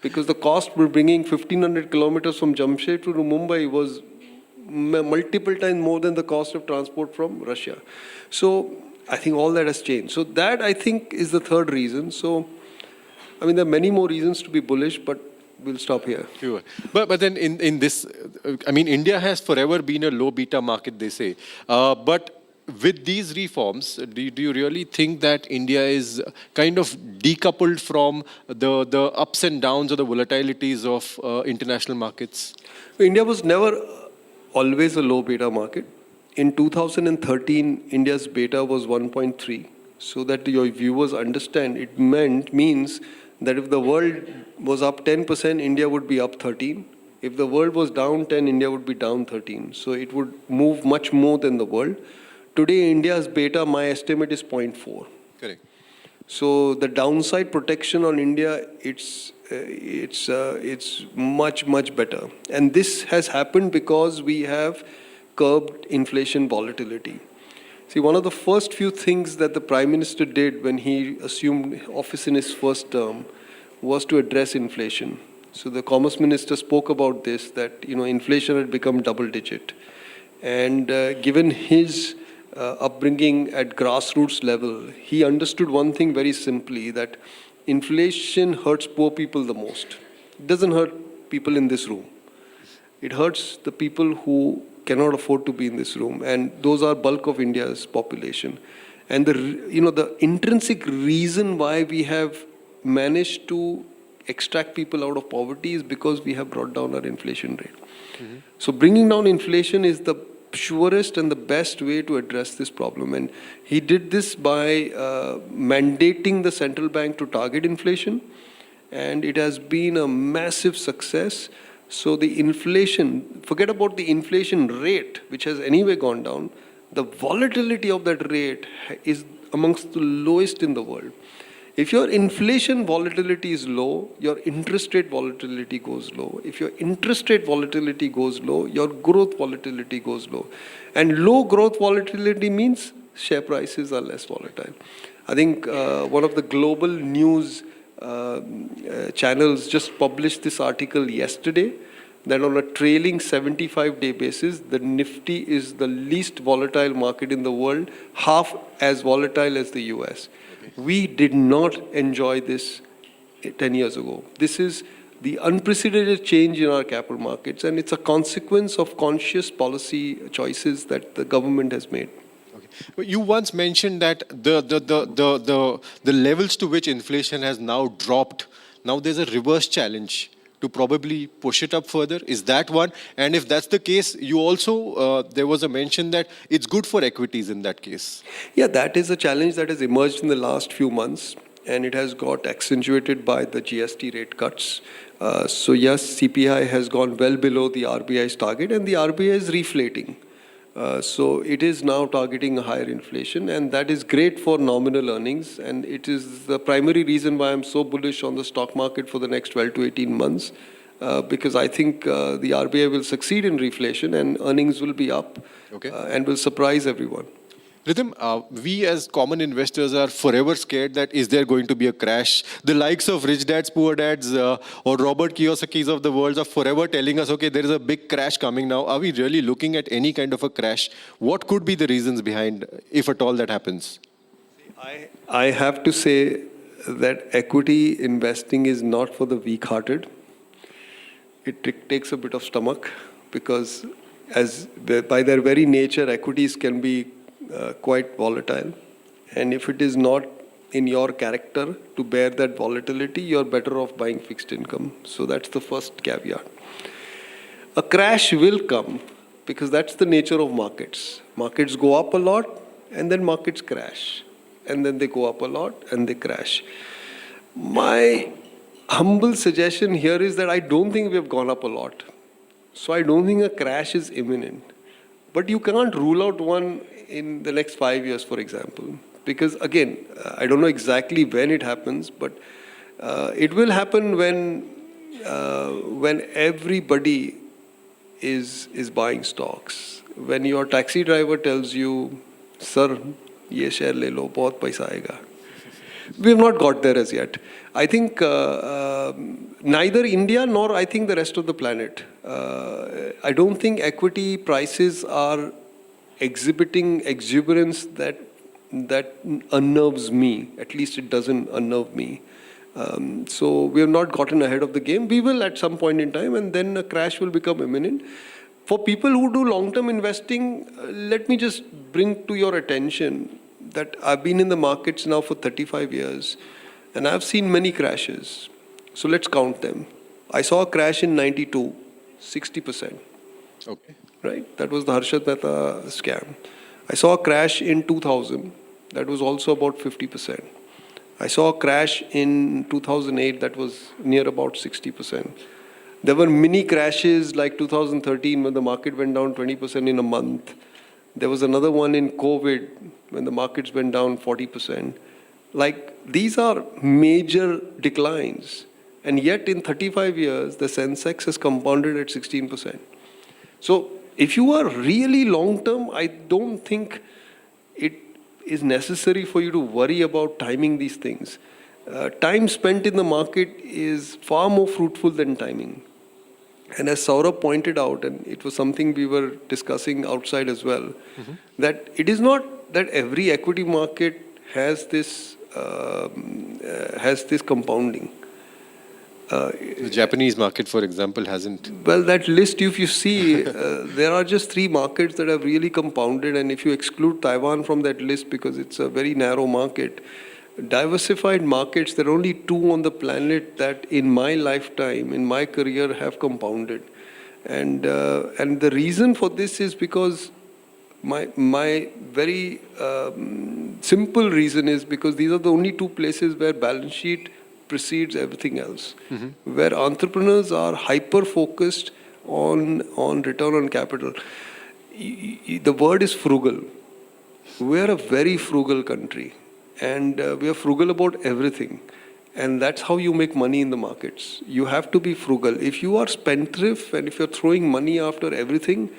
Because the cost for bringing 1,500 kilometers from Jamshedpur to Mumbai was multiple times more than the cost of transport from Russia. So I think all that has changed. So that, I think, is the third reason. So, I mean, there are many more reasons to be bullish, but we'll stop here. Sure. But then in this, I mean, India has forever been a low beta market, they say. But with these reforms, do you really think that India is kind of decoupled from the ups and downs or the volatilities of international markets? India was never always a low beta market. In 2013, India's beta was 1.3. So that your viewers understand, it means that if the world was up 10%, India would be up 13. If the world was down 10, India would be down 13. So it would move much more than the world. Today, India's beta, my estimate, is 0.4. Correct. So the downside protection on India, it's much better. And this has happened because we have curbed inflation volatility. See, one of the first few things that the Prime Minister did when he assumed office in his first term was to address inflation. So the Commerce Minister spoke about this, that inflation had become double digit. And given his upbringing at grassroots level, he understood one thing very simply, that inflation hurts poor people the most. It doesn't hurt people in this room. It hurts the people who cannot afford to be in this room, and those are bulk of India's population. And the intrinsic reason why we have managed to extract people out of poverty is because we have brought down our inflation rate. Mm-hmm. So bringing down inflation is the surest and the best way to address this problem. And he did this by mandating the central bank to target inflation, and it has been a massive success. So the inflation, forget about the inflation rate, which has anyway gone down, the volatility of that rate is amongst the lowest in the world. If your inflation volatility is low, your interest rate volatility goes low. If your interest rate volatility goes low, your growth volatility goes low. And low growth volatility means share prices are less volatile. I think one of the global news channels just published this article yesterday, that on a trailing 75-day basis, the Nifty is the least volatile market in the world, half as volatile as the US. We did not enjoy this 10 years ago. This is the unprecedented change in our capital markets, and it's a consequence of conscious policy choices that the government has made. Okay. You once mentioned that the levels to which inflation has now dropped, now there's a reverse challenge to probably push it up further. Is that one? And if that's the case, you also, there was a mention that it's good for equities in that case. Yeah, that is a challenge that has emerged in the last few months, and it has got accentuated by the GST rate cuts. So yes, CPI has gone well below the RBI's target, and the RBI is reflating. So it is now targeting a higher inflation, and that is great for nominal earnings, and it is the primary reason why I'm so bullish on the stock market for the next 12 to 18 months, because I think the RBI will succeed in reflation and earnings will be up, and will surprise everyone. Rhythm, we as common investors are forever scared that is there going to be a crash. The likes of Rich Dads, Poor Dads or Robert Kiyosaki's of the world are forever telling us, okay, there is a big crash coming now. Are we really looking at any kind of a crash? What could be the reasons behind, if at all that happens? I have to say that equity investing is not for the weak-hearted. It takes a bit of stomach, because by their very nature, equities can be quite volatile, and if it is not in your character to bear that volatility, you're better off buying fixed income. So that's the first caveat. A crash will come, because that's the nature of markets. Markets go up a lot, and then markets crash, and then they go up a lot and they crash. My humble suggestion here is that I don't think we have gone up a lot, so I don't think a crash is imminent. But you cannot rule out one in the next 5 years, for example. Because again, I don't know exactly when it happens, but it will happen when everybody is buying stocks. When your taxi driver tells you, "Sir, ye share le lo, bahut paisa aayega." We have not got there as yet. I think neither India nor I think the rest of the planet. I don't think equity prices are exhibiting exuberance that unnerves me. At least it doesn't unnerve me. So we have not gotten ahead of the game. We will at some point in time, and then a crash will become imminent. For people who do long-term investing, let me just bring to your attention that I've been in the markets now for 35 years, and I've seen many crashes. So let's count them. I saw a crash in 92, 60%. Okay. Right? That was the Harshad Mehta scam. I saw a crash in 2000. That was also about 50%. I saw a crash in 2008 that was near about 60%. There were mini crashes like 2013 when the market went down 20% in a month. There was another one in COVID when the markets went down 40%. Like, these are major declines. And yet in 35 years, the Sensex has compounded at 16%. So if you are really long-term, I don't think it is necessary for you to worry about timing these things. Time spent in the market is far more fruitful than timing. And as Saurabh pointed out, and it was something we were discussing outside as well, that it is not that every equity market has this compounding. The Japanese market, for example, hasn't. Well, that list, if you see, there are just 3 markets that have really compounded, and if you exclude Taiwan from that list because it's a very narrow market, diversified markets, there are only 2 on the planet that in my lifetime, in my career, have compounded. And the reason for this is because my very simple reason is because these are the only 2 places where balance sheet precedes everything else, where entrepreneurs are hyper-focused on return on capital. The word is frugal. We are a very frugal country, and we are frugal about everything. And that's how you make money in the markets. You have to be frugal. If you are spendthrift and if you're throwing money after everything,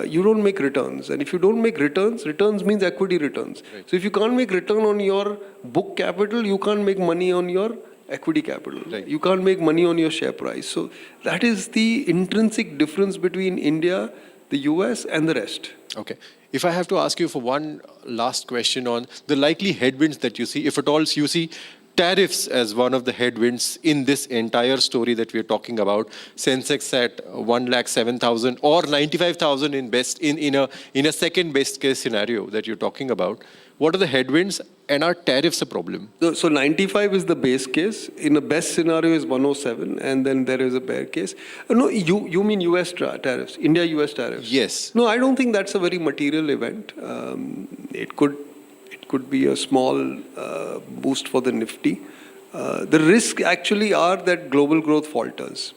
you don't make returns. And if you don't make returns means equity returns. Right. So if you can't make return on your book capital, you can't make money on your equity capital. Right. You can't make money on your share price. So that is the intrinsic difference between India, the US, and the rest. Okay. If I have to ask you for one last question on the likely headwinds that you see, if at all you see tariffs as one of the headwinds in this entire story that we are talking about, Sensex at 1,07,000 or 95,000 in a second best case scenario that you're talking about, what are the headwinds and are tariffs a problem? So 95 is the base case. In a best scenario is 107, and then there is a bear case. No, you mean US tariffs, India-US tariffs? Yes. No, I don't think that's a very material event. It could be a small boost for the Nifty. The risk actually are that global growth falters,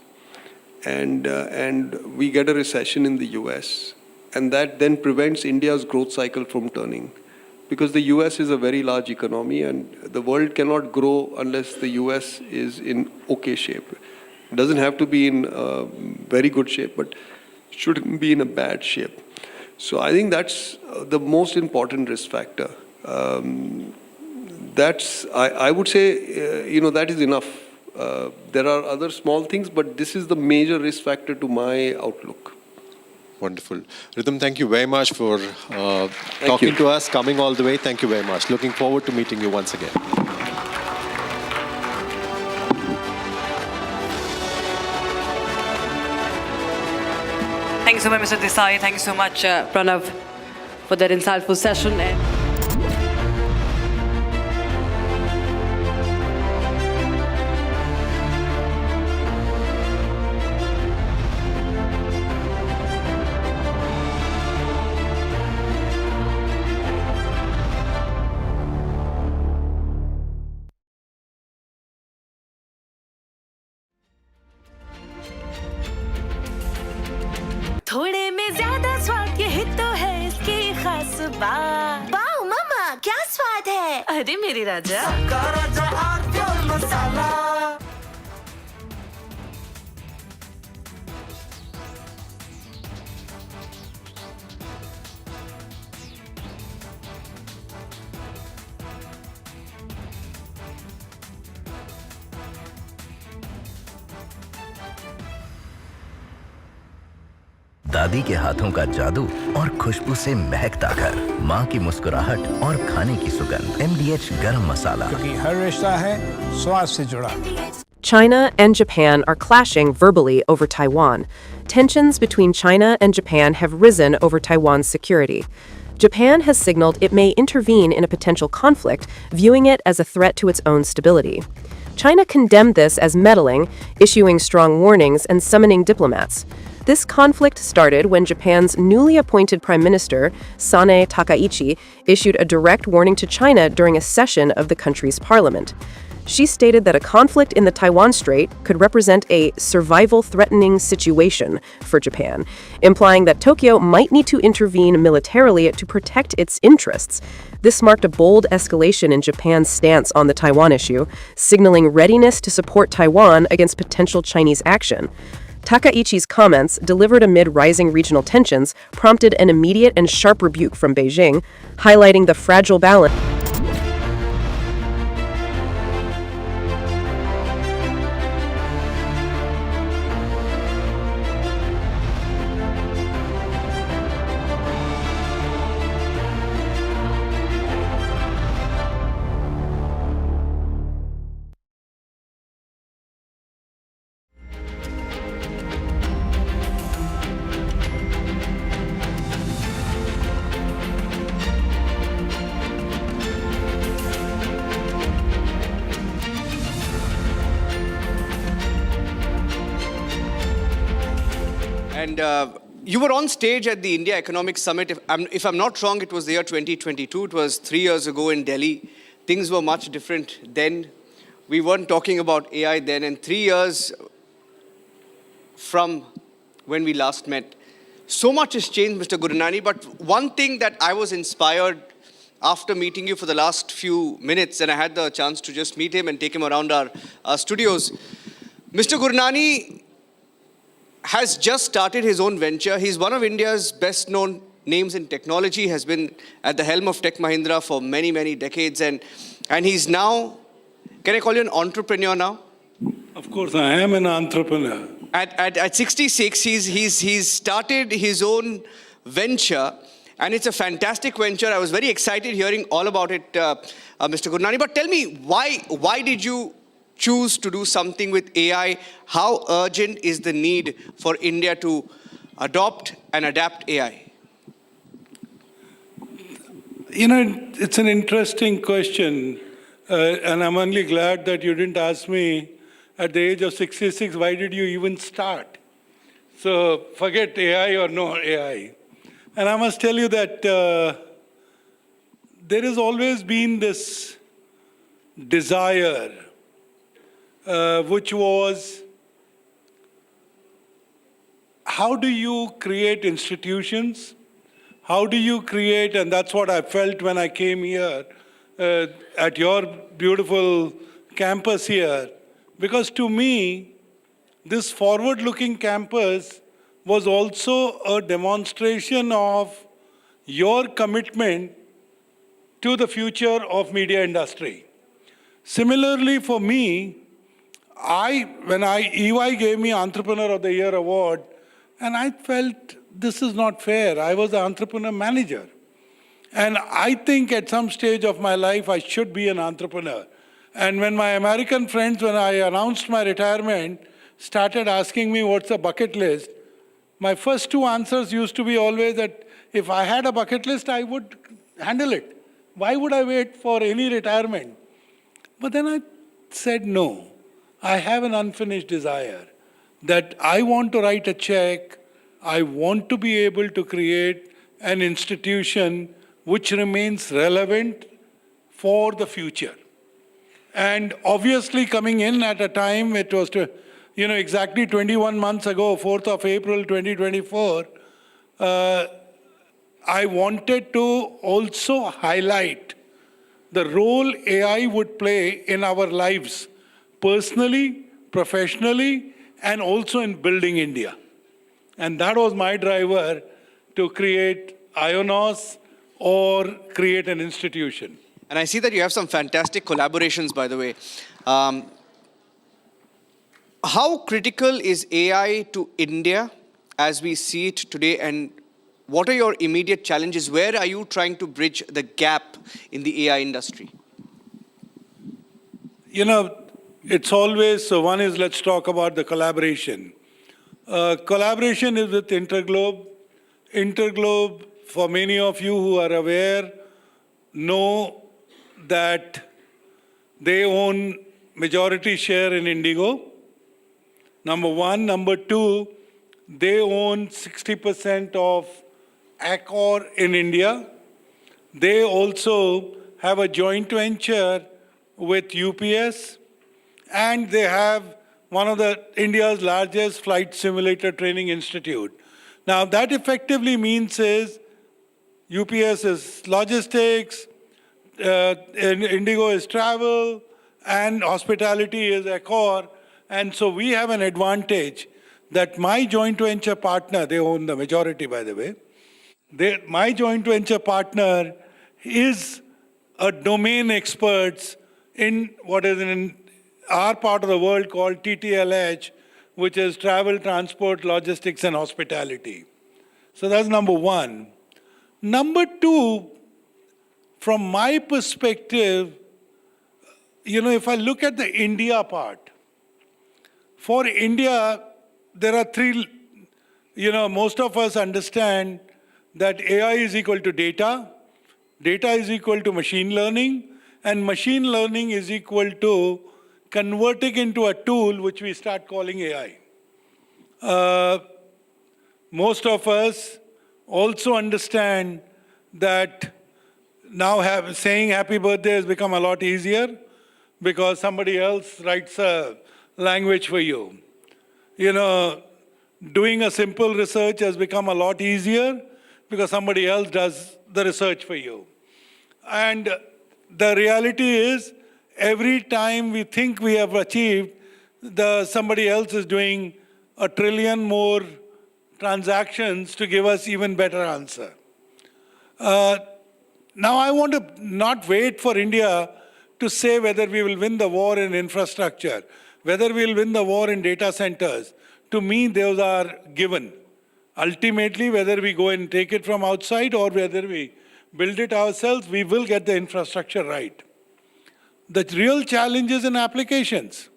and we get a recession in the US, and that then prevents India's growth cycle from turning. Because the US is a very large economy, and the world cannot grow unless the US is in okay shape. It doesn't have to be in very good shape, but it shouldn't be in a bad shape. So I think that's the most important risk factor. I would say, that is enough. There are other small things, but this is the major risk factor to my outlook. Wonderful. Rhythm, thank you very much for talking to us, coming all the way. Thank you very much. Looking forward to meeting you once again. Thank you so much, Mr. Desai. Thank you so much, Pranav, for that insightful session. थोड़े में ज्यादा स्वाद, यही तो है इसकी खास बात। वाओ मम्मा, क्या स्वाद स्वाद है? अरे मेरे राजा, राजा और प्योर मसाला। दादी के हाथों का जादू और खुशबू से महकता घर, माँ की मुस्कुराहट और खाने की सुगंध। MDH गरम मसाला, क्योंकि हर रिश्ता है स्वाद से जुड़ा। China and Japan are clashing verbally over Taiwan. Tensions between China and Japan have risen over Taiwan's security. Japan has signaled it may intervene in a potential conflict, viewing it as a threat to its own stability. China condemned this as meddling, issuing strong warnings and summoning diplomats. This conflict started when Japan's newly appointed Prime Minister, Sanae Takaichi, issued a direct warning to China during a session of the country's parliament. She stated that a conflict in the Taiwan Strait could represent a survival-threatening situation for Japan, implying that Tokyo might need to intervene militarily to protect its interests. This marked a bold escalation in Japan's stance on the Taiwan issue, signaling readiness to support Taiwan against potential Chinese action. Takaichi's comments, delivered amid rising regional tensions, prompted an immediate and sharp rebuke from Beijing, highlighting the fragile balance. And you were on stage at the India Economic Summit. If I'm not wrong, it was the year 2022. It was 3 years ago in Delhi. Things were much different then. We weren't talking about AI then. And 3 years from when we last met, so much has changed, Mr. Gurnani. But one thing that I was inspired after meeting you for the last few minutes, and I had the chance to just meet him and take him around our studios. Mr. Gurnani has just started his own venture. He's one of India's best-known names in technology, has been at the helm of Tech Mahindra for many, many decades. And he's now, can I call you an entrepreneur now? Of course, I am an entrepreneur. At 66, he's started his own venture, and it's a fantastic venture. I was very excited hearing all about it, Mr. Gurnani. But tell me, why did you choose to do something with AI? How urgent is the need for India to adopt and adapt AI? You know, it's an interesting question, and I'm only glad that you didn't ask me at the age of 66, why did you even start? So forget AI or no AI. And I must tell you that there has always been this desire which was, how do you create institutions? How do you create, and that's what I felt when I came here at your beautiful campus here, because to me, this forward-looking campus was also a demonstration of your commitment to the future of media industry. Similarly, for me, when EY gave me Entrepreneur of the Year award, and I felt this is not fair. I was the entrepreneur manager. And I think at some stage of my life, I should be an entrepreneur. And when my American friends, when I announced my retirement, started asking me what's a bucket list, my first two answers used to be always that if I had a bucket list, I would handle it. Why would I wait for any retirement? But then I said, no, I have an unfinished desire that I want to write a check. I want to be able to create an institution which remains relevant for the future. And obviously coming in at a time, it was exactly 21 months ago, 4th of April 2024, I wanted to also highlight the role AI would play in our lives, personally, professionally, and also in building India. And that was my driver to create IONOS or create an institution. And I see that you have some fantastic collaborations, by the way. How critical is AI to India as we see it today, and what are your immediate challenges? Where are you trying to bridge the gap in the AI industry? You know, it's always, so one is, let's talk about the collaboration. Collaboration is with Interglobe. Interglobe, for many of you who are aware, know that they own majority share in Indigo. Number one. Number two, they own 60% of Accor in India. They also have a joint venture with UPS, and they have one of India's largest flight simulator training institute. Now that effectively means is UPS is logistics, Indigo is travel, and hospitality is Accor. And so we have an advantage that my joint venture partner, they own the majority, by the way, my joint venture partner is a domain expert in what is in our part of the world called TTLH, which is travel, transport, logistics, and hospitality. So that's number one. Number two, from my perspective, you know, if I look at the India part, for India, there are three, you know, most of us understand that AI is equal to data, data is equal to machine learning, and machine learning is equal to converting into a tool which we start calling AI. Most of us also understand that now saying happy birthday has become a lot easier because somebody else writes a language for you. You know, doing a simple research has become a lot easier because somebody else does the research for you. And the reality is, every time we think we have achieved, somebody else is doing 1 trillion more transactions to give us even better answer. Now I want to not wait for India to say whether we will win the war in infrastructure, whether we will win the war in data centers. To me, those are given. Ultimately, whether we go and take it from outside or whether we build it ourselves, we will get the infrastructure right. The real challenge is in applications.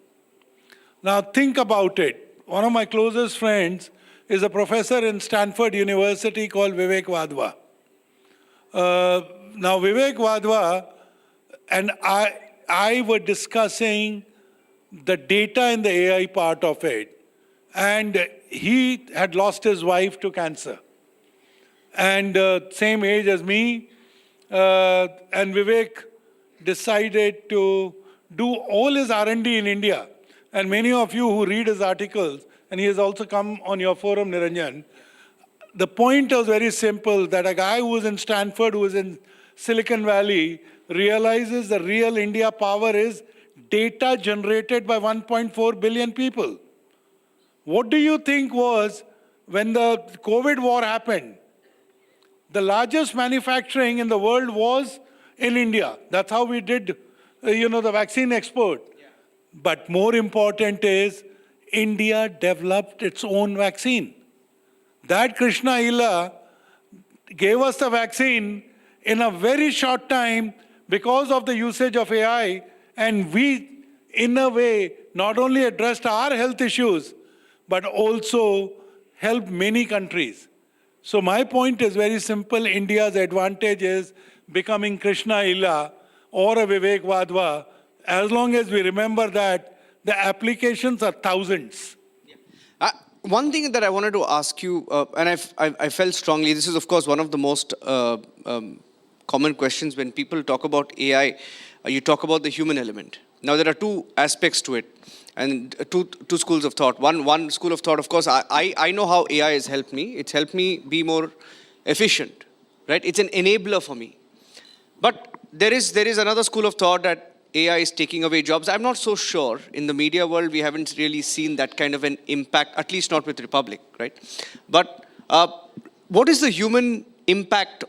Now think about it. One of my closest friends is a professor in Stanford University called Vivek Wadhwa. Now Vivek Wadhwa and I were discussing the data in the AI part of it. And he had lost his wife to cancer. And same age as me. And Vivek decided to do all his R&D in India. And many of you who read his articles, and he has also come on your forum, Niranjan, the point was very simple, that a guy who was in Stanford, who was in Silicon Valley, realizes the real India power is data generated by 1.4 billion people. What do you think was, when the COVID war happened, the largest manufacturing in the world was in India. That's how we did, the vaccine export. Yeah. But more important is, India developed its own vaccine. That Krishna Illa gave us the vaccine in a very short time because of the usage of AI, and we, in a way, not only addressed our health issues, but also helped many countries. So my point is very simple. India's advantage is becoming Krishna Illa or a Vivek Wadhwa. As long as we remember that, the applications are thousands. One thing that I wanted to ask you, and I felt strongly, this is of course one of the most common questions when people talk about AI, you talk about the human element. Now there are two aspects to it, and two schools of thought. One school of thought, of course, I know how AI has helped me. It's helped me be more efficient, right? It's an enabler for me. But there is another school of thought that AI is taking away jobs. I'm not so sure. In the media world, we haven't really seen that kind of an impact, at least not with Republic, right? But what is the human impact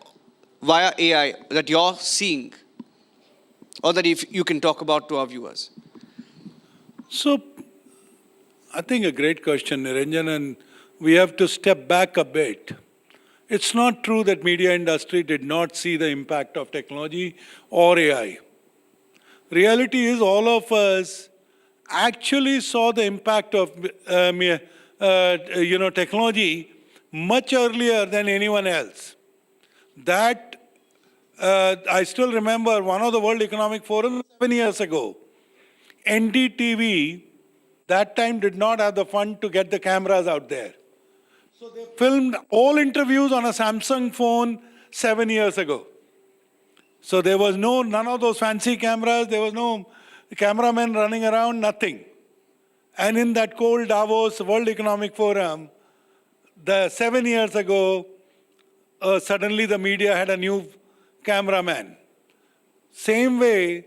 via AI that you're seeing, or that if you can talk about to our viewers? So, I think a great question, Niranjan, and we have to step back a bit. It's not true that media industry did not see the impact of technology or AI. Reality is all of us actually saw the impact of technology much earlier than anyone else. That I still remember one of the World Economic Forum 7 years ago. NDTV that time did not have the fund to get the cameras out there. So they filmed all interviews on a Samsung phone 7 years ago. So there was none of those fancy cameras, there was no cameraman running around, nothing. And in that cold Davos World Economic Forum, 7 years ago, suddenly the media had a new cameraman. Same way,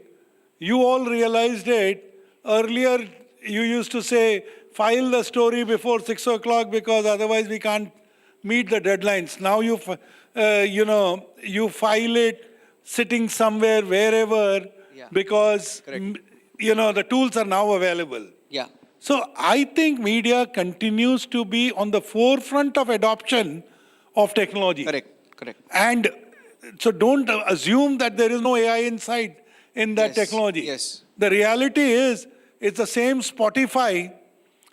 you all realized it. Earlier, you used to say, file the story before 6 o'clock because otherwise we can't meet the deadlines. Now you file it sitting somewhere, wherever, because, the tools are now available. Yeah. So I think media continues to be on the forefront of adoption of technology. Correct. And so don't assume that there is no AI inside in that technology. Yes. The reality is, it's the same Spotify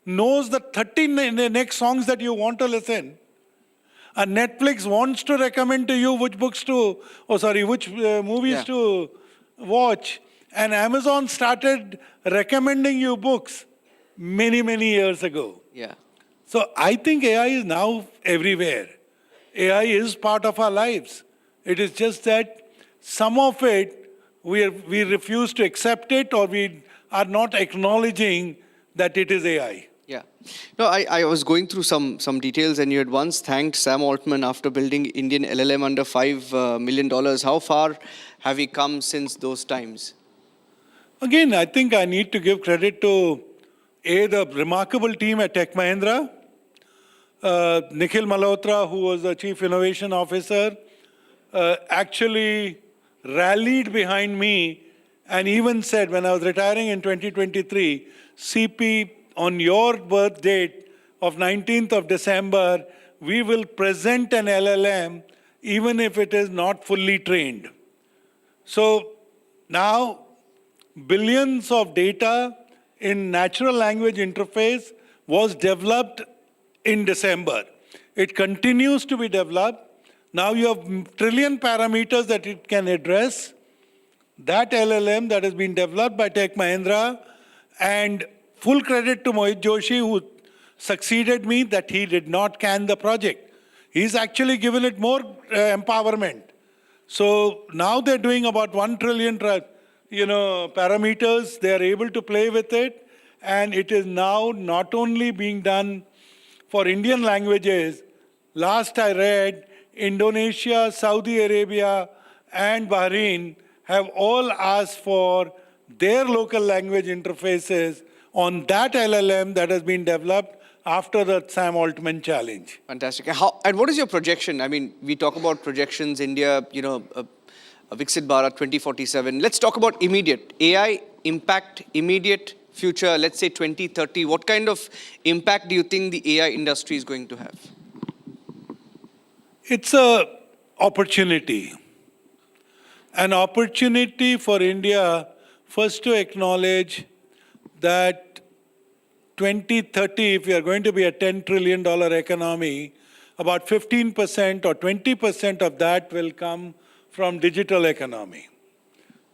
knows the 13 next songs that you want to listen. And Netflix wants to recommend to you which movies to watch. And Amazon started recommending you books many, many years ago. Yeah. So I think AI is now everywhere. AI is part of our lives. It is just that some of it, we refuse to accept it, or we are not acknowledging that it is AI. Yeah. No, I was going through some details, and you had once thanked Sam Altman after building Indian LLM under $5 million. How far have we come since those times? Again, I think I need to give credit to the remarkable team at Tech Mahindra, Nikhil Malhotra, who was the Chief Innovation Officer, actually rallied behind me and even said, when I was retiring in 2023, CP, on your birth date of 19th of December, we will present an LLM even if it is not fully trained. So now, billions of data in natural language interface was developed in December. It continues to be developed. Now you have trillion parameters that it can address. That LLM that has been developed by Tech Mahindra, and full credit to Mohit Joshi, who succeeded me, that he did not can the project. He's actually given it more empowerment. So now they're doing about 1 trillion parameters. They are able to play with it. And it is now not only being done for Indian languages. Last I read, Indonesia, Saudi Arabia, and Bahrain have all asked for their local language interfaces on that LLM that has been developed after the Sam Altman challenge. Fantastic. And what is your projection? I mean, we talk about projections, India, Viksit Bharat 2047. Let's talk about immediate. AI impact, immediate future, let's say 2030. What kind of impact do you think the AI industry is going to have? It's an opportunity. An opportunity for India first to acknowledge that 2030, if we are going to be a $10 trillion economy, about 15% or 20% of that will come from digital economy.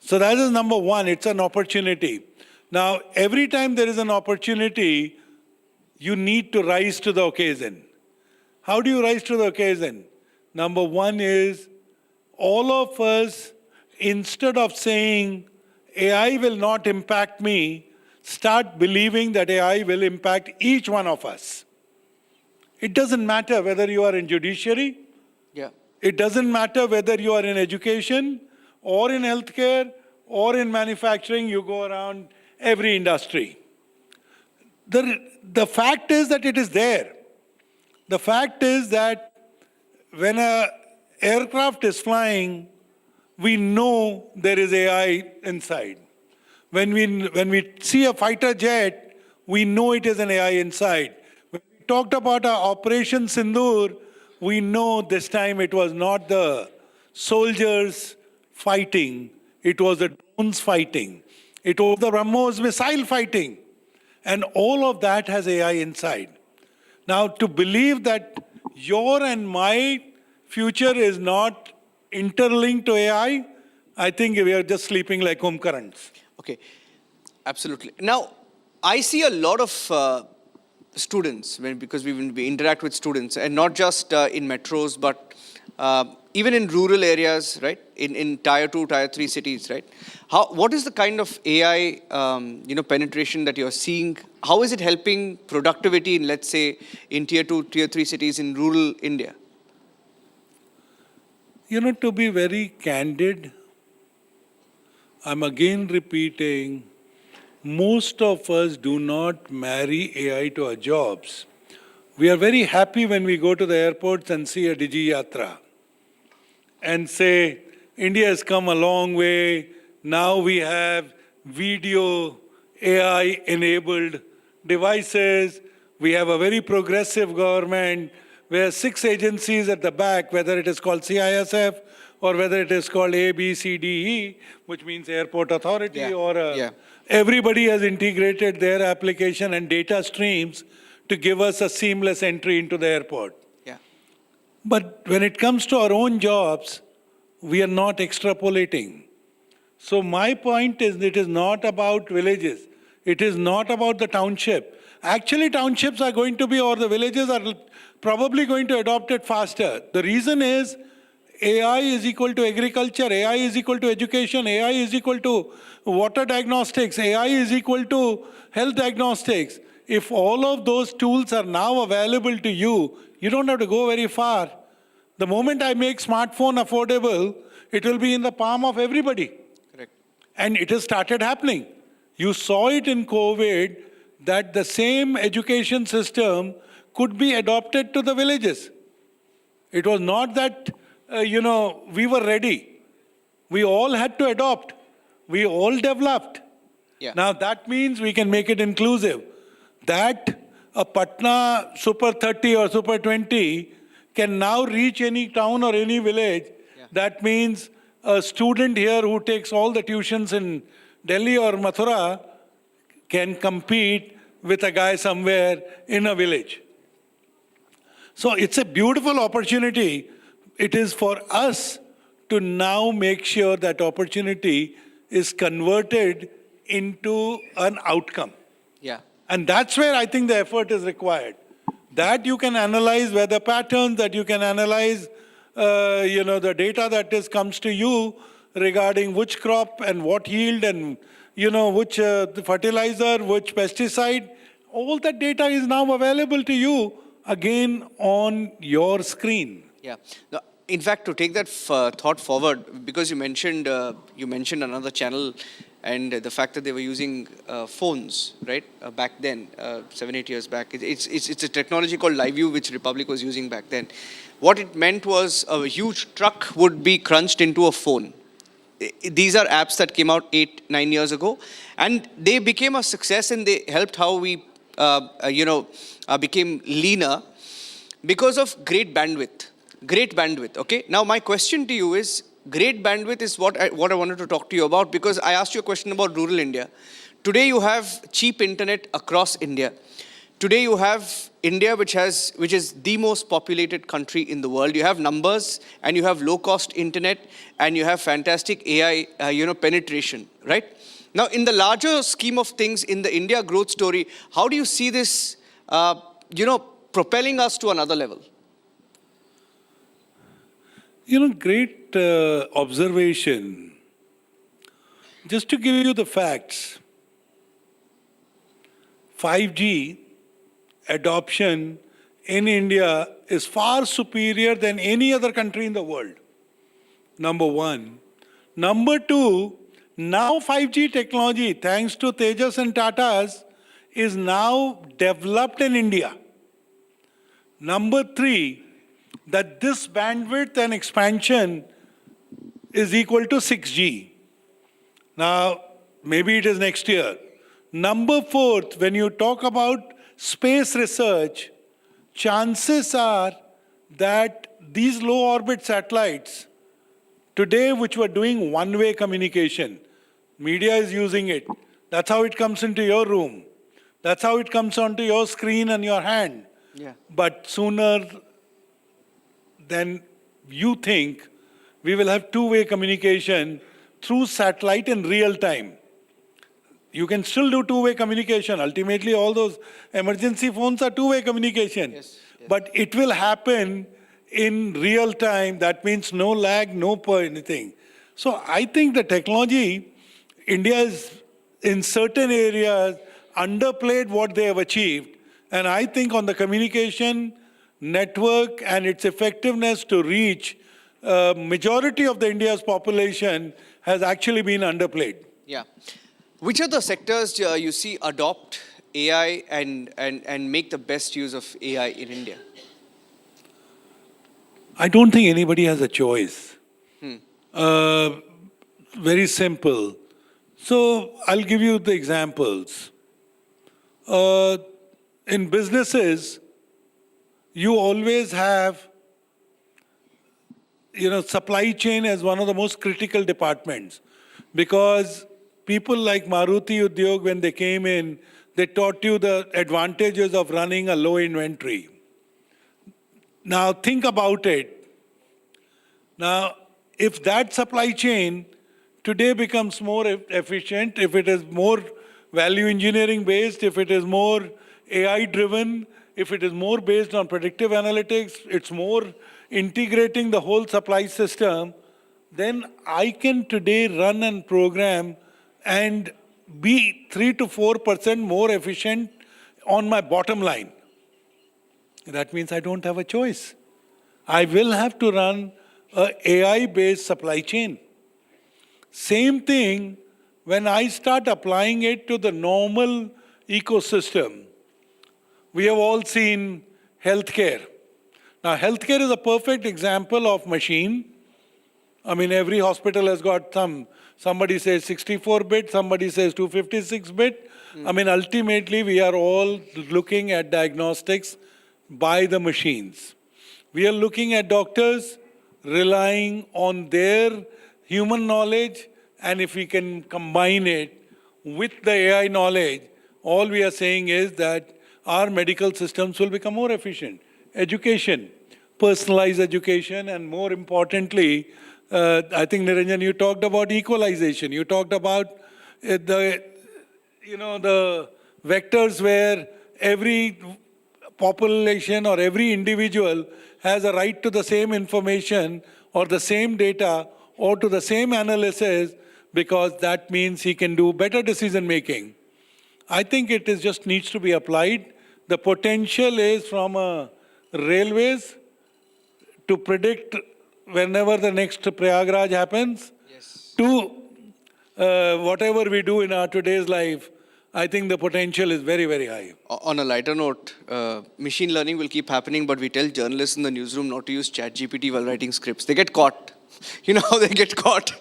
So that is number one, it's an opportunity. Now, every time there is an opportunity, you need to rise to the occasion. How do you rise to the occasion? Number one is, all of us, instead of saying, AI will not impact me, start believing that AI will impact each one of us. It doesn't matter whether you are in judiciary. Yeah. It doesn't matter whether you are in education, or in healthcare, or in manufacturing. You go around every industry. The fact is that it is there. The fact is that when an aircraft is flying, we know there is AI inside. When we see a fighter jet, we know it is an AI inside. When we talked about our Operation Sindoor, we know this time it was not the soldiers fighting, it was the drones fighting. It was the BrahMos missile fighting. And all of that has AI inside. Now, to believe that your and my future is not interlinked to AI, I think we are just sleeping like home currents. Okay, absolutely. Now, I see a lot of students, because we interact with students, and not just in metros, but even in rural areas, right? In tier 2, tier 3 cities, right? What is the kind of AI, penetration that you're seeing? How is it helping productivity in, let's say, in tier 2, tier 3 cities in rural India? To be very candid, I'm again repeating, most of us do not marry AI to our jobs. We are very happy when we go to the airports and see a Digi Yatra and say, India has come a long way. Now we have video AI-enabled devices. We have a very progressive government where 6 agencies at the back, whether it is called CISF or whether it is called ABCDE, which means Airport Authority, everybody has integrated their application and data streams to give us a seamless entry into the airport. But when it comes to our own jobs, we are not extrapolating. So my point is, it is not about villages. It is not about the township. Actually, townships are going to be, or the villages are probably going to adopt it faster. The reason is, AI is equal to agriculture, AI is equal to education, AI is equal to water diagnostics, AI is equal to health diagnostics. If all of those tools are now available to you, you don't have to go very far. The moment I make smartphone affordable, it will be in the palm of everybody. Correct. And it has started happening. You saw it in COVID that the same education system could be adopted to the villages. It was not that, we were ready. We all had to adopt. We all developed. Now that means we can make it inclusive. That a Patna Super 30 or Super 20 can now reach any town or any village. That means a student here who takes all the tuitions in Delhi or Mathura can compete with a guy somewhere in a village. So it's a beautiful opportunity. It is for us to now make sure that opportunity is converted into an outcome. And that's where I think the effort is required. That you can analyze weather patterns, that you can analyze, the data that comes to you regarding which crop and what yield and, which fertilizer, which pesticide. All that data is now available to you, again, on your screen. No, in fact, to take that thought forward, because you mentioned another channel and the fact that they were using phones, right, back then, 7-8 years back. It's a technology called Live View, which Republic was using back then. What it meant was a huge truck would be crunched into a phone. These are apps that came out 8-9 years ago, and they became a success, and they helped how we, became leaner because of great bandwidth. Great bandwidth, okay? Now, my question to you is, great bandwidth is what I wanted to talk to you about, because I asked you a question about rural India. Today you have cheap internet across India. Today you have India, which is the most populated country in the world. You have numbers, and you have low-cost internet, and you have fantastic AI, penetration, right? Now, in the larger scheme of things, in the India growth story, how do you see this, propelling us to another level? Great observation. Just to give you the facts, 5G adoption in India is far superior than any other country in the world. Number one. Number two, now 5G technology, thanks to Tejas and Tatas, is now developed in India. Number three, that this bandwidth and expansion is equal to 6G. Now, maybe it is next year. Number fourth, when you talk about space research, chances are that these low orbit satellites, today which were doing one-way communication, media is using it. That's how it comes into your room. That's how it comes onto your screen and your hand. Yeah. But sooner than you think, we will have two-way communication through satellite in real time. You can still do two-way communication. Ultimately, all those emergency phones are two-way communication. Yes. But it will happen in real time. That means no lag, no anything. So I think the technology, India is in certain areas underplayed what they have achieved. And I think on the communication network and its effectiveness to reach majority of the India's population has actually been underplayed. Yeah. Which are the sectors you see adopt AI and make the best use of AI in India? I don't think anybody has a choice. Very simple. So I'll give you the examples. In businesses, you always have, supply chain as one of the most critical departments, because people like Maruti Udyog, when they came in, they taught you the advantages of running a low inventory. Now think about it. Now, if that supply chain today becomes more efficient, if it is more value engineering based, if it is more AI driven, if it is more based on predictive analytics, it's more integrating the whole supply system, then I can today run and program and be 3 to 4% more efficient on my bottom line. That means I don't have a choice. I will have to run an AI-based supply chain. Same thing when I start applying it to the normal ecosystem. We have all seen healthcare. Now, healthcare is a perfect example of machine. I mean, every hospital has got somebody says 64-bit, somebody says 256-bit. I mean, ultimately, we are all looking at diagnostics by the machines. We are looking at doctors relying on their human knowledge, and if we can combine it with the AI knowledge, all we are saying is that our medical systems will become more efficient. Education, personalized education, and more importantly, I think, Niranjan, you talked about equalization. You talked about the vectors where every population or every individual has a right to the same information or the same data or to the same analysis, because that means he can do better decision making. I think it just needs to be applied. The potential is from railways to predict whenever the next Prayagraj happens, to whatever we do in our today's life. I think the potential is very, very high. On a lighter note, machine learning will keep happening, but we tell journalists in the newsroom not to use ChatGPT while writing scripts. They get caught. You know how they get caught?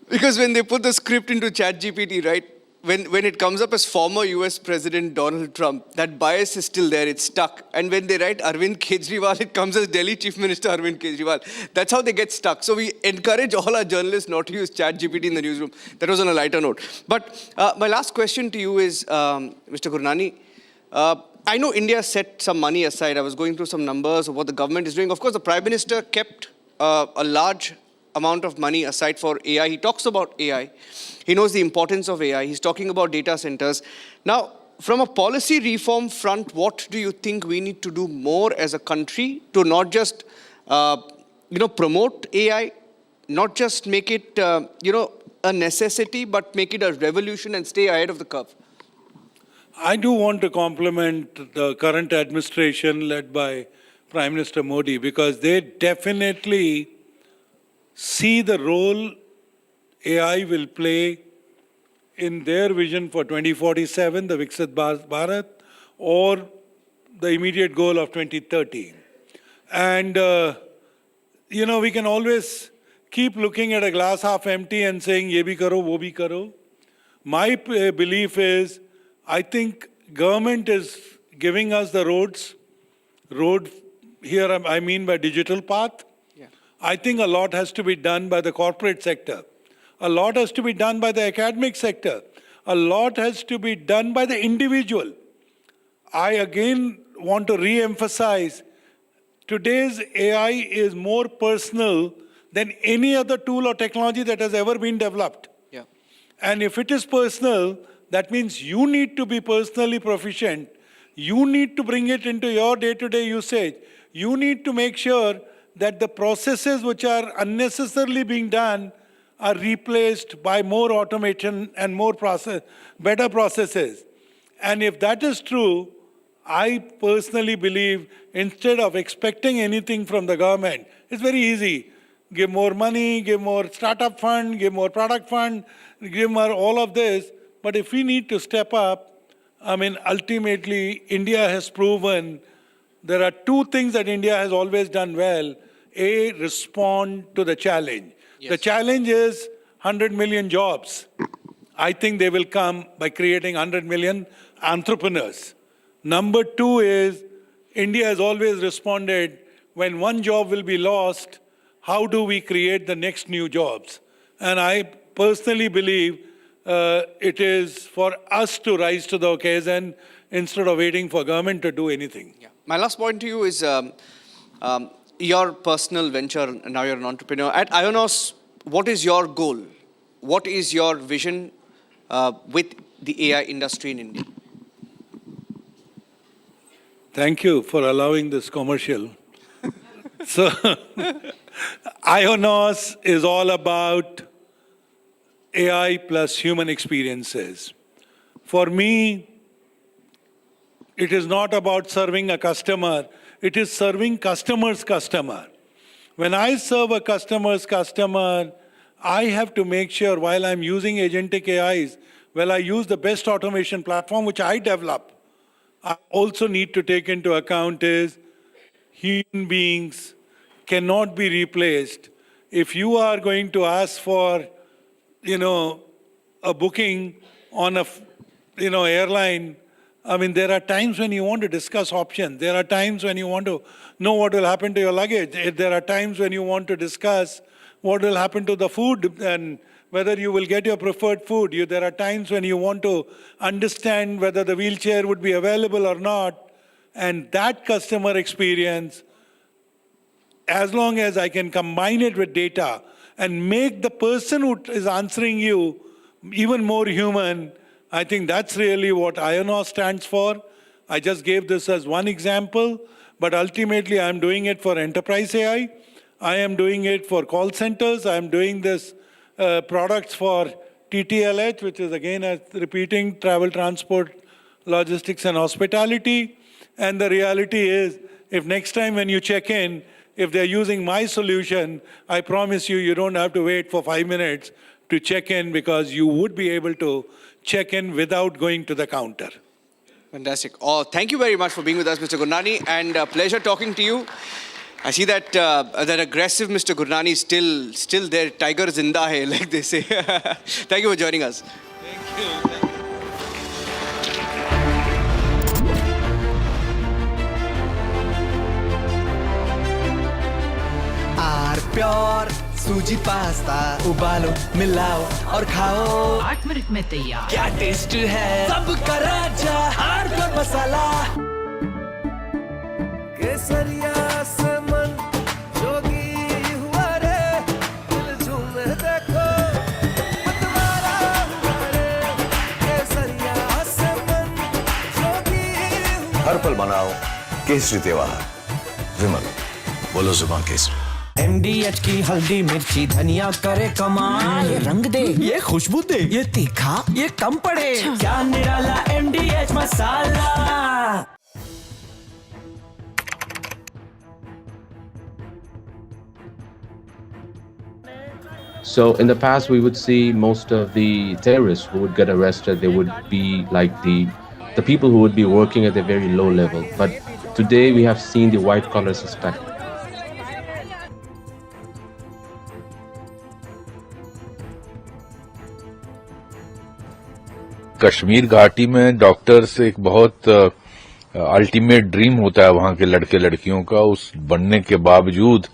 Because when they put the script into ChatGPT, right, when it comes up as former US President Donald Trump, that bias is still there, it's stuck. And when they write Arvind Kejriwal, it comes as Delhi Chief Minister Arvind Kejriwal. That's how they get stuck. So we encourage all our journalists not to use ChatGPT in the newsroom. That was on a lighter note. But my last question to you is, Mr. Gurnani, I know India set some money aside. I was going through some numbers of what the government is doing. Of course, the Prime Minister kept a large amount of money aside for AI. He talks about AI. He knows the importance of AI. He's talking about data centers. Now, from a policy reform front, what do you think we need to do more as a country to not just, promote AI, not just make it, a necessity, but make it a revolution and stay ahead of the curve? I do want to compliment the current administration led by Prime Minister Modi, because they definitely see the role AI will play in their vision for 2047, the Viksit Bharat, or the immediate goal of 2030. And, we can always keep looking at a glass half empty and saying, ye bhi karo, wo bhi karo. My belief is, I think government is giving us the roads. Road, here I mean by digital path. Yeah. I think a lot has to be done by the corporate sector. A lot has to be done by the academic sector. A lot has to be done by the individual. I again want to re-emphasize, today's AI is more personal than any other tool or technology that has ever been developed. Yeah. And if it is personal, that means you need to be personally proficient. You need to bring it into your day-to-day usage. You need to make sure that the processes which are unnecessarily being done are replaced by more automation and better processes. And if that is true, I personally believe instead of expecting anything from the government, it's very easy. Give more money, give more startup fund, give more product fund, give more all of this. But if we need to step up, ultimately, India has proven there are two things that India has always done well. A, respond to the challenge. Yes. The challenge is 100 million jobs. I think they will come by creating 100 million entrepreneurs. Number two is, India has always responded, when one job will be lost, how do we create the next new jobs? And I personally believe it is for us to rise to the occasion instead of waiting for government to do anything. Yeah. My last point to you is your personal venture, now you're an entrepreneur. At IONOS, what is your goal? What is your vision with the AI industry in India? Thank you for allowing this commercial. So, IONOS is all about AI plus human experiences. For me, it is not about serving a customer, it is serving customer's customer. When I serve a customer's customer, I have to make sure while I'm using agentic AIs, I use the best automation platform which I develop. I also need to take into account is human beings cannot be replaced. If you are going to ask for, a booking on a, airline, there are times when you want to discuss options. There are times when you want to know what will happen to your luggage. There are times when you want to discuss what will happen to the food and whether you will get your preferred food. There are times when you want to understand whether the wheelchair would be available or not. And that customer experience, as long as I can combine it with data and make the person who is answering you even more human, I think that's really what IONOS stands for. I just gave this as one example, but ultimately I'm doing it for enterprise AI. I am doing it for call centers. I am doing this products for TTLH, which is again repeating travel, transport, logistics and hospitality. And the reality is, if next time when you check in, if they're using my solution, I promise you, you don't have to wait for 5 minutes to check in because you would be able to check in without going to the counter. Fantastic. Oh, thank you very much for being with us, Mr. Gurnani, and pleasure talking to you. I see that that aggressive Mr. Gurnani is still there. Tiger zinda hai, like they say. Thank you for joining us. Thank you. Pure सूजी pasta उबालो मिलाओ और खाओ 8 minute में तैयार क्या taste है सबका राजा आर प्योर मसाला केसरिया से मन जोगी हुआ रे दिल झूमे देखो मतवारा हुआ रे केसरिया से मन जोगी हर पल मनाओ केसरी त्योहार विमल बोलो जुबान केसरी MDH की हल्दी मिर्ची धनिया करे कमाल ये रंग दे ये खुशबू दे ये तीखा ये कम पड़े क्या निराला MDH masala So in the past, we would see most of the terrorists who would get arrested, they would be like the people who would be working at a very low level. But today we have seen the white collar suspect. Kashmir घाटी में doctors एक बहुत ultimate dream होता है वहां के लड़के लड़कियों का, उस बनने के बावजूद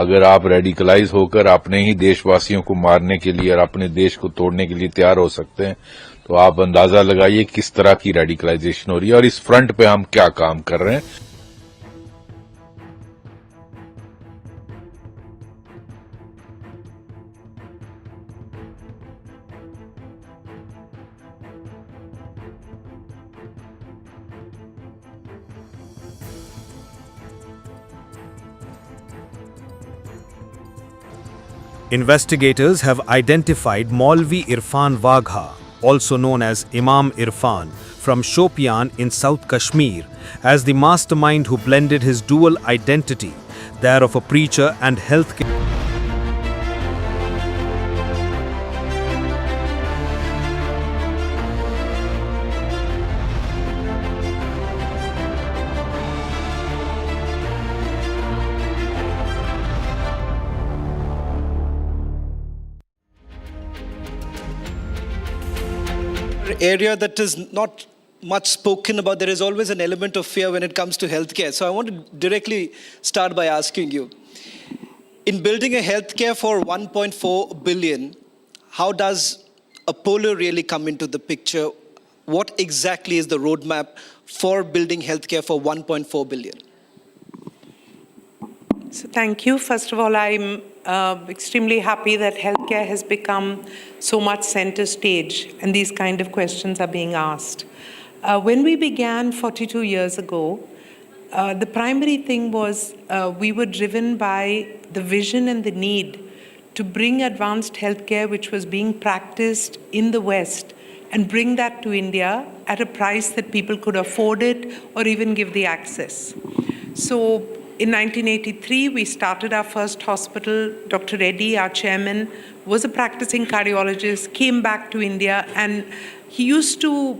अगर आप रेडिकलाइज होकर अपने ही देशवासियों को मारने के लिए और अपने देश को तोड़ने के लिए तैयार हो सकते हैं, तो आप अंदाजा लगाइए किस तरह की रेडिकलाइजेशन हो रही है और इस फ्रंट पे हम क्या काम कर रहे हैं. Investigators have identified Maulvi Irfan Wagha, also known as Imam Irfan, from Shopian in South Kashmir, as the mastermind who blended his dual identity, that of a preacher and healthcare. Area that is not much spoken about. There is always an element of fear when it comes to healthcare. So I want to directly start by asking you, in building a healthcare for 1.4 billion, how does Apollo really come into the picture? What exactly is the roadmap for building healthcare for 1.4 billion? So thank you. First of all, I'm extremely happy that healthcare has become so much center stage and these kind of questions are being asked. When we began 42 years ago, the primary thing was we were driven by the vision and the need to bring advanced healthcare which was being practiced in the West and bring that to India at a price that people could afford it or even give the access. So in 1983, we started our first hospital. Dr. Reddy, our chairman, was a practicing cardiologist, came back to India, and he used to,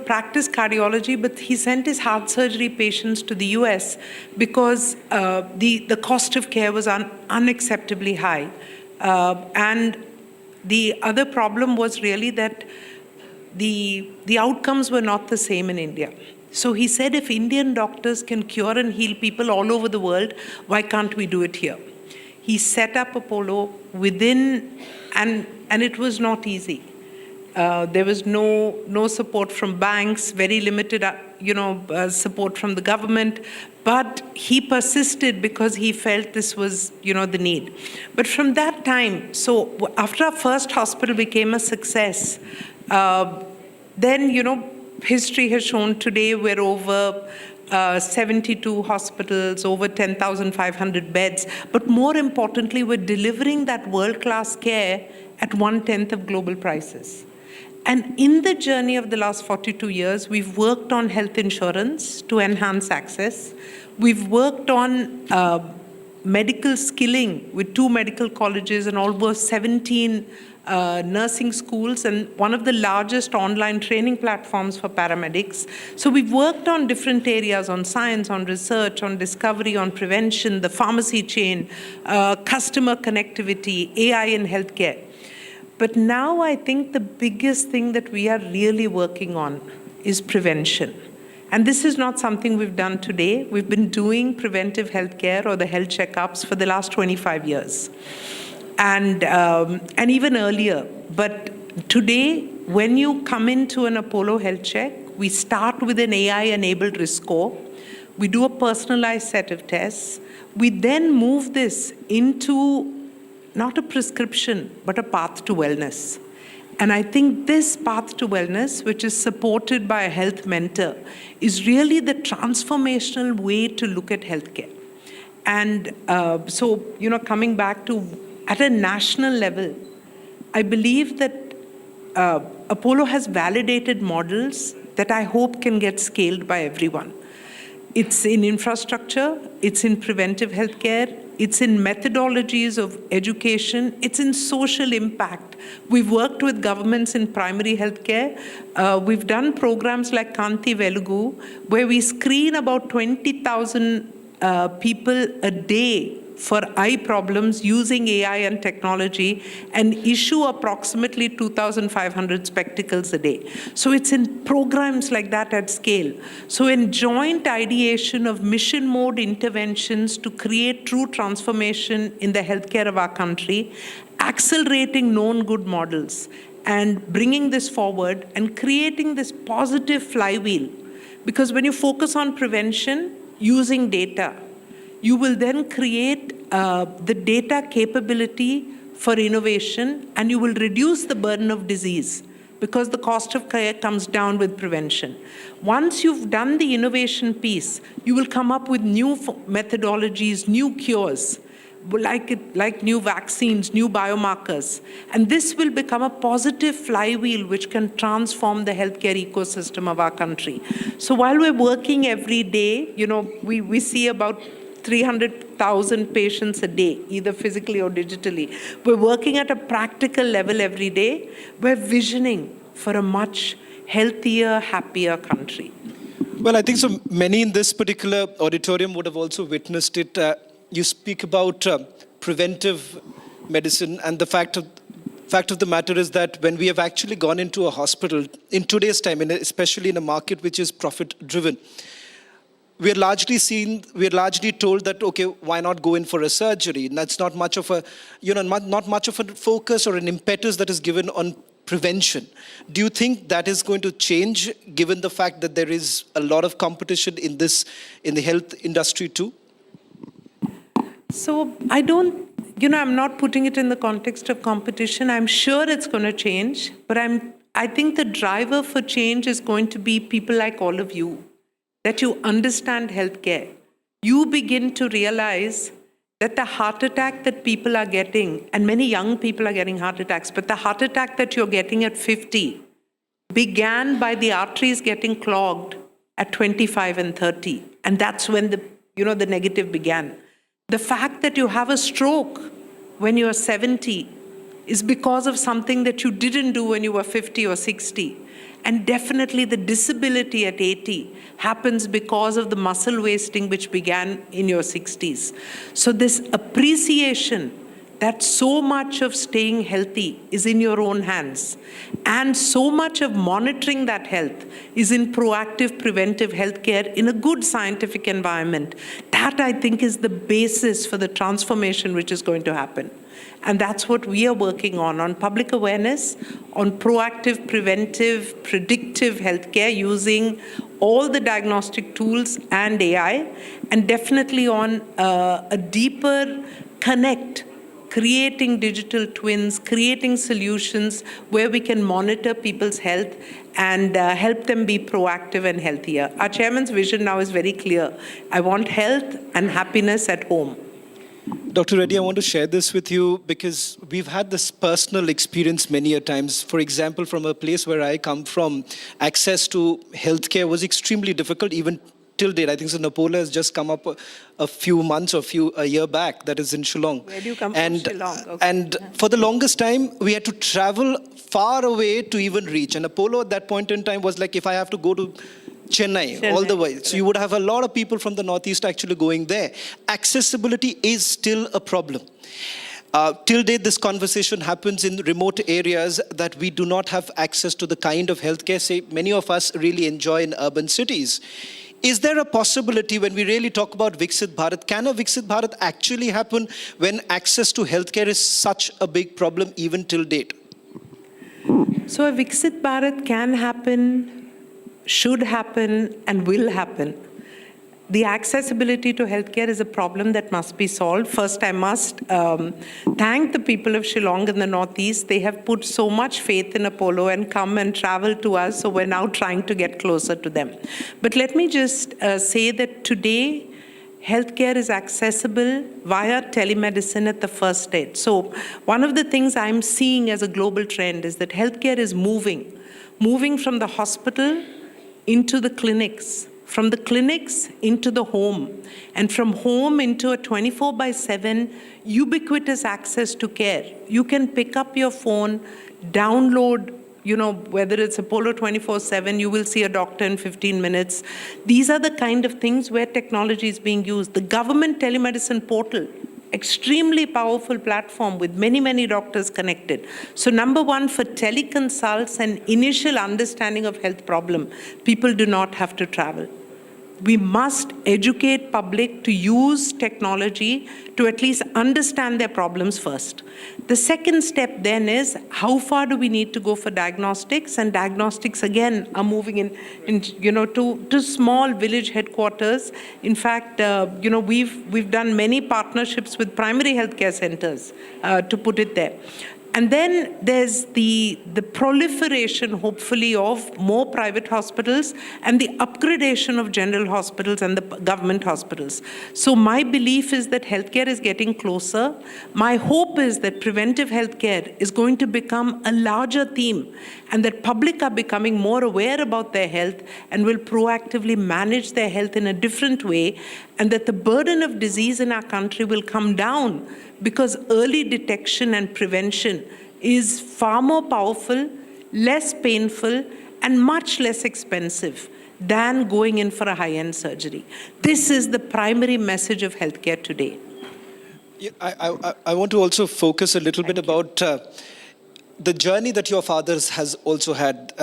practice cardiology, but he sent his heart surgery patients to the US because the cost of care was unacceptably high. And the other problem was really that the outcomes were not the same in India. So he said, if Indian doctors can cure and heal people all over the world, why can't we do it here? He set up Apollo within, and it was not easy. There was no support from banks, very limited, support from the government. But he persisted because he felt this was, the need. But from that time, so after our first hospital became a success, then, history has shown today we're over 72 hospitals, over 10,500 beds. But more importantly, we're delivering that world-class care at 1/10 of global prices. And in the journey of the last 42 years, we've worked on health insurance to enhance access. We've worked on medical skilling with 2 medical colleges and almost 17 nursing schools and one of the largest online training platforms for paramedics. So we've worked on different areas, on science, on research, on discovery, on prevention, the pharmacy chain, customer connectivity, AI in healthcare. But now I think the biggest thing that we are really working on is prevention. And this is not something we've done today. We've been doing preventive healthcare or the health checkups for the last 25 years. And even earlier. But today, when you come into an Apollo health check, we start with an AI-enabled risk score. We do a personalized set of tests. We then move this into not a prescription, but a path to wellness. And I think this path to wellness, which is supported by a health mentor, is really the transformational way to look at healthcare. And so, coming back to at a national level, I believe that Apollo has validated models that I hope can get scaled by everyone. It's in infrastructure, it's in preventive healthcare, it's in methodologies of education, it's in social impact. We've worked with governments in primary healthcare. We've done programs like Kanti Velugu, where we screen about 20,000 people a day for eye problems using AI and technology, and issue approximately 2,500 spectacles a day. So it's in programs like that at scale. So in joint ideation of mission mode interventions to create true transformation in the healthcare of our country, accelerating known good models and bringing this forward and creating this positive flywheel. Because when you focus on prevention using data, you will then create the data capability for innovation, and you will reduce the burden of disease because the cost of care comes down with prevention. Once you've done the innovation piece, you will come up with new methodologies, new cures, like new vaccines, new biomarkers. And this will become a positive flywheel which can transform the healthcare ecosystem of our country. So while we're working every day, we see about 300,000 patients a day, either physically or digitally. We're working at a practical level every day. We're visioning for a much healthier, happier country. Well, I think so many in this particular auditorium would have also witnessed it. You speak about preventive medicine, and the fact of the matter is that when we have actually gone into a hospital in today's time, and especially in a market which is profit-driven, we're largely told that, okay, why not go in for a surgery? And that's not much of a, not much of a focus or an impetus that is given on prevention. Do you think that is going to change given the fact that there is a lot of competition in the health industry too? So I'm not putting it in the context of competition. I'm sure it's going to change, but I think the driver for change is going to be people like all of you, that you understand healthcare. You begin to realize that the heart attack that people are getting, and many young people are getting heart attacks, but the heart attack that you're getting at 50 began by the arteries getting clogged at 25 and 30. And that's when the negative began. The fact that you have a stroke when you're 70 is because of something that you didn't do when you were 50 or 60. And definitely the disability at 80 happens because of the muscle wasting which began in your 60s. So this appreciation that so much of staying healthy is in your own hands, and so much of monitoring that health is in proactive preventive healthcare in a good scientific environment. That, I think, is the basis for the transformation which is going to happen. And that's what we are working on public awareness, on proactive, preventive, predictive healthcare using all the diagnostic tools and AI, and definitely on a deeper connect, creating digital twins, creating solutions where we can monitor people's health and help them be proactive and healthier. Our chairman's vision now is very clear. I want health and happiness at home. Dr. Reddy, I want to share this with you because we've had this personal experience many a times. For example, from a place where I come from, access to healthcare was extremely difficult, even till date. I think so Napola has just come up a few months or a year back, that is in Shillong. Where do you come from? Shillong. Okay. And for the longest time, we had to travel far away to even reach. And Apollo at that point in time was like, if I have to go to Chennai, all the way. So you would have a lot of people from the Northeast actually going there. Accessibility is still a problem. Till date, this conversation happens in remote areas that we do not have access to the kind of healthcare, say, many of us really enjoy in urban cities. Is there a possibility when we really talk about Viksit Bharat, can a Viksit Bharat actually happen when access to healthcare is such a big problem even till date? So a Viksit Bharat can happen, should happen, and will happen. The accessibility to healthcare is a problem that must be solved. First, I must thank the people of Shillong in the Northeast. They have put so much faith in Apollo and come and travel to us, so we're now trying to get closer to them. But let me just say that today, healthcare is accessible via telemedicine at the first stage. So one of the things I'm seeing as a global trend is that healthcare is moving from the hospital into the clinics, from the clinics into the home, and from home into a 24/7 ubiquitous access to care. You can pick up your phone, download, whether it's Apollo 24/7, you will see a doctor in 15 minutes. These are the kind of things where technology is being used. The government telemedicine portal, extremely powerful platform with many, many doctors connected. So number one, for teleconsults and initial understanding of health problem, people do not have to travel. We must educate public to use technology to at least understand their problems first. The second step then is, how far do we need to go for diagnostics? And diagnostics again are moving in to small village headquarters. In fact, we've done many partnerships with primary healthcare centers to put it there. And then there's the proliferation, hopefully, of more private hospitals and the upgradation of general hospitals and the government hospitals. So my belief is that healthcare is getting closer. My hope is that preventive healthcare is going to become a larger theme, and that public are becoming more aware about their health and will proactively manage their health in a different way, and that the burden of disease in our country will come down, because early detection and prevention is far more powerful, less painful, and much less expensive than going in for a high-end surgery. This is the primary message of healthcare today. Yeah, I want to also focus a little bit about the journey that your father has also had.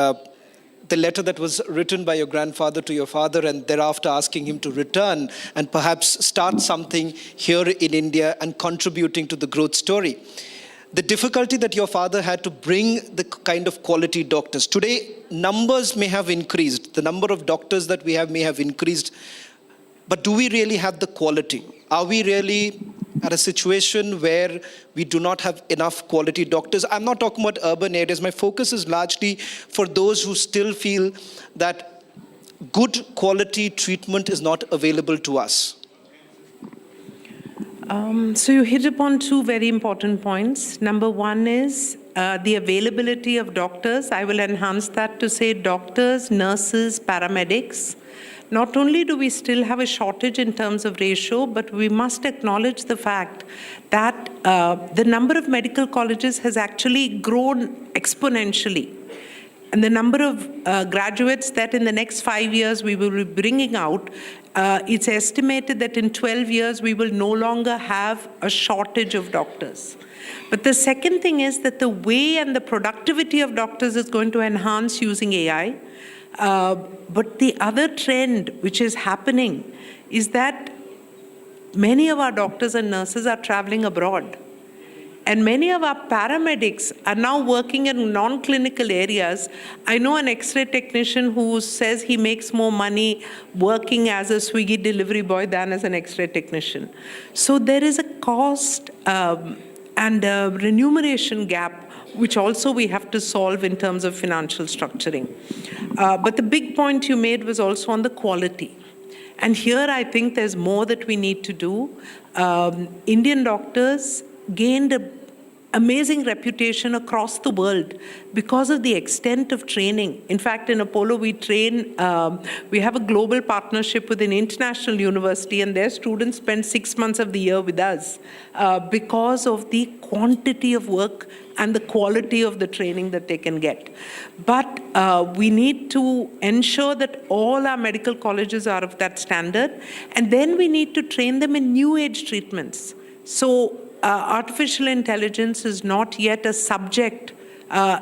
The letter that was written by your grandfather to your father, and thereafter asking him to return and perhaps start something here in India and contributing to the growth story. The difficulty that your father had to bring the kind of quality doctors. Today, numbers may have increased. The number of doctors that we have may have increased. But do we really have the quality? Are we really at a situation where we do not have enough quality doctors? I'm not talking about urban areas. My focus is largely for those who still feel that good quality treatment is not available to us. So you hit upon two very important points. Number one is the availability of doctors. I will enhance that to say doctors, nurses, paramedics. Not only do we still have a shortage in terms of ratio, but we must acknowledge the fact that the number of medical colleges has actually grown exponentially. And the number of graduates that in the next 5 years we will be bringing out, it's estimated that in 12 years we will no longer have a shortage of doctors. But the second thing is that the way and the productivity of doctors is going to enhance using AI. But the other trend which is happening is that many of our doctors and nurses are traveling abroad. And many of our paramedics are now working in non-clinical areas. I know an X-ray technician who says he makes more money working as a Swiggy delivery boy than as an X-ray technician. So there is a cost and a remuneration gap, which also we have to solve in terms of financial structuring. But the big point you made was also on the quality. And here I think there's more that we need to do. Indian doctors gained an amazing reputation across the world because of the extent of training. In fact, in Apollo, we have a global partnership with an international university, and their students spend 6 months of the year with us because of the quantity of work and the quality of the training that they can get. But we need to ensure that all our medical colleges are of that standard, and then we need to train them in new age treatments. So artificial intelligence is not yet a subject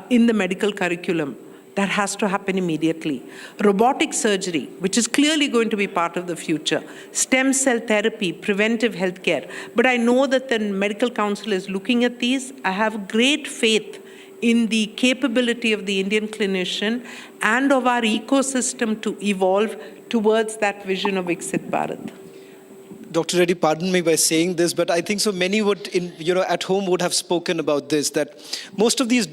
in the medical curriculum. That has to happen immediately. Robotic surgery, which is clearly going to be part of the future. Stem cell therapy, preventive healthcare. But I know that the Medical Council is looking at these. I have great faith in the capability of the Indian clinician and of our ecosystem to evolve towards that vision of Viksit Bharat. Dr. Reddy, pardon me by saying this, but I think so many would, at home would have spoken about this, that most of these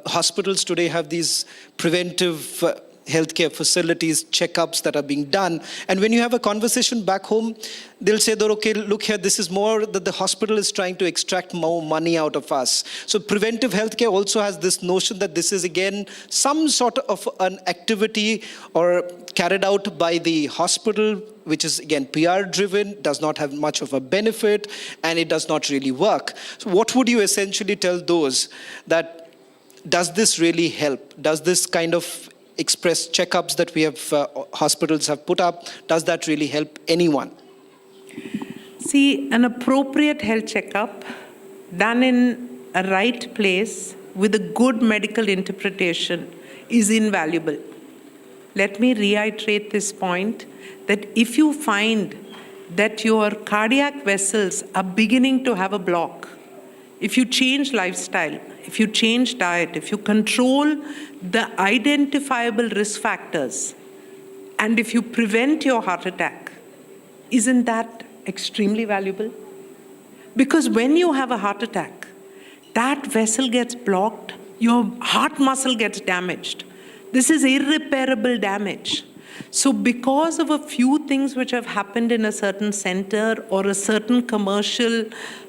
hospitals today have these preventive healthcare facilities, checkups that are being done. And when you have a conversation back home, they'll say that, okay, look here, this is more that the hospital is trying to extract more money out of us. So preventive healthcare also has this notion that this is again some sort of an activity or carried out by the hospital, which is again PR driven, does not have much of a benefit, and it does not really work. So what would you essentially tell those that does this really help? Does this kind of express checkups that we have, hospitals have put up, does that really help anyone? See, an appropriate health checkup done in a right place with a good medical interpretation is invaluable. Let me reiterate this point, that if you find that your cardiac vessels are beginning to have a block, if you change lifestyle, if you change diet, if you control the identifiable risk factors, and if you prevent your heart attack, isn't that extremely valuable? Because when you have a heart attack, that vessel gets blocked, your heart muscle gets damaged. This is irreparable damage. So because of a few things which have happened in a certain center or a certain commercial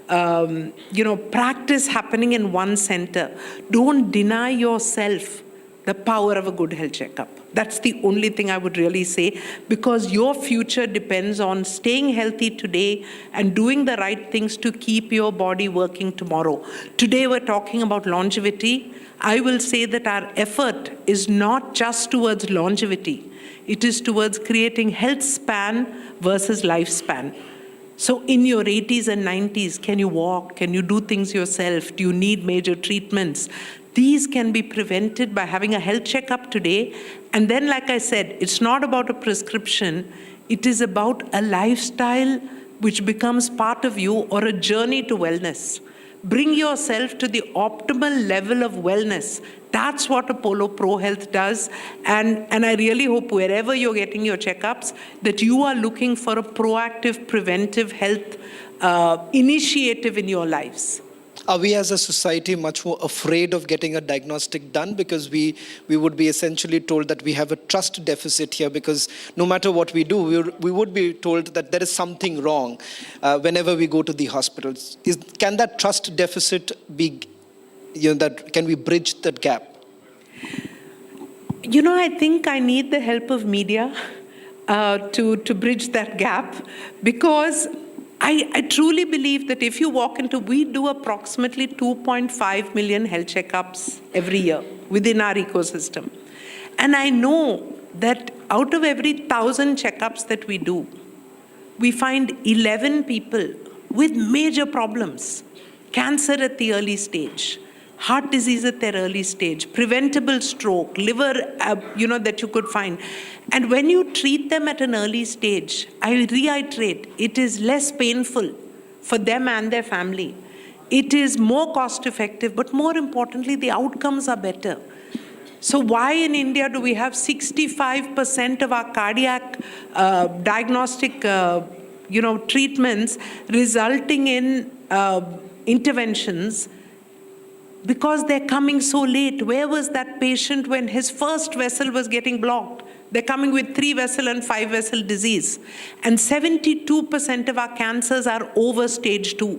practice happening in one center, don't deny yourself the power of a good health checkup. That's the only thing I would really say, because your future depends on staying healthy today and doing the right things to keep your body working tomorrow. Today we're talking about longevity. I will say that our effort is not just towards longevity. It is towards creating health span versus lifespan. So in your 80s and 90s, can you walk? Can you do things yourself? Do you need major treatments? These can be prevented by having a health checkup today. And then, like I said, it's not about a prescription. It is about a lifestyle which becomes part of you, or a journey to wellness. Bring yourself to the optimal level of wellness. That's what Apollo Pro Health does. And I really hope wherever you're getting your checkups, that you are looking for a proactive, preventive health initiative in your lives. Are we as a society much more afraid of getting a diagnostic done because we would be essentially told that we have a trust deficit here, because no matter what we do, we would be told that there is something wrong whenever we go to the hospitals. Can that trust deficit be, can we bridge that gap? I think I need the help of media to bridge that gap, because I truly believe that if you walk into, we do approximately 2.5 million health checkups every year within our ecosystem. And I know that out of every 1,000 checkups that we do, we find 11 people with major problems. Cancer at the early stage, heart disease at their early stage, preventable stroke, liver, that you could find. And when you treat them at an early stage, I reiterate, it is less painful for them and their family. It is more cost effective, but more importantly, the outcomes are better. So why in India do we have 65% of our cardiac diagnostic treatments resulting in interventions? Because they're coming so late. Where was that patient when his first vessel was getting blocked? They're coming with 3-vessel and 5-vessel disease. And 72% of our cancers are over stage 2.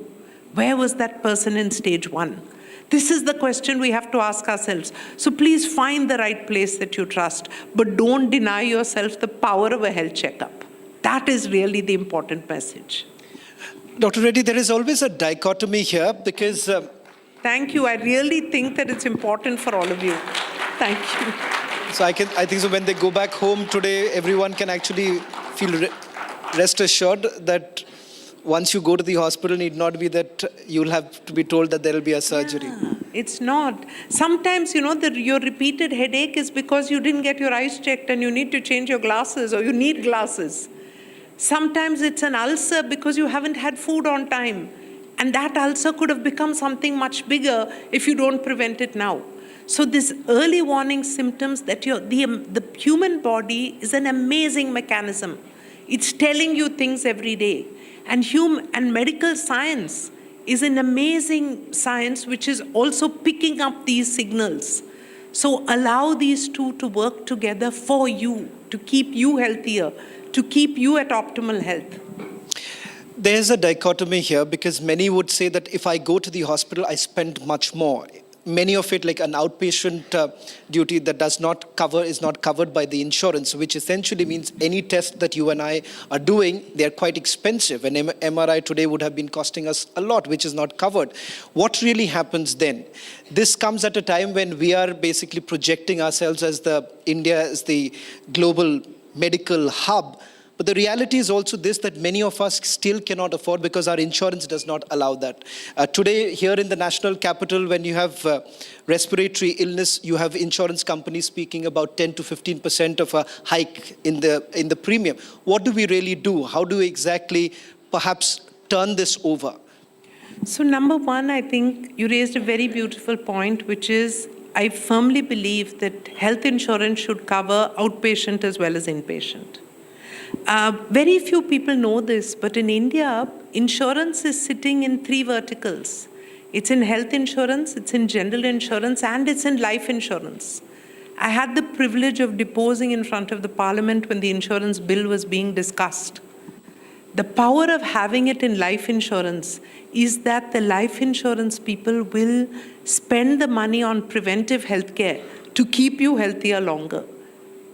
Where was that person in stage 1? This is the question we have to ask ourselves. So please find the right place that you trust, but don't deny yourself the power of a health checkup. That is really the important message. Dr. Reddy, there is always a dichotomy here because... Thank you. I really think that it's important for all of you. Thank you. So I think so when they go back home today, everyone can actually feel rest assured that once you go to the hospital, need not be that you'll have to be told that there will be a surgery. Yeah, it's not. Sometimes, your repeated headache is because you didn't get your eyes checked and you need to change your glasses, or you need glasses. Sometimes it's an ulcer because you haven't had food on time. And that ulcer could have become something much bigger if you don't prevent it now. So this early warning symptoms that the human body is an amazing mechanism. It's telling you things every day. And medical science is an amazing science which is also picking up these signals. So allow these two to work together for you, to keep you healthier, to keep you at optimal health. There's a dichotomy here because many would say that if I go to the hospital, I spend much more. Many of it, like an outpatient duty that is not covered by the insurance, which essentially means any test that you and I are doing, they're quite expensive. An MRI today would have been costing us a lot, which is not covered. What really happens then? This comes at a time when we are basically projecting ourselves as India as the global medical hub. But the reality is also this, that many of us still cannot afford because our insurance does not allow that. Today, here in the national capital, when you have respiratory illness, you have insurance companies speaking about 10 to 15% of a hike in the premium. What do we really do? How do we exactly perhaps turn this over? So number one, I think you raised a very beautiful point, which is I firmly believe that health insurance should cover outpatient as well as inpatient. Very few people know this, but in India, insurance is sitting in three verticals. It's in health insurance, it's in general insurance, and it's in life insurance. I had the privilege of deposing in front of the parliament when the insurance bill was being discussed. The power of having it in life insurance is that the life insurance people will spend the money on preventive healthcare to keep you healthier longer.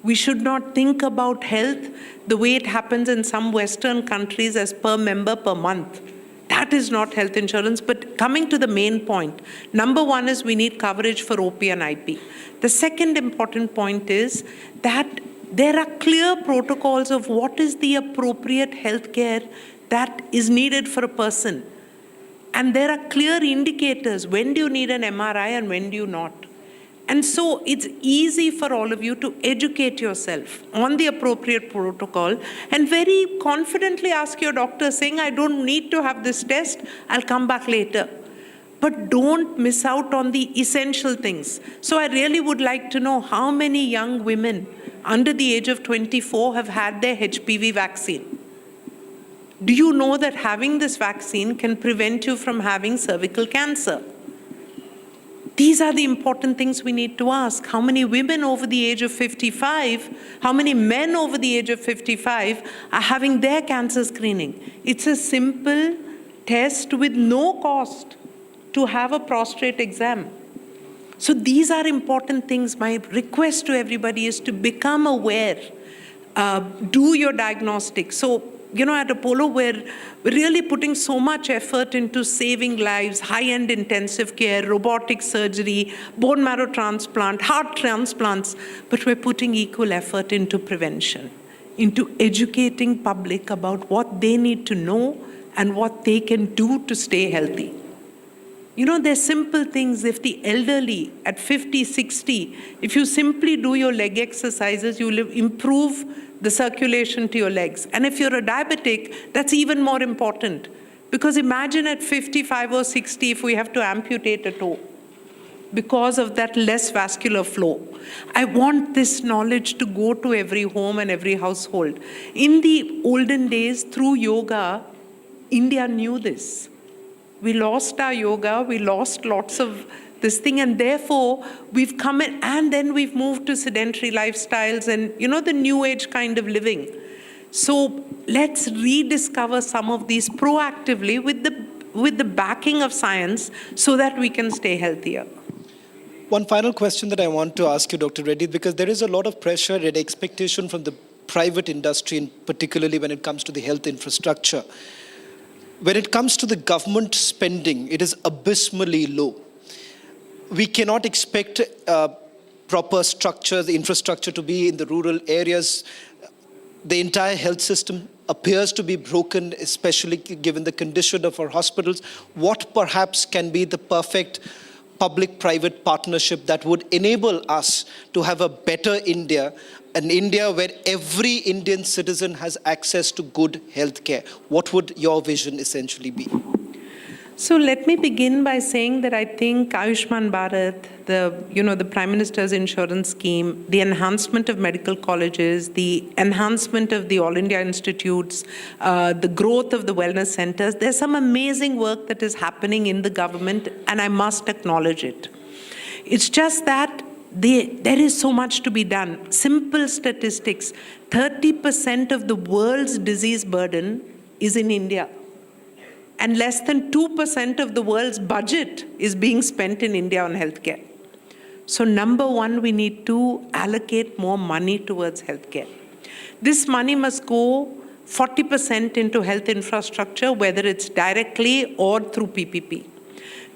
We should not think about health the way it happens in some Western countries as per member per month. That is not health insurance. But coming to the main point, number one is we need coverage for OP and IP. The second important point is that there are clear protocols of what is the appropriate healthcare that is needed for a person. And there are clear indicators. When do you need an MRI and when do you not? And so it's easy for all of you to educate yourself on the appropriate protocol and very confidently ask your doctor saying, I don't need to have this test, I'll come back later. But don't miss out on the essential things. So I really would like to know how many young women under the age of 24 have had their HPV vaccine. Do you know that having this vaccine can prevent you from having cervical cancer? These are the important things we need to ask. How many women over the age of 55, how many men over the age of 55 are having their cancer screening? It's a simple test with no cost to have a prostate exam. So these are important things. My request to everybody is to become aware, do your diagnostics. So, at Apollo, we're really putting so much effort into saving lives, high-end intensive care, robotic surgery, bone marrow transplant, heart transplants, but we're putting equal effort into prevention, into educating public about what they need to know and what they can do to stay healthy. There's simple things. If the elderly at 50, 60, if you simply do your leg exercises, you will improve the circulation to your legs. And if you're a diabetic, that's even more important. Because imagine at 55 or 60 if we have to amputate a toe because of that less vascular flow. I want this knowledge to go to every home and every household. In the olden days, through yoga, India knew this. We lost our yoga, we lost lots of this thing, and therefore we've come in, and then we've moved to sedentary lifestyles and the new age kind of living. So let's rediscover some of these proactively with the backing of science so that we can stay healthier. One final question that I want to ask you, Dr. Reddy, because there is a lot of pressure and expectation from the private industry, and particularly when it comes to the health infrastructure. When it comes to the government spending, it is abysmally low. We cannot expect proper structure, the infrastructure to be in the rural areas. The entire health system appears to be broken, especially given the condition of our hospitals. What perhaps can be the perfect public-private partnership that would enable us to have a better India, an India where every Indian citizen has access to good health care? What would your vision essentially be? So let me begin by saying that I think Ayushman Bharat, the Prime Minister's insurance scheme, the enhancement of medical colleges, the enhancement of the All India Institutes, the growth of the wellness centers, there's some amazing work that is happening in the government, and I must acknowledge it. It's just that There is so much to be done. Simple statistics, 30% of the world's disease burden is in India. And less than 2% of the world's budget is being spent in India on healthcare. So number one, we need to allocate more money towards healthcare. This money must go 40% into health infrastructure, whether it's directly or through PPP.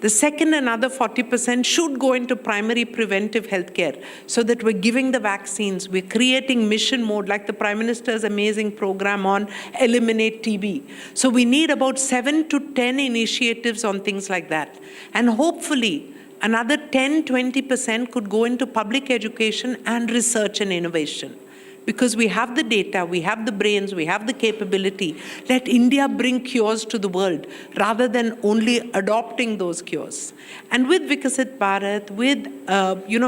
The second, another 40% should go into primary preventive healthcare so that we're giving the vaccines, we're creating mission mode, like the Prime Minister's amazing program on Eliminate TB. So we need about 7 to 10 initiatives on things like that. And hopefully, another 10-20% could go into public education and research and innovation. Because we have the data, we have the brains, we have the capability. Let India bring cures to the world rather than only adopting those cures. And with Viksit Bharat, with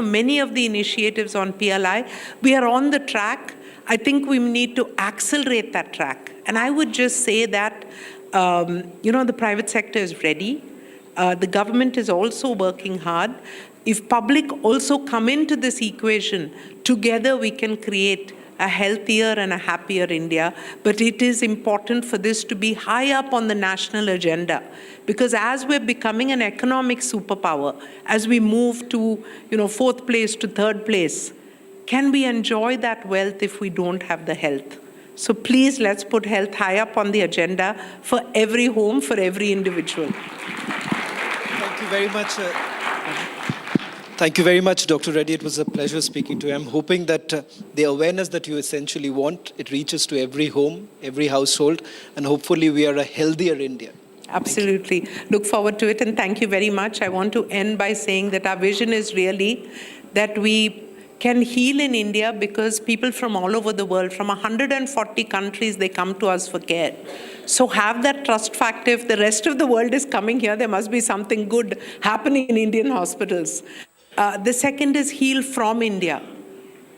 many of the initiatives on PLI, we are on the track. I think we need to accelerate that track. And I would just say that the private sector is ready. The government is also working hard. If public also come into this equation, together we can create a healthier and a happier India. But it is important for this to be high up on the national agenda. Because as we're becoming an economic superpower, as we move to fourth place to third place, can we enjoy that wealth if we don't have the health? So please, let's put health high up on the agenda for every home, for every individual. Thank you very much. Thank you very much, Dr. Reddy. It was a pleasure speaking to you. I'm hoping that the awareness that you essentially want, it reaches to every home, every household, and hopefully we are a healthier India. Absolutely. Look forward to it, and thank you very much. I want to end by saying that our vision is really that we can heal in India because people from all over the world, from 140 countries, they come to us for care. So have that trust factor. If the rest of the world is coming here, there must be something good happening in Indian hospitals. The second is heal from India.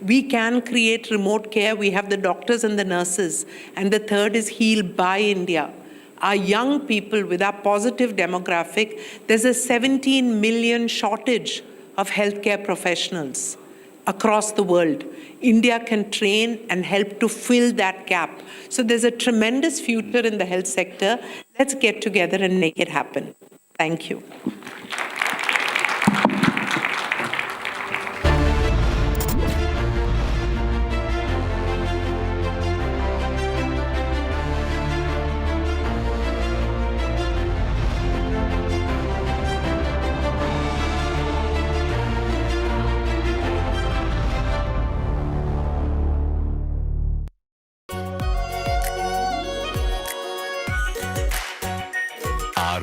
We can create remote care. We have the doctors and the nurses. And the third is heal by India. Our young people with our positive demographic, there's a 17 million shortage of healthcare professionals across the world. India can train and help to fill that gap. So there's a tremendous future in the health sector. Let's get together and make it happen. Thank you.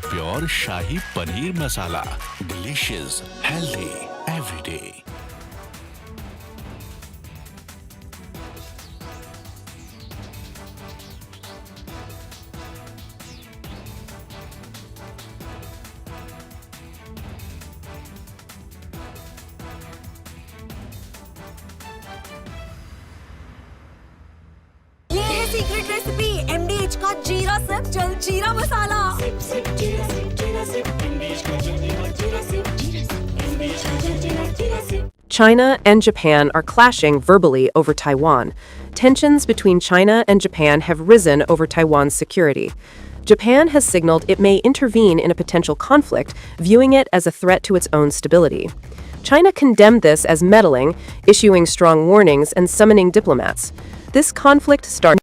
Pure shahi paneer masala, delicious, healthy, everyday. Secret recipe MDH का जीरा SIP जल जीरा मसाला। China and Japan are clashing verbally over Taiwan. Tensions between China and Japan have risen over Taiwan's security. Japan has signaled it may intervene in a potential conflict, viewing it as a threat to its own stability. China condemned this as meddling, issuing strong warnings and summoning diplomats. This conflict started.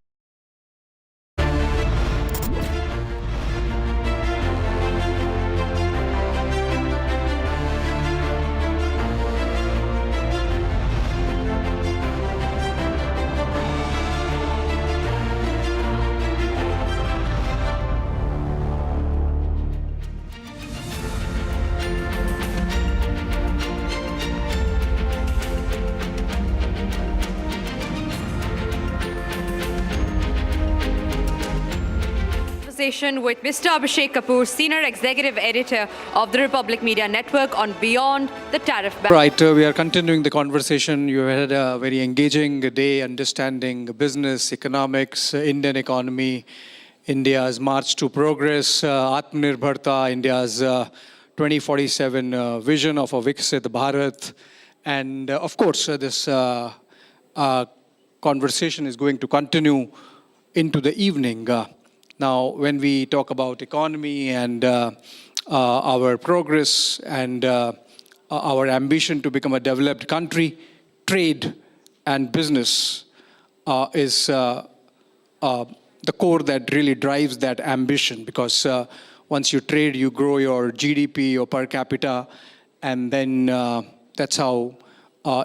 With Mr. Abhishek Kapoor, Senior Executive Editor of the Republic Media Network on Beyond the Tariff Ban. Right, we are continuing the conversation. You had a very engaging day understanding business, economics, Indian economy, India's march to progress, Atmanirbharta, India's 2047 vision of a Viksit Bharat, And of course, this conversation is going to continue into the evening. Now, when we talk about economy and our progress and our ambition to become a developed country, trade and business is the core that really drives that ambition, because once you trade, you grow your GDP, your per capita, and then that's how,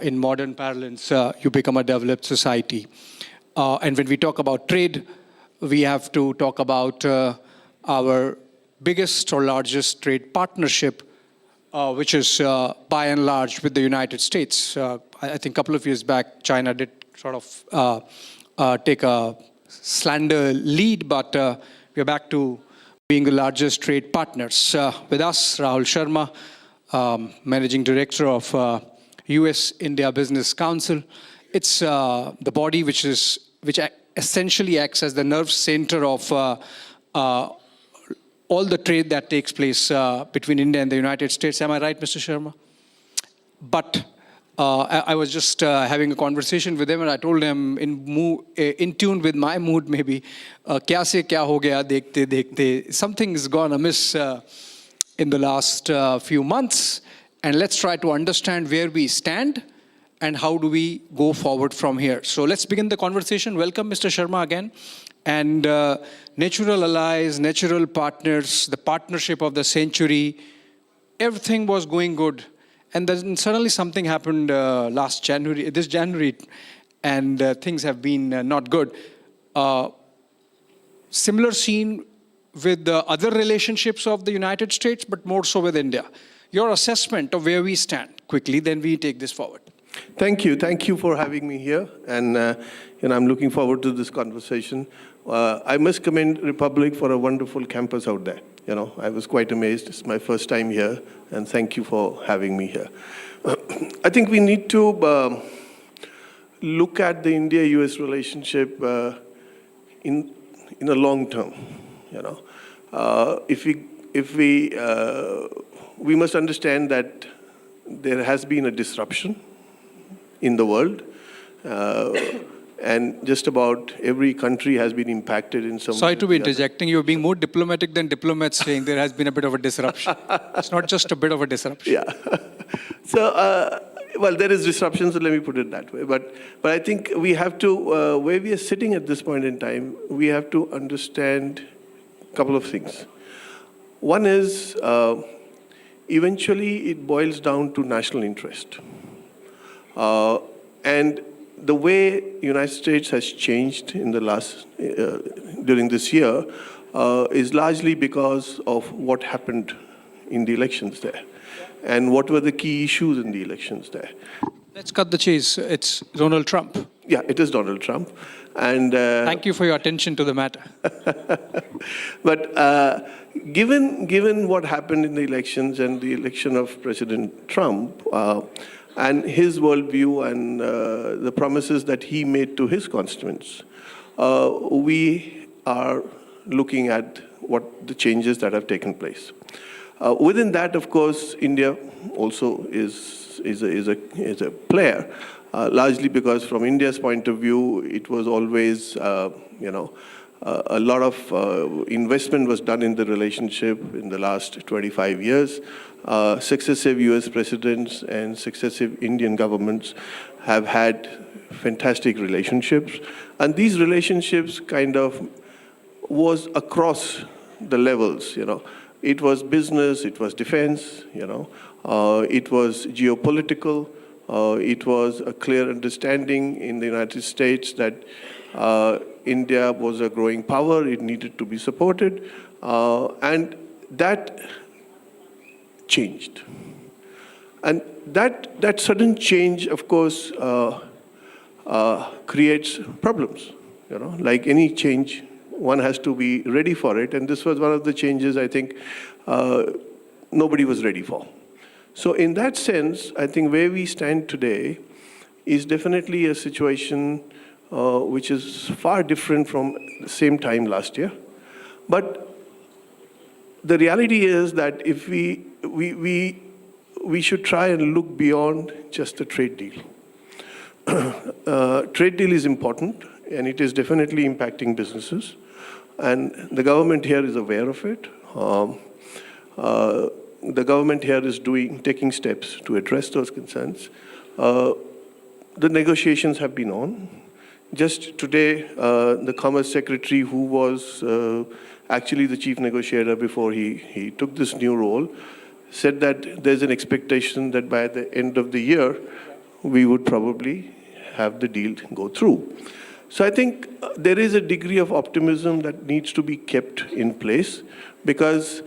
in modern parlance, you become a developed society. And when we talk about trade, we have to talk about our biggest or largest trade partnership, which is by and large with the United States. I think a couple of years back, China did sort of take a slander lead, but we're back to being the largest trade partners. With us, Rahul Sharma, Managing Director of US-India Business Council. It's the body which essentially acts as the nerve center of all the trade that takes place between India and the United States. Am I right, Mr. Sharma? But I was just having a conversation with him, and I told him, in tune with my mood, maybe, kya se kya ho gaya dekhte dekhte, something's gone amiss in the last few months, and let's try to understand where we stand and how do we go forward from here. So let's begin the conversation. Welcome, Mr. Sharma, again. And natural allies, natural partners, the partnership of the century, everything was going good. And then suddenly something happened this January, and things have been not good. Similar scene with the other relationships of the United States, but more so with India. Your assessment of where we stand, quickly, then we take this forward. Thank you. Thank you for having me here. And I'm looking forward to this conversation. I must commend Republic for a wonderful campus out there. I was quite amazed. It's my first time here, and thank you for having me here. I think we need to look at the India-US relationship in a long term. We must understand that there has been a disruption in the world, and just about every country has been impacted in some way. Sorry to be interjecting. You're being more diplomatic than diplomats, saying there has been a bit of a disruption. It's not just a bit of a disruption. Yeah. So, well, there is disruption, so let me put it that way. But I think we have to, where we are sitting at this point in time, we have to understand a couple of things. One is, eventually it boils down to national interest. And the way United States has changed in the last, during this year, is largely because of what happened in the elections there, and what were the key issues in the elections there. Let's cut the chase. It's Donald Trump. Yeah, it is Donald Trump. And thank you for your attention to the matter. But given what happened in the elections and the election of President Trump, and his worldview and the promises that he made to his constituents, we are looking at what the changes that have taken place. Within that, of course, India also is a player, largely because from India's point of view, it was always, a lot of investment was done in the relationship in the last 25 years. Successive US presidents and successive Indian governments have had fantastic relationships. And these relationships kind of was across the levels, It was business, it was defense, it was geopolitical. It was a clear understanding in the United States that India was a growing power, it needed to be supported. And that changed. And that sudden change, of course, creates problems. Like any change, one has to be ready for it. And this was one of the changes I think nobody was ready for. So in that sense, I think where we stand today is definitely a situation which is far different from the same time last year. But the reality is that if we we should try and look beyond just the trade deal. Trade deal is important, and it is definitely impacting businesses. And the government here is aware of it. The government here is taking steps to address those concerns. The negotiations have been on. Just today, the Commerce Secretary, who was actually the chief negotiator before he took this new role, said that there's an expectation that by the end of the year, we would probably have the deal go through. So I think there is a degree of optimism that needs to be kept in place, because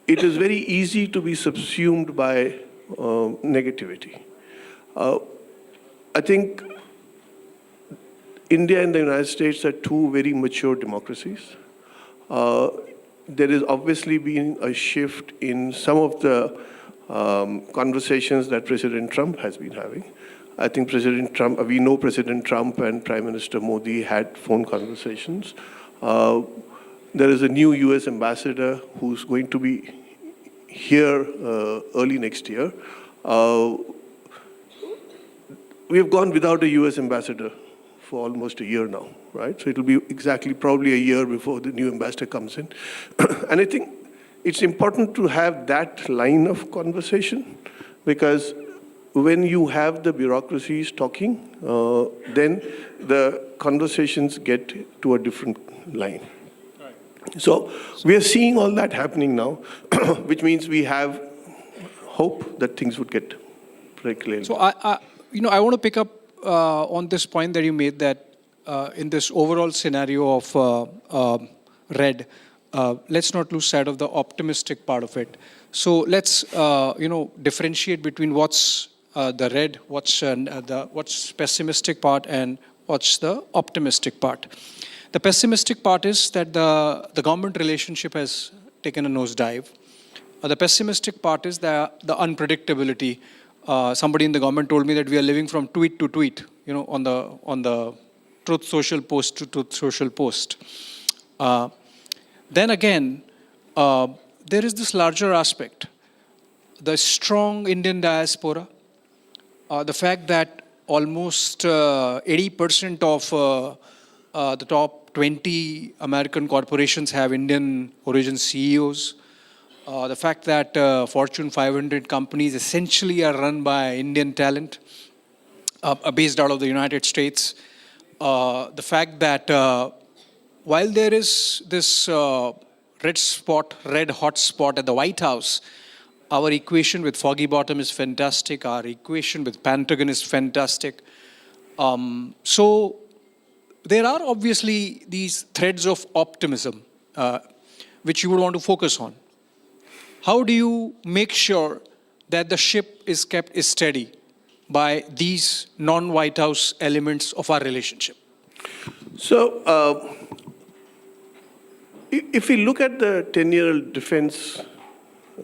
it is very easy to be subsumed by negativity. I think India and the United States are two very mature democracies. There has obviously been a shift in some of the conversations that President Trump has been having. I think we know President Trump and Prime Minister Modi had phone conversations. There is a new US ambassador who's going to be here early next year. We have gone without a US ambassador for almost a year now, right? So it'll be probably a year before the new ambassador comes in. And I think it's important to have that line of conversation, because when you have the bureaucracies talking, then the conversations get to a different line. So we are seeing all that happening now, which means we have hope that things would get regulated. So I want to pick up on this point that you made, that in this overall scenario of red, let's not lose sight of the optimistic part of it. So let's differentiate between what's the red, what's pessimistic part, and what's the optimistic part. The pessimistic part is that the government relationship has taken a nosedive. The pessimistic part is the unpredictability. Somebody in the government told me that we are living from tweet to tweet, on the Truth Social post to Truth Social post. Then again, there is this larger aspect, the strong Indian diaspora, the fact that almost 80% of the top 20 American corporations have Indian origin CEOs. The fact that Fortune 500 companies essentially are run by Indian talent, based out of the United States. The fact that while there is this red hot spot at the White House, our equation with Foggy Bottom is fantastic. Our equation with Pentagon is fantastic. So there are obviously these threads of optimism which you would want to focus on. How do you make sure that the ship is kept steady by these non-White House elements of our relationship? So if we look at the 10-year defense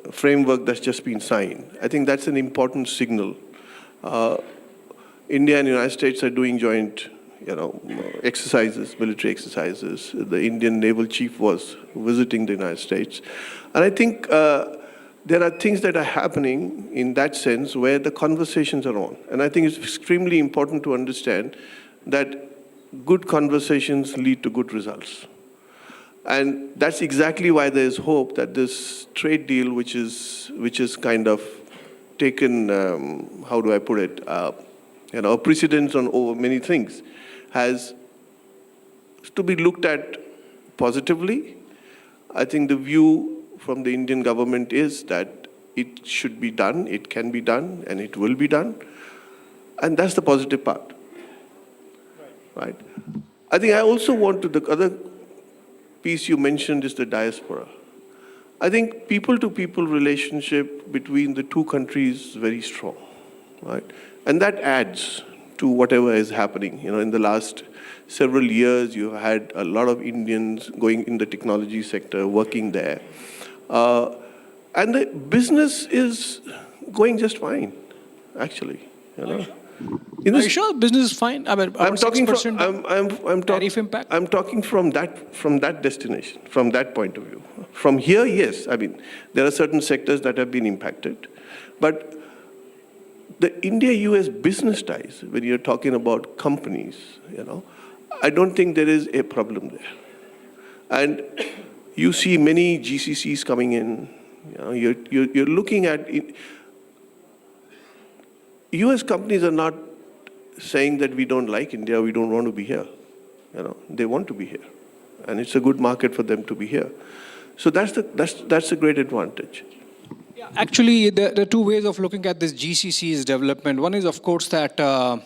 framework that's just been signed, I think that's an important signal. India and the United States are doing joint exercises, military exercises. The Indian naval chief was visiting the United States. And I think there are things that are happening in that sense where the conversations are on. And I think it's extremely important to understand that good conversations lead to good results. And that's exactly why there is hope that this trade deal, which is kind of taken, how do I put it, a precedence on over many things, has to be looked at positively. I think the view from the Indian government is that it should be done, it can be done, and it will be done. And that's the positive part. Right? I think I also want to, the other piece you mentioned is the diaspora. I think people-to-people relationship between the two countries is very strong, right? And that adds to whatever is happening. In the last several years, you had a lot of Indians going in the technology sector, working there. And the business is going just fine, actually. Are you sure business is fine? I mean, I'm talking from 6% tariff impact. I'm talking from that destination, from that point of view. From here, yes. I mean, there are certain sectors that have been impacted, but the India-US business ties, when you're talking about companies, I don't think there is a problem there. And you see many GCCs coming in. You're looking at US companies are not saying that we don't like India, we don't want to be here. They want to be here, and it's a good market for them to be here. So that's a great advantage. Actually, there are two ways of looking at this GCC's development. One is, of course, that the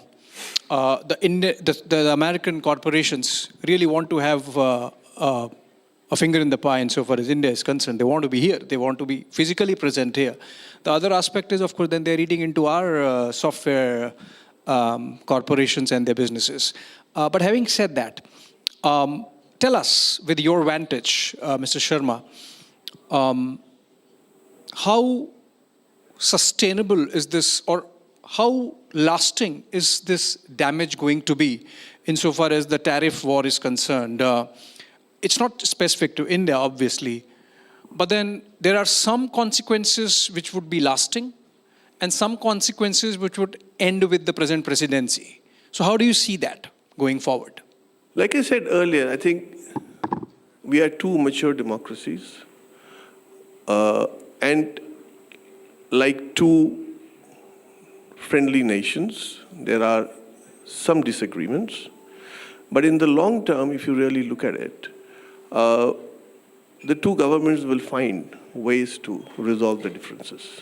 American corporations really want to have a finger in the pie insofar as India is concerned. They want to be here. They want to be physically present here. The other aspect is, of course, then they're eating into our software corporations and their businesses. But having said that, tell us, with your vantage, Mr. Sharma, how sustainable is this, or how lasting is this damage going to be insofar as the tariff war is concerned? It's not specific to India, obviously, but then there are some consequences which would be lasting and some consequences which would end with the present presidency. So how do you see that going forward? Like I said earlier, I think we are two mature democracies. And like two friendly nations, there are some disagreements. But in the long term, if you really look at it, the two governments will find ways to resolve the differences.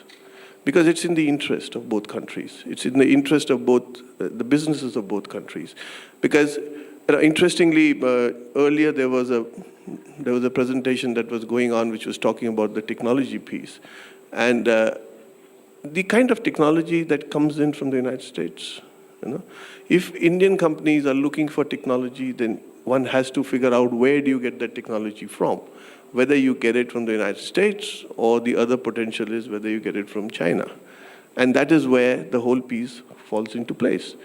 Because it's in the interest of both countries. It's in the interest of both the businesses of both countries. Because interestingly, earlier there was a presentation that was going on which was talking about the technology piece. And the kind of technology that comes in from the United States, if Indian companies are looking for technology, then one has to figure out where do you get that technology from. Whether you get it from the United States or the other potential is whether you get it from China. And that is where the whole piece falls into place.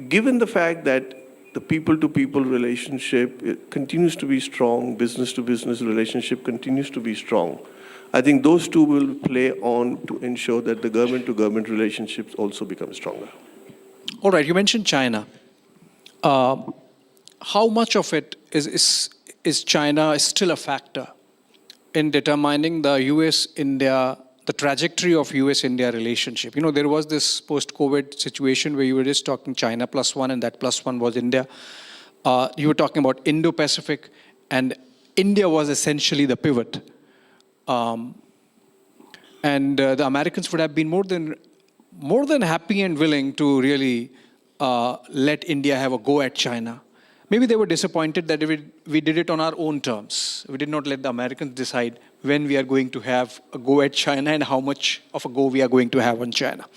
Given the fact that the people-to-people relationship continues to be strong, business-to-business relationship continues to be strong, I think those two will play on to ensure that the government-to-government relationships also become stronger. All right, you mentioned China. How much of it is China still a factor in determining the US-India, the trajectory of US-India relationship? There was this post-COVID situation where you were just talking China +1, and that +1 was India. You were talking about Indo-Pacific, and India was essentially the pivot. And the Americans would have been more than happy and willing to really let India have a go at China. Maybe they were disappointed that we did it on our own terms. We did not let the Americans decide when we are going to have a go at China and how much of a go we are going to have on China.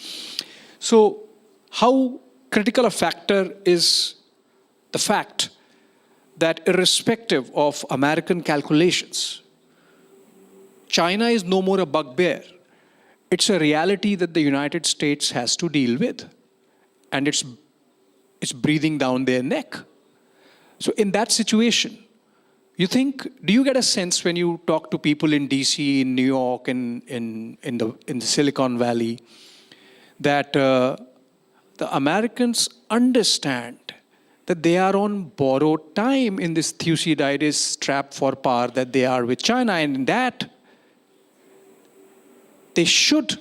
So how critical a factor is the fact that irrespective of American calculations, China is no more a bugbear. It's a reality that the United States has to deal with. And it's breathing down their neck. So in that situation, do you get a sense when you talk to people in DC, in New York, in the Silicon Valley, that the Americans understand that they are on borrowed time in this Thucydides trap for power that they are with China, and in that they should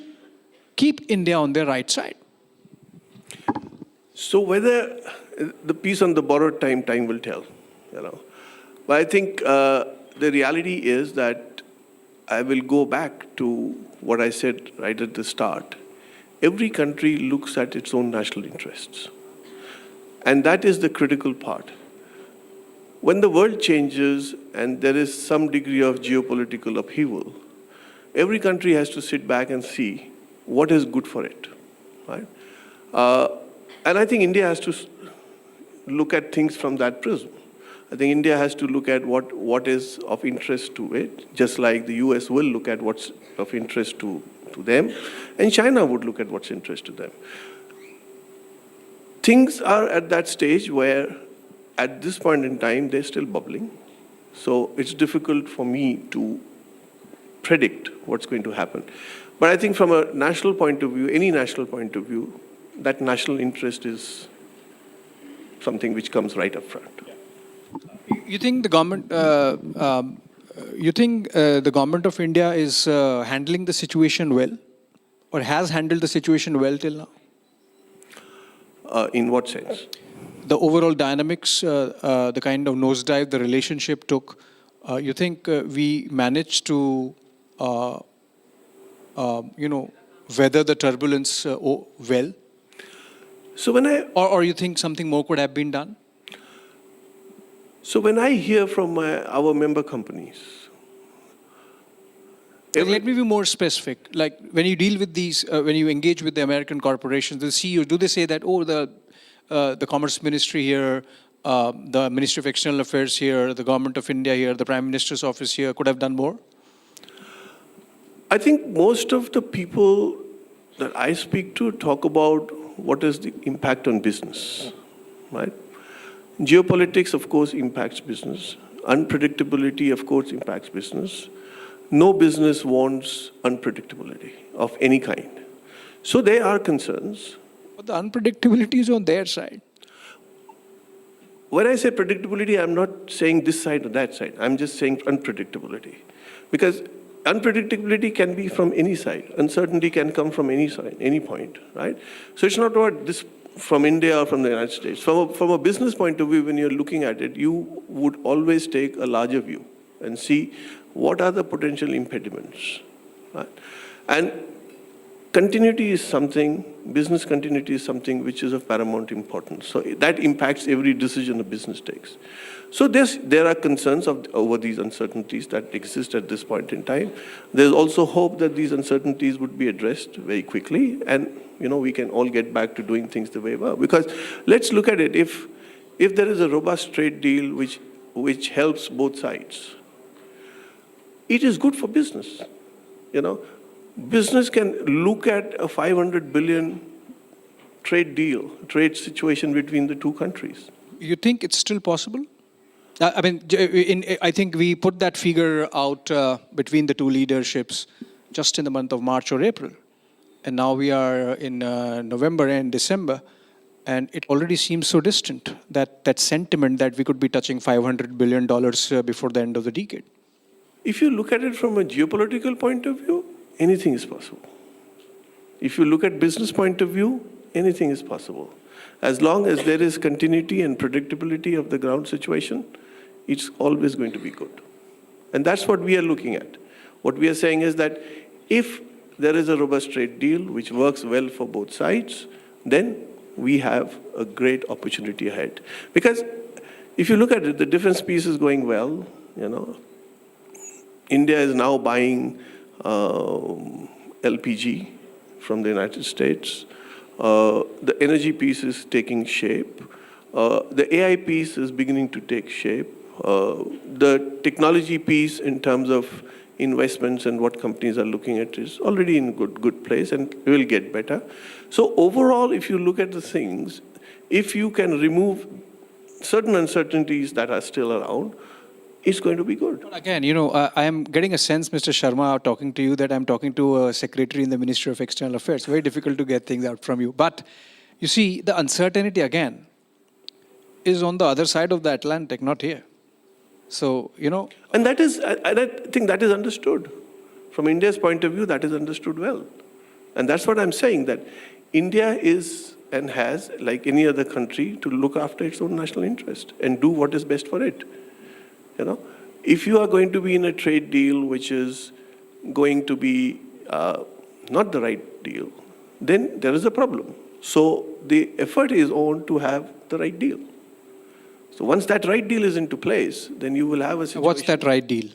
keep India on their right side? So whether the piece on the borrowed time will tell, But I think the reality is that I will go back to what I said right at the start. Every country looks at its own national interests. And that is the critical part. When the world changes and there is some degree of geopolitical upheaval, every country has to sit back and see what is good for it, right? And I think India has to look at things from that prism. I think India has to look at what is of interest to it, just like the US will look at what's of interest to them, and China would look at what's interest to them. things are at that stage where, at this point in time, they're still bubbling. So it's difficult for me to predict what's going to happen. But I think from a national point of view, any national point of view, that national interest is something which comes right up front. You think the government, the government of India is handling the situation well, or has handled the situation well till now? In what sense? The overall dynamics, the kind of nosedive the relationship took. You think we managed to, weather the turbulence well? So when or you think something more could have been done? So when I hear from our member companies, let me be more specific. Like when you deal with these, when you engage with the American corporations, the CEO, do they say that, oh, the Commerce Ministry here, the Ministry of External Affairs here, the Government of India here, the Prime Minister's office here could have done more? I think most of the people that I speak to talk about what is the impact on business, right? Geopolitics, of course, impacts business. Unpredictability, of course, impacts business. No business wants unpredictability of any kind. So there are concerns. But the unpredictability is on their side. When I say predictability, I'm not saying this side or that side. I'm just saying unpredictability. Because unpredictability can be from any side. Uncertainty can come from any side, any point, right? So it's not about this from India or from the United States. From a business point of view, when you're looking at it, you would always take a larger view and see what are the potential impediments, right? And continuity is something, business continuity is something which is of paramount importance. So that impacts every decision a business takes. So there are concerns over these uncertainties that exist at this point in time. There's also hope that these uncertainties would be addressed very quickly, and we can all get back to doing things the way we were. Because let's look at it. If there is a robust trade deal which helps both sides, it is good for business. Business can look at a 500 billion trade situation between the two countries. You think it's still possible? I think we put that figure out between the two leaderships just in the month of March or April. And now we are in November and December, and it already seems so distant, that sentiment that we could be touching $500 billion before the end of the decade. If you look at it from a geopolitical point of view, anything is possible. If you look at business point of view, anything is possible. As long as there is continuity and predictability of the ground situation, it's always going to be good. And that's what we are looking at. What we are saying is that if there is a robust trade deal which works well for both sides, then we have a great opportunity ahead. Because if you look at it, the defense piece is going well. India is now buying LPG from the United States. The energy piece is taking shape. The AI piece is beginning to take shape. The technology piece in terms of investments and what companies are looking at is already in good place and will get better. So overall, if you look at the things, if you can remove certain uncertainties that are still around, it's going to be good. Again, I am getting a sense, Mr. Sharma, talking to you, that I'm talking to a secretary in the Ministry of External Affairs. Very difficult to get things out from you. But you see, the uncertainty again is on the other side of the Atlantic, not here. So, And that is, I think that is understood. From India's point of view, that is understood well. And that's what I'm saying, that India is and has, like any other country, to look after its own national interest and do what is best for it. If you are going to be in a trade deal which is going to be not the right deal, then there is a problem. So the effort is on to have the right deal. So once that right deal is into place, then you will have a situation. What's that right deal?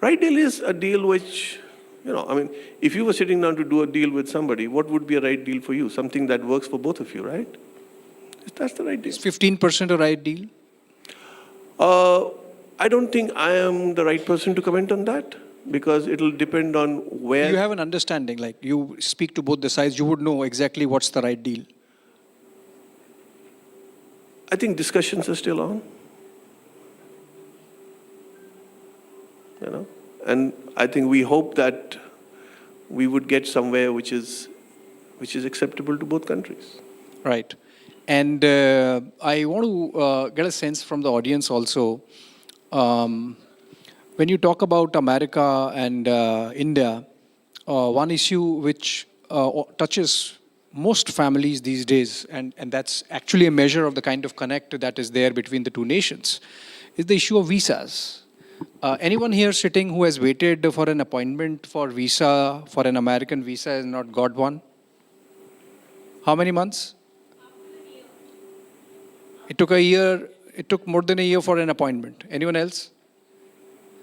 Right deal is a deal which, if you were sitting down to do a deal with somebody, what would be a right deal for you? Something that works for both of you, right? That's the right deal. Is 15% a right deal? I don't think I am the right person to comment on that, because it will depend on where... You have an understanding, like you speak to both the sides, you would know exactly what's the right deal. I think discussions are still on. And I think we hope that we would get somewhere which is acceptable to both countries. Right. And I want to get a sense from the audience also. When you talk about America and India, one issue which touches most families these days, and that's actually a measure of the kind of connect that is there between the two nations, is the issue of visas. Anyone here sitting who has waited for an appointment for visa, for an American visa, has not got one? How many months? It took a year, it took more than a year for an appointment. Anyone else?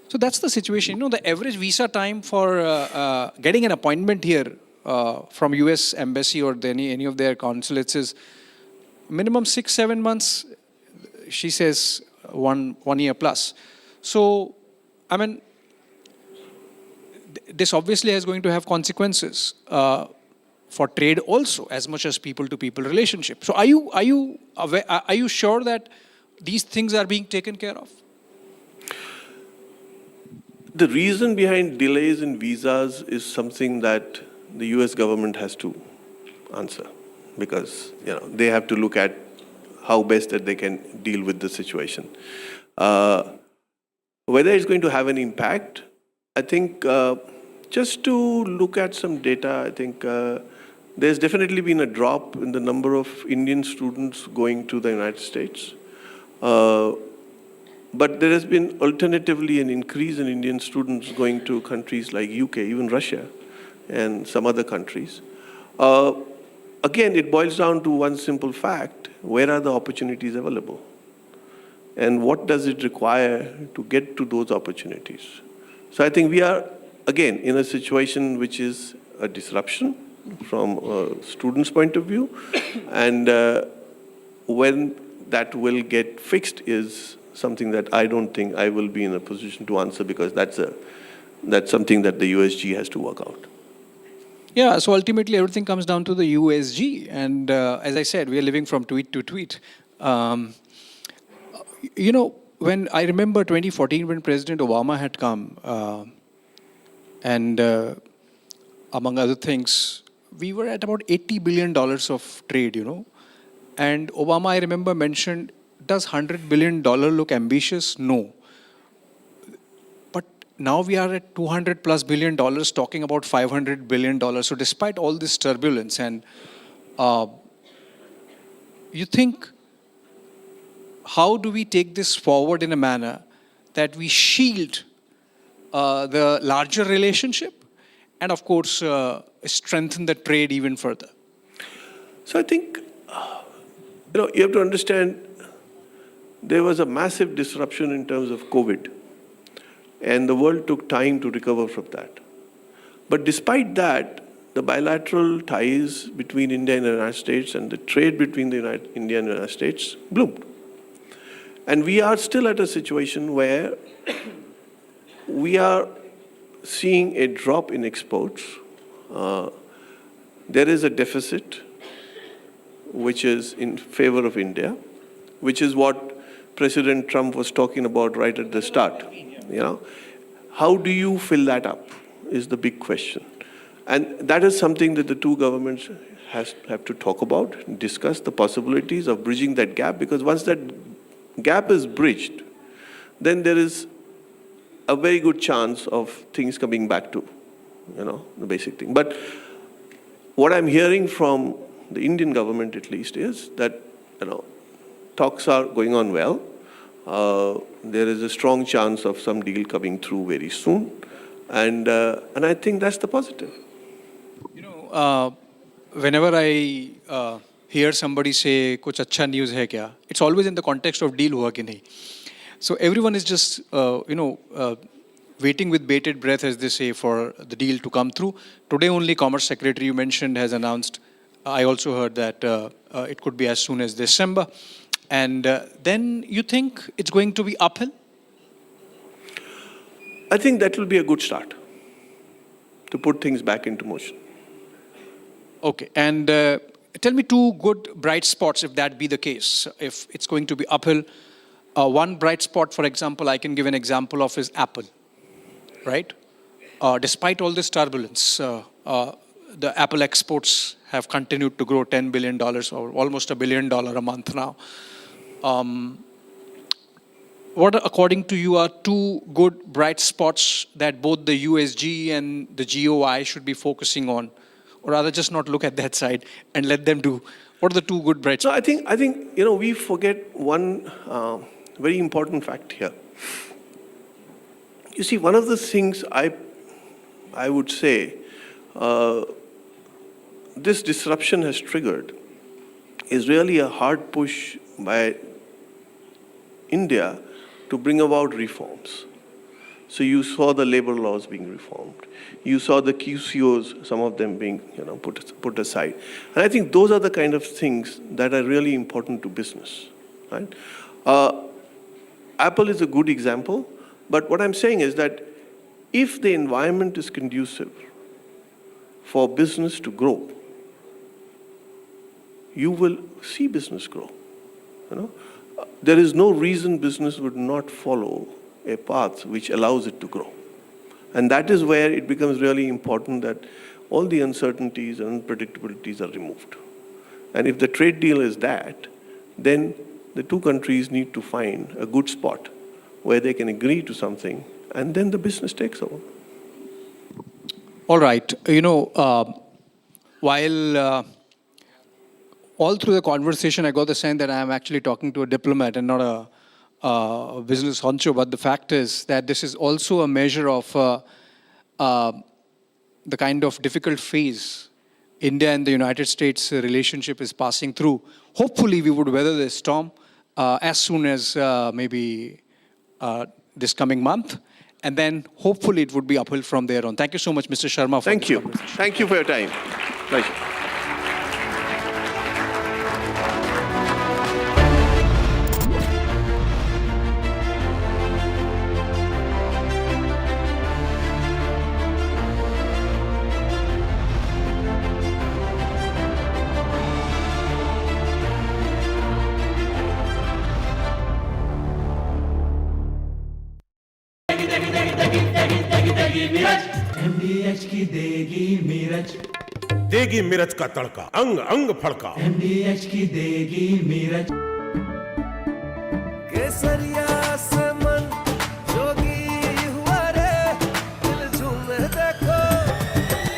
So that's the situation. The average visa time for getting an appointment here from US Embassy or any of their consulates is minimum 6-7 months. She says 1 year plus. So, I mean, this obviously is going to have consequences for trade also, as much as people-to-people relationship. So, are you sure that these things are being taken care of? The reason behind delays in visas is something that the US government has to answer, because they have to look at how best that they can deal with the situation. Whether it's going to have an impact, I think just to look at some data, I think there's definitely been a drop in the number of Indian students going to the United States. But there has been alternatively an increase in Indian students going to countries like UK, even Russia, and some other countries. Again, it boils down to one simple fact: where are the opportunities available? And what does it require to get to those opportunities? So I think we are, again, in a situation which is a disruption from a student's point of view. And when that will get fixed is something that I don't think I will be in a position to answer, because that's something that the USG has to work out. Yeah, so ultimately everything comes down to the USG. And as I said, we are living from tweet to tweet. When I remember 2014, when President Obama had come, and among other things, we were at about $80 billion of trade, And Obama, I remember, mentioned, does $100 billion look ambitious? No. But now we are at $200+ billion, talking about $500 billion. So despite all this turbulence, and you think, how do we take this forward in a manner that we shield the larger relationship and, of course, strengthen the trade even further? So I think, you have to understand, there was a massive disruption in terms of COVID, and the world took time to recover from that. But despite that, the bilateral ties between India and the United States and the trade between India and the United States bloomed. And we are still at a situation where we are seeing a drop in exports. There is a deficit which is in favor of India, which is what President Trump was talking about right at the start. How do you fill that up is the big question. And that is something that the two governments have to talk about, discuss the possibilities of bridging that gap, because once that gap is bridged, then there is a very good chance of things coming back to, the basic thing. But what I'm hearing from the Indian government, at least, is that, talks are going on well. There is a strong chance of some deal coming through very soon. And I think that's the positive. Whenever I hear somebody say, "Kuch acha news hai kya?" it's always in the context of deal hua ki nahi. So everyone is just, waiting with bated breath, as they say, for the deal to come through. Today only Commerce Secretary you mentioned has announced, I also heard that it could be as soon as December. And then you think it's going to be uphill? I think that will be a good start to put things back into motion. Okay, and tell me two good bright spots if that be the case, if it's going to be uphill. One bright spot, for example, I can give an example of is Apple, right? Despite all this turbulence, the Apple exports have continued to grow $10 billion or almost $1 billion a month now. What, according to you, are two good bright spots that both the USG and the GOI should be focusing on? Or rather just not look at that side and let them do? What are the two good bright spots? So I think we forget one very important fact here. You see, one of the things I would say this disruption has triggered is really a hard push by India to bring about reforms. So you saw the labor laws being reformed. You saw the QCOs, some of them being put aside. And I think those are the kind of things that are really important to business. Right? Apple is a good example, but what I'm saying is that if the environment is conducive for business to grow, you will see business grow. There is no reason business would not follow a path which allows it to grow. And that is where it becomes really important that all the uncertainties and unpredictabilities are removed. And if the trade deal is that, then the two countries need to find a good spot where they can agree to something, and then the business takes over. All right. While all through the conversation, I got the sense that I'm actually talking to a diplomat and not a business honcho. But the fact is that this is also a measure of the kind of difficult phase India and the United States relationship is passing through. Hopefully, we would weather this storm as soon as maybe this coming month. And then hopefully it would be uphill from there on. Thank you so much, Mr. Sharma. Thank you. Thank you for your time. Pleasure. MDH की देगी मिर्च, देगी मिर्च का तड़का, अंग अंग फड़का। MDH की देगी मिर्च, केसरिया से मन जोगी हुआ रे, दिल झूमे देखो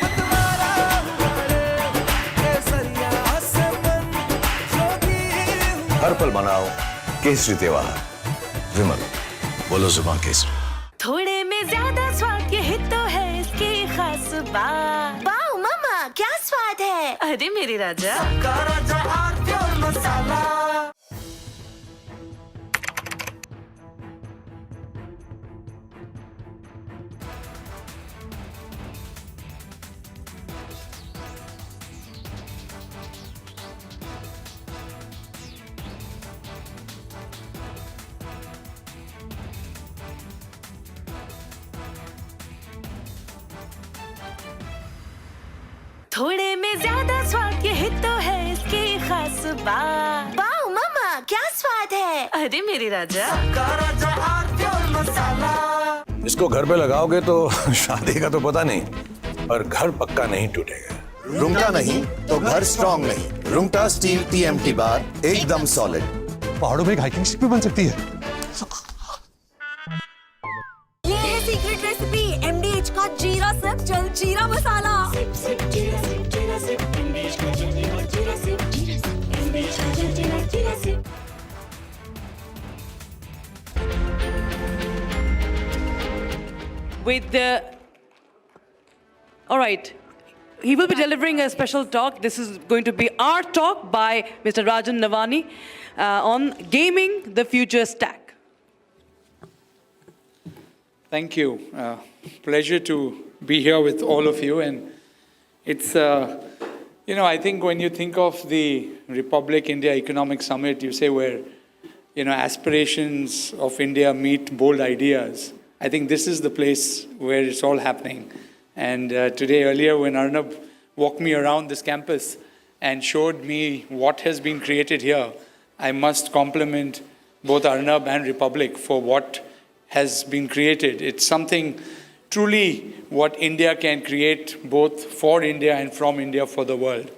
मतवारा हुआ रे, केसरिया से मन जोगी हुआ। हर पल मनाओ केसरी त्योहार। विमल, बोलो जुबान केसरी। थोड़े में ज्यादा स्वाद यही तो है इसकी खास बात। वाओ मामा, क्या स्वाद है? अरे मेरे राजा, सबका राजा और प्योर मसाला। थोड़े में ज्यादा स्वाद यही तो है इसकी खास बात। वाओ मामा, क्या स्वाद है? अरे मेरे राजा, सबका राजा और प्योर मसाला। इसको घर पे लगाओगे तो शादी का तो पता नहीं, पर घर पक्का नहीं टूटेगा। रुंगटा नहीं तो घर स्ट्रॉन्ग नहीं। रुंगटा स्टील TMT बार एकदम सॉलिड। पहाड़ों में एक हाइकिंग शिप भी बन सकती है। ये है सीक्रेट रेसिपी MDH का जीरा सिप जल जीरा मसाला। With the, all right, he will be delivering a special talk. This is going to be our talk by Mr. Rajan Navani on gaming the future stack. Thank you. Pleasure to be here with all of you. And it's, I think when you think of the Republic India Economic Summit, you say where, aspirations of India meet bold ideas. I think this is the place where it's all happening. And today, earlier, when Arnab walked me around this campus, and showed me what has been created here, I must compliment both Arnab and Republic for what has been created. It's something truly what India can create both for India and from India for the world.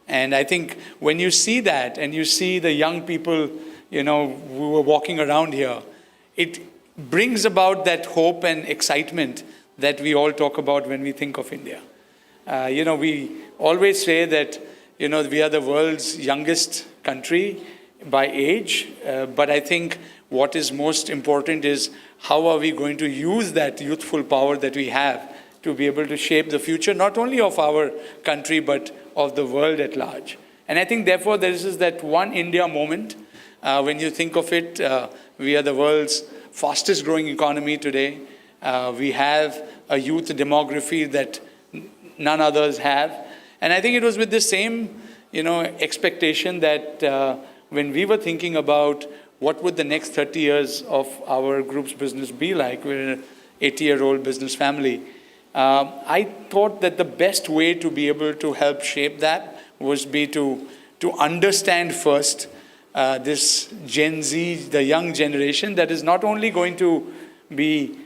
And I think when you see that and you see the young people, who were walking around here, it brings about that hope and excitement that we all talk about when we think of India. We always say that, we are the world's youngest country by age, but I think what is most important is how are we going to use that youthful power that we have to be able to shape the future, not only of our country, but of the world at large. And I think, therefore, there is that one India moment. When you think of it, we are the world's fastest growing economy today. We have a youth demography that none others have. And I think it was with the same, expectation that when we were thinking about what would the next 30 years of our group's business be like, we're an 80-year-old business family, I thought that the best way to be able to help shape that was to understand first this Gen Z, the young generation that is not only going to be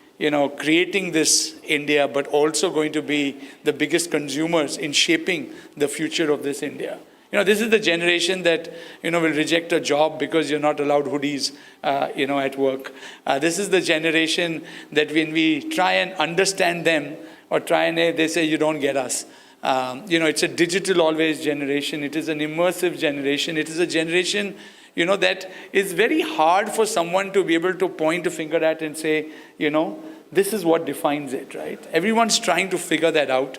creating this India, but also going to be the biggest consumers in shaping the future of this India. This is the generation that, will reject a job because you're not allowed hoodies, at work. This is the generation that when we try and understand them or they say, you don't get us. It's a digital always generation. It is an immersive generation. It is a generation, that is very hard for someone to be able to point a finger at and say, this is what defines it, right? Everyone's trying to figure that out.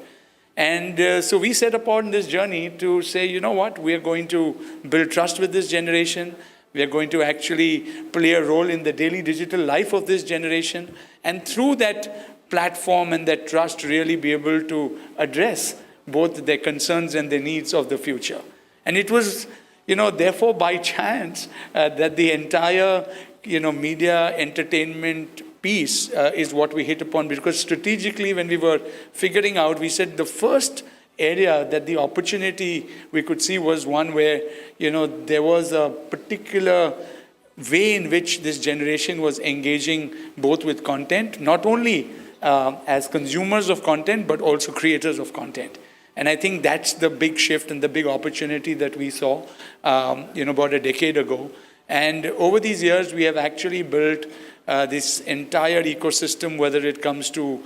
And so we set upon this journey to say, we are going to build trust with this generation. We are going to actually play a role in the daily digital life of this generation. And through that platform and that trust, really be able to address both their concerns and their needs of the future. And it was, therefore, by chance that the entire, media entertainment piece is what we hit upon, because strategically when we were figuring out, we said the first area that the opportunity we could see was one where, there was a particular way in which this generation was engaging both with content, not only as consumers of content, but also creators of content. And I think that's the big shift and the big opportunity that we saw, about a decade ago. And over these years, we have actually built this entire ecosystem, whether it comes to,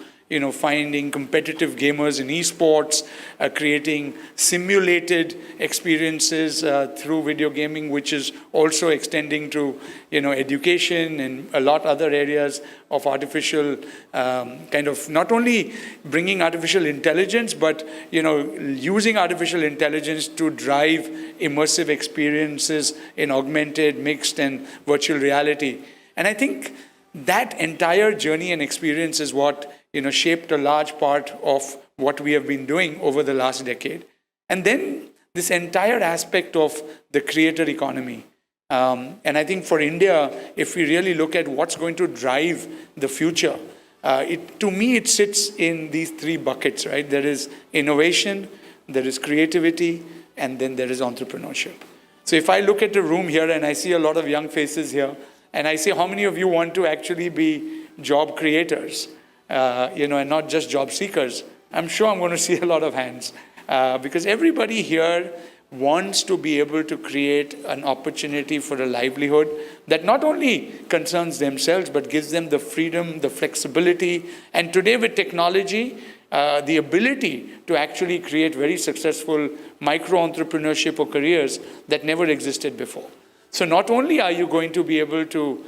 finding competitive gamers in esports, creating simulated experiences through video gaming, which is also extending to, education and a lot other areas of artificial not only bringing artificial intelligence, but, using artificial intelligence to drive immersive experiences in augmented, mixed, and virtual reality. And I think that entire journey and experience is what, shaped a large part of what we have been doing over the last decade. And then this entire aspect of the creator economy. And I think for India, if we really look at what's going to drive the future, to me, it sits in these three buckets, right? There is innovation, there is creativity, and then there is entrepreneurship. So if I look at the room here and I see a lot of young faces here, and I say, how many of you want to actually be job creators, and not just job seekers? I'm sure I'm going to see a lot of hands, because everybody here wants to be able to create an opportunity for a livelihood that not only concerns themselves, but gives them the freedom, the flexibility, and today with technology, the ability to actually create very successful micro-entrepreneurship or careers that never existed before. So not only are you going to be able to,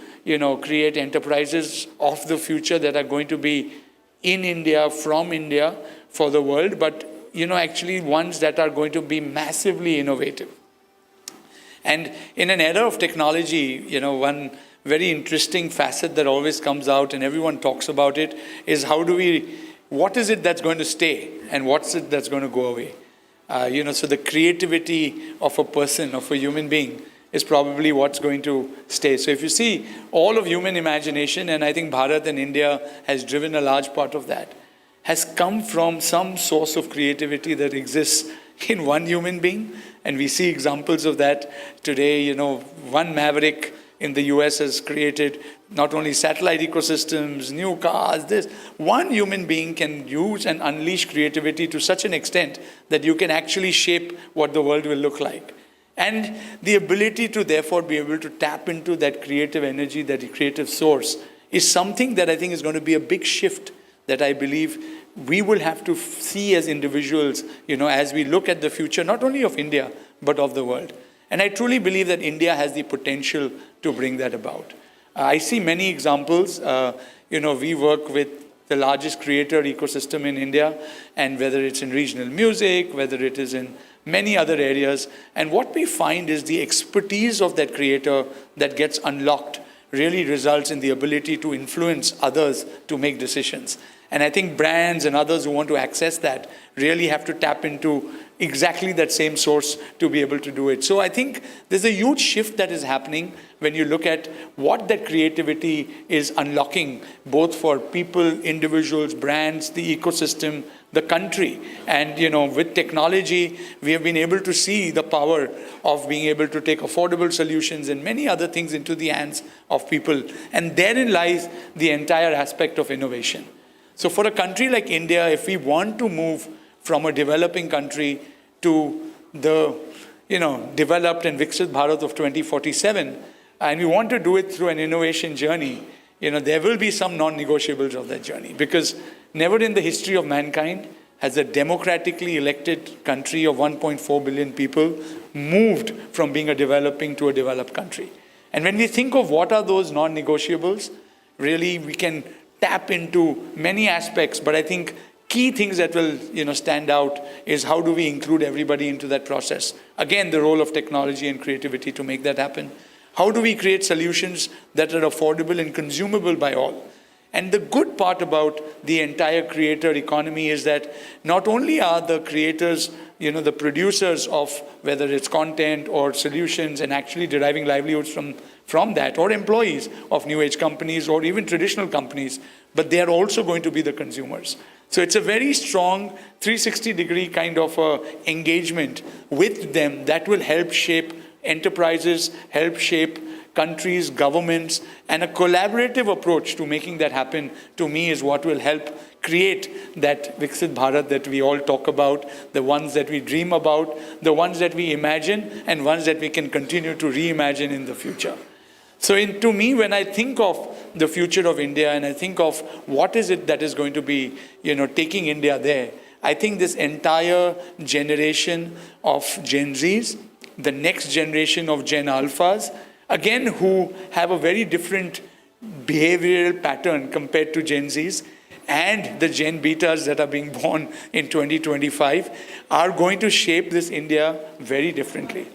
create enterprises of the future that are going to be in India, from India, for the world, but, actually ones that are going to be massively innovative. And in an era of technology, one very interesting facet that always comes out and everyone talks about it is what is it that's going to stay and what's it that's going to go away? So the creativity of a person, of a human being, is probably what's going to stay. So if you see all of human imagination, and I think Bharat and India has driven a large part of that, has come from some source of creativity that exists in one human being, And we see examples of that today. One maverick in the US has created not only satellite ecosystems, new cars, this. One human being can use and unleash creativity to such an extent that you can actually shape what the world will look like. And the ability to therefore be able to tap into that creative energy, that creative source, is something that I think is going to be a big shift that I believe we will have to see as individuals, as we look at the future, not only of India, but of the world. And I truly believe that India has the potential to bring that about. I see many examples. We work with the largest creator ecosystem in India, and whether it's in regional music, whether it is in many other areas. And what we find is the expertise of that creator that gets unlocked really results in the ability to influence others to make decisions. And I think brands and others who want to access that really have to tap into exactly that same source to be able to do it. So I think there's a huge shift that is happening when you look at what that creativity is unlocking, both for people, individuals, brands, the ecosystem, the country. And, with technology, we have been able to see the power of being able to take affordable solutions and many other things into the hands of people. And therein lies the entire aspect of innovation. So for a country like India, if we want to move from a developing country to the, developed and Viksit Bharat of 2047, and we want to do it through an innovation journey, there will be some non-negotiables of that journey, because never in the history of mankind has a democratically elected country of 1.4 billion people moved from being a developing to a developed country. And when we think of what are those non-negotiables, really we can tap into many aspects, but I think key things that will stand out is how do we include everybody into that process. Again, the role of technology and creativity to make that happen. How do we create solutions that are affordable and consumable by all? And the good part about the entire creator economy is that not only are the creators, the producers of whether it's content or solutions and actually deriving livelihoods from that, or employees of new age companies or even traditional companies, but they are also going to be the consumers. So it's a very strong 360-degree kind of engagement with them that will help shape enterprises, help shape countries, governments, and a collaborative approach to making that happen, to me, is what will help create that Viksit Bharat that we all talk about, the ones that we dream about, the ones that we imagine, and ones that we can continue to reimagine in the future. So to me, when I think of the future of India and I think of what is it that is going to be, taking India there, I think this entire generation of Gen Zs, the next generation of Gen Alphas, again, who have a very different behavioral pattern compared to Gen Zs, and the Gen Betas that are being born in 2025 are going to shape this India very differently.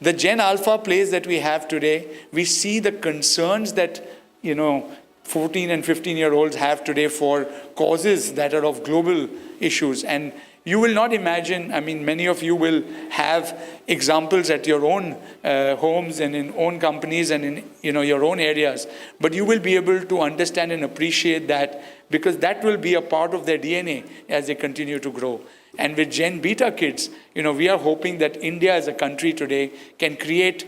The Gen Alpha plays that we have today, we see the concerns that, 14 and 15-year-olds have today for causes that are of global issues. And you will not imagine, many of you will have examples at your own homes and in own companies and in your own areas, but you will be able to understand and appreciate that, because that will be a part of their DNA as they continue to grow. And with Gen Beta kids, we are hoping that India as a country today can create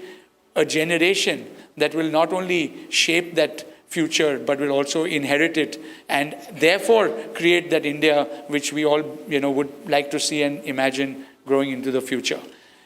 a generation that will not only shape that future, but will also inherit it, and therefore create that India which we all, would like to see and imagine growing into the future.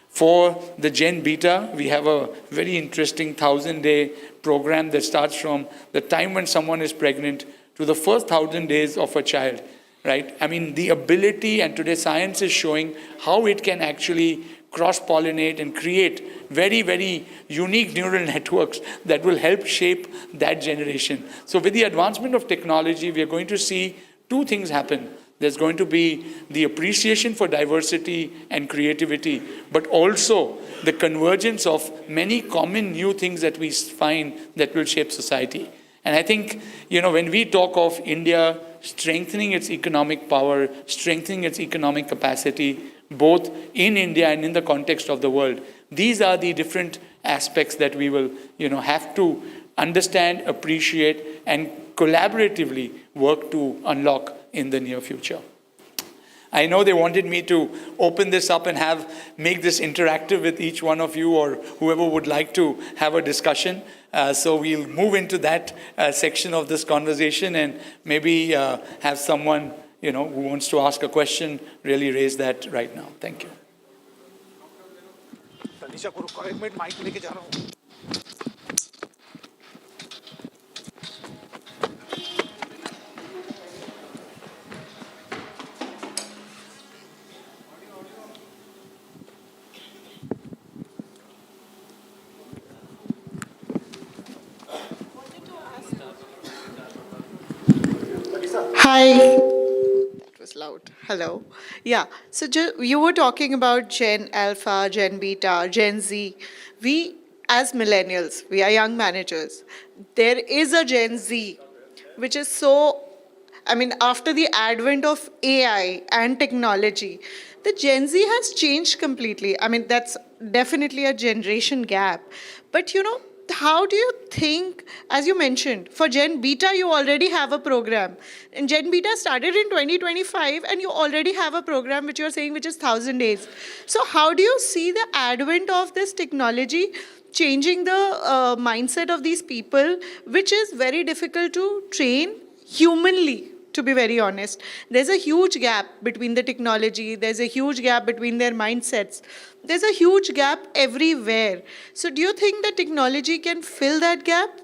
For the Gen Beta, we have a very interesting 1,000-day program that starts from the time when someone is pregnant to the first 1,000 days of a child, right? The ability, and today science is showing how it can actually cross-pollinate and create very, very unique neural networks that will help shape that generation. So with the advancement of technology, we are going to see two things happen. There's going to be the appreciation for diversity and creativity, but also the convergence of many common new things that we find that will shape society. And I think, when we talk of India strengthening its economic power, strengthening its economic capacity, both in India and in the context of the world, these are the different aspects that we will, have to understand, appreciate, and collaboratively work to unlock in the near future. I know they wanted me to open this up and make this interactive with each one of you or whoever would like to have a discussion. So we'll move into that section of this conversation and maybe have someone, who wants to ask a question, really raise that right now. Thank you. Hi. That was loud. Hello. Yeah. So you were talking about Gen Alpha, Gen Beta, Gen Z. We, as millennials, we are young managers. There is a Gen Z, which is after the advent of AI and technology, the Gen Z has changed completely. That's definitely a generation gap. But how do you think, as you mentioned, for Gen Beta, you already have a program. And Gen Beta started in 2025, and you already have a program which you're saying which is 1,000 days. So how do you see the advent of this technology changing the mindset of these people, which is very difficult to train humanly? To be very honest, there's a huge gap between the technology, there's a huge gap between their mindsets, there's a huge gap everywhere. So do you think that technology can fill that gap?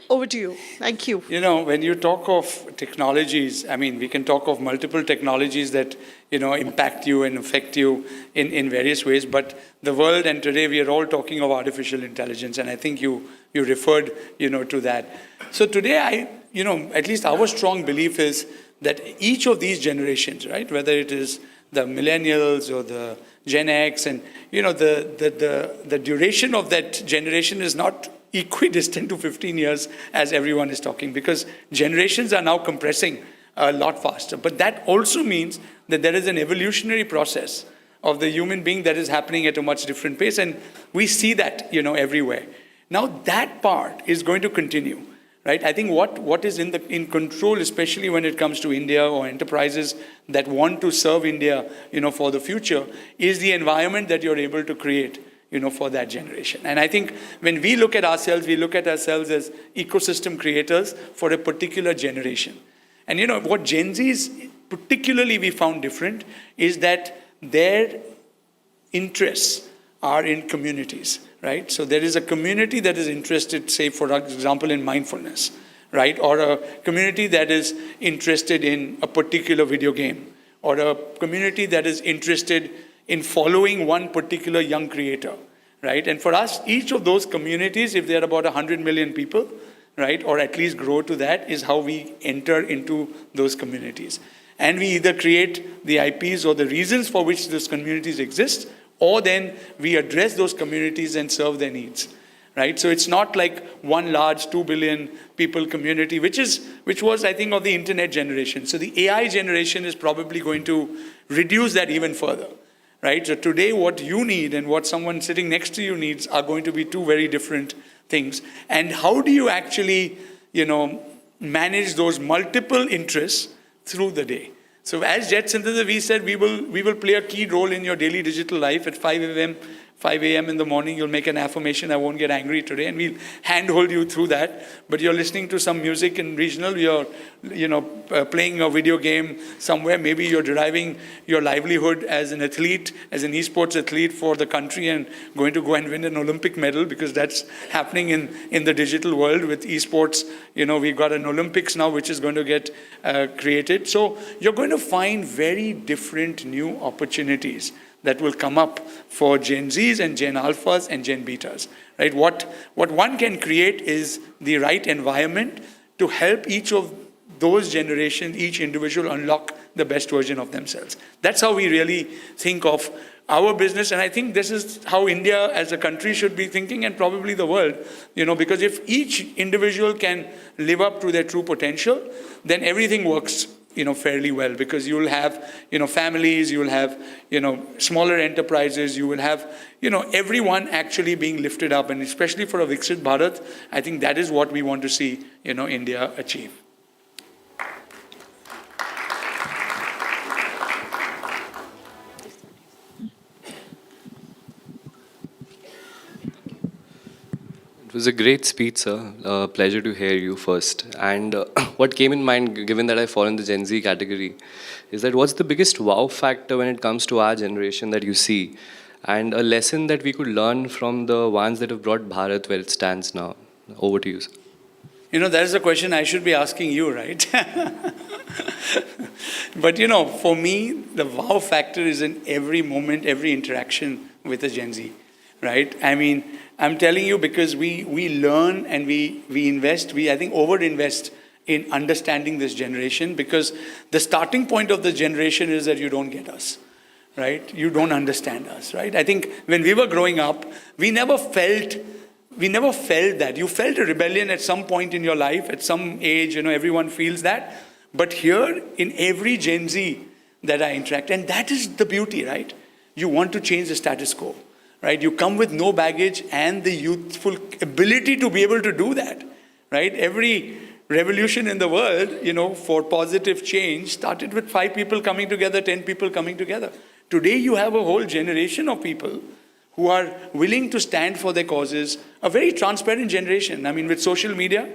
Over to you. Thank you. When you talk of technologies, we can talk of multiple technologies that, impact you and affect you in various ways. But the world, and today we are all talking of artificial intelligence, and I think you referred, to that. So today at least our strong belief is that each of these generations, right, whether it is the millennials or the Gen X, and the duration of that generation is not equidistant to 15 years as everyone is talking, because generations are now compressing a lot faster. But that also means that there is an evolutionary process of the human being that is happening at a much different pace, and we see that everywhere. Now that part is going to continue. Right? I think what is in control, especially when it comes to India or enterprises that want to serve India, for the future, is the environment that you're able to create, for that generation. And I think when we look at ourselves as ecosystem creators for a particular generation. And what Gen Zs particularly we found different is that their interests are in communities. Right? So there is a community that is interested, say, for example, in mindfulness, right? Or a community that is interested in a particular video game, or a community that is interested in following one particular young creator, right? And for us, each of those communities, if they're about 100 million people, right, or at least grow to that, is how we enter into those communities. And we either create the IPs or the reasons for which those communities exist, or then we address those communities and serve their needs, right? So it's not like one large 2 billion people community, which was, I think, of the internet generation. So the AI generation is probably going to reduce that even further, right? So today what you need and what someone sitting next to you needs are going to be two very different things. And how do you actually, manage those multiple interests through the day? So as Jet Synthesis, we said we will play a key role in your daily digital life. At 5 a.m. in the morning, you'll make an affirmation, I won't get angry today, and we'll handhold you through that. But you're listening to some music in regional, you're playing a video game somewhere, maybe you're deriving your livelihood as an athlete, as an esports athlete for the country, and going to go and win an Olympic medal, because that's happening in the digital world with esports. We've got an Olympics now, which is going to get created. So you're going to find very different new opportunities that will come up for Gen Zs and Gen Alphas and Gen Betas, right? What one can create is the right environment to help each of those generations, each individual, unlock the best version of themselves. That's how we really think of our business, and I think this is how India as a country should be thinking, and probably the world, because if each individual can live up to their true potential, then everything works fairly well, because you will have, families, you will have, smaller enterprises, you will have, everyone actually being lifted up. And especially for a Viksit Bharat, I think that is what we want to see, India achieve. was a great speech, sir. Pleasure to hear you first. And what came in mind, given that I fall in the Gen Z category, is that what's the biggest wow factor when it comes to our generation that you see? And a lesson that we could learn from the ones that have brought Bharat where it stands now. Over to you, sir. You know, that is a question I should be asking you, right? But you know, for me, the wow factor is in every moment, every interaction with a Gen Z, right? I mean, I'm telling you because we learn and we invest, I think over-invest in understanding this generation, because the starting point of the generation is that you don't get us, right? You don't understand us, right? I think when we were growing up, we never felt that. You felt a rebellion at some point in your life, at some age, you know, everyone feels that. But here, in every Gen Z that I interact, and that is the beauty, right? You want to change the status quo, right? You come with no baggage and the youthful ability to be able to do that, right? Every revolution in the world, you know, for positive change started with 5 people coming together, 10 people coming together. Today, you have a whole generation of people who are willing to stand for their causes, a very transparent generation. I mean, with social media,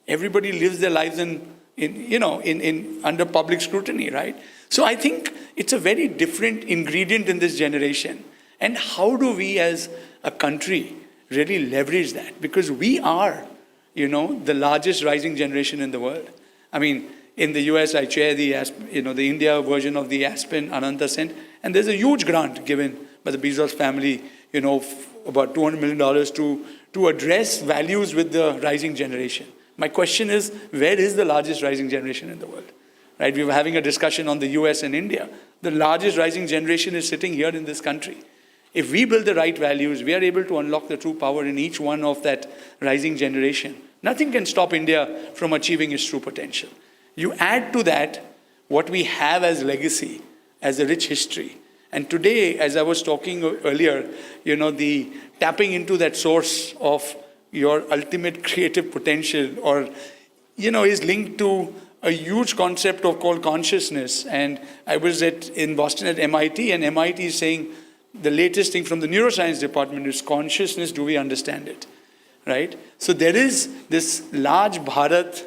everybody lives their lives under public scrutiny, right? So I think it's a very different ingredient in this generation. And how do we as a country really leverage that? Because we are, you know, the largest rising generation in the world. I mean, in the US, I chair the India version of the Aspen Ananta Center, and there's a huge grant given by the Bezos family, you know, about $200 million to address values with the rising generation. My question is, where is the largest rising generation in the world? Right? We were having a discussion on the US and India. The largest rising generation is sitting here in this country. If we build the right values, we are able to unlock the true power in each one of that rising generation. Nothing can stop India from achieving its true potential. You add to that what we have as legacy, as a rich history. And today, as I was talking earlier, you know, the tapping into that source of your ultimate creative potential, or, you know, is linked to a huge concept called consciousness. And I was in Boston at MIT, and MIT is saying the latest thing from the neuroscience department is consciousness, do we understand it, right? So there is this large Bharat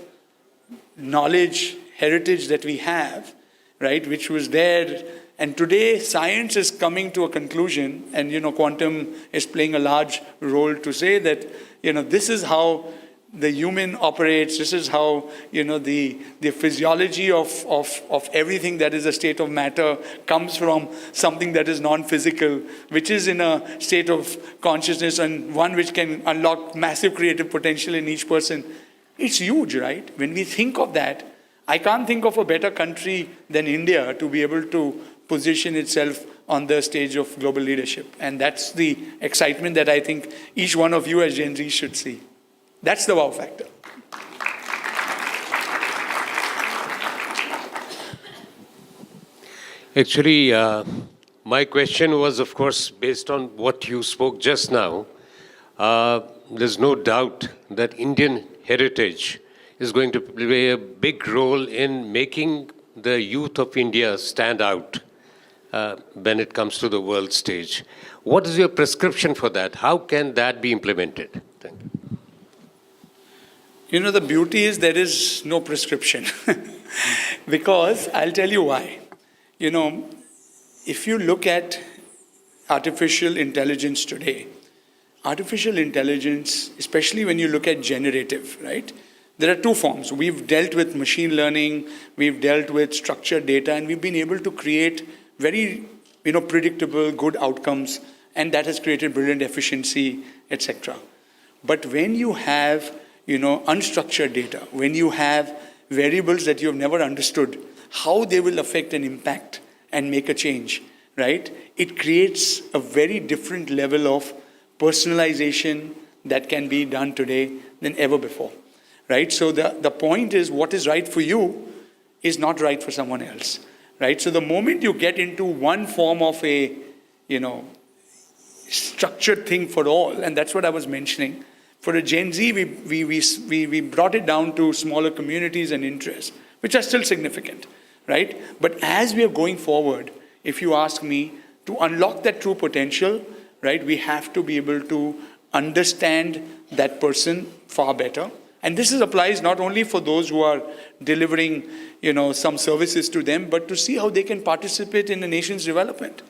knowledge heritage that we have, right, which was there. And today, science is coming to a conclusion, and, you know, quantum is playing a large role to say that, you know, this is how the human operates, this is how, you know, the physiology of everything that is a state of matter comes from something that is non-physical, which is in a state of consciousness, and one which can unlock massive creative potential in each person. It's huge, right? When we think of that, I can't think of a better country than India to be able to position itself on the stage of global leadership. And that's the excitement that I think each one of you as Gen Z should see. That's the wow factor. Actually, my question was, of course, based on what you spoke just now. There's no doubt that Indian heritage is going to play a big role in making the youth of India stand out when it comes to the world stage. What is your prescription for that? How can that be implemented? Thank you. You know, the beauty is there is no prescription. Because I'll tell you why. You know, if you look at artificial intelligence today, artificial intelligence, especially when you look at generative, right? There are 2 forms. We've dealt with machine learning, we've dealt with structured data, and we've been able to create very, you know, predictable, good outcomes, and that has created brilliant efficiency, etc. But when you have, you know, unstructured data, when you have variables that you have never understood, how they will affect and impact and make a change, right? It creates a very different level of personalization that can be done today than ever before, right? So the point is, what is right for you is not right for someone else, right? So the moment you get into one form of a, you know, structured thing for all, and that's what I was mentioning, for a Gen Z, we brought it down to smaller communities and interests, which are still significant, right? But as we are going forward, if you ask me, to unlock that true potential, right, we have to be able to understand that person far better. And this applies not only for those who are delivering, some services to them, but to see how they can participate in the nation's development.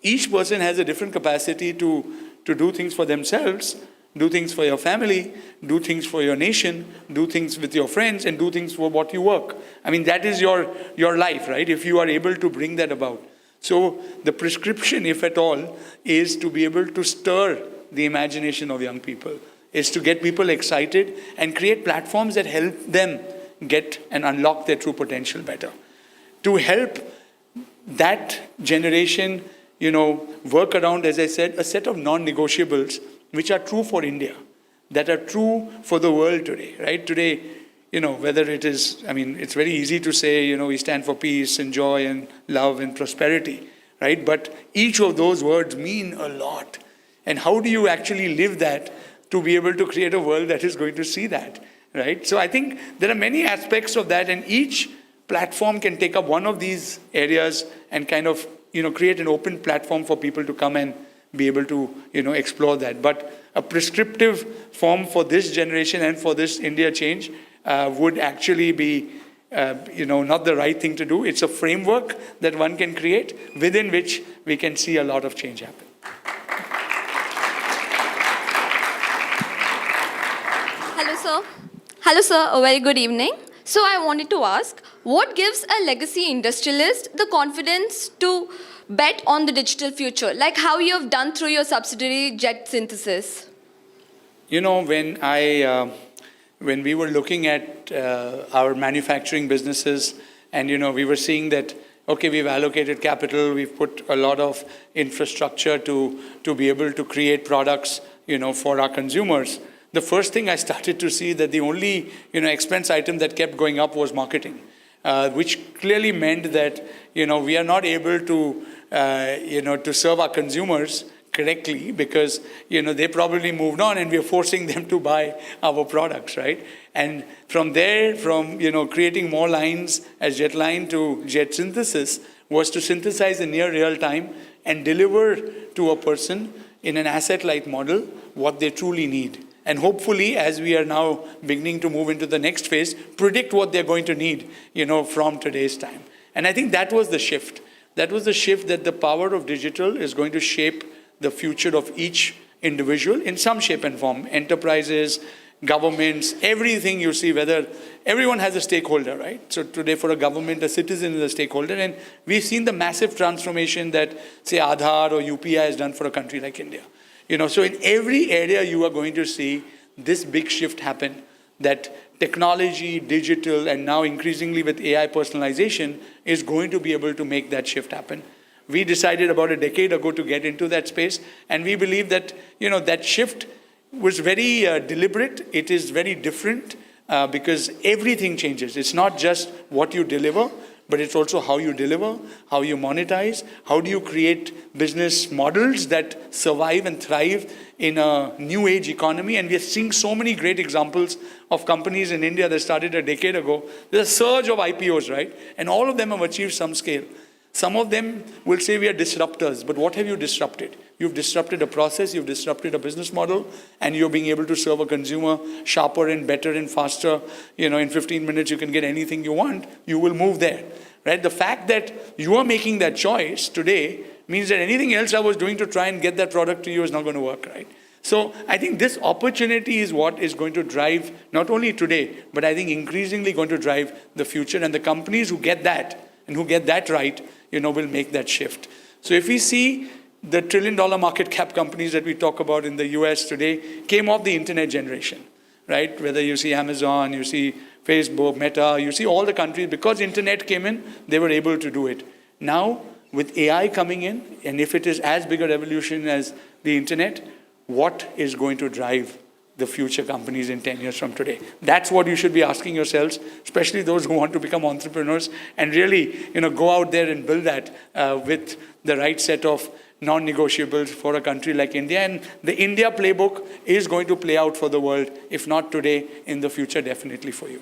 Each person has a different capacity to do things for themselves, do things for your family, do things for your nation, do things with your friends, and do things for what you work. I mean, that is your life, right? If you are able to bring that about. So the prescription, if at all, is to be able to stir the imagination of young people, is to get people excited and create platforms that help them get and unlock their true potential better. To help that generation, work around, as I said, a set of non-negotiables which are true for India, that are true for the world today, right? Today, whether it is, it's very easy to say, we stand for peace and joy and love and prosperity, right? But each of those words mean a lot. And how do you actually live that to be able to create a world that is going to see that, right? So I think there are many aspects of that, and each platform can take up one of these areas and kind of, create an open platform for people to come and be able to, explore that. But a prescriptive form for this generation and for this India change would actually be, not the right thing to do. It's a framework that one can create within which we can see a lot of change happen. Hello, sir. A very good evening. So I wanted to ask, what gives a legacy industrialist the confidence to bet on the digital future, like how you have done through your subsidiary Jet Synthesis? When we were looking at our manufacturing businesses, and we were seeing that, okay, we've allocated capital, we've put a lot of infrastructure to be able to create products, for our consumers. The first thing I started to see that the only, expense item that kept going up was marketing, which clearly meant that, we are not able to, to serve our consumers correctly because, they probably moved on and we are forcing them to buy our products, right? And from there, creating more lines as Jetline to Jet Synthesis was to synthesize in near real time and deliver to a person in an asset-light model what they truly need. And hopefully, as we are now beginning to move into the next phase, predict what they're going to need, from today's time. And I think that was the shift. That was the shift that the power of digital is going to shape the future of each individual in some shape and form. Enterprises, governments, everything you see, whether everyone has a stakeholder, right? So today for a government, a citizen is a stakeholder. And we've seen the massive transformation that, say, Aadhaar or UPI has done for a country like India. So in every area you are going to see this big shift happen, that technology, digital, and now increasingly with AI personalization is going to be able to make that shift happen. We decided about a decade ago to get into that space, and we believe that, that shift was very deliberate. It is very different because everything changes. It's not just what you deliver, but it's also how you deliver, how you monetize, how do you create business models that survive and thrive in a new age economy. And we are seeing so many great examples of companies in India that started a decade ago. There's a surge of IPOs, right? And all of them have achieved some scale. Some of them will say we are disruptors, but what have you disrupted? You've disrupted a process, you've disrupted a business model, and you're being able to serve a consumer sharper and better and faster. In 15 minutes you can get anything you want, you will move there, right? The fact that you are making that choice today means that anything else I was doing to try and get that product to you is not going to work, right? So I think this opportunity is what is going to drive, not only today, but I think increasingly going to drive the future, and the companies who get that and who get that right, will make that shift. So if we see the trillion-dollar market cap companies that we talk about in the US today came off the internet generation, right? Whether you see Amazon, you see Facebook, Meta, you see all the countries, because internet came in, they were able to do it. Now, with AI coming in, and if it is as big a revolution as the internet, what is going to drive the future companies in 10 years from today? That's what you should be asking yourselves, especially those who want to become entrepreneurs and really, go out there and build that with the right set of non-negotiables for a country like India. And the India playbook is going to play out for the world, if not today, in the future, definitely for you.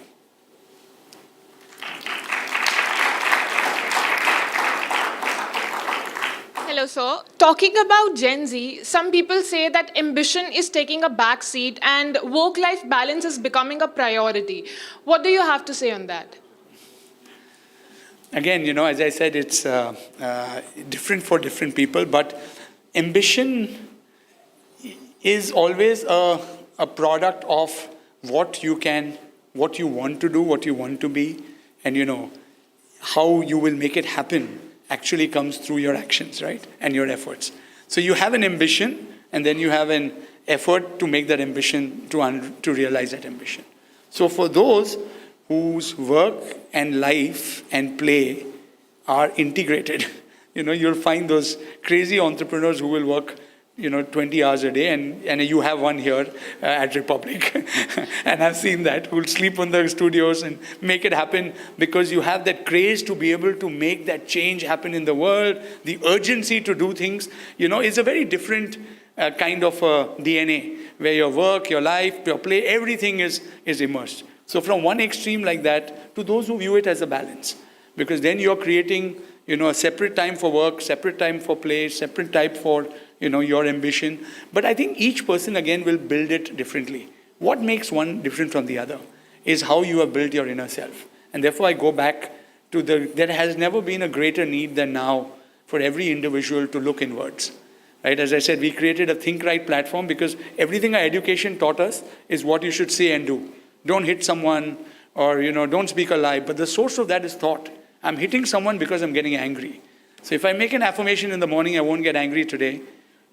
Hello, sir. Talking about Gen Z, some people say that ambition is taking a back seat and work-life balance is becoming a priority. What do you have to say on that? Again, as I said, it's different for different people, but ambition is always a product of what you want to do, what you want to be, and how you will make it happen actually comes through your actions, right? And your efforts. So you have an ambition, and then you have an effort to make that ambition, to realize that ambition. So for those whose work and life and play are integrated, you'll find those crazy entrepreneurs who will work 20 hours a day, and you have one here at Republic. And I've seen that, who'll sleep on the studios and make it happen because you have that craze to be able to make that change happen in the world, the urgency to do things, is a very different kind of DNA, where your work, your life, your play, everything is immersed. So from one extreme like that to those who view it as a balance, because then you're creating, a separate time for work, separate time for play, separate time for your ambition. But I think each person, again, will build it differently. What makes one different from the other is how you have built your inner self. And therefore, I go back to there has never been a greater need than now for every individual to look inwards. Right? As I said, we created a Think Right platform because everything our education taught us is what you should say and do. Don't hit someone, or don't speak a lie. But the source of that is thought. I'm hitting someone because I'm getting angry. So if I make an affirmation in the morning, I won't get angry today,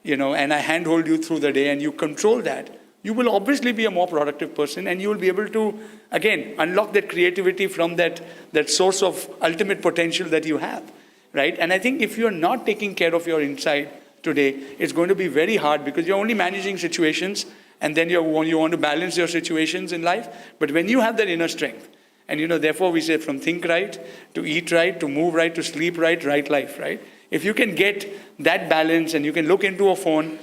and I handhold you through the day, and you control that, you will obviously be a more productive person, and you will be able to, again, unlock that creativity from that source of ultimate potential that you have, right? And I think if you're not taking care of your inside today, it's going to be very hard because you're only managing situations, and then you want to balance your situations in life. But when you have that inner strength, and therefore we say from think right, to eat right, to move right, to sleep right, right life, right? If you can get that balance and you can look into a phone,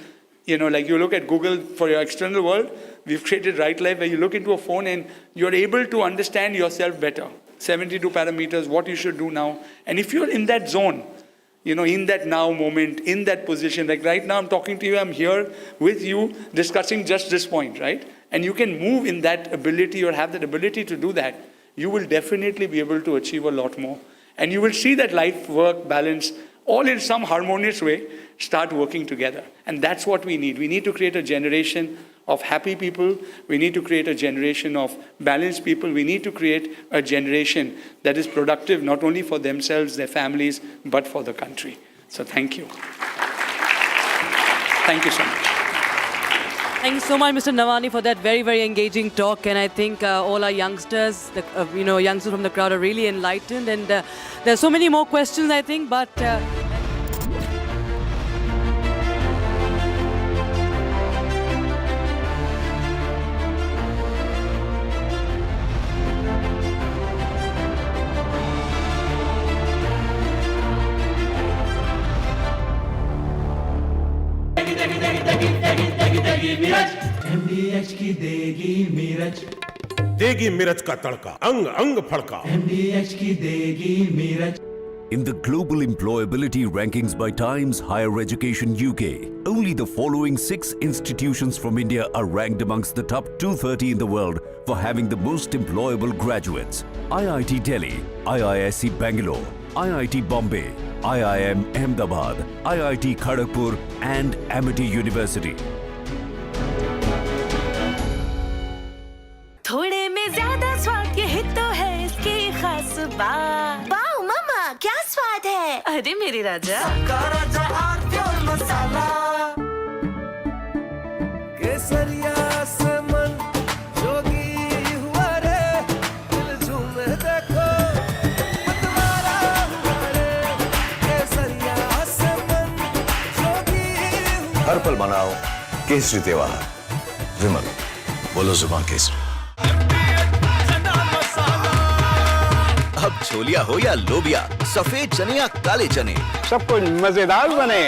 like you look at Google for your external world, we've created Right Life where you look into a phone and you're able to understand yourself better. 72 parameters, what you should do now. And if you're in that zone, in that now moment, in that position, like right now I'm talking to you, I'm here with you discussing just this point, right? And you can move in that ability or have that ability to do that, you will definitely be able to achieve a lot more. And you will see that life, work, balance, all in some harmonious way, start working together. And that's what we need. We need to create a generation of happy people. We need to create a generation of balanced people. We need to create a generation that is productive, not only for themselves, their families, but for the country. So thank you. Thank you so much. Thank you so much, Mr. Navani, for that very, very engaging talk. And I think all our youngsters, youngsters from the crowd are really enlightened. And there's so many more questions, I think, but... MDH की देगी मिर्च, देगी मिर्च का तड़का, अंग अंग फड़का। MDH की देगी मिर्च। In the global employability rankings by Times Higher Education UK, only the following 6 institutions from India are ranked amongst the top 230 in the world for having the most employable graduates. IIT Delhi, IISc Bangalore, IIT Bombay, IIM Ahmedabad, IIT Kharagpur and Amity University. थोड़े में ज्यादा स्वाद, यही तो है इसकी खास बात। वाओ मम्मा, क्या स्वाद है? अरे मेरे राजा, सबका राजा और प्योर मसाला। केसरिया से मन जोगी हुआ रे, दिल झूमे देखो, मतवारा हुआ रे। केसरिया से मन जोगी हुआ। हर पल मनाओ केसरी त्योहार। विमल, बोलो जुबान केसरी। अब छोलिया हो या लोबिया, सफेद चने या काले चने, सब कुछ मजेदार बने।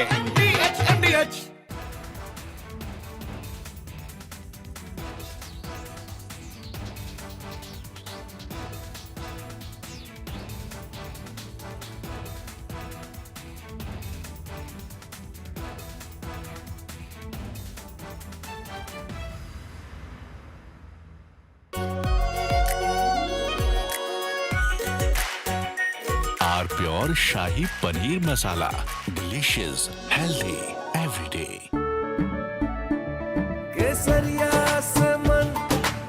R Pure Shahi Paneer Masala. Delicious, healthy, every day. केसरिया से मन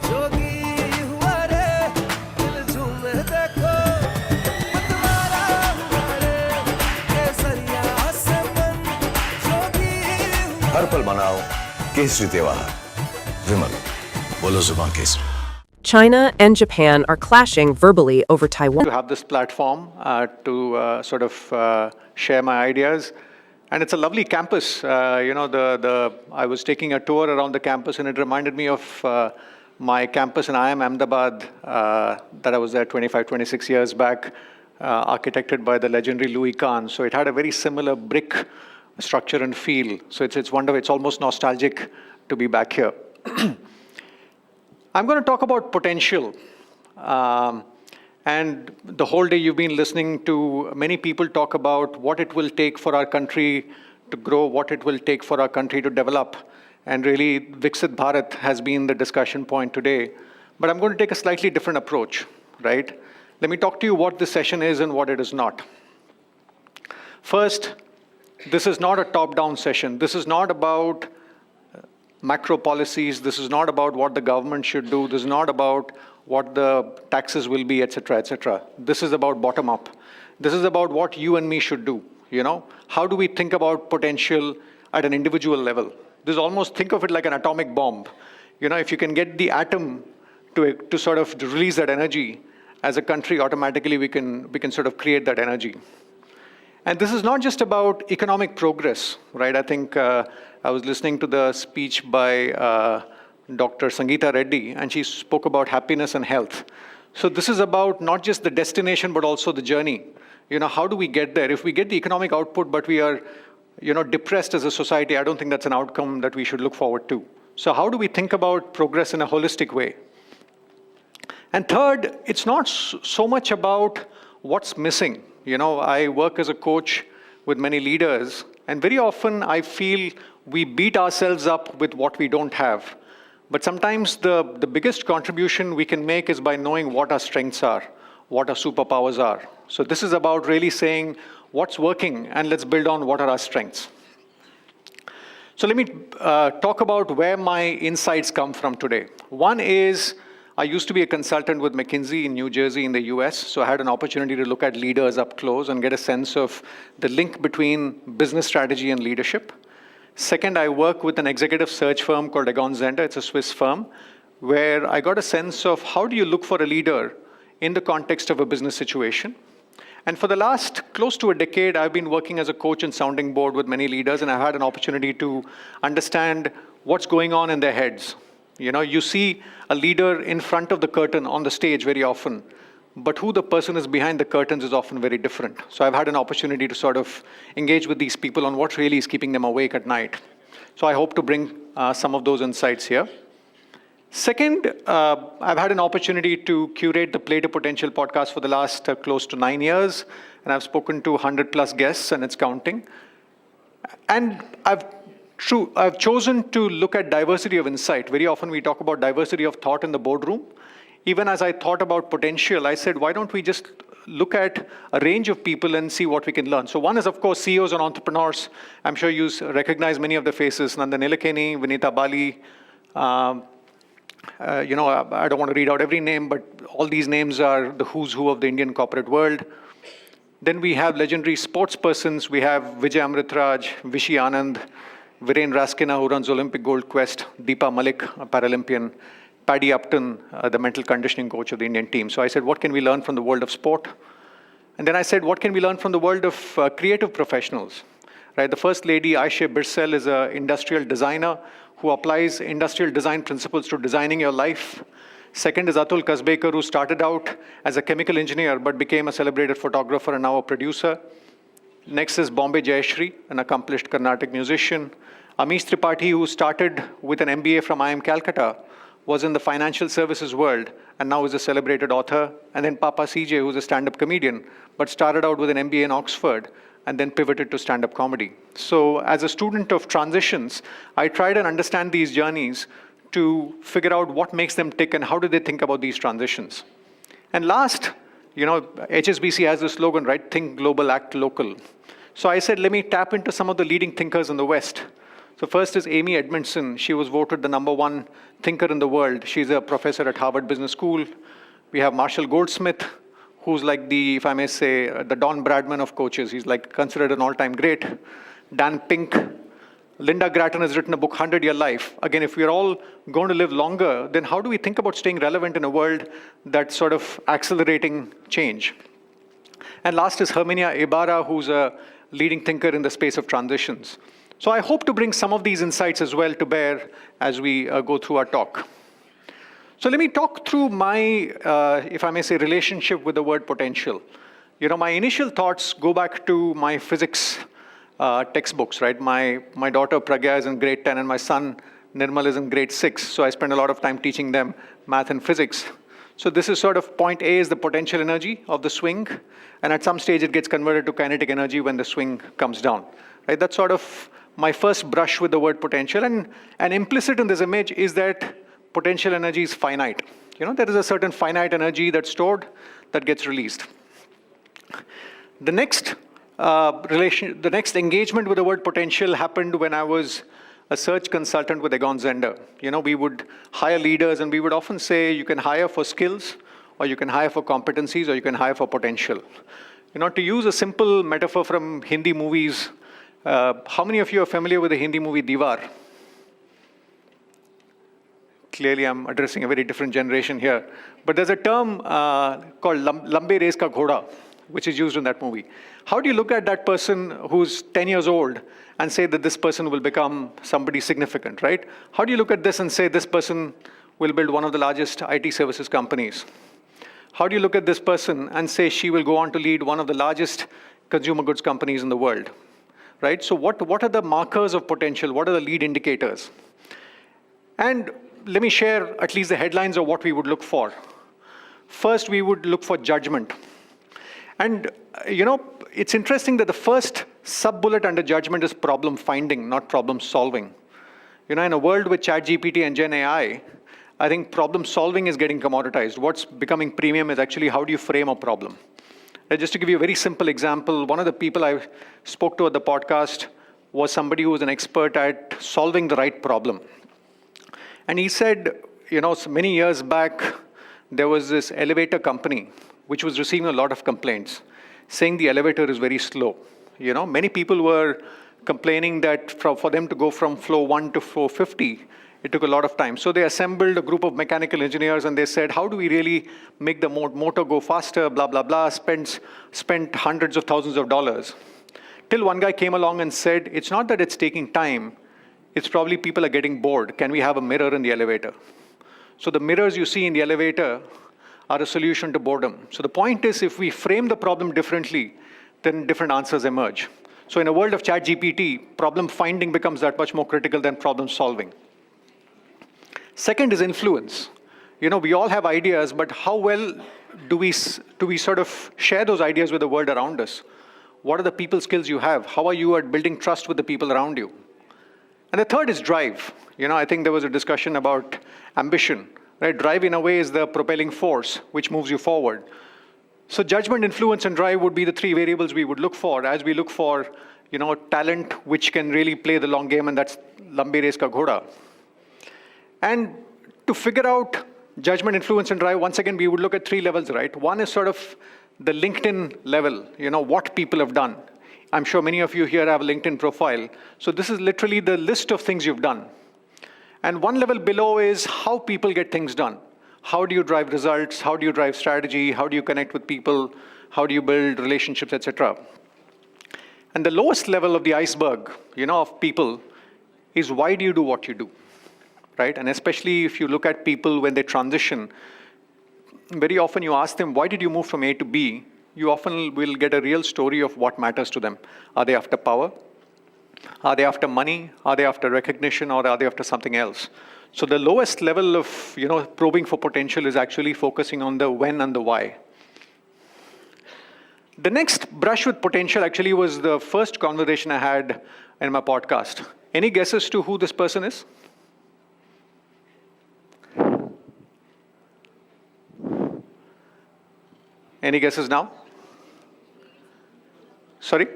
जोगी हुआ रे दिल झूमे देखो मतवारा हुआ रे केसरिया से मन जोगी हुआ हर पल मनाओ केसरी त्योहार। विमल, बोलो जुबान Kesari. China and Japan are clashing verbally over Taiwan. To have this platform to sort of share my ideas. And it's a lovely campus. I was taking a tour around the campus and it reminded me of my campus in IIM Ahmedabad that I was there 25, 26 years back, architected by the legendary Louis Kahn. So it had a very similar brick structure and feel. So it's wonderful. It's almost nostalgic to be back here. I'm going to talk about potential. And the whole day you've been listening to many people talk about what it will take for our country to grow, what it will take for our country to develop. And really, Viksit Bharat has been the discussion point today. But I'm going to take a slightly different approach, right? Let me talk to you what this session is and what it is not. First, this is not a top-down session. This is not about macro policies. This is not about what the government should do. This is not about what the taxes will be, etc., etc. This is about bottom-up. This is about what you and me should do, you know? How do we think about potential at an individual level? This is almost, think of it like an atomic bomb. You know, if you can get the atom to sort of release that energy, as a country, automatically we can sort of create that energy. And this is not just about economic progress, right? I think I was listening to the speech by Dr. Sangeeta Reddy, and she spoke about happiness and health. So this is about not just the destination, but also the journey. You know, how do we get there? If we get the economic output, but we are, you know, depressed as a society, I don't think that's an outcome that we should look forward to. So how do we think about progress in a holistic way? And third, it's not so much about what's missing. You know, I work as a coach with many leaders, and very often I feel we beat ourselves up with what we don't have. But sometimes the biggest contribution we can make is by knowing what our strengths are, what our superpowers are. So this is about really saying what's working, and let's build on what are our strengths. So let me talk about where my insights come from today. One is, I used to be a consultant with McKinsey in New Jersey in the US, so I had an opportunity to look at leaders up close and get a sense of the link between business strategy and leadership. Second, I work with an executive search firm called Egon Zehnder. It's a Swiss firm, where I got a sense of how do you look for a leader in the context of a business situation. And for the last close to a decade, I've been working as a coach and sounding board with many leaders, and I've had an opportunity to understand what's going on in their heads. You know, you see a leader in front of the curtain on the stage very often, but who the person is behind the curtains is often very different. So I've had an opportunity to sort of engage with these people on what really is keeping them awake at night. So I hope to bring some of those insights here. Second, I've had an opportunity to curate the Play to Potential podcast for the last close to 9 years, and I've spoken to 100+ guests, and it's counting. And I've chosen to look at diversity of insight. Very often we talk about diversity of thought in the boardroom. Even as I thought about potential, I said, why don't we just look at a range of people and see what we can learn? So one is, of course, CEOs and entrepreneurs. I'm sure you recognize many of the faces. Nandan Nilekani, Vinita Bali. I don't want to read out every name, but all these names are the who's who of the Indian corporate world. Then we have legendary sports persons. We have Vijay Amritraj, Vishy Anand, Viren Raskina, who runs Olympic Gold Quest, Deepa Malik, a Paralympian, Paddy Upton, the mental conditioning coach of the Indian team. So I said, what can we learn from the world of sport? And then I said, what can we learn from the world of creative professionals? Right? The first lady, Aisha Birsel, is an industrial designer who applies industrial design principles to designing your life. Second is Atul Kasbekar, who started out as a chemical engineer but became a celebrated photographer and now a producer. Next is Bombay Jayashree, an accomplished Carnatic musician. Amish Tripathi, who started with an MBA from IIM Calcutta, was in the financial services world and now is a celebrated author. And then Papa CJ, who's a stand-up comedian, but started out with an MBA in Oxford and then pivoted to stand-up comedy. So as a student of transitions, I tried and understand these journeys to figure out what makes them tick and how do they think about these transitions. And last, HSBC has this slogan, right? Think global, act local. So I said, let me tap into some of the leading thinkers in the West. So first is Amy Edmondson. She was voted the #1 thinker in the world. She's a professor at Harvard Business School. We have Marshall Goldsmith, who's like the, if I may say, the Don Bradman of coaches. He's like considered an all-time great. Dan Pink. Linda Grattan has written a book, 100-Year Life. Again, if we're all going to live longer, then how do we think about staying relevant in a world that's sort of accelerating change? And last is Herminia Ibarra, who's a leading thinker in the space of transitions. So I hope to bring some of these insights as well to bear as we go through our talk. So let me talk through my, if I may say, relationship with the word potential. My initial thoughts go back to my physics textbooks, right? My daughter Pragya is in grade 10 and my son Nirmal is in grade 6. So I spend a lot of time teaching them math and physics. So this is sort of point A is the potential energy of the swing. And at some stage it gets converted to kinetic energy when the swing comes down, right? That's sort of my first brush with the word potential. And implicit in this image is that potential energy is finite. There is a certain finite energy that's stored that gets released. The next engagement with the word potential happened when I was a search consultant with Egon Zehnder. We would hire leaders and we would often say you can hire for skills, or you can hire for competencies, or you can hire for potential. To use a simple metaphor from Hindi movies, how many of you are familiar with the Hindi movie Diwar? Clearly, I'm addressing a very different generation here. But there's a term called Lambe Race Ka Ghoda, which is used in that movie. How do you look at that person who's 10 years old and say that this person will become somebody significant, right? How do you look at this and say this person will build one of the largest IT services companies? How do you look at this person and say she will go on to lead one of the largest consumer goods companies in the world, right? So what are the markers of potential? What are the lead indicators? And let me share at least the headlines of what we would look for. First, we would look for judgment. And, it's interesting that the first sub-bullet under judgment is problem finding, not problem solving. In a world with ChatGPT and Gen AI, I think problem solving is getting commoditized. What's becoming premium is actually how do you frame a problem. Just to give you a very simple example, one of the people I spoke to at the podcast was somebody who was an expert at solving the right problem. And he said, many years back, there was this elevator company which was receiving a lot of complaints, saying the elevator is very slow. Many people were complaining that for them to go from floor 1 to floor 50, it took a lot of time. So they assembled a group of mechanical engineers and they said, how do we really make the motor go faster, blah, blah, blah, spent hundreds of thousands of dollars. Till one guy came along and said, it's not that it's taking time, it's probably people are getting bored. Can we have a mirror in the elevator? So the mirrors you see in the elevator are a solution to boredom. So the point is, if we frame the problem differently, then different answers emerge. So in a world of ChatGPT, problem finding becomes that much more critical than problem solving. Second is influence. We all have ideas, but how well do we sort of share those ideas with the world around us? What are the people skills you have? How are you at building trust with the people around you? And the third is drive. I think there was a discussion about ambition. Right? Drive, in a way, is the propelling force which moves you forward. So judgment, influence, and drive would be the three variables we would look for as we look for, talent which can really play the long game, and that's Lambe Race Ka Ghoda. And to figure out judgment, influence, and drive, once again, we would look at three levels, right? One is sort of the LinkedIn level, what people have done. I'm sure many of you here have a LinkedIn profile. So this is literally the list of things you've done. And one level below is how people get things done. How do you drive results? How do you drive strategy? How do you connect with people? How do you build relationships, etc.? And the lowest level of the iceberg, of people is why do you do what you do, right? And especially if you look at people when they transition, very often you ask them, why did you move from A to B? You often will get a real story of what matters to them. Are they after power? Are they after money? Are they after recognition? Or are they after something else? So the lowest level of probing for potential is actually focusing on the when and the why. The next brush with potential actually was the first conversation I had in my podcast. Any guesses to who this person is? Any guesses now? Sorry?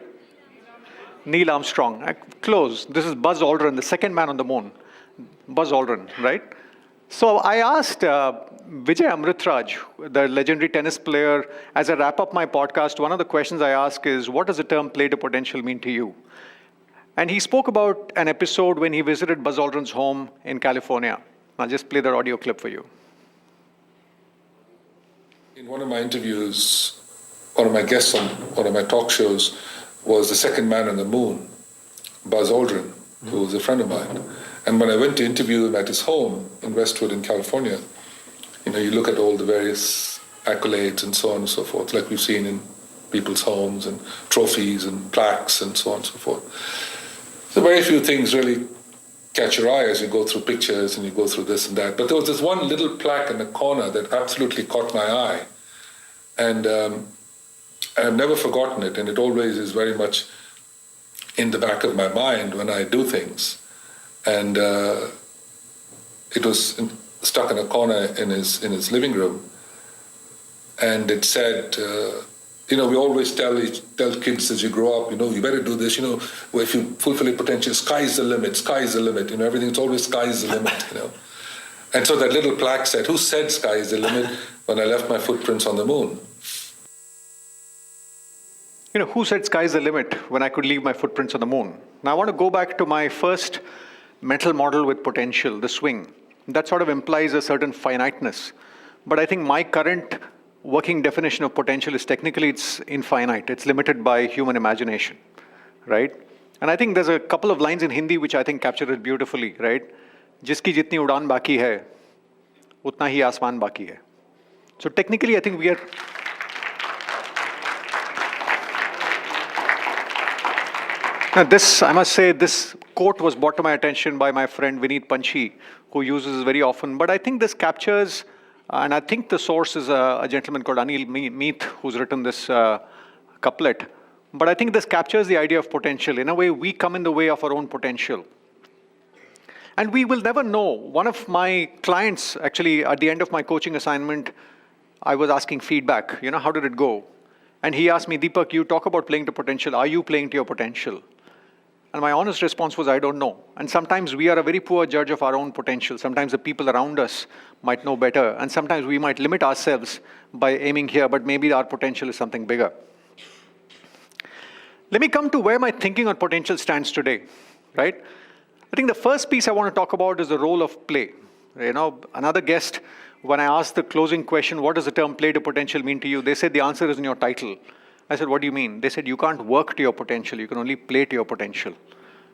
Neil Armstrong. Close. This is Buzz Aldrin, the second man on the moon. Buzz Aldrin, right? So I asked Vijay Amritraj, the legendary tennis player, as I wrap up my podcast, one of the questions I ask is, what does the term play to potential mean to you? And he spoke about an episode when he visited Buzz Aldrin's home in California. I'll just play that audio clip for you. In one of my interviews, one of my guests on one of my talk shows was the second man on the moon, Buzz Aldrin, who was a friend of mine. And when I went to interview him at his home in Westwood in California, you look at all the various accolades and so on and so forth, like we've seen in people's homes and trophies and plaques and so on and so forth. So very few things really catch your eye as you go through pictures and you go through this and that. But there was this one little plaque in the corner that absolutely caught my eye. And I've never forgotten it, and it always is very much in the back of my mind when I do things. And it was stuck in a corner in his living room, and it said, we always tell kids as you grow up, you better do this, if you fulfill your potential, sky's the limit, sky's the limit, everything's always sky's the limit, And so that little plaque said, who said sky is the limit when I left my footprints on the moon? Who said sky is the limit when I could leave my footprints on the moon? Now I want to go back to my first mental model with potential, the swing. That sort of implies a certain finiteness. But I think my current working definition of potential is technically it's infinite. It's limited by human imagination, right? And I think there's a couple of lines in Hindi which I think capture it beautifully, right? Jiski jitni udaan baki hai, utna hi asman baki hai. So technically I think we are... Now this, I must say, this quote was brought to my attention by my friend Vineet Panchi, who uses it very often. But I think this captures, and I think the source is a gentleman called Anil Meeth, who's written this couplet. But I think this captures the idea of potential. In a way, we come in the way of our own potential. And we will never know. One of my clients, actually, at the end of my coaching assignment, I was asking feedback. How did it go? And he asked me, Deepak, you talk about playing to potential. Are you playing to your potential? And my honest response was, I don't know. And sometimes we are a very poor judge of our own potential. Sometimes the people around us might know better. And sometimes we might limit ourselves by aiming here, but maybe our potential is something bigger. Let me come to where my thinking on potential stands today, right? I think the first piece I want to talk about is the role of play. Another guest, when I asked the closing question, what does the term play to potential mean to you? They said the answer is in your title. I said, what do you mean? They said, you can't work to your potential, you can only play to your potential.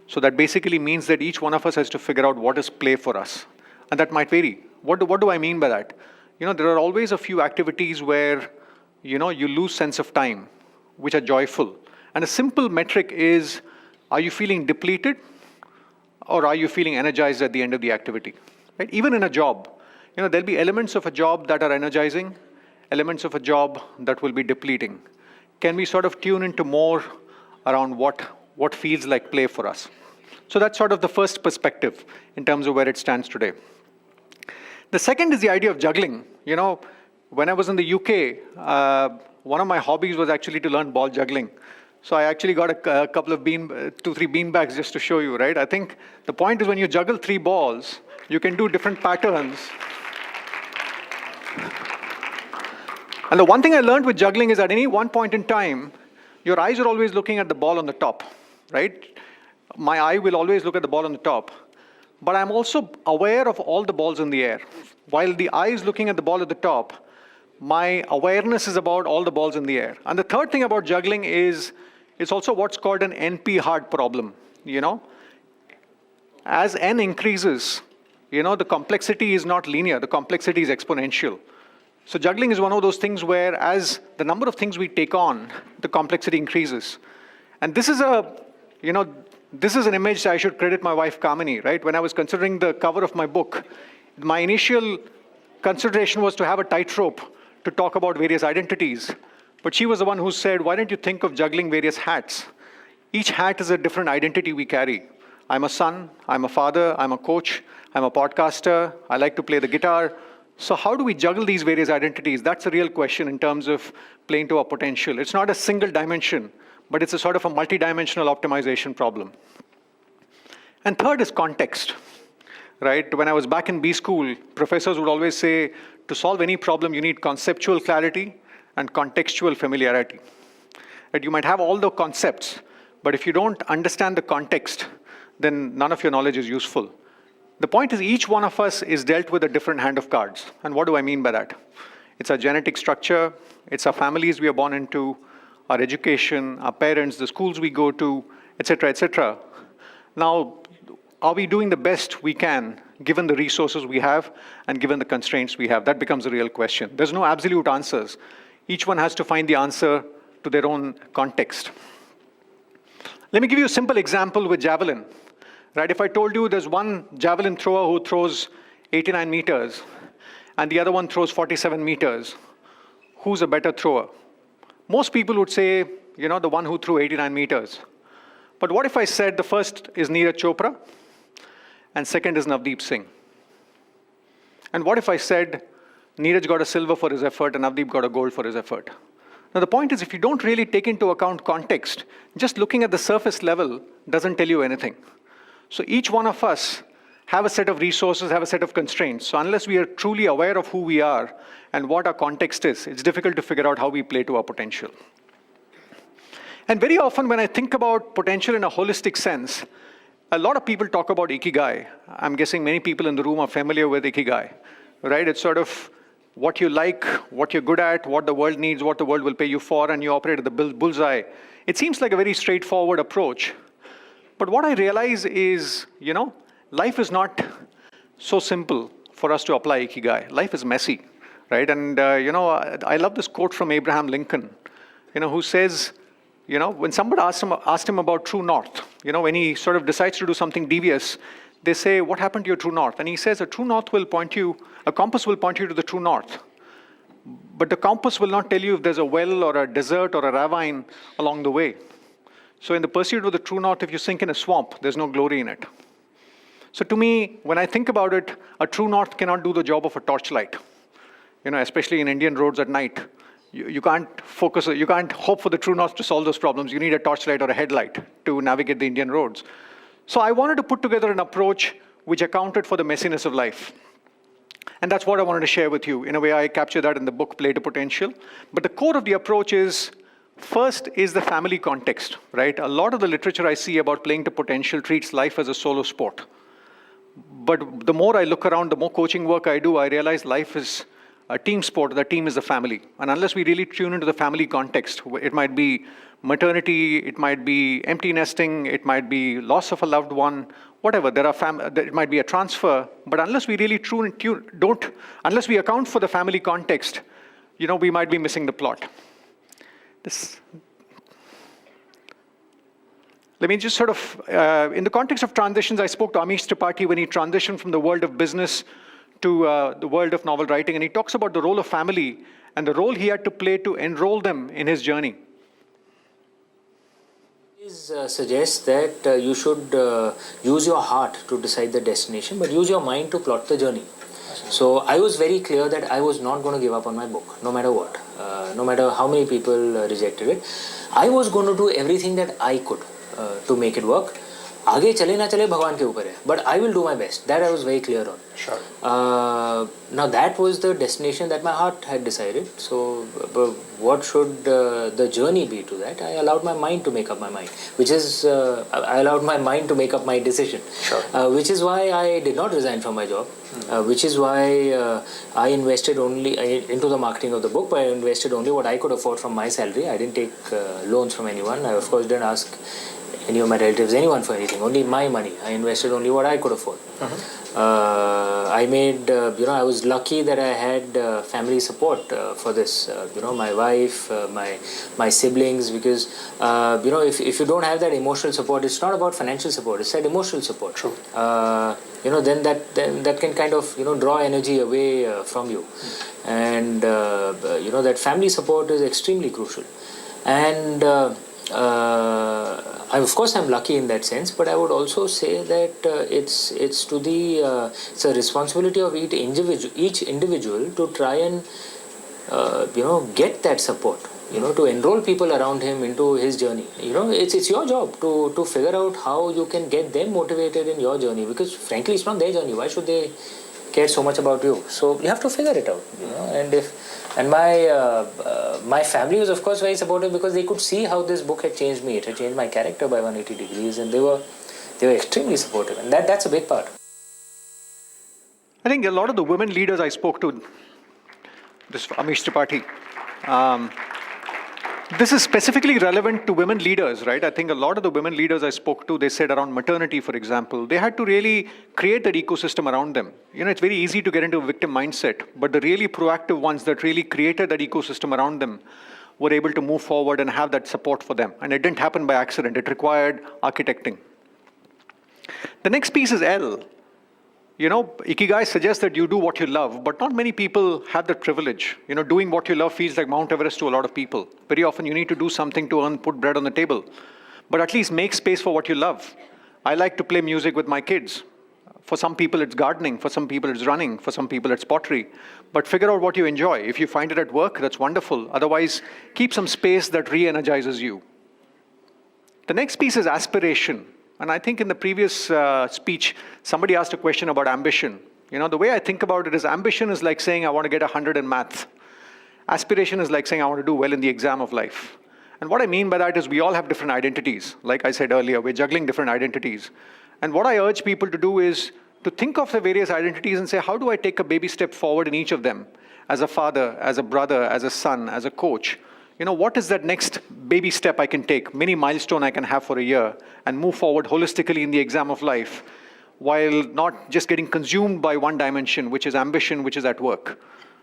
So that basically means that each one of us has to figure out what is play for us. And that might vary. What do I mean by that? There are always a few activities where, you lose sense of time, which are joyful. And a simple metric is, are you feeling depleted or are you feeling energized at the end of the activity? Right? Even in a job, there'll be elements of a job that are energizing, elements of a job that will be depleting. Can we sort of tune into more around what feels like play for us? So that's sort of the first perspective in terms of where it stands today. The second is the idea of juggling. When I was in the UK, one of my hobbies was actually to learn ball juggling. So I actually got a couple of 2-3 bean bags just to show you, right? I think the point is when you juggle 3 balls, you can do different patterns. And the one thing I learned with juggling is at any one point in time, your eyes are always looking at the ball on the top, right? My eye will always look at the ball on the top. But I'm also aware of all the balls in the air. While the eye is looking at the ball at the top, my awareness is about all the balls in the air. And the third thing about juggling is it's also what's called an NP-hard problem, As N increases, the complexity is not linear, the complexity is exponential. So juggling is one of those things where as the number of things we take on, the complexity increases. And this is an image I should credit my wife Kamini, right? When I was considering the cover of my book, my initial consideration was to have a tightrope to talk about various identities. But she was the one who said, why don't you think of juggling various hats? Each hat is a different identity we carry. I'm a son, I'm a father, I'm a coach, I'm a podcaster, I like to play the guitar. So how do we juggle these various identities? That's a real question in terms of playing to our potential. It's not a single dimension, but it's a sort of a multidimensional optimization problem. And third is context, right? When I was back in B school, professors would always say, to solve any problem, you need conceptual clarity and contextual familiarity. That you might have all the concepts, but if you don't understand the context, then none of your knowledge is useful. The point is each one of us is dealt with a different hand of cards. And what do I mean by that? It's our genetic structure, it's our families we are born into, our education, our parents, the schools we go to, etc., etc. Now, are we doing the best we can given the resources we have and given the constraints we have? That becomes a real question. There's no absolute answers. Each one has to find the answer to their own context. Let me give you a simple example with javelin. Right, if I told you there's one javelin thrower who throws 89 meters and the other one throws 47 meters, who's a better thrower? Most people would say, you know, the one who threw 89 meters. But what if I said the first is Neeraj Chopra and second is Navdeep Singh? And what if I said Neeraj got a silver for his effort and Navdeep got a gold for his effort? Now the point is, if you don't really take into account context, just looking at the surface level doesn't tell you anything. So each one of us have a set of resources, have a set of constraints. So unless we are truly aware of who we are and what our context is, it's difficult to figure out how we play to our potential. And very often when I think about potential in a holistic sense, a lot of people talk about ikigai. I'm guessing many people in the room are familiar with ikigai, right? It's sort of what you like, what you're good at, what the world needs, what the world will pay you for, and you operate at the bullseye. It seems like a very straightforward approach. But what I realize is, you know, life is not so simple for us to apply ikigai. Life is messy, right? And, you know, I love this quote from Abraham Lincoln, you know, who says, you know, when somebody asked him about true north, you know, when he sort of decides to do something devious, they say, what happened to your true north? And he says, a true north will point you, a compass will point you to the true north. But the compass will not tell you if there's a well or a desert or a ravine along the way. So in the pursuit of the true north, if you sink in a swamp, there's no glory in it. So to me, when I think about it, a true north cannot do the job of a torchlight. You know, especially in Indian roads at night. You can't focus, you can't hope for the true north to solve those problems. You need a torchlight or a headlight to navigate the Indian roads. So I wanted to put together an approach which accounted for the messiness of life. And that's what I wanted to share with you. In a way, I capture that in the book, Play to Potential. But the core of the approach is, first is the family context, right? A lot of the literature I see about playing to potential treats life as a solo sport. But the more I look around, the more coaching work I do, I realize life is a team sport. The team is the family. And unless we really tune into the family context, it might be maternity, it might be empty nesting, it might be loss of a loved one, whatever. It might be a transfer. But unless we really unless we account for the family context, you know, we might be missing the plot. Let me just sort of, in the context of transitions, I spoke to Amish Tripathi when he transitioned from the world of business to the world of novel writing, and he talks about the role of family and the role he had to play to enroll them in his journey. Suggests that you should use your heart to decide the destination, but use your mind to plot the journey. So I was very clear that I was not going to give up on my book, no matter what. No matter how many people rejected it. I was going to do everything that I could to make it work. आगे चले ना चले भगवान के ऊपर है, but I will do my best. That I was very clear on. Sure. Now that was the destination that my heart had decided. So what should the journey be to that? I allowed my mind to make up my mind, which is I allowed my mind to make up my decision. Sure. Which is why I did not resign from my job. Which is why I invested only into the marketing of the book. But I invested only what I could afford from my salary. I didn't take loans from anyone. I of course didn't ask any of my relatives, anyone for anything, only my money. I invested only what I could afford. I made, I was lucky that I had family support for this. My wife, my siblings, because, if you don't have that emotional support, it's not about financial support, it's that emotional support. True. Then that can kind of, draw energy away from you. And, that family support is extremely crucial. And, of course, I'm lucky in that sense, but I would also say that it's a responsibility of each individual to try and get that support. To enroll people around him into his journey. It's your job to figure out how you can get them motivated in your journey, because frankly, it's not their journey. Why should they care so much about you? So you have to figure it out. And my family was of course very supportive, because they could see how this book had changed me. It had changed my character by 180 degrees, and they were extremely supportive, and that's a big part. I think a lot of the women leaders I spoke to, this Amish Tripathi, this is specifically relevant to women leaders, right? I think a lot of the women leaders I spoke to, they said around maternity, for example, they had to really create that ecosystem around them. It's very easy to get into a victim mindset, but the really proactive ones that really created that ecosystem around them were able to move forward and have that support for them. And it didn't happen by accident. It required architecting. The next piece is L. Ikigai suggests that you do what you love, but not many people have that privilege. Doing what you love feels like Mount Everest to a lot of people. Very often you need to do something to put bread on the table. But at least make space for what you love. I like to play music with my kids. For some people it's gardening, for some people it's running, for some people it's pottery. But figure out what you enjoy. If you find it at work, that's wonderful. Otherwise, keep some space that re-energizes you. The next piece is aspiration. And I think in the previous speech, somebody asked a question about ambition. The way I think about it is ambition is like saying I want to get 100 in math. Aspiration is like saying I want to do well in the exam of life. And what I mean by that is we all have different identities. Like I said earlier, we're juggling different identities. And what I urge people to do is to think of the various identities and say, how do I take a baby step forward in each of them? As a father, as a brother, as a son, as a coach. What is that next baby step I can take, mini milestone I can have for a year, and move forward holistically in the exam of life, while not just getting consumed by one dimension, which is ambition, which is at work.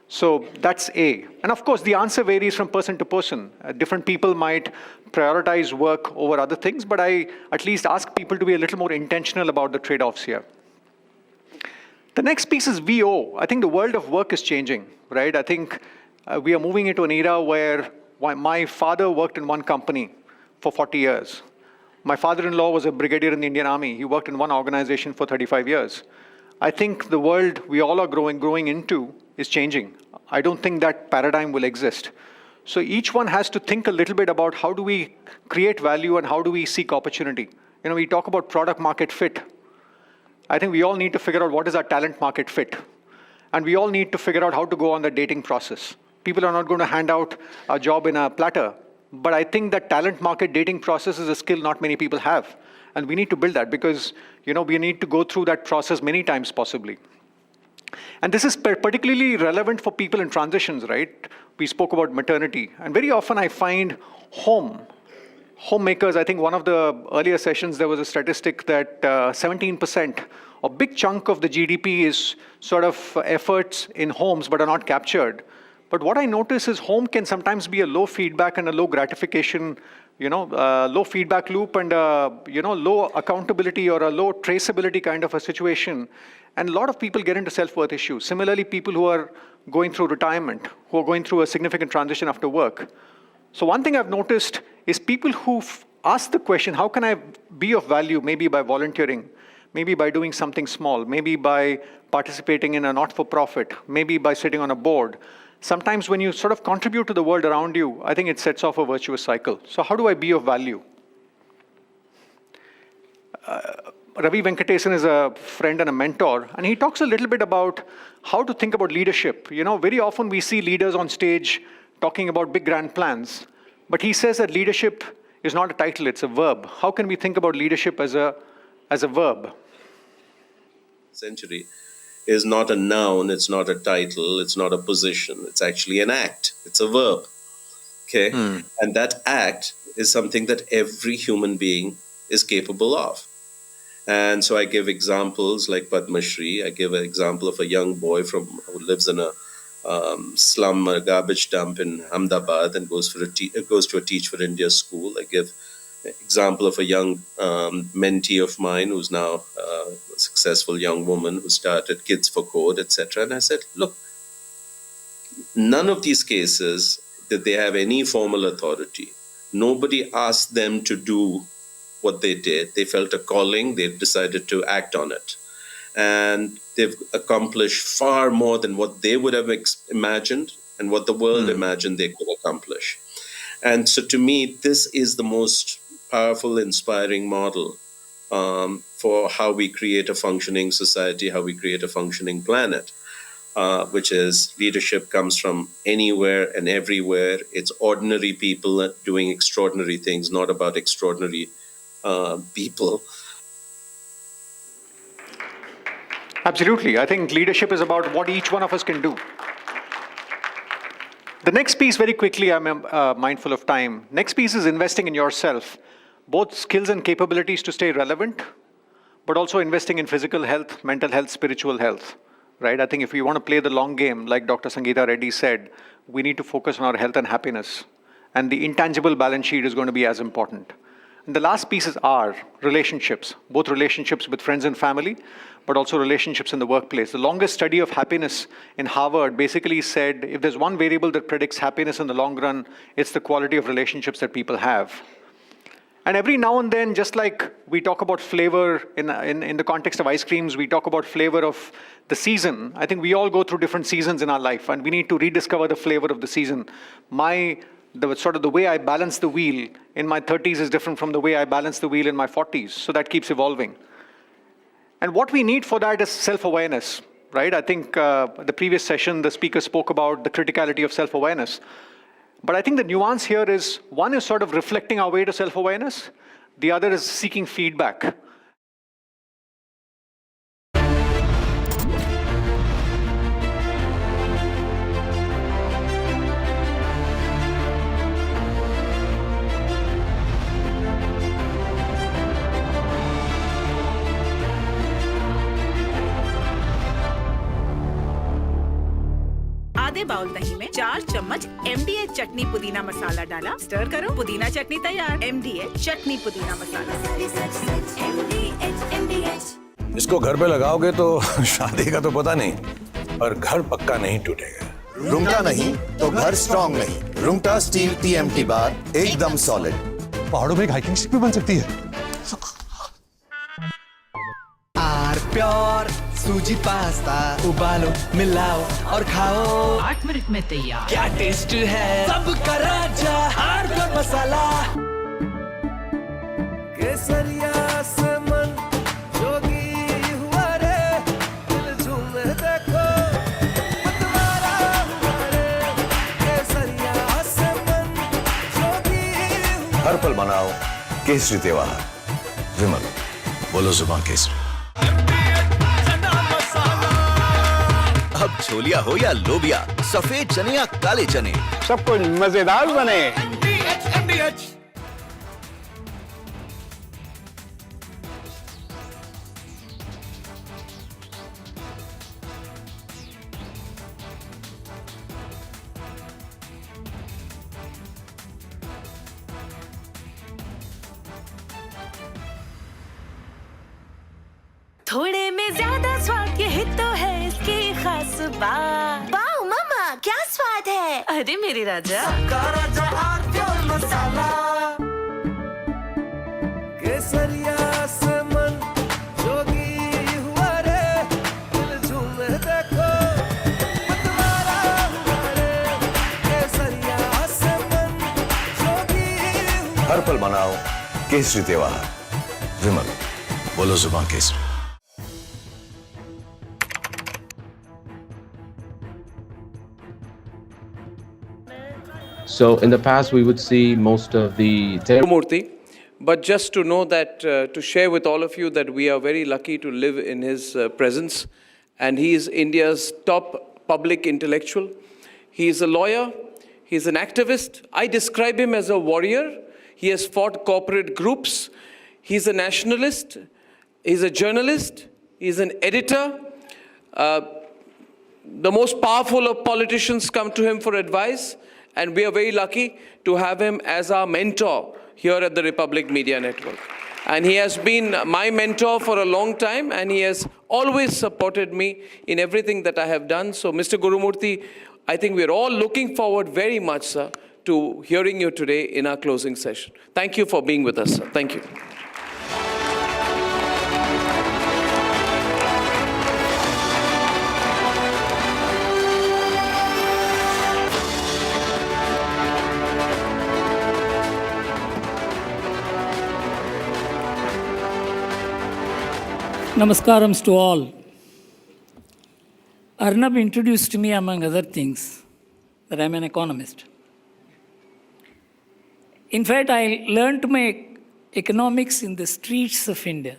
So that's A. And of course, the answer varies from person to person. Different people might prioritize work over other things, but I at least ask people to be a little more intentional about the trade-offs here. The next piece is VO. I think the world of work is changing, right? I think we are moving into an era where my father worked in one company for 40 years. My father-in-law was a brigadier in the Indian Army. He worked in one organization for 35 years. I think the world we all are growing into is changing. I don't think that paradigm will exist. So each one has to think a little bit about how do we create value and how do we seek opportunity. We talk about product market fit. I think we all need to figure out what is our talent market fit. And we all need to figure out how to go on the dating process. People are not going to hand out a job in a platter. But I think that talent market dating process is a skill not many people have. And we need to build that because, we need to go through that process many times possibly. And this is particularly relevant for people in transitions, right? We spoke about maternity. And very often I find homemakers, I think one of the earlier sessions, there was a statistic that 17%, a big chunk of the GDP is sort of efforts in homes but are not captured. But what I notice is home can sometimes be a low feedback and a low gratification, low feedback loop and low accountability or a low traceability kind of a situation. And a lot of people get into self-worth issues. Similarly, people who are going through retirement, who are going through a significant transition after work. So one thing I've noticed is people who've asked the question, how can I be of value? Maybe by volunteering, maybe by doing something small, maybe by participating in a not-for-profit, maybe by sitting on a board. Sometimes when you sort of contribute to the world around you, I think it sets off a virtuous cycle. So how do I be of value? Ravi Venkatesan is a friend and a mentor, and he talks a little bit about how to think about leadership. Very often we see leaders on stage talking about big grand plans, but he says that leadership is not a title, it's a verb. How can we think about leadership as a verb? Century is not a noun, it's not a title, it's not a position, it's actually an act, it's a verb. Okay? And that act is something that every human being is capable of. And so I give examples like Padma Shri. I give an example of a young boy who lives in a slum, a garbage dump in Ahmedabad and goes to a Teach for India school. I give an example of a young mentee of mine who's now a successful young woman who started Kids for Code, etc. And I said, look, none of these cases did they have any formal authority. Nobody asked them to do what they did. They felt a calling, they decided to act on it. And they've accomplished far more than what they would have imagined and what the world imagined they could accomplish. And so to me, this is the most powerful, inspiring model for how we create a functioning society, how we create a functioning planet, which is leadership comes from anywhere and everywhere. It's ordinary people doing extraordinary things, not about extraordinary people. Absolutely. I think leadership is about what each one of us can do. The next piece, very quickly, I'm mindful of time. Next piece is investing in yourself, both skills and capabilities to stay relevant, but also investing in physical health, mental health, spiritual health, right? I think if we want to play the long game, like Dr. Sangeeta Reddy said, we need to focus on our health and happiness. And the intangible balance sheet is going to be as important. And the last piece is our relationships, both relationships with friends and family, but also relationships in the workplace. The longest study of happiness in Harvard basically said, if there's one variable that predicts happiness in the long run, it's the quality of relationships that people have. And every now and then, just like we talk about flavor in the context of ice creams, we talk about flavor of the season. I think we all go through different seasons in our life, and we need to rediscover the flavor of the season. The way I balance the wheel in my 30s is different from the way I balance the wheel in my 40s. So that keeps evolving. And what we need for that is self-awareness, right? I think the previous session, the speaker spoke about the criticality of self-awareness. But I think the nuance here is, one is sort of reflecting our way to self-awareness. The other is seeking feedback. आधे bowl दही में 4 चम्मच MDH चटनी पुदीना मसाला डाला, stir करो, पुदीना चटनी तैयार। MDH चटनी पुदीना मसाला। इसको घर पे लगाओगे तो शादी का तो पता नहीं, पर घर पक्का नहीं टूटेगा। रूंगटा नहीं तो घर स्ट्रॉन्ग नहीं। रूंगटा स्टील TMT बार एकदम सॉलिड। पहाड़ों में एक हाइकिंग स्टिक भी बन सकती है। प्योर सूजी पास्ता उबालो, मिलाओ और खाओ। 8 मिनट में तैयार। क्या टेस्ट है सबका राजा आरकोर मसाला। केसरिया से मन जोगी हुआ रे, दिल झूमे देखो मतवारा हुआ रे। केसरिया से मन जोगी हुआ। हर पल मनाओ केसरी त्योहार। विमल, बोलो जुबान केसरी। अब छोलिया हो या लोबिया, सफेद चने या काले चने, सब कुछ मजेदार बने। थोड़े में ज्यादा स्वाद, यही तो है इसकी खास बात। वाओ मम्मा, क्या स्वाद है। अरे मेरे राजा, सबका राजा आरकोर मसाला। केसरिया से मन जोगी हुआ रे, दिल झूमे देखो मतवारा हुआ रे। केसरिया से मन जोगी हुआ। हर पल मनाओ केसरी त्योहार। विमल, बोलो जुबान Kesari. So in the past, we would see most of the Murthy, but just to know that, to share with all of you that we are very lucky to live in his presence, and he is India's top public intellectual. He is a lawyer, he is an activist. I describe him as a warrior. He has fought corporate groups. He's a nationalist, he's a journalist, he's an editor. The most powerful of politicians come to him for advice. And we are very lucky to have him as our mentor here at the Republic Media Network. And he has been my mentor for a long time, and he has always supported me in everything that I have done. So, Mr. Gurumurthy, I think we're all looking forward very much, sir, to hearing you today in our closing session. Thank you for being with us, sir. Thank you. Namaskarams to all. Arnab introduced me, among other things, that I'm an economist. In fact, I learned my economics in the streets of India.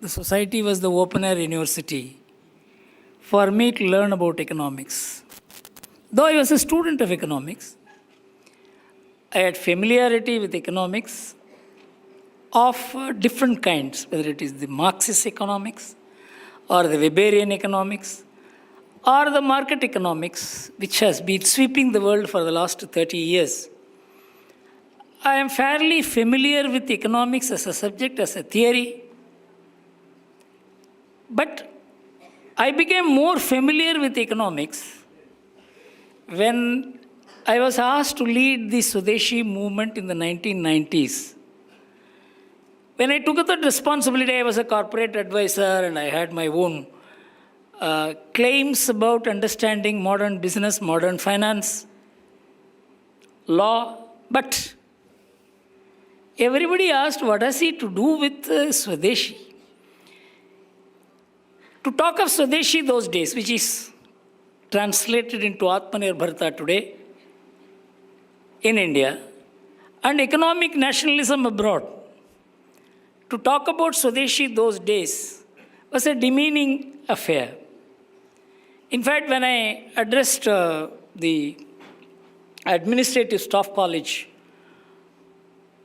The society was the open-air university for me to learn about economics. Though I was a student of economics, I had familiarity with economics of different kinds, whether it is the Marxist economics or the Weberian economics or the market economics, which has been sweeping the world for the last 30 years. I am fairly familiar with economics as a subject, as a theory, but I became more familiar with economics when I was asked to lead the Swadeshi movement in the 1990s. When I took up that responsibility, I was a corporate advisor and I had my own claims about understanding modern business, modern finance, law. But everybody asked, what has he to do with Swadeshi? To talk of Swadeshi those days, which is translated into Atmanirbharta today in India, and economic nationalism abroad, to talk about Swadeshi those days was a demeaning affair. In fact, when I addressed the administrative staff college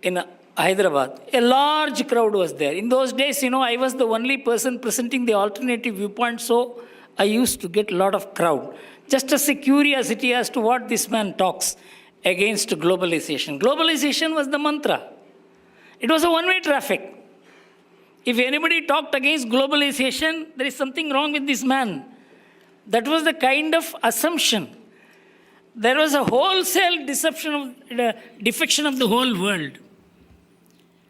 in Hyderabad, a large crowd was there. In those days, I was the only person presenting the alternative viewpoint, so I used to get a lot of crowd. Just as a curiosity as to what this man talks against globalization. Globalization was the mantra. It was a one-way traffic. If anybody talked against globalization, there is something wrong with this man. That was the kind of assumption. There was a wholesale defection of the whole world.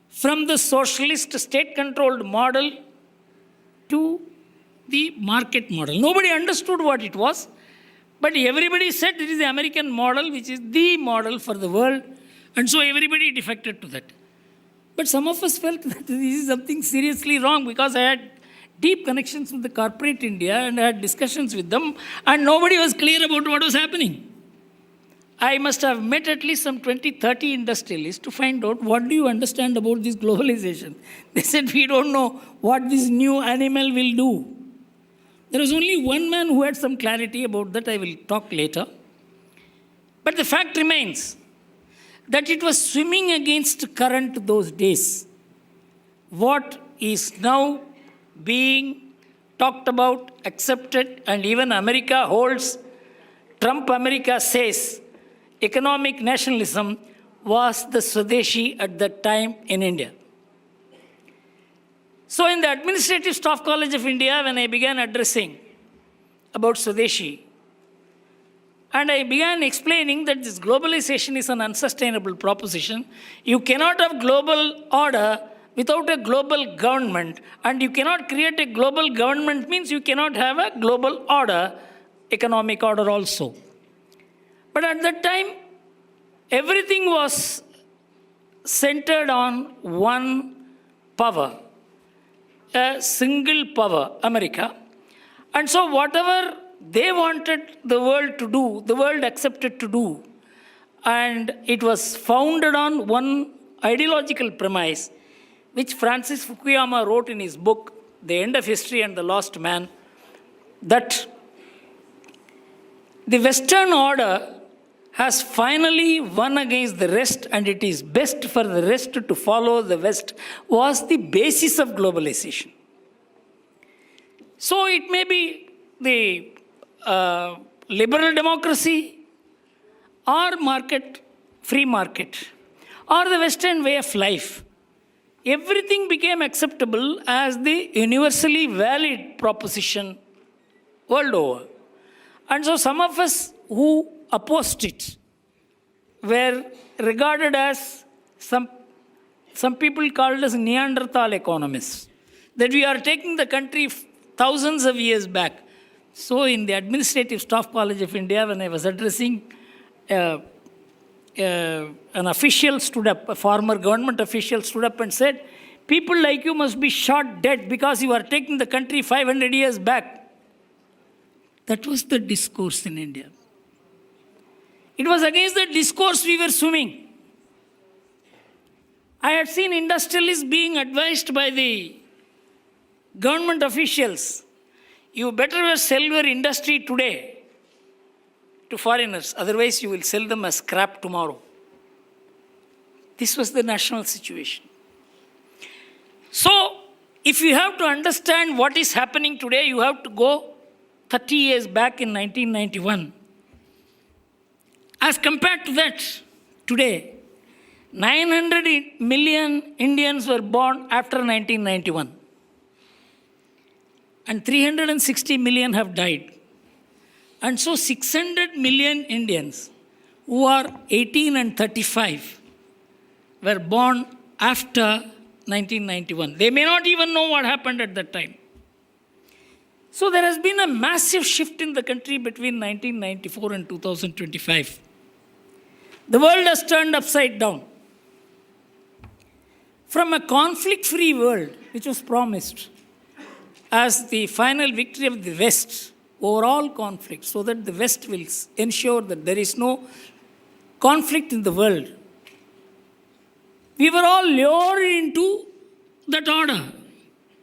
From the socialist state-controlled model to the market model. Nobody understood what it was, but everybody said it is the American model, which is the model for the world, and so everybody defected to that. But some of us felt that this is something seriously wrong, because I had deep connections with the corporate India and I had discussions with them, and nobody was clear about what was happening. I must have met at least some 20, 30 industrialists to find out, what do you understand about this globalization? They said, we don't know what this new animal will do. There was only one man who had some clarity about that. I will talk later. But the fact remains that it was swimming against current those days. What is now being talked about, accepted, and even America holds, Trump America says, economic nationalism was the Swadeshi at that time in India. So in the Administrative Staff College of India, when I began addressing about Swadeshi, and I began explaining that this globalization is an unsustainable proposition. You cannot have global order without a global government, and you cannot create a global government means you cannot have a global order, economic order also. But at that time, everything was centered on one power, a single power, America. And so whatever they wanted the world to do, the world accepted to do. And it was founded on one ideological premise, which Francis Fukuyama wrote in his book, The End of History and the Lost Man, that the Western order has finally won against the rest, and it is best for the rest to follow the West, was the basis of globalization. So it may be the liberal democracy or market, free market, or the Western way of life. Everything became acceptable as the universally valid proposition world over. And so some of us who opposed it were regarded as, some people called us Neanderthal economists, that we are taking the country thousands of years back. So in the Administrative Staff College of India, when I was addressing, an official stood up, a former government official stood up and said, People like you must be shot dead because you are taking the country 500 years back. That was the discourse in India. It was against the discourse we were swimming. I had seen industrialists being advised by the government officials, you better sell your industry today to foreigners, otherwise you will sell them as scrap tomorrow. This was the national situation. So, if you have to understand what is happening today, you have to go 30 years back in 1991. As compared to that, today, 900 million Indians were born after 1991. And 360 million have died. And so 600 million Indians who are 18 and 35 were born after 1991. They may not even know what happened at that time. So there has been a massive shift in the country between 1994 and 2025. The world has turned upside down. From a conflict-free world, which was promised as the final victory of the West over all conflict, so that the West will ensure that there is no conflict in the world, we were all lured into that order,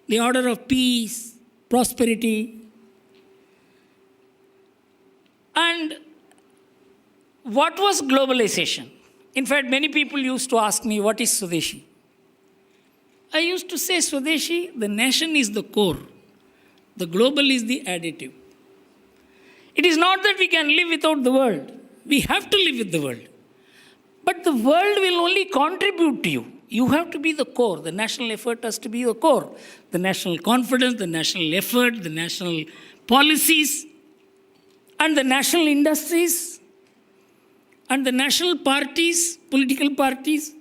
the order of peace, prosperity. And what was globalization? In fact, many people used to ask me, what is Swadeshi? I used to say, Swadeshi, the nation is the core. The global is the additive. It is not that we can live without the world. We have to live with the world. But the world will only contribute to you. You have to be the core. The national effort has to be the core. The national confidence, the national effort, the national policies, and the national industries, and the national parties, political parties.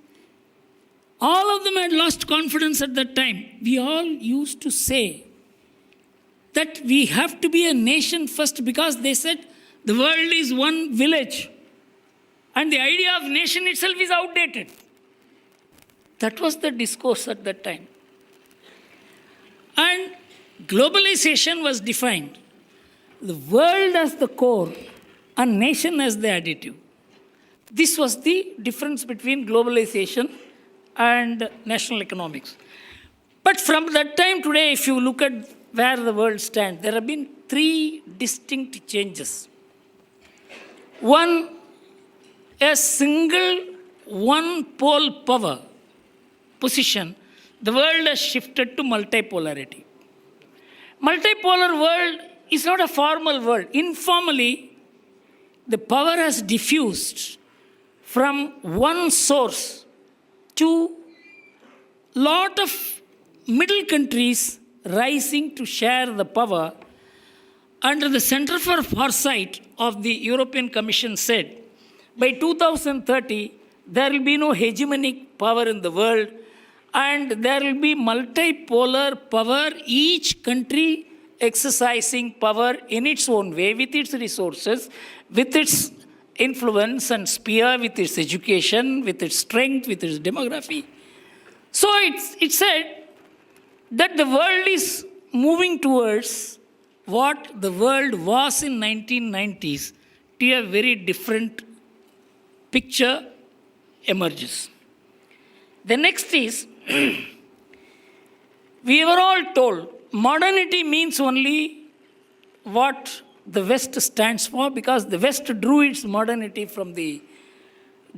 All of them had lost confidence at that time. We all used to say that we have to be a nation first because they said the world is one village and the idea of nation itself is outdated. That was the discourse at that time. And globalization was defined. The world as the core and nation as the additive. This was the difference between globalization and national economics. But from that time today, if you look at where the world stands, there have been three distinct changes. One, a single one-pole power position, the world has shifted to multipolarity. Multipolar world is not a formal world. Informally, the power has diffused from one source to lot of middle countries rising to share the power. Under the Center for Foresight of the European Commission said, by 2030, there will be no hegemonic power in the world and there will be multipolar power, each country exercising power in its own way, with its resources, with its influence and sphere, with its education, with its strength, with its demography. So it said that the world is moving towards what the world was in 1990s to a very different picture emerges. The next is, we were all told modernity means only what the West stands for, because the West drew its modernity from the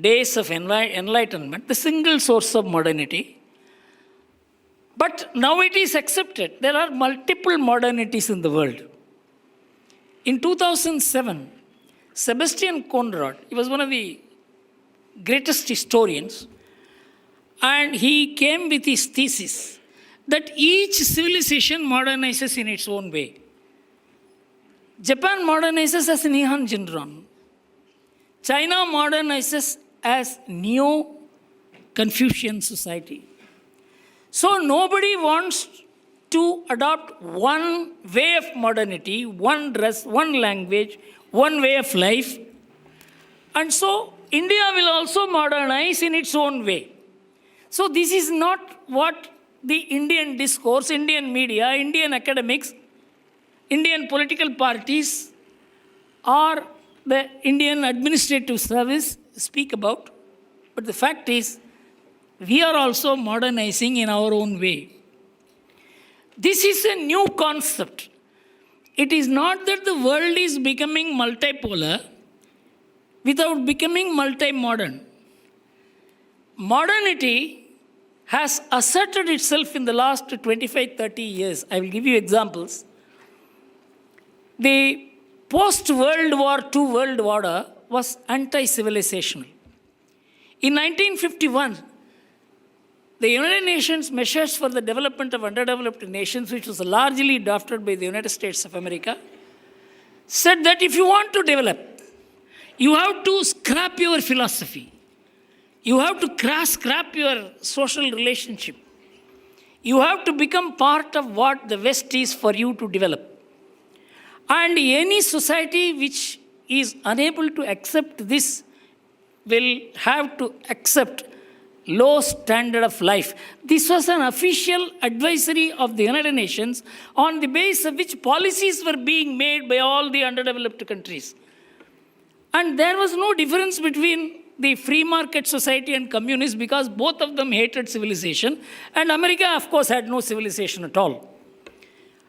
days of enlightenment, the single source of modernity. But now it is accepted. There are multiple modernities in the world. In 2007, Sebastian Conrad, he was one of the greatest historians, and he came with his thesis that each civilization modernizes in its own way. Japan modernizes as Nihon Jinran. China modernizes as Neo-Confucian society. So nobody wants to adopt one way of modernity, one dress, one language, one way of life. And so India will also modernize in its own way. So this is not what the Indian discourse, Indian media, Indian academics, Indian political parties, or the Indian administrative service speak about. But the fact is, we are also modernizing in our own way. This is a new concept. It is not that the world is becoming multipolar without becoming multi-modern. Modernity has asserted itself in the last 25-30 years. I will give you examples. The post-World War II world order was anti-civilizational. In 1951, the United Nations Measures for the Development of Underdeveloped Nations, which was largely drafted by the United States of America, said that if you want to develop, you have to scrap your philosophy. You have to scrap your social relationship. You have to become part of what the West is for you to develop. And any society which is unable to accept this will have to accept low standard of life. This was an official advisory of the United Nations on the basis of which policies were being made by all the underdeveloped countries. And there was no difference between the free market society and communists because both of them hated civilization. And America, of course, had no civilization at all.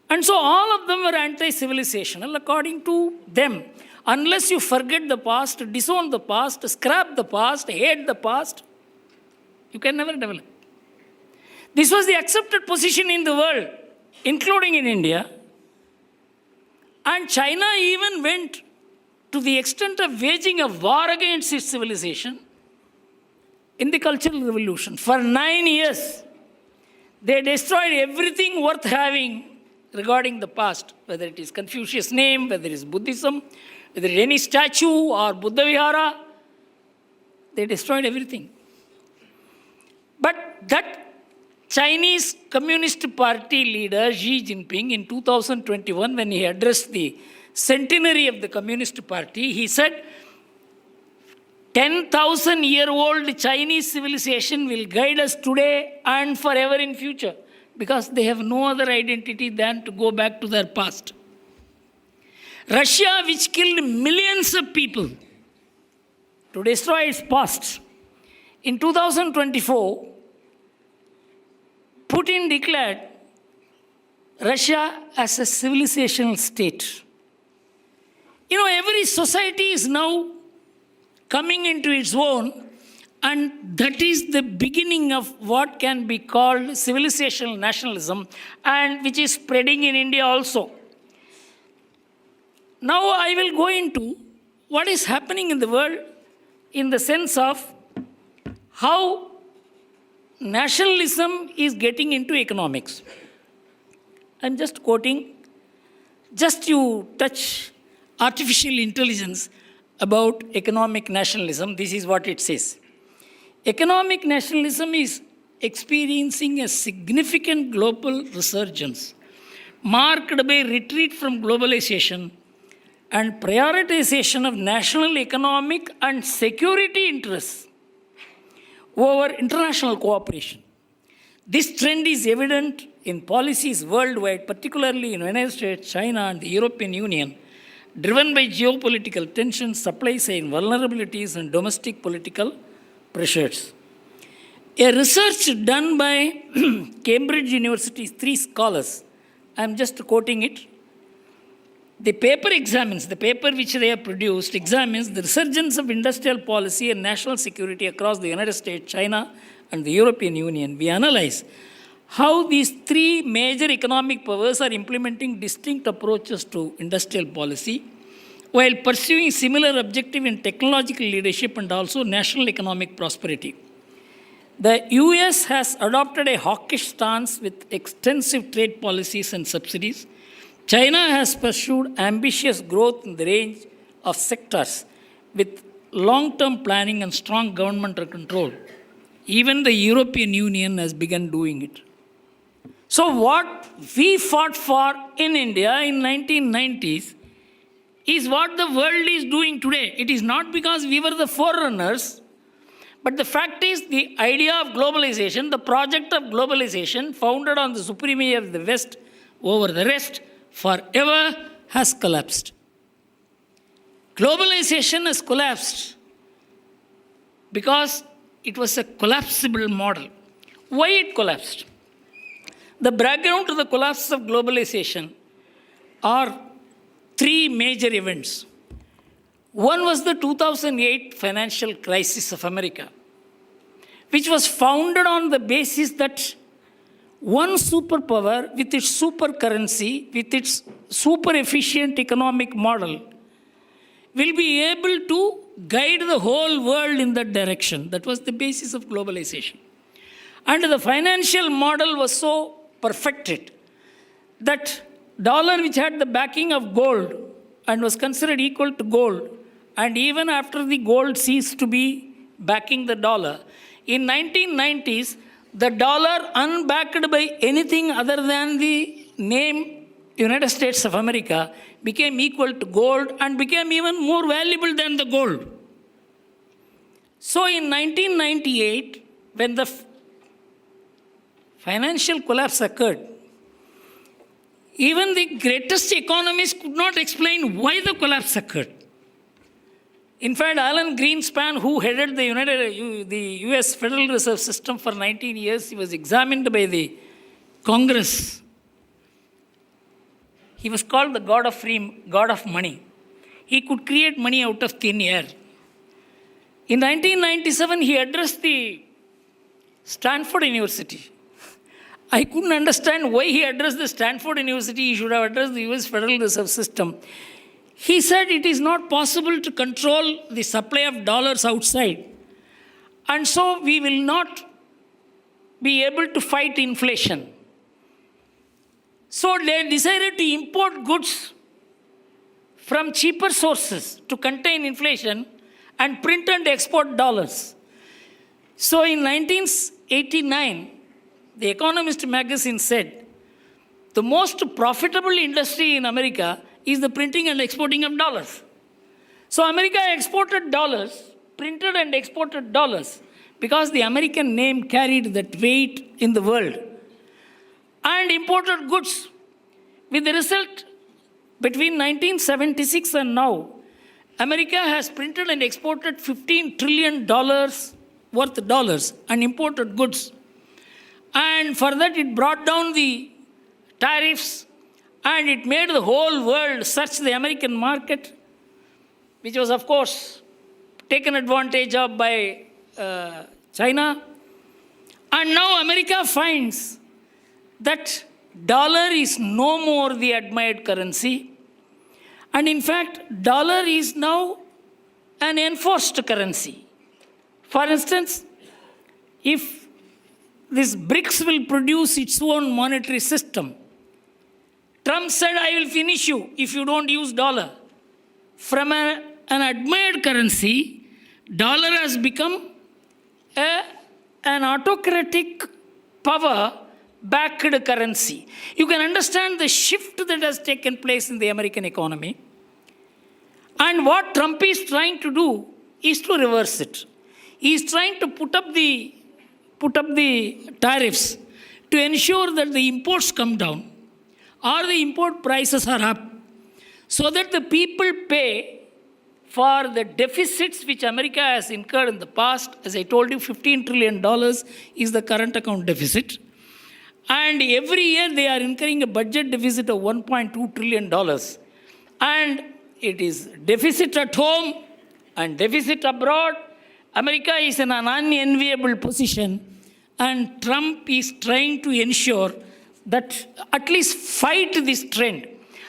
And so all of them were anti-civilizational according to them. Unless you forget the past, disown the past, scrap the past, hate the past, you can never develop. This was the accepted position in the world, including in India. And China even went to the extent of waging a war against its civilization in the Cultural Revolution. For 9 years, they destroyed everything worth having regarding the past, whether it is Confucius' name, whether it is Buddhism, whether it is any statue or Buddha Vihara. They destroyed everything. But that Chinese Communist Party leader, Xi Jinping, in 2021, when he addressed the centenary of the Communist Party, he said, 10,000-year-old Chinese civilization will guide us today and forever in future, because they have no other identity than to go back to their past. Russia, which killed millions of people to destroy its past, in 2024, Putin declared Russia as a civilizational state. You know, every society is now coming into its own, and that is the beginning of what can be called civilizational nationalism, and which is spreading in India also. Now I will go into what is happening in the world in the sense of how nationalism is getting into economics. I'm just quoting, just you touch artificial intelligence about economic nationalism. This is what it says. Economic nationalism is experiencing a significant global resurgence, marked by retreat from globalization and prioritization of national economic and security interests over international cooperation. This trend is evident in policies worldwide, particularly in the United States, China, and the European Union, driven by geopolitical tensions, supply chain vulnerabilities, and domestic political pressures. A research done by Cambridge University's 3 scholars, I'm just quoting it. The paper which they have produced examines the resurgence of industrial policy and national security across the United States, China, and the European Union. We analyze how these 3 major economic powers are implementing distinct approaches to industrial policy while pursuing similar objectives in technological leadership and also national economic prosperity. The US has adopted a hawkish stance with extensive trade policies and subsidies. China has pursued ambitious growth in the range of sectors with long-term planning and strong governmental control. Even the European Union has begun doing it. So what we fought for in India in 1990s is what the world is doing today. It is not because we were the forerunners, But the fact is, the idea of globalization, the project of globalization, founded on the supremacy of the West over the rest, forever has collapsed. Globalization has collapsed because it was a collapsible model. Why it collapsed? The background to the collapse of globalization are three major events. One was the 2008 financial crisis of America, which was founded on the basis that one superpower with its super currency, with its super efficient economic model, will be able to guide the whole world in that direction. That was the basis of globalization. And the financial model was so perfected that dollar, which had the backing of gold and was considered equal to gold, and even after the gold ceased to be backing the dollar, in 1990s, the dollar unbacked by anything other than the name United States of America became equal to gold and became even more valuable than the gold. So in 1998, when the financial collapse occurred, even the greatest economists could not explain why the collapse occurred. In fact, Alan Greenspan, who headed the US Federal Reserve System for 19 years, he was examined by the Congress. He was called the god of money. He could create money out of thin air. In 1997, he addressed the Stanford University. I couldn't understand why he addressed the Stanford University. He should have addressed the US Federal Reserve System. He said it is not possible to control the supply of dollars outside. And so we will not be able to fight inflation. So they decided to import goods from cheaper sources to contain inflation and print and export dollars. So in 1989, The Economist magazine said, the most profitable industry in America is the printing and exporting of dollars. So America exported dollars, printed and exported dollars, because the American name carried that weight in the world, and imported goods. With the result, between 1976 and now, America has printed and exported $15 trillion worth of dollars and imported goods. And for that, it brought down the tariffs, and it made the whole world search the American market, which was, of course, taken advantage of by China. And now America finds that dollar is no more the admired currency. And in fact, dollar is now an enforced currency. For instance, if this BRICS will produce its own monetary system, Trump said, I will finish you if you don't use dollar. From an admired currency, dollar has become an autocratic power-backed currency. You can understand the shift that has taken place in the American economy. And what Trump is trying to do is to reverse it. He is trying to put up the tariffs to ensure that the imports come down or the import prices are up, so that the people pay for the deficits which America has incurred in the past. As I told you, $15 trillion is the current account deficit. And every year they are incurring a budget deficit of $1.2 trillion. And it is deficit at home and deficit abroad. America is in an unenviable position, and Trump is trying to ensure that at least fight this trend.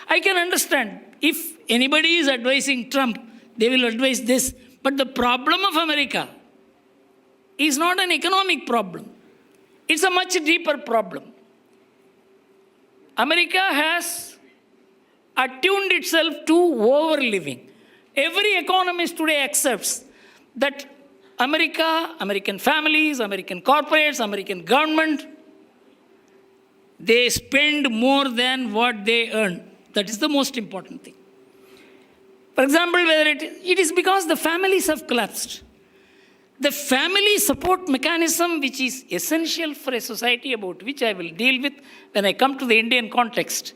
I can understand if anybody is advising Trump, they will advise this. But the problem of America is not an economic problem. It's a much deeper problem. America has attuned itself to over-living. Every economist today accepts that America, American families, American corporates, American government, they spend more than what they earn. That is the most important thing. For example, whether it is because the families have collapsed. the family support mechanism, which is essential for a society, about which I will deal with when I come to the Indian context,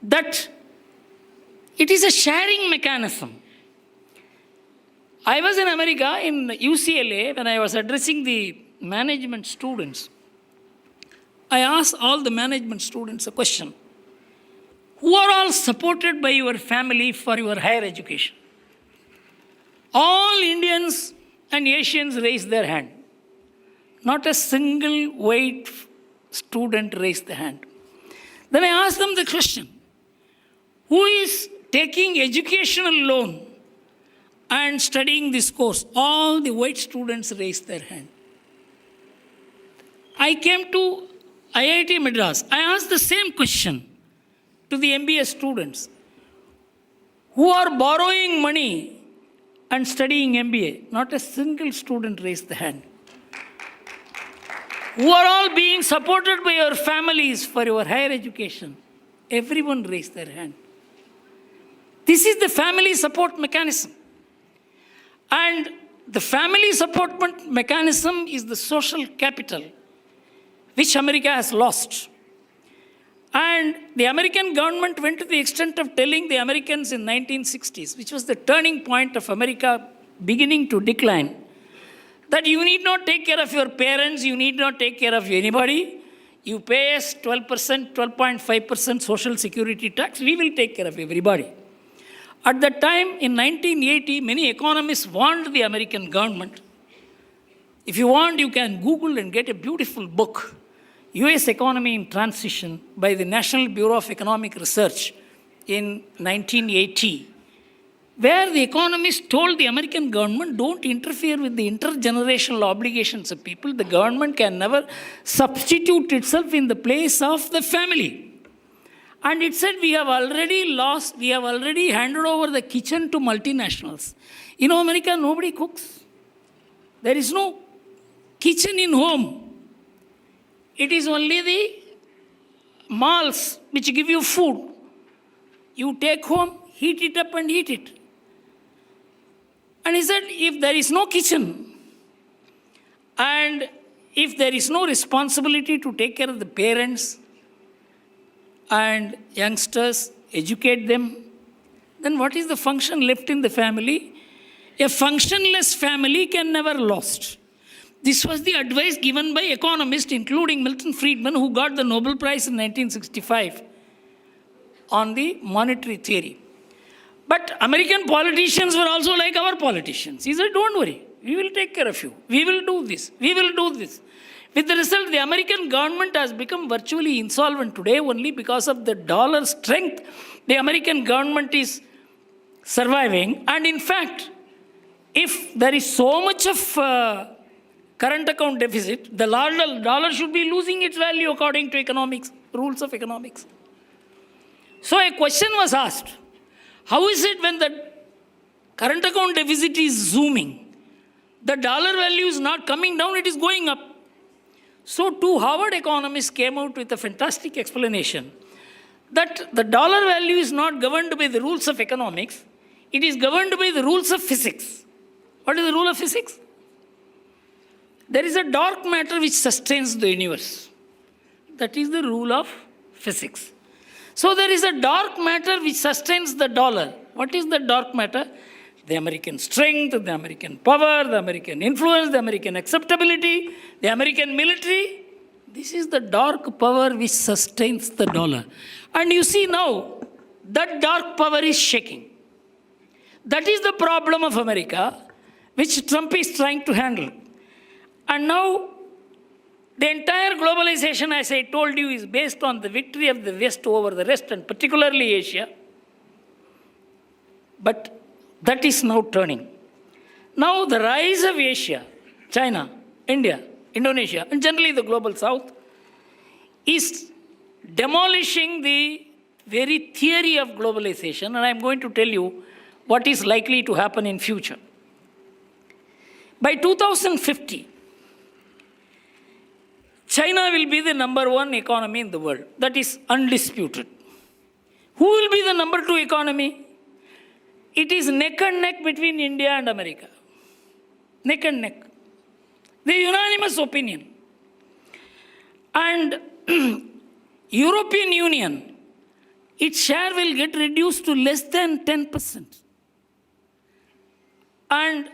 that it is a sharing mechanism. I was in America, in UCLA, when I was addressing the management students. I asked all the management students a question. Who are all supported by your family for your higher education? All Indians and Asians raised their hand. Not a single white student raised the hand. Then I asked them the question, who is taking educational loan and studying this course? All the white students raised their hand. I came to IIT Madras. I asked the same question to the MBA students. Who are borrowing money and studying MBA? Not a single student raised the hand. Who are all being supported by your families for your higher education? Everyone raised their hand. This is the family support mechanism. And the family support mechanism is the social capital which America has lost. And the American government went to the extent of telling the Americans in 1960s, which was the turning point of America beginning to decline, that you need not take care of your parents, you need not take care of anybody. You pay us 12%, 12.5% social security tax, we will take care of everybody. At that time, in 1980, many economists warned the American government. If you want, you can Google and get a beautiful book, US Economy in Transition, by the National Bureau of Economic Research in 1980, where the economists told the American government, don't interfere with the intergenerational obligations of people. The government can never substitute itself in the place of the family. And it said, we have already handed over the kitchen to multinationals. In America, nobody cooks. There is no kitchen in home. It is only the malls which give you food. You take home, heat it up and eat it. And he said, if there is no kitchen and if there is no responsibility to take care of the parents and youngsters, educate them, then what is the function left in the family? A functionless family can never last. This was the advice given by economists, including Milton Friedman, who got the Nobel Prize in 1965 on the monetary theory. But American politicians were also like our politicians. He said, don't worry, we will take care of you. We will do this. We will do this. With the result, the American government has become virtually insolvent today only because of the dollar strength. The American government is surviving. And in fact, if there is so much of current account deficit, the dollar should be losing its value according to economics, rules of economics. So a question was asked, how is it when the current account deficit is zooming, the dollar value is not coming down, it is going up? So two Harvard economists came out with a fantastic explanation that the dollar value is not governed by the rules of economics, it is governed by the rules of physics. What is the rule of physics? There is a dark matter which sustains the universe. That is the rule of physics. So there is a dark matter which sustains the dollar. What is the dark matter? The American strength, the American power, the American influence, the American acceptability, the American military. This is the dark power which sustains the dollar. And you see now, that dark power is shaking. That is the problem of America, which Trump is trying to handle. And now, the entire globalization, as I told you, is based on the victory of the West over the rest, and particularly Asia. But that is now turning. Now, the rise of Asia, China, India, Indonesia, and generally the global South, is demolishing the very theory of globalization, and I am going to tell you what is likely to happen in future. By 2050, China will be the #1 economy in the world. That is undisputed. Who will be the #2 economy? It is neck and neck between India and America. Neck and neck. The unanimous opinion. And European Union, its share will get reduced to less than 10%. And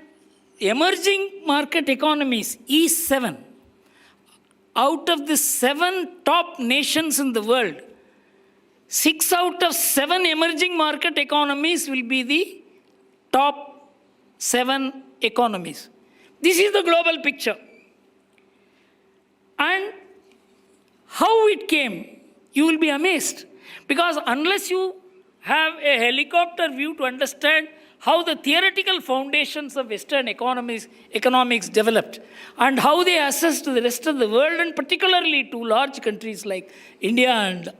emerging market economies, E7, out of the 7 top nations in the world, 6 out of 7 emerging market economies will be the top 7 economies. This is the global picture. And how it came, you will be amazed. Because unless you have a helicopter view to understand how the theoretical foundations of Western economics developed and how they assessed the rest of the world, and particularly to large countries like India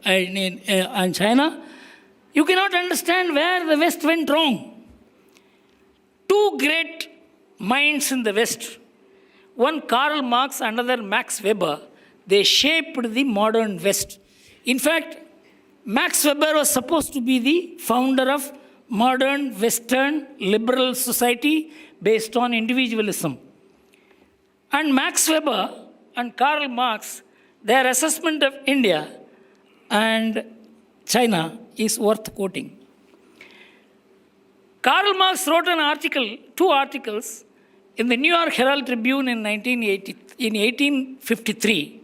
and China, you cannot understand where the West went wrong. 2 great minds in the West, one Karl Marx, another Max Weber, they shaped the modern West. In fact, Max Weber was supposed to be the founder of modern Western liberal society based on individualism. And Max Weber and Karl Marx, their assessment of India and China is worth quoting. Karl Marx wrote an article, 2 articles, in the New York Herald Tribune in 1853,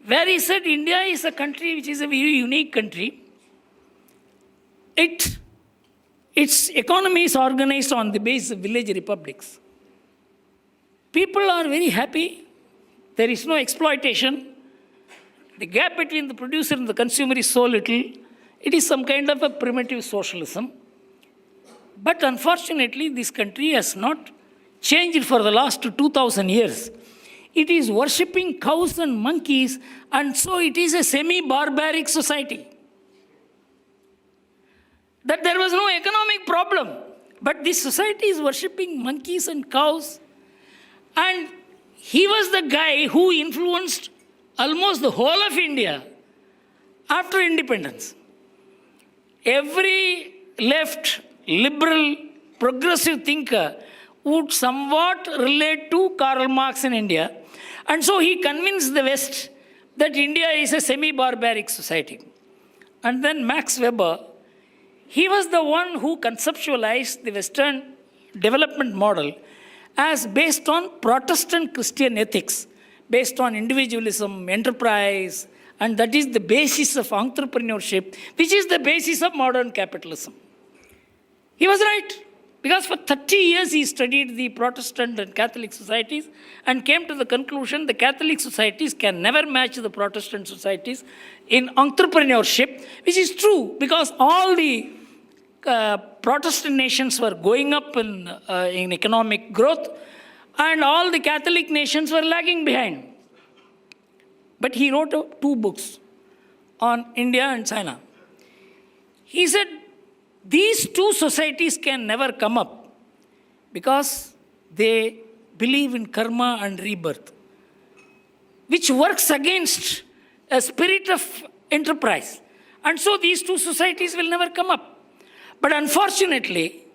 where he said India is a country which is a very unique country. Its economy is organized on the basis of village republics. People are very happy. There is no exploitation. The gap between the producer and the consumer is so little. It is some kind of a primitive socialism. But unfortunately, this country has not changed for the last 2,000 years. It is worshipping cows and monkeys, and so it is a semi-barbaric society. That there was no economic problem, but this society is worshipping monkeys and cows. And he was the guy who influenced almost the whole of India after independence. Every left, liberal, progressive thinker would somewhat relate to Karl Marx in India. And so he convinced the West that India is a semi-barbaric society. And then Max Weber, he was the one who conceptualized the Western development model as based on Protestant Christian ethics, based on individualism, enterprise, and that is the basis of entrepreneurship, which is the basis of modern capitalism. He was right, because for 30 years he studied the Protestant and Catholic societies and came to the conclusion the Catholic societies can never match the Protestant societies in entrepreneurship, which is true, because all the Protestant nations were going up in economic growth, and all the Catholic nations were lagging behind. But he wrote 2 books on India and China. He said, these 2 societies can never come up because they believe in karma and rebirth, which works against a spirit of enterprise. And so these 2 societies will never come up. But unfortunately,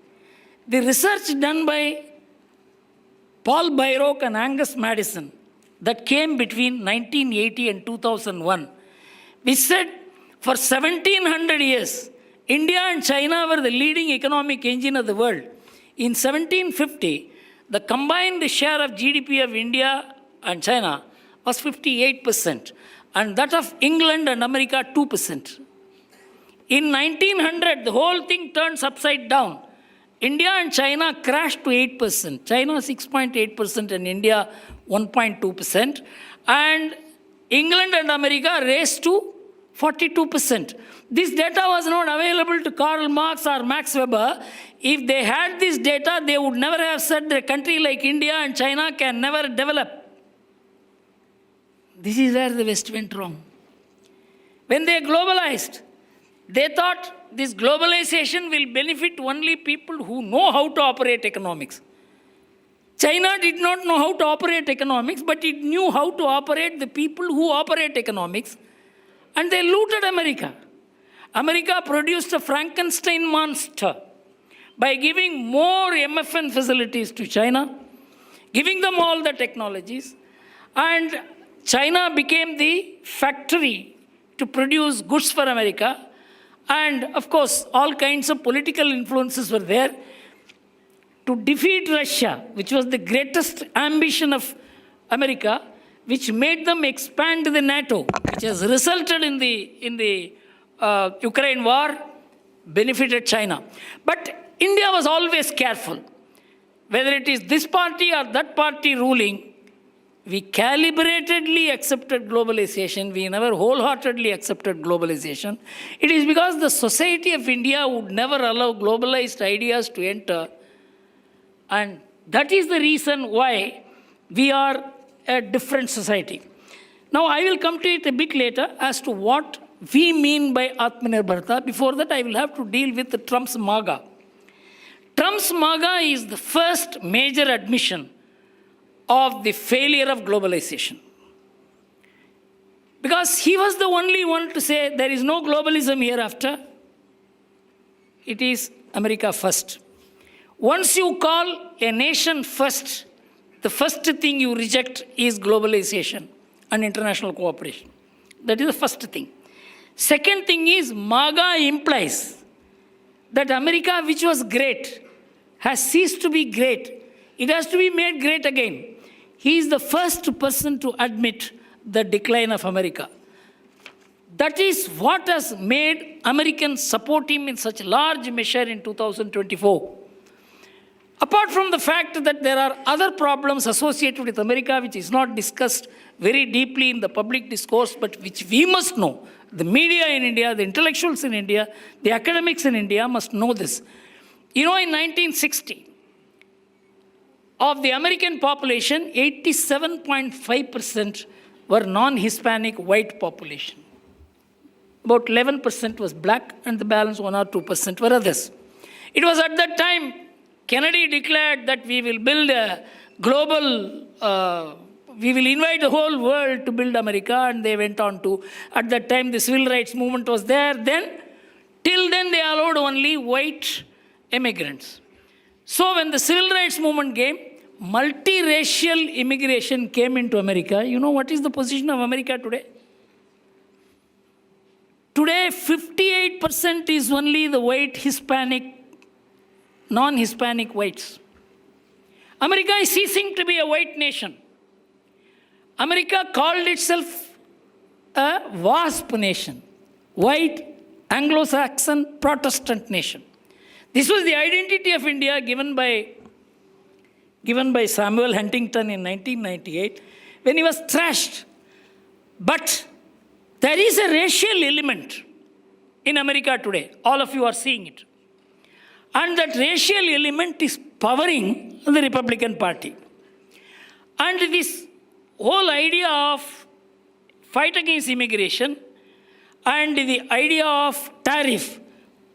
the research done by Paul Byrock and Angus Madison that came between 1980 and 2001, which said for 1700 years, India and China were the leading economic engine of the world. In 1750, the combined share of GDP of India and China was 58%, and that of England and America 2%. In 1900, the whole thing turns upside down. India and China crashed to 8%. China 6.8% and India 1.2%. And England and America raised to 42%. This data was not available to Karl Marx or Max Weber. If they had this data, they would never have said that a country like India and China can never develop. This is where the West went wrong. When they globalized, they thought this globalization will benefit only people who know how to operate economics. China did not know how to operate economics, but it knew how to operate the people who operate economics, and they looted America. America produced a Frankenstein monster by giving more MFN facilities to China, giving them all the technologies, and China became the factory to produce goods for America. And of course, all kinds of political influences were there to defeat Russia, which was the greatest ambition of America, which made them expand the NATO, which has resulted in the Ukraine war, benefited China. But India was always careful. Whether it is this party or that party ruling, we calibratedly accepted globalization. We never wholeheartedly accepted globalization. It is because the society of India would never allow globalized ideas to enter. And that is the reason why we are a different society. Now, I will come to it a bit later as to what we mean by Atmanirbhar Bharat. Before that, I will have to deal with Trump's MAGA. Trump's MAGA is the first major admission of the failure of globalization. Because he was the only one to say there is no globalism hereafter. It is America first. Once you call a nation first, the first thing you reject is globalization and international cooperation. That is the first thing. Second thing is, MAGA implies that America, which was great, has ceased to be great. It has to be made great again. He is the first person to admit the decline of America. That is what has made Americans support him in such large measure in 2024. Apart from the fact that there are other problems associated with America which is not discussed very deeply in the public discourse, but which we must know. The media in India, the intellectuals in India, the academics in India must know this. You know, in 1960, of the American population, 87.5% were non-Hispanic white population. About 11% was black, and the balance 1 or 2% were others. It was at that time Kennedy declared that we will build a global, we will invite the whole world to build America, and they went on to, at that time the civil rights movement was there. Till then they allowed only white immigrants. So when the civil rights movement came, multiracial immigration came into America. You know what is the position of America today? Today, 58% is only the white Hispanic, non-Hispanic whites. America is ceasing to be a white nation. America called itself a WASP nation, white, Anglo-Saxon, Protestant nation. This was the identity of India given by Samuel Huntington in 1998 when he was thrashed. But there is a racial element in America today. All of you are seeing it. And that racial element is powering the Republican Party. And this whole idea of fight against immigration and the idea of tariff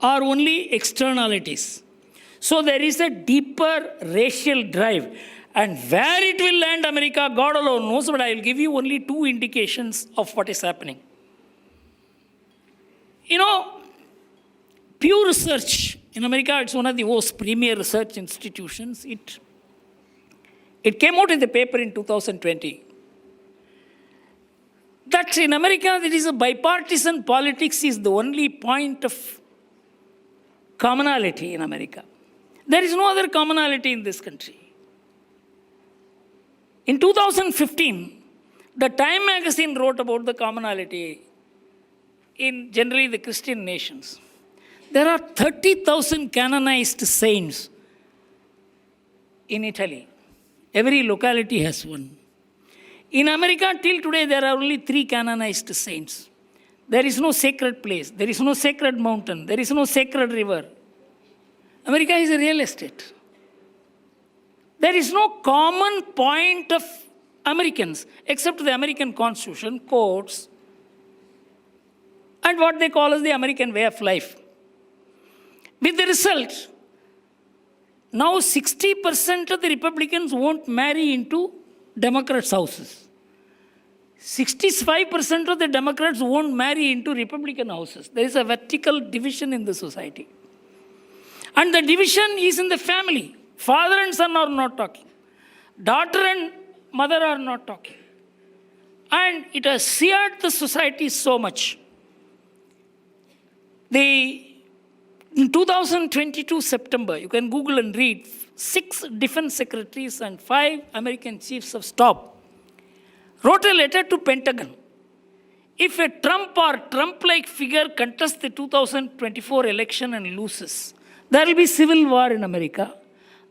are only externalities. So there is a deeper racial drive. And where it will land America, God alone knows, but I will give you only 2 indications of what is happening. You know, Pew Research in America, it's one of the most premier research institutions. It came out in the paper in 2020 that in America there is a bipartisan politics is the only point of commonality in America. There is no other commonality in this country. In 2015, the Time magazine wrote about the commonality in generally the Christian nations. There are 30,000 canonized saints in Italy. Every locality has one. In America, till today, there are only 3 canonized saints. There is no sacred place. There is no sacred mountain. There is no sacred river. America is a real estate. There is no common point of Americans except the American Constitution, courts, and what they call as the American way of life. With the result, now 60% of the Republicans won't marry into Democrats' houses. 65% of the Democrats won't marry into Republican houses. There is a vertical division in the society. And the division is in the family. Father and son are not talking. Daughter and mother are not talking. And it has seared the society so much. In 2022 September, you can Google and read, 6 defense secretaries and 5 American chiefs of staff wrote a letter to Pentagon. If a Trump or Trump-like figure contests the 2024 election and loses, there will be civil war in America,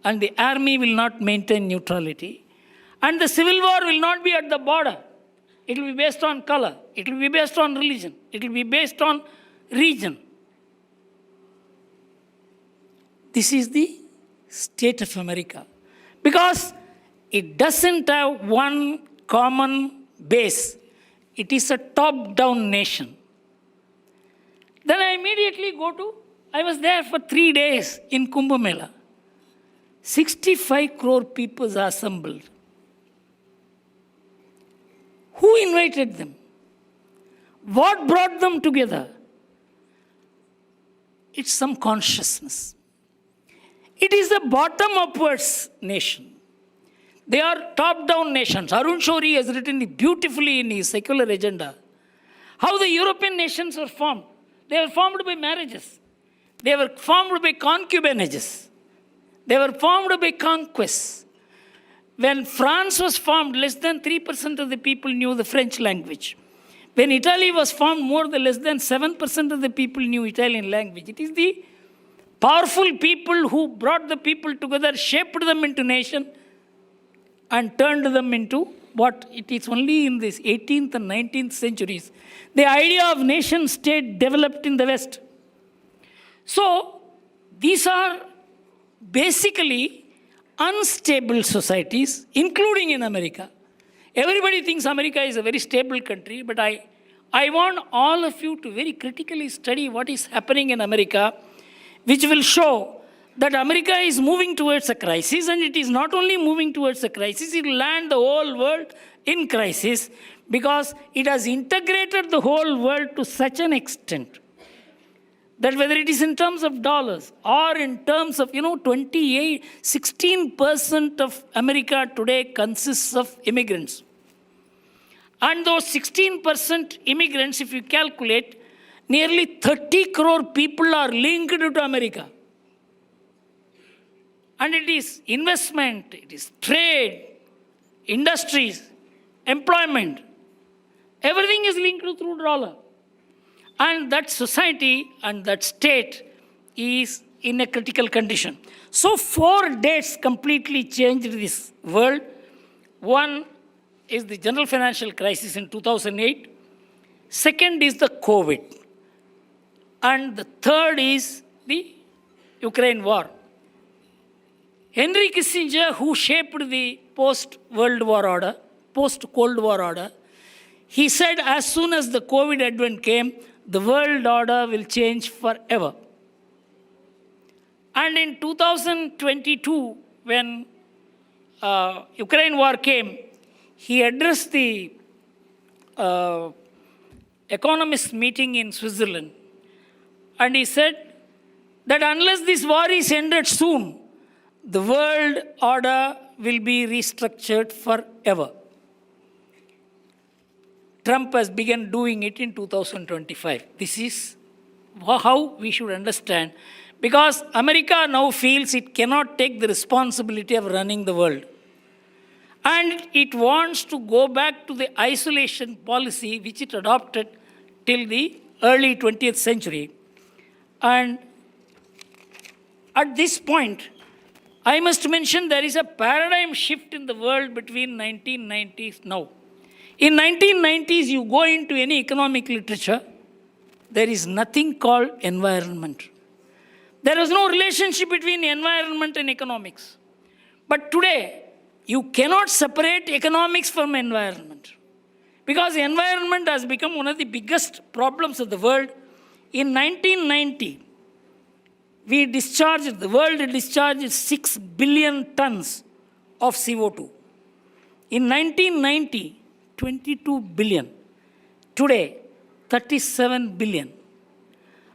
and the army will not maintain neutrality. And the civil war will not be at the border. It will be based on color. It will be based on religion. It will be based on region. This is the state of America. Because it doesn't have one common base. It is a top-down nation. Then I immediately I was there for 3 days in Kumbh Mela. 65 crore people assembled. Who invited them? What brought them together? It's some consciousness. It is a bottom-upwards nation. They are top-down nations. Arun Shourie has written it beautifully in his secular agenda. How the European nations were formed. They were formed by marriages. They were formed by concubinages. They were formed by conquests. When France was formed, less than 3% of the people knew the French language. When Italy was formed, less than 7% of the people knew Italian language. It is the powerful people who brought the people together, shaped them into nation, and turned them into what it is only in this 18th and 19th centuries. The idea of nation state developed in the West. So, these are basically unstable societies, including in America. Everybody thinks America is a very stable country, but I want all of you to very critically study what is happening in America, which will show that America is moving towards a crisis, and it is not only moving towards a crisis, it will land the whole world in crisis because it has integrated the whole world to such an extent that whether it is in terms of dollars or in terms of, 16% of America today consists of immigrants. And those 16% immigrants, if you calculate, nearly 30 crore people are linked to America. And it is investment, it is trade, industries, employment. Everything is linked through dollar. And that society and that state is in a critical condition. So 4 dates completely changed this world. One is the general financial crisis in 2008. Second is the COVID. And the third is the Ukraine war. Henry Kissinger, who shaped the post-World War order, post-Cold War order, he said as soon as the COVID advent came, the world order will change forever. And in 2022, when Ukraine war came, he addressed the economists meeting in Switzerland. And he said that unless this war is ended soon, the world order will be restructured forever. Trump has begun doing it in 2025. This is how we should understand. Because America now feels it cannot take the responsibility of running the world. And it wants to go back to the isolation policy which it adopted till the early 20th century. And at this point, I must mention there is a paradigm shift in the world between 1990s now. In 1990s, you go into any economic literature, there is nothing called environment. There was no relationship between environment and economics. But today, you cannot separate economics from environment. Because environment has become one of the biggest problems of the world. In 1990, the world discharged 6 billion tons of CO2. In 1990, 22 billion. Today, 37 billion.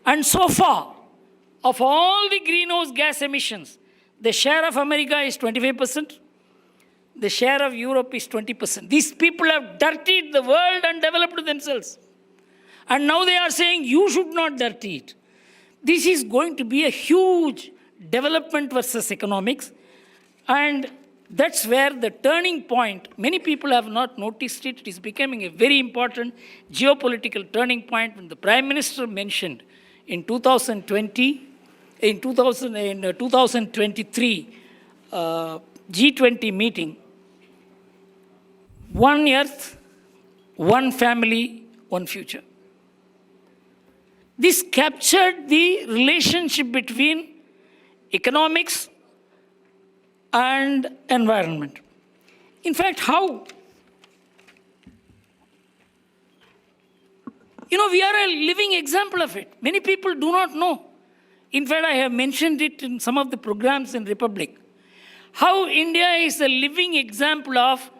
And so far, of all the greenhouse gas emissions, the share of America is 25%, The share of Europe is 20%. These people have dirtied the world and developed themselves. And now they are saying, you should not dirty it. This is going to be a huge development versus economics. And that's where the turning point, many people have not noticed it. It is becoming a very important geopolitical turning point when the Prime Minister mentioned in 2023 G20 meeting, one earth, one family, one future. This captured the relationship between economics and environment. In fact, how? We are a living example of it. Many people do not know. In fact, I have mentioned it in some of the programs in Republic. How India is a living example of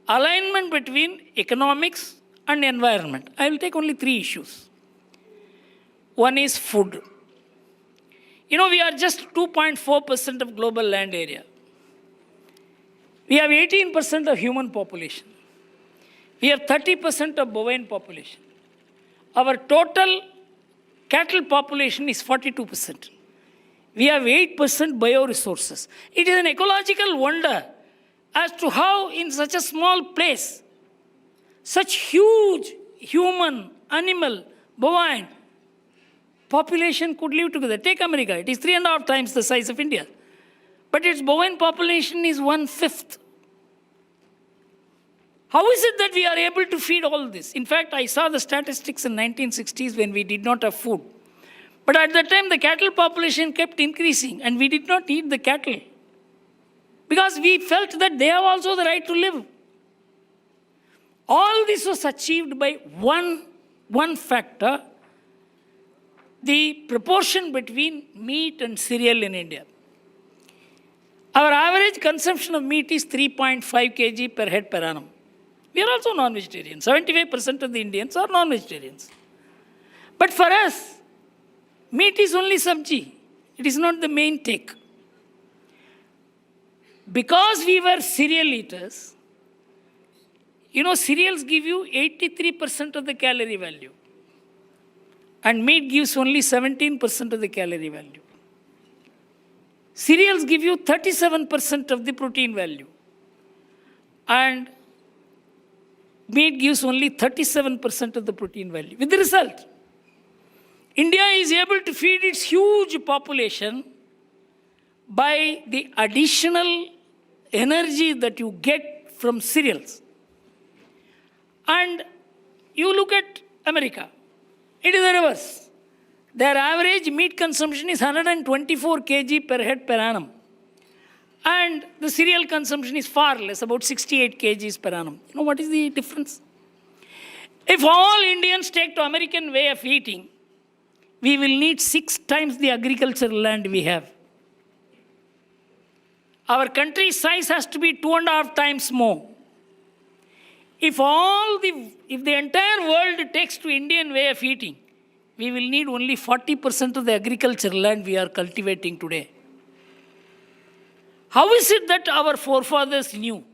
alignment between economics and environment. I will take only 3 issues. One is food. We are just 2.4% of global land area. We have 18% of human population. We have 30% of bovine population. Our total cattle population is 42%. We have 8% bioresources. It is an ecological wonder as to how in such a small place, such huge human, animal, bovine population could live together. Take America. It is 3.5 times the size of India. But its bovine population is 1/5. How is it that we are able to feed all this? In fact, I saw the statistics in 1960s when we did not have food. But at that time, the cattle population kept increasing and we did not eat the cattle. Because we felt that they have also the right to live. All this was achieved by one factor, the proportion between meat and cereal in India. Our average consumption of meat is 3.5 kg per head per annum. We are also non-vegetarians. 75% of the Indians are non-vegetarians. But for us, meat is only sabji. It is not the main take. Because we were cereal eaters, cereals give you 83% of the calorie value. And meat gives only 17% of the calorie value. Cereals give you 37% of the protein value. And meat gives only 37% of the protein value. With the result, India is able to feed its huge population by the additional energy that you get from cereals. And you look at America, it is the reverse. Their average meat consumption is 124 kg per head per annum. And the cereal consumption is far less, about 68 kgs per annum. What is the difference? If all Indians take to American way of eating, we will need 6 times the agricultural land we have. Our country's size has to be 2.5 times more. If the entire world takes to Indian way of eating, we will need only 40% of the agricultural land we are cultivating today. How is it that our forefathers knew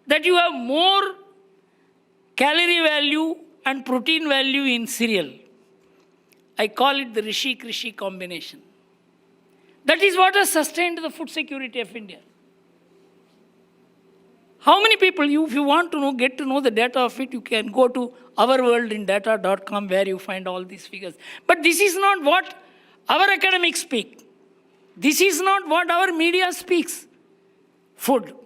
that you have more calorie value and protein value in cereal? I call it the Rishi-Krishi combination. That is what has sustained the food security of India. How many people, if you want to get to know the data of it, you can go to ourworldindata.com where you find all these figures. But this is not what our academics speak. This is not what our media speaks. Food.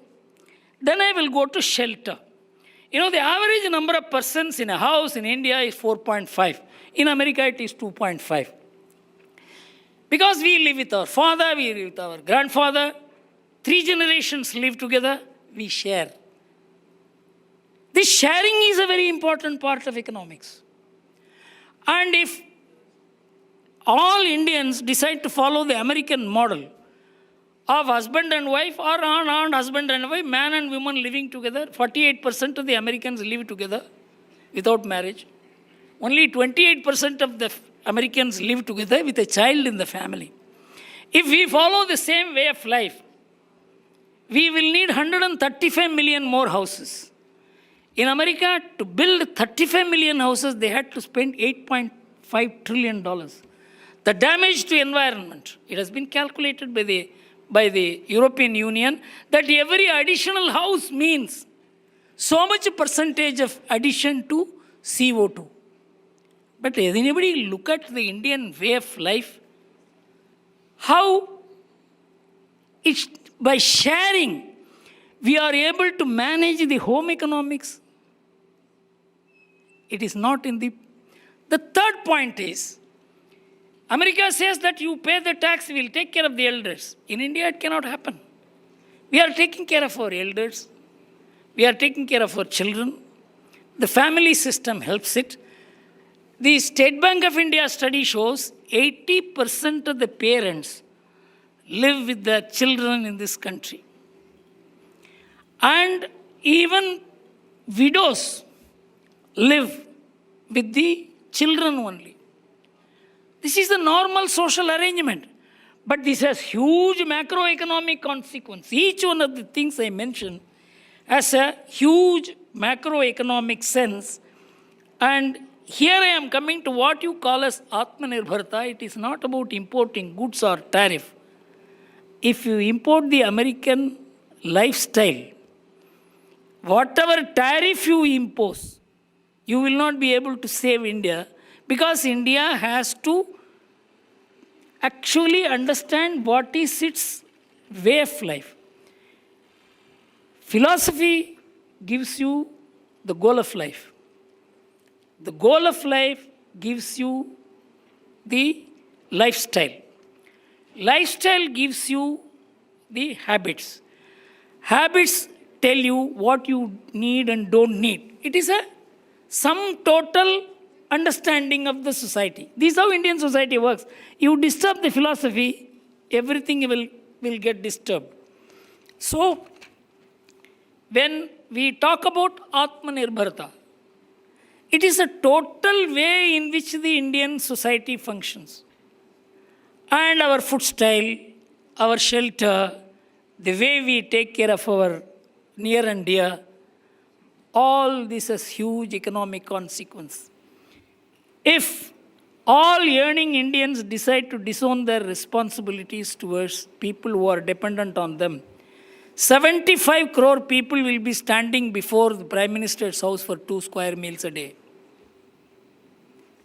Then I will go to shelter. The average number of persons in a house in India is 4.5. In America, it is 2.5. Because we live with our father, we live with our grandfather, 3 generations live together, we share. This sharing is a very important part of economics. And if all Indians decide to follow the American model of husband and wife or husband and wife, man and woman living together, 48% of the Americans live together without marriage. Only 28% of the Americans live together with a child in the family. If we follow the same way of life, we will need 135 million more houses. In America, to build 35 million houses, they had to spend $8.5 trillion. The damage to environment, it has been calculated by the European Union that every additional house means so much percentage of addition to CO2. But does anybody look at the Indian way of life? How it's by sharing we are able to manage the home economics. It is not in the... The third point is, America says that you pay the tax, we will take care of the elders. In India, it cannot happen. We are taking care of our elders. We are taking care of our children. The family system helps it. The State Bank of India study shows 80% of the parents live with their children in this country. And even widows live with the children only. This is the normal social arrangement. But this has huge macroeconomic consequence. Each one of the things I mentioned has a huge macroeconomic sense. And here I am coming to what you call as Atmanirbharta. It is not about importing goods or tariff. If you import the American lifestyle, whatever tariff you impose, you will not be able to save India, because India has to actually understand what is its way of life. Philosophy gives you the goal of life. The goal of life gives you the lifestyle. Lifestyle gives you the habits. Habits tell you what you need and don't need. It is a sum total understanding of the society. This is how Indian society works. You disturb the philosophy, everything will get disturbed. So, when we talk about Atmanirbharta, it is a total way in which the Indian society functions. And our food style, our shelter, the way we take care of our near and dear, all this has huge economic consequence. If all yearning Indians decide to disown their responsibilities towards people who are dependent on them, 75 crore people will be standing before the Prime Minister's house for 2 square meals a day.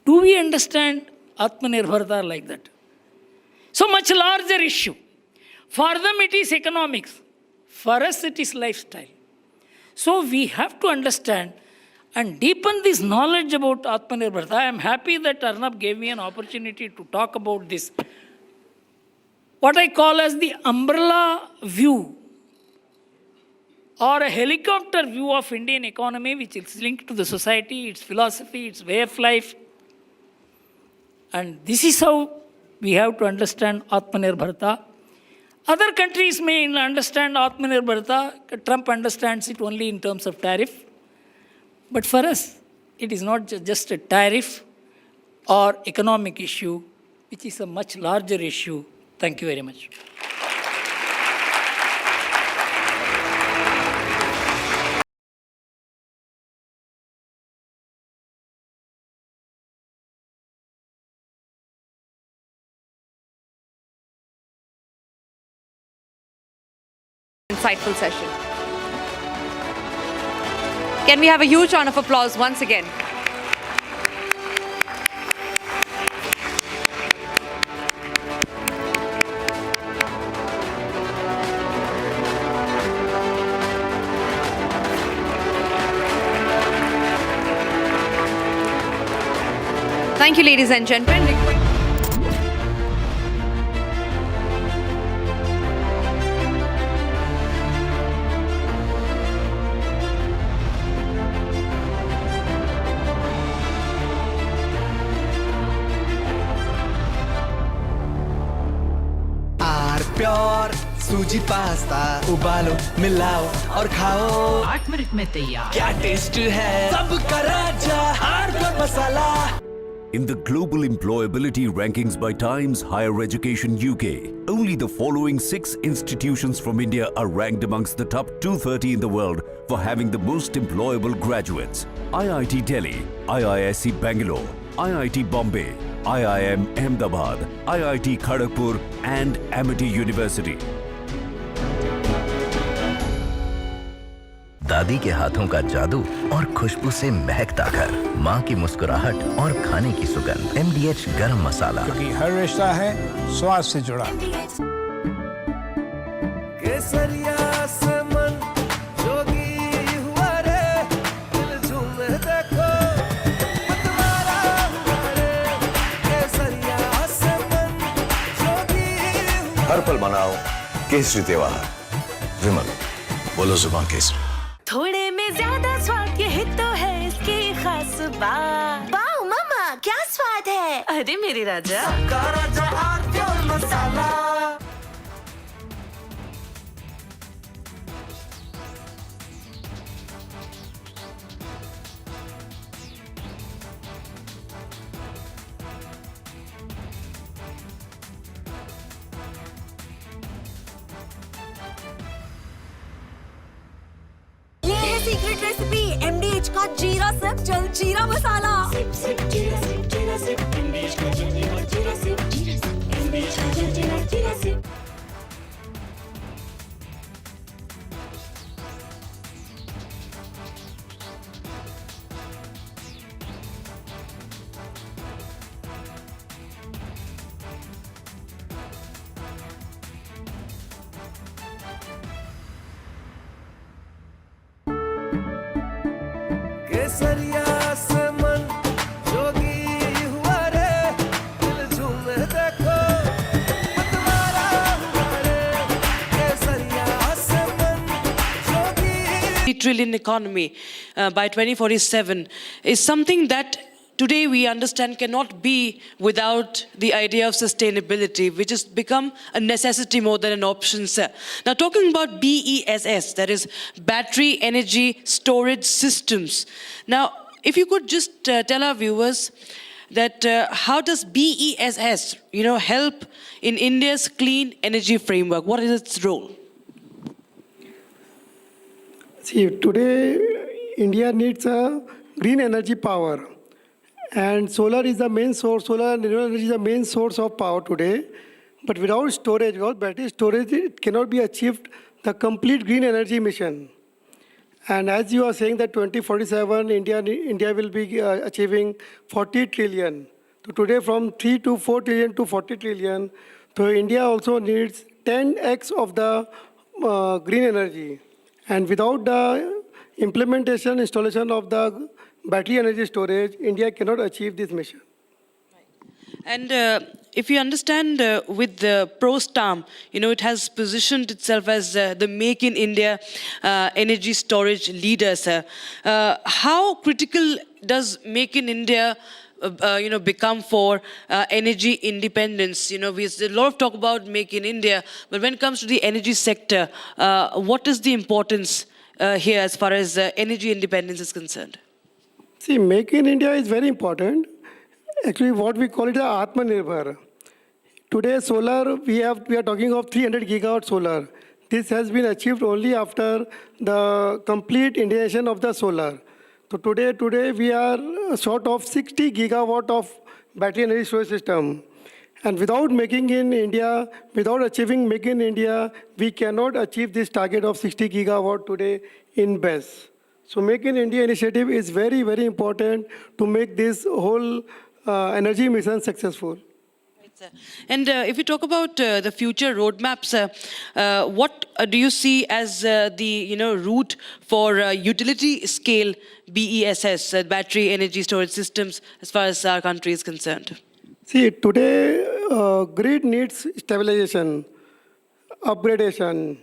Do we understand Atmanirbharta like that? So much larger issue. For them it is economics. For us it is lifestyle. So we have to understand and deepen this knowledge about Atmanirbharta. I am happy that Arnab gave me an opportunity to talk about this. What I call as the umbrella view or a helicopter view of Indian economy, which is linked to the society, its philosophy, its way of life. And this is how we have to understand Atmanirbharta. Other countries may understand Atmanirbharta. Trump understands it only in terms of tariff. But for us, it is not just a tariff or economic issue, which is a much larger issue. Thank you very much. Insightful session. Can we have a huge round of applause once again? Thank you, ladies and gentlemen. Pure सूजी pasta उबालो मिलाओ और खाओ 8 minute में तैयार। क्या taste है सबका राजा R pure masala. In the global employability rankings by Times Higher Education UK, only the following 6 institutions from India are ranked amongst the top 230 in the world for having the most employable graduates. IIT Delhi, IISc Bangalore, IIT Bombay, IIM Ahmedabad, IIT Kharagpur and Amity University. दादी के हाथों का जादू और खुशबू से महकता घर, माँ की मुस्कुराहट और खाने की सुगंध। MDH गरम मसाला, क्योंकि हर रिश्ता है स्वाद से जुड़ा। केसरिया से मन जोगी हुआ रे, दिल झूमे देखो मतवारा हुआ रे। केसरिया से मन जोगी हुआ। हर पल मनाओ केसरी त्योहार। विमल, बोलो जुबान केसरी। थोड़े में ज्यादा स्वाद, यही तो है इसकी खास बात। वाओ मम्मा, क्या स्वाद है। अरे मेरे राजा, सबका राजा और प्योर मसाला। सीक्रेट रेसिपी MDH का जीरा सिप जल जीरा मसाला। सिप सिप जीरा सिप MDH का जल जीरा सिप MDH का जल जीरा सिप। केसरिया से मन जोगी हुआ रे, दिल झूमे देखो मतवारा हुआ रे। केसरिया से मन जोगी। Trillion economy by 2047 is something that today we understand cannot be without the idea of sustainability, which has become a necessity more than an option, sir. Now, talking about BESS, that is Battery Energy Storage Systems. Now, if you could just tell our viewers that how does BESS, help in India's clean energy framework? What is its role? See, today India needs a green energy power. And solar is the main source, solar and renewable energy is the main source of power today. But without storage, without battery storage, it cannot be achieved the complete green energy mission. And as you are saying that 2047, India will be achieving 40 trillion. So today from 3 to 4 trillion to 40 trillion. So India also needs 10x of the green energy. And without the implementation, installation of the battery energy storage, India cannot achieve this mission. And if you understand with the ProStarm, it has positioned itself as the Make in India energy storage leader, sir. How critical does Make in India become for energy independence? There's a lot of talk about Make in India, but when it comes to the energy sector, what is the importance here as far as energy independence is concerned? See, Make in India is very important. Actually, what we call it is Atmanirbhar. Today, solar, we are talking of 300 gigawatt solar. This has been achieved only after the complete integration of the solar. So today we are short of 60 gigawatt of battery energy storage system. And without making in India, without achieving Make in India, we cannot achieve this target of 60 gigawatt today in BESS. So Make in India initiative is very, very important to make this whole energy mission successful. And if you talk about the future roadmaps, what do you see as the route for utility scale BESS, battery energy storage systems, as far as our country is concerned? See, today grid needs stabilization, upgradation,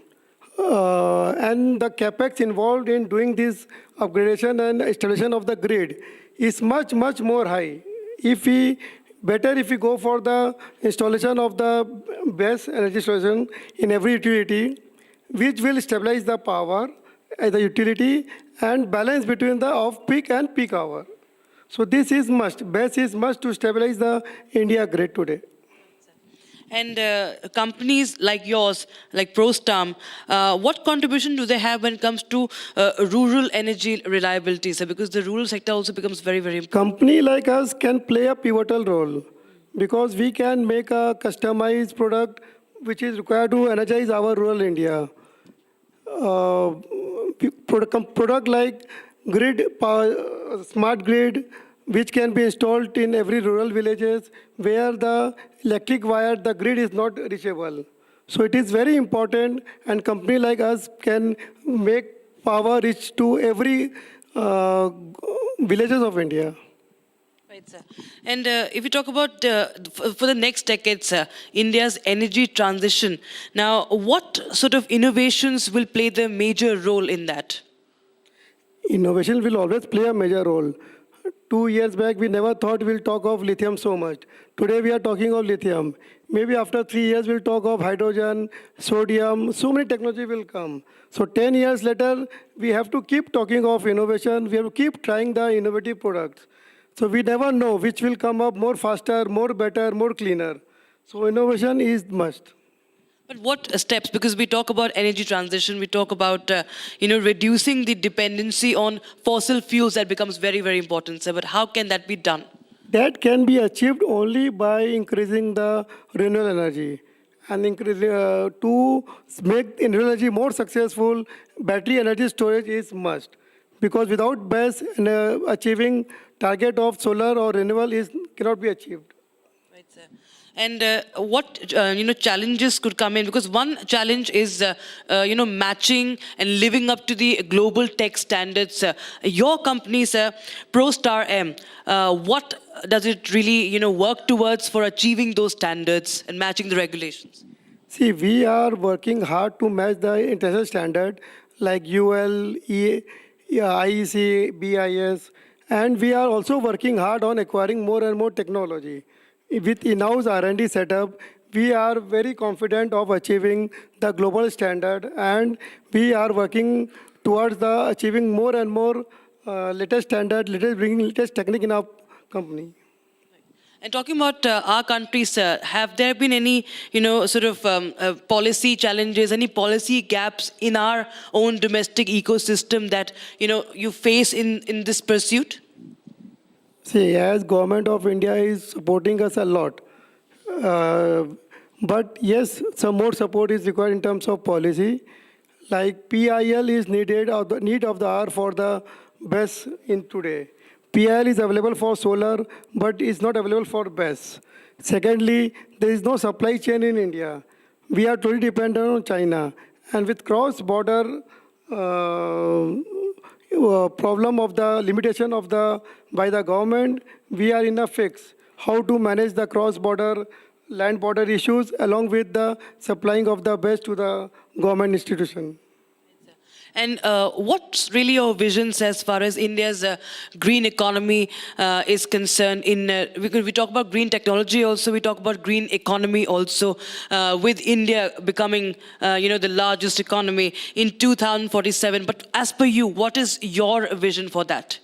and the capex involved in doing this upgradation and installation of the grid is much, much more high. Better if we go for the installation of the BESS energy station in every utility, which will stabilize the power at the utility and balance between the off-peak and peak hour. So this is must. BESS is must to stabilize the India grid today. And companies like yours, like ProStarm, what contribution do they have when it comes to rural energy reliability, sir? Because the rural sector also becomes very, very important. Company like us can play a pivotal role because we can make a customized product which is required to energize our rural India. Product like grid power, smart grid, which can be installed in every rural villages where the electric wire, the grid is not reachable. So it is very important, and company like us can make power reach to every villages of India. Right, sir. And if you talk about for the next decade, sir, India's energy transition, now what sort of innovations will play the major role in that? Innovation will always play a major role. 2 years back, we never thought we'll talk of lithium so much. Today, we are talking of lithium. Maybe after 3 years, we'll talk of hydrogen, sodium. So many technology will come. So 10 years later, we have to keep talking of innovation. We have to keep trying the innovative products. So we never know which will come up more faster, more better, more cleaner. So innovation is must. But what steps? Because we talk about energy transition, we talk about reducing the dependency on fossil fuels. That becomes very, very important, sir. But how can that be done? That can be achieved only by increasing the renewable energy. And to make renewable energy more successful, battery energy storage is must. Because without BESS, achieving target of solar or renewable cannot be achieved. Right, sir. And what challenges could come in? Because one challenge is matching and living up to the global tech standards. Your company, sir, ProStarm, what does it really work towards for achieving those standards and matching the regulations? See, we are working hard to match the international standard like UL, IEC, BIS, and we are also working hard on acquiring more and more technology. With in-house R&D setup, we are very confident of achieving the global standard, and we are working towards the achieving more and more latest standard, bringing latest technique in our company. And talking about our country, sir, have there been any, policy challenges, any policy gaps in our own domestic ecosystem that, you face in this pursuit? See, as government of India is supporting us a lot, but yes, some more support is required in terms of policy. Like PIL is needed, or the need of the hour for the BESS in today. PIL is available for solar, but is not available for BESS. Secondly, there is no supply chain in India. We are totally dependent on China, and with cross-border problem of the limitation of by the government, we are in a fix. How to manage the cross-border land border issues along with the supplying of the BESS to the government institution. And what's really your visions as far as India's green economy is concerned? Because we talk about green technology also, we talk about green economy also, with India becoming, the largest economy in 2047. But as per you, what is your vision for that?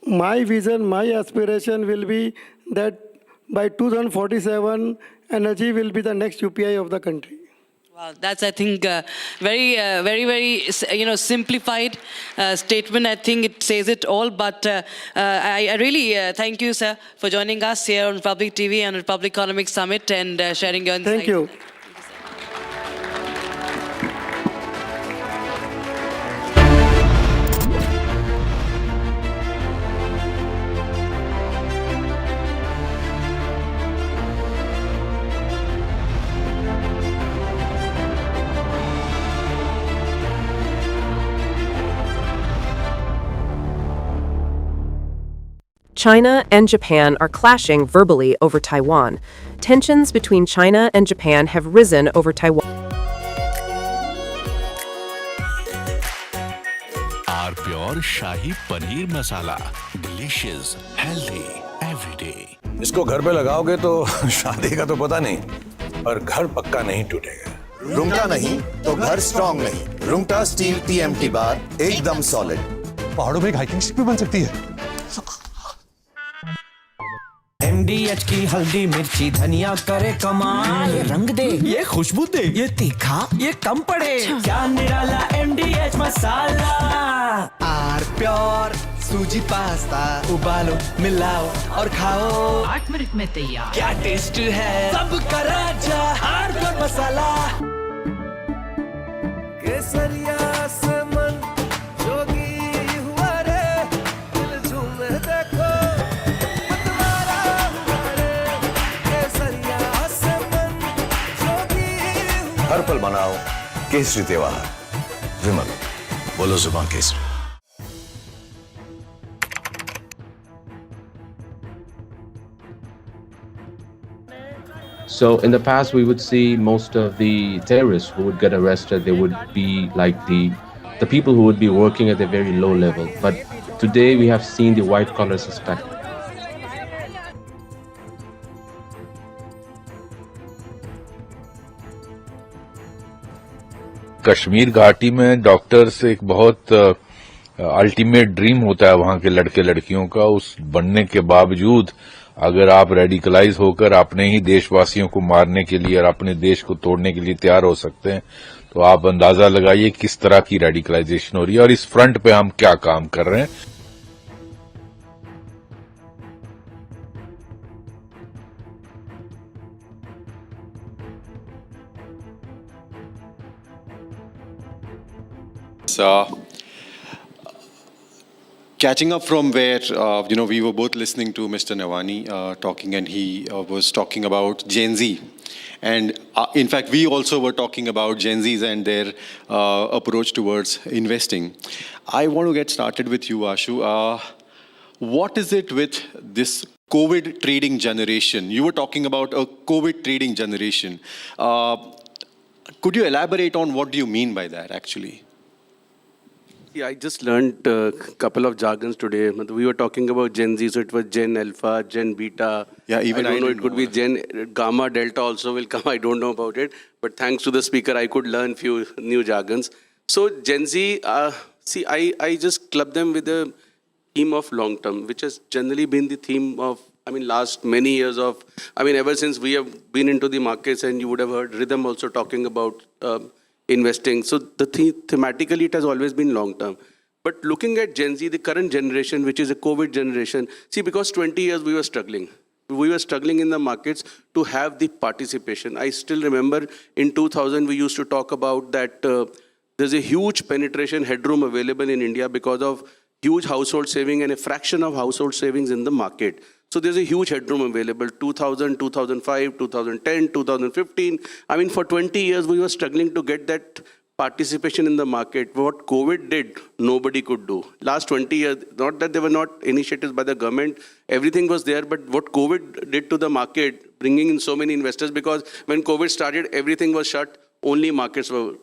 My vision, my aspiration will be that by 2047, energy will be the next UPI of the country. Wow, that's, I think, very, simplified statement. I think it says it all. But I really thank you, sir, for joining us here on Republic TV and Republic Economic Summit and sharing your insights. Thank you. China and Japan are clashing verbally over Taiwan. Tensions between China and Japan have risen over Taiwan. Our pure Shahi Paneer Masala. Delicious, healthy, every day. इसको घर पे लगाओगे तो शादी का तो पता नहीं, पर घर पक्का नहीं टूटेगा। रुंगटा नहीं तो घर स्ट्रॉन्ग नहीं। रुंगटा स्टील TMT बार एकदम सॉलिड। पहाड़ों में एक हाइकिंग स्टिक भी बन सकती है। MDH की हल्दी मिर्ची धनिया करे कमाल, ये रंग दे, ये खुशबू दे, ये तीखा, ये कम पड़े, क्या निराला MDH मसाला। आर प्योर सूजी पास्ता, उबालो मिलाओ और खाओ, 8 मिनट में तैयार, क्या टेस्ट है, सबका राजा आर प्योर मसाला। केसरिया से मन जोगी हुआ रे, दिल झूमे देखो मतवारा हुआ रे, केसरिया से मन जोगी हुआ। हर पल मनाओ केसरी त्योहार। विमल, बोलो जुबान Kesari. So in the past, we would see most of the terrorists who would get arrested, they would be like the people who would be working at a very low level. But today we have seen the white collar suspect. Kashmir घाटी में doctors एक बहुत ultimate dream होता है वहां के लड़के लड़कियों का, उस बनने के बावजूद अगर आप रेडिकलाइज होकर अपने ही देशवासियों को मारने के लिए और अपने देश को तोड़ने के लिए तैयार हो सकते हैं, तो आप अंदाजा लगाइए किस तरह की रेडिकलाइजेशन हो रही है और इस फ्रंट पे हम क्या काम कर रहे हैं। Catching up from where we were both listening to Mr. Navani talking, and he was talking about Gen Z, and in fact we also were talking about Gen Zs and their approach towards investing. I want to get started with you, Ashu. What is it with this COVID trading generation? You were talking about a COVID trading generation. Could you elaborate on what do you mean by that actually? Yeah, I just learned a couple of jargons today. We were talking about Gen Z, so it was Gen Alpha, Gen Beta. Yeah, even I don't know, it could be Gen Gamma, Delta also will come. I don't know about it. But thanks to the speaker, I could learn few new jargons. So Gen Z, I just club them with the theme of long term, which has generally been the theme of, last many years of, ever since we have been into the markets, and you would have heard Rhythm also talking about investing. So thematically, it has always been long term. But looking at Gen Z, the current generation, which is a COVID generation, because 20 years we were struggling. We were struggling in the markets to have the participation. I still remember in 2000, we used to talk about that there's a huge penetration headroom available in India because of huge household saving and a fraction of household savings in the market. So there's a huge headroom available, 2000, 2005, 2010, 2015. For 20 years, we were struggling to get that participation in the market. What COVID did, nobody could do. Last 20 years, not that there were not initiatives by the government, everything was there, but what COVID did to the market, bringing in so many investors, because when COVID started, everything was shut, only markets were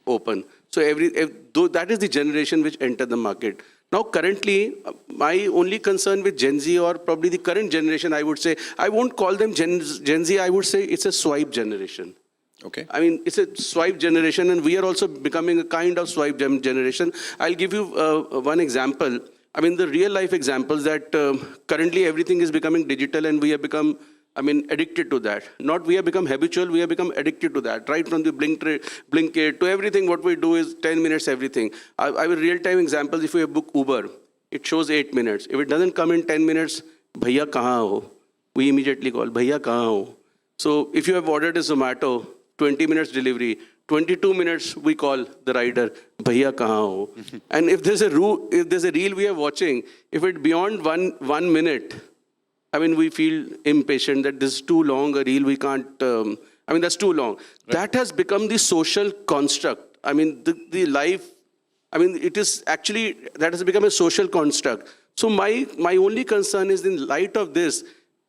open. So that is the generation which entered the market. Now, currently, my only concern with Gen Z, or probably the current generation, I would say, I won't call them Gen Z, I would say it's a swipe generation. Okay. It's a swipe generation, and we are also becoming a kind of swipe generation. I'll give you one example. The real life examples that currently everything is becoming digital, and we have become addicted to that. Not we have become habitual, we have become addicted to that. Right from the Blinkit to everything, what we do is 10 minutes everything. I have real-time examples. If we book Uber, it shows 8 minutes. If it doesn't come in 10 minutes, Bhaiya kahan ho? We immediately call, Bhaiya kahan ho? So if you have ordered a Zomato, 20 minutes delivery, 22 minutes we call the rider, Bhaiya kahan ho? And if there's a reel we are watching, if it's beyond one minute, we feel impatient that this is too long, a reel we can't, that's too long. Right. That has become the social construct. The life, it is actually, that has become a social construct. So my only concern is, in light of this,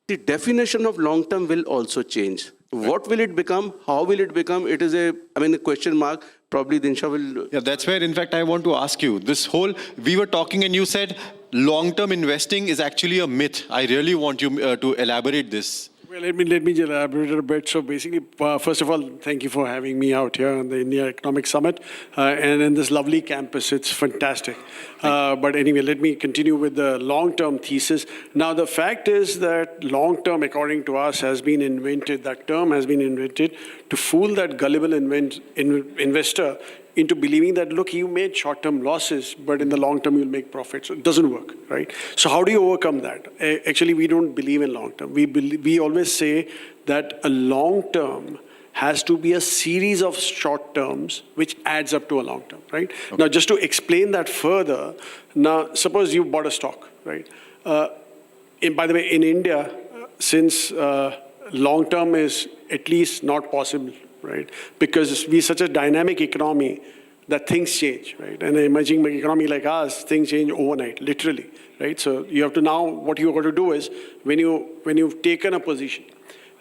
the definition of long term will also change. Right. What will it become? How will it become? It is a question mark. Probably Dinsha will... Yeah, that's where, in fact, I want to ask you. We were talking and you said long-term investing is actually a myth. I really want you to elaborate this. Well, let me just elaborate a bit. So basically, first of all, thank you for having me out here on the India Economic Summit and in this lovely campus. It's fantastic. But anyway, let me continue with the long-term thesis. Now, the fact is that long-term, according to us, has been invented. That term has been invented to fool that gullible investor into believing that, look, you made short-term losses, but in the long term, you'll make profits. So it doesn't work, right? So how do you overcome that? Actually, we don't believe in long-term. We always say that a long-term has to be a series of short terms which adds up to a long term, right? Okay. Now, just to explain that further, now, suppose you bought a stock, right? By the way, in India, since long term is at least not possible, right? Because we're such a dynamic economy that things change, right? And an emerging economy like ours, things change overnight, literally, right? So you have to now, what you've got to do is, when you've taken a position,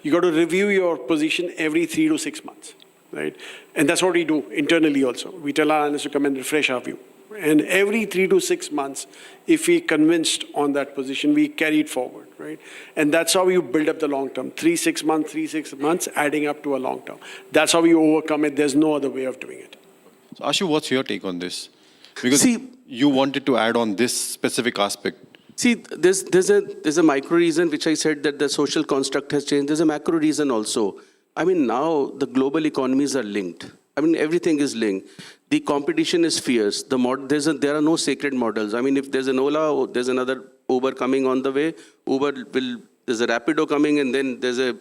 you got to review your position every 3 to 6 months, right? And that's what we do internally also. We tell our analysts to come and refresh our view. And every 3 to 6 months, if we're convinced on that position, we carry it forward, right? And that's how you build up the long term. 3-6 months, adding up to a long term. That's how you overcome it. There's no other way of doing it. So Ashu, what's your take on this? Because you wanted to add on this specific aspect. See, there's a micro reason which I said that the social construct has changed. There's a macro reason also. I mean, now the global economies are linked. I mean, everything is linked. The competition is fierce. There are no sacred models. I mean, if there's an Ola, there's another Uber coming on the way. There's a Rapido coming, and then there's a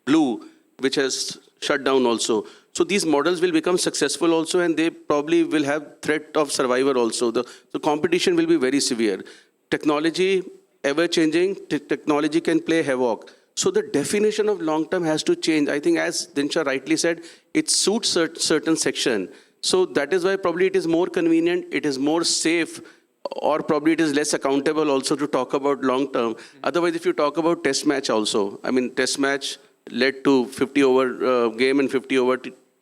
Blue, which has shut down also. So these models will become successful also, and they probably will have threat of survival also. The competition will be very severe. Technology, ever-changing, technology can play havoc. So the definition of long-term has to change. I think, as Dinsha rightly said, it suits certain section. So that is why probably it is more convenient, it is more safe, or probably it is less accountable also to talk about long-term. Otherwise, if you talk about test match also, I mean, test match led to 50 over game and 50 over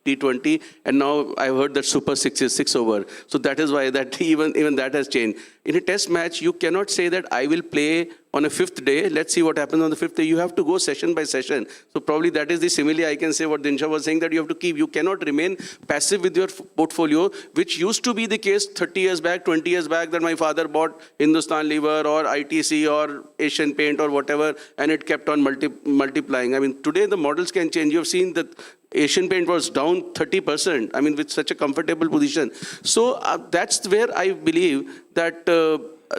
T20, and now I've heard that Super 6 is 6 over. So that is why that even that has changed. In a test match, you cannot say that I will play on a 5th day. Let's see what happens on the 5th day. You have to go session by session. So probably that is the simile I can say what Dinsha was saying, that you have to keep. You cannot remain passive with your portfolio, which used to be the case 30 years back, 20 years back, that my father bought Hindustan Lever or ITC or Asian Paint or whatever, and it kept on multiplying. I mean, today the models can change. You have seen that Asian Paint was down 30%, I mean, with such a comfortable position. So that's where I believe that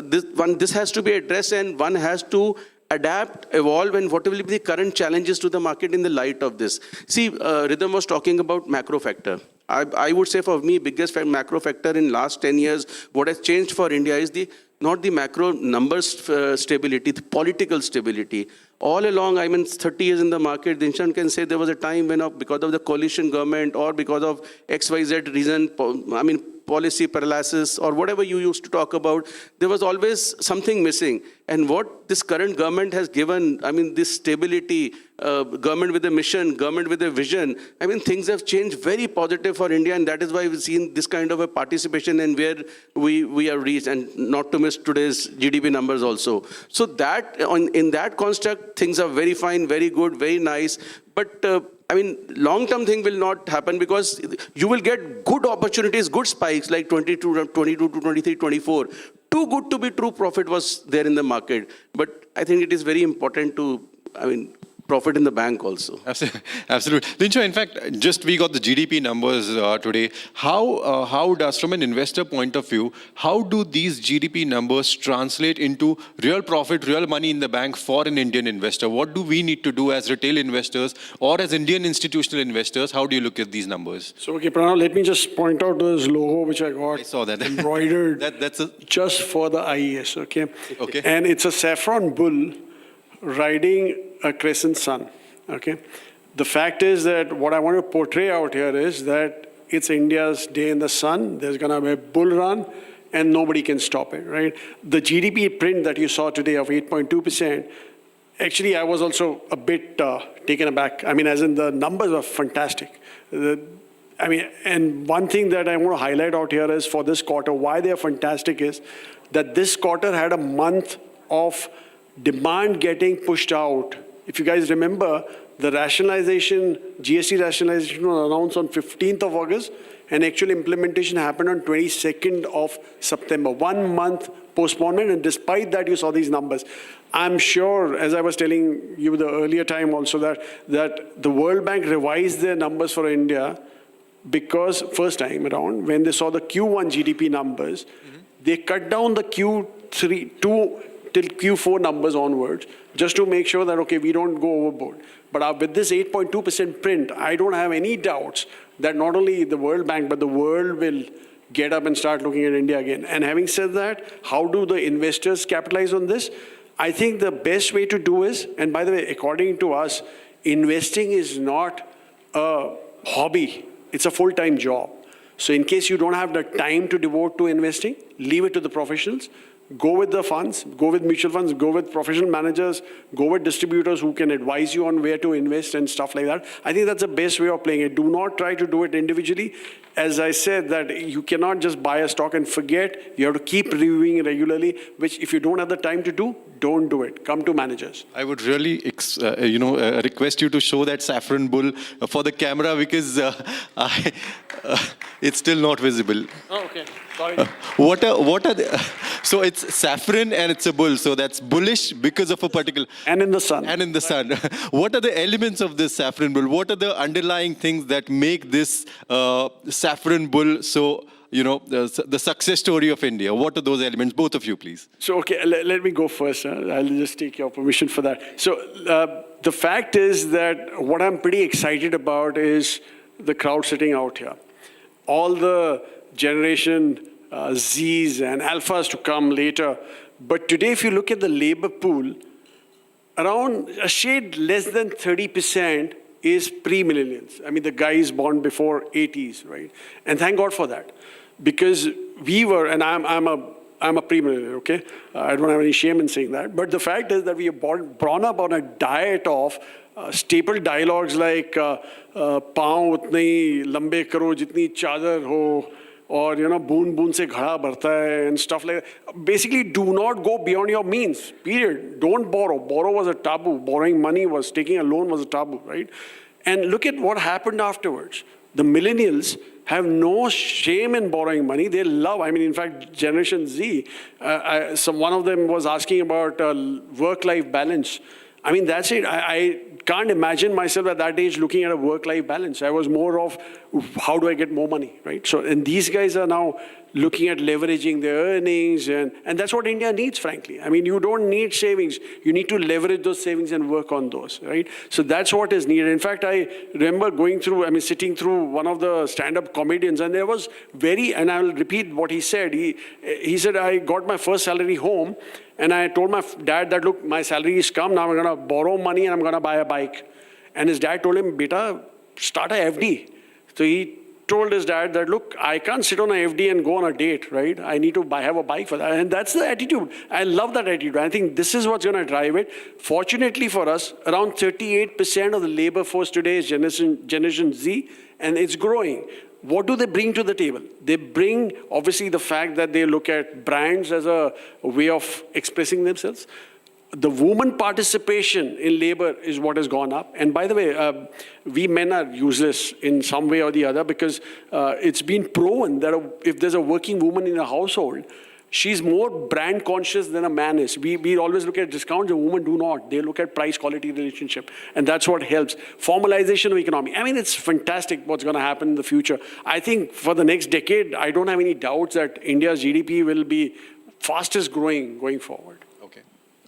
this has to be addressed, and one has to adapt, evolve, and what will be the current challenges to the market in the light of this. See, Rhythm was talking about macro factor. I would say for me, biggest macro factor in last 10 years, what has changed for India is not the macro numbers stability, the political stability. All along, I mean, 30 years in the market, Dinshan can say there was a time when because of the coalition government or because of XYZ reason, I mean, policy paralysis or whatever you used to talk about, there was always something missing. And what this current government has given, I mean, this stability, government with a mission, government with a vision, I mean, things have changed very positive for India, and that is why we've seen this kind of a participation and where we have reached, and not to miss today's GDP numbers also. So that, in that construct, things are very fine, very good, very nice, but I mean, long-term thing will not happen because you will get good opportunities, good spikes like 22 to 23, 24. Too good to be true profit was there in the market. But I think it is very important to, I mean, profit in the bank also. Absolutely. Dinsha, in fact, just we got the GDP numbers today. How does, from an investor point of view, how do these GDP numbers translate into real profit, real money in the bank for an Indian investor? What do we need to do as retail investors or as Indian institutional investors? How do you look at these numbers? So, okay, Pranav, let me just point out this logo which I got. I saw that. Embroidered just for the IES, okay? Okay. And it's a saffron bull riding a crescent sun, okay? The fact is that what I want to portray out here is that it's India's day in the sun. There's going to be a bull run, and nobody can stop it, right? The GDP print that you saw today of 8.2%, actually, I was also a bit taken aback. I mean, as in the numbers are fantastic. I mean, and one thing that I want to highlight out here is for this quarter, why they are fantastic is that this quarter had a month of demand getting pushed out If you guys remember, the rationalization, GST rationalization was announced on 15th of August, and actual implementation happened on 22nd of September. 1 month postponement, and despite that, you saw these numbers. I'm sure, as I was telling you the earlier time also, that the World Bank revised their numbers for India because first time around, when they saw the Q1 GDP numbers, they cut down the Q2 till Q4 numbers onwards, just to make sure that, okay, we don't go overboard. But with this 8.2% print, I don't have any doubts that not only the World Bank, but the world will get up and start looking at India again. And having said that, how do the investors capitalize on this? I think the best way to do is, and by the way, according to us, investing is not a hobby, it's a full-time job. So in case you don't have the time to devote to investing, leave it to the professionals. Go with the funds, go with mutual funds, go with professional managers, go with distributors who can advise you on where to invest and stuff like that. I think that's the best way of playing it. Do not try to do it individually. As I said, that you cannot just buy a stock and forget. You have to keep reviewing regularly, which if you don't have the time to do, don't do it. Come to managers. I would really, request you to show that saffron bull for the camera, because it's still not visible. Oh, okay. Sorry. What are the, so it's saffron and it's a bull, so that's bullish because of a particular... And in the sun. And in the sun. What are the elements of this saffron bull? What are the underlying things that make this saffron bull so, the success story of India? What are those elements? Both of you, please. So, okay, let me go first. I'll just take your permission for that. So, the fact is that what I'm pretty excited about is the crowd sitting out here. All the generation Zs and Alphas to come later. But today, if you look at the labor pool, around a shade less than 30% is pre-millennials. I mean, the guys born before 80s, right? And thank God for that. Because we were, and I'm a pre-millennial, okay? I don't have any shame in saying that. But the fact is that we are born up on a diet of staple dialogues like "Paon utne lambe karo jitni chadar ho," or "boon boon se ghada bharta hai," and stuff like that. Basically, do not go beyond your means, period. Don't borrow. Borrow was a taboo. Borrowing money was, taking a loan was a taboo, right? And look at what happened afterwards. The millennials have no shame in borrowing money. They love, in fact, Generation Z, one of them was asking about work-life balance. That's it. I can't imagine myself at that age looking at a work-life balance. I was more of, how do I get more money, right? So, and these guys are now looking at leveraging their earnings, and that's what India needs, frankly. You don't need savings. You need to leverage those savings and work on those, right? So that's what is needed. In fact, I remember sitting through one of the stand-up comedians, and there was and I will repeat what he said. He said, I got my first salary home, and I told my dad that, look, my salary is come, now I'm going to borrow money and I'm going to buy a bike. And his dad told him, beta, start a FD. So he told his dad that, look, I can't sit on a FD and go on a date, right? I need to have a bike for that. And that's the attitude. I love that attitude. I think this is what's going to drive it. Fortunately for us, around 38% of the labor force today is Generation Z, and it's growing. What do they bring to the table? They bring, obviously, the fact that they look at brands as a way of expressing themselves. The woman participation in labor is what has gone up. And by the way, we men are useless in some way or the other, because it's been proven that if there's a working woman in a household, she's more brand conscious than a man is. We always look at discounts, the women do not. They look at price-quality relationship, and that's what helps. Formalization of economy. It's fantastic what's going to happen in the future. I think for the next decade, I don't have any doubts that India's GDP will be fastest growing going forward.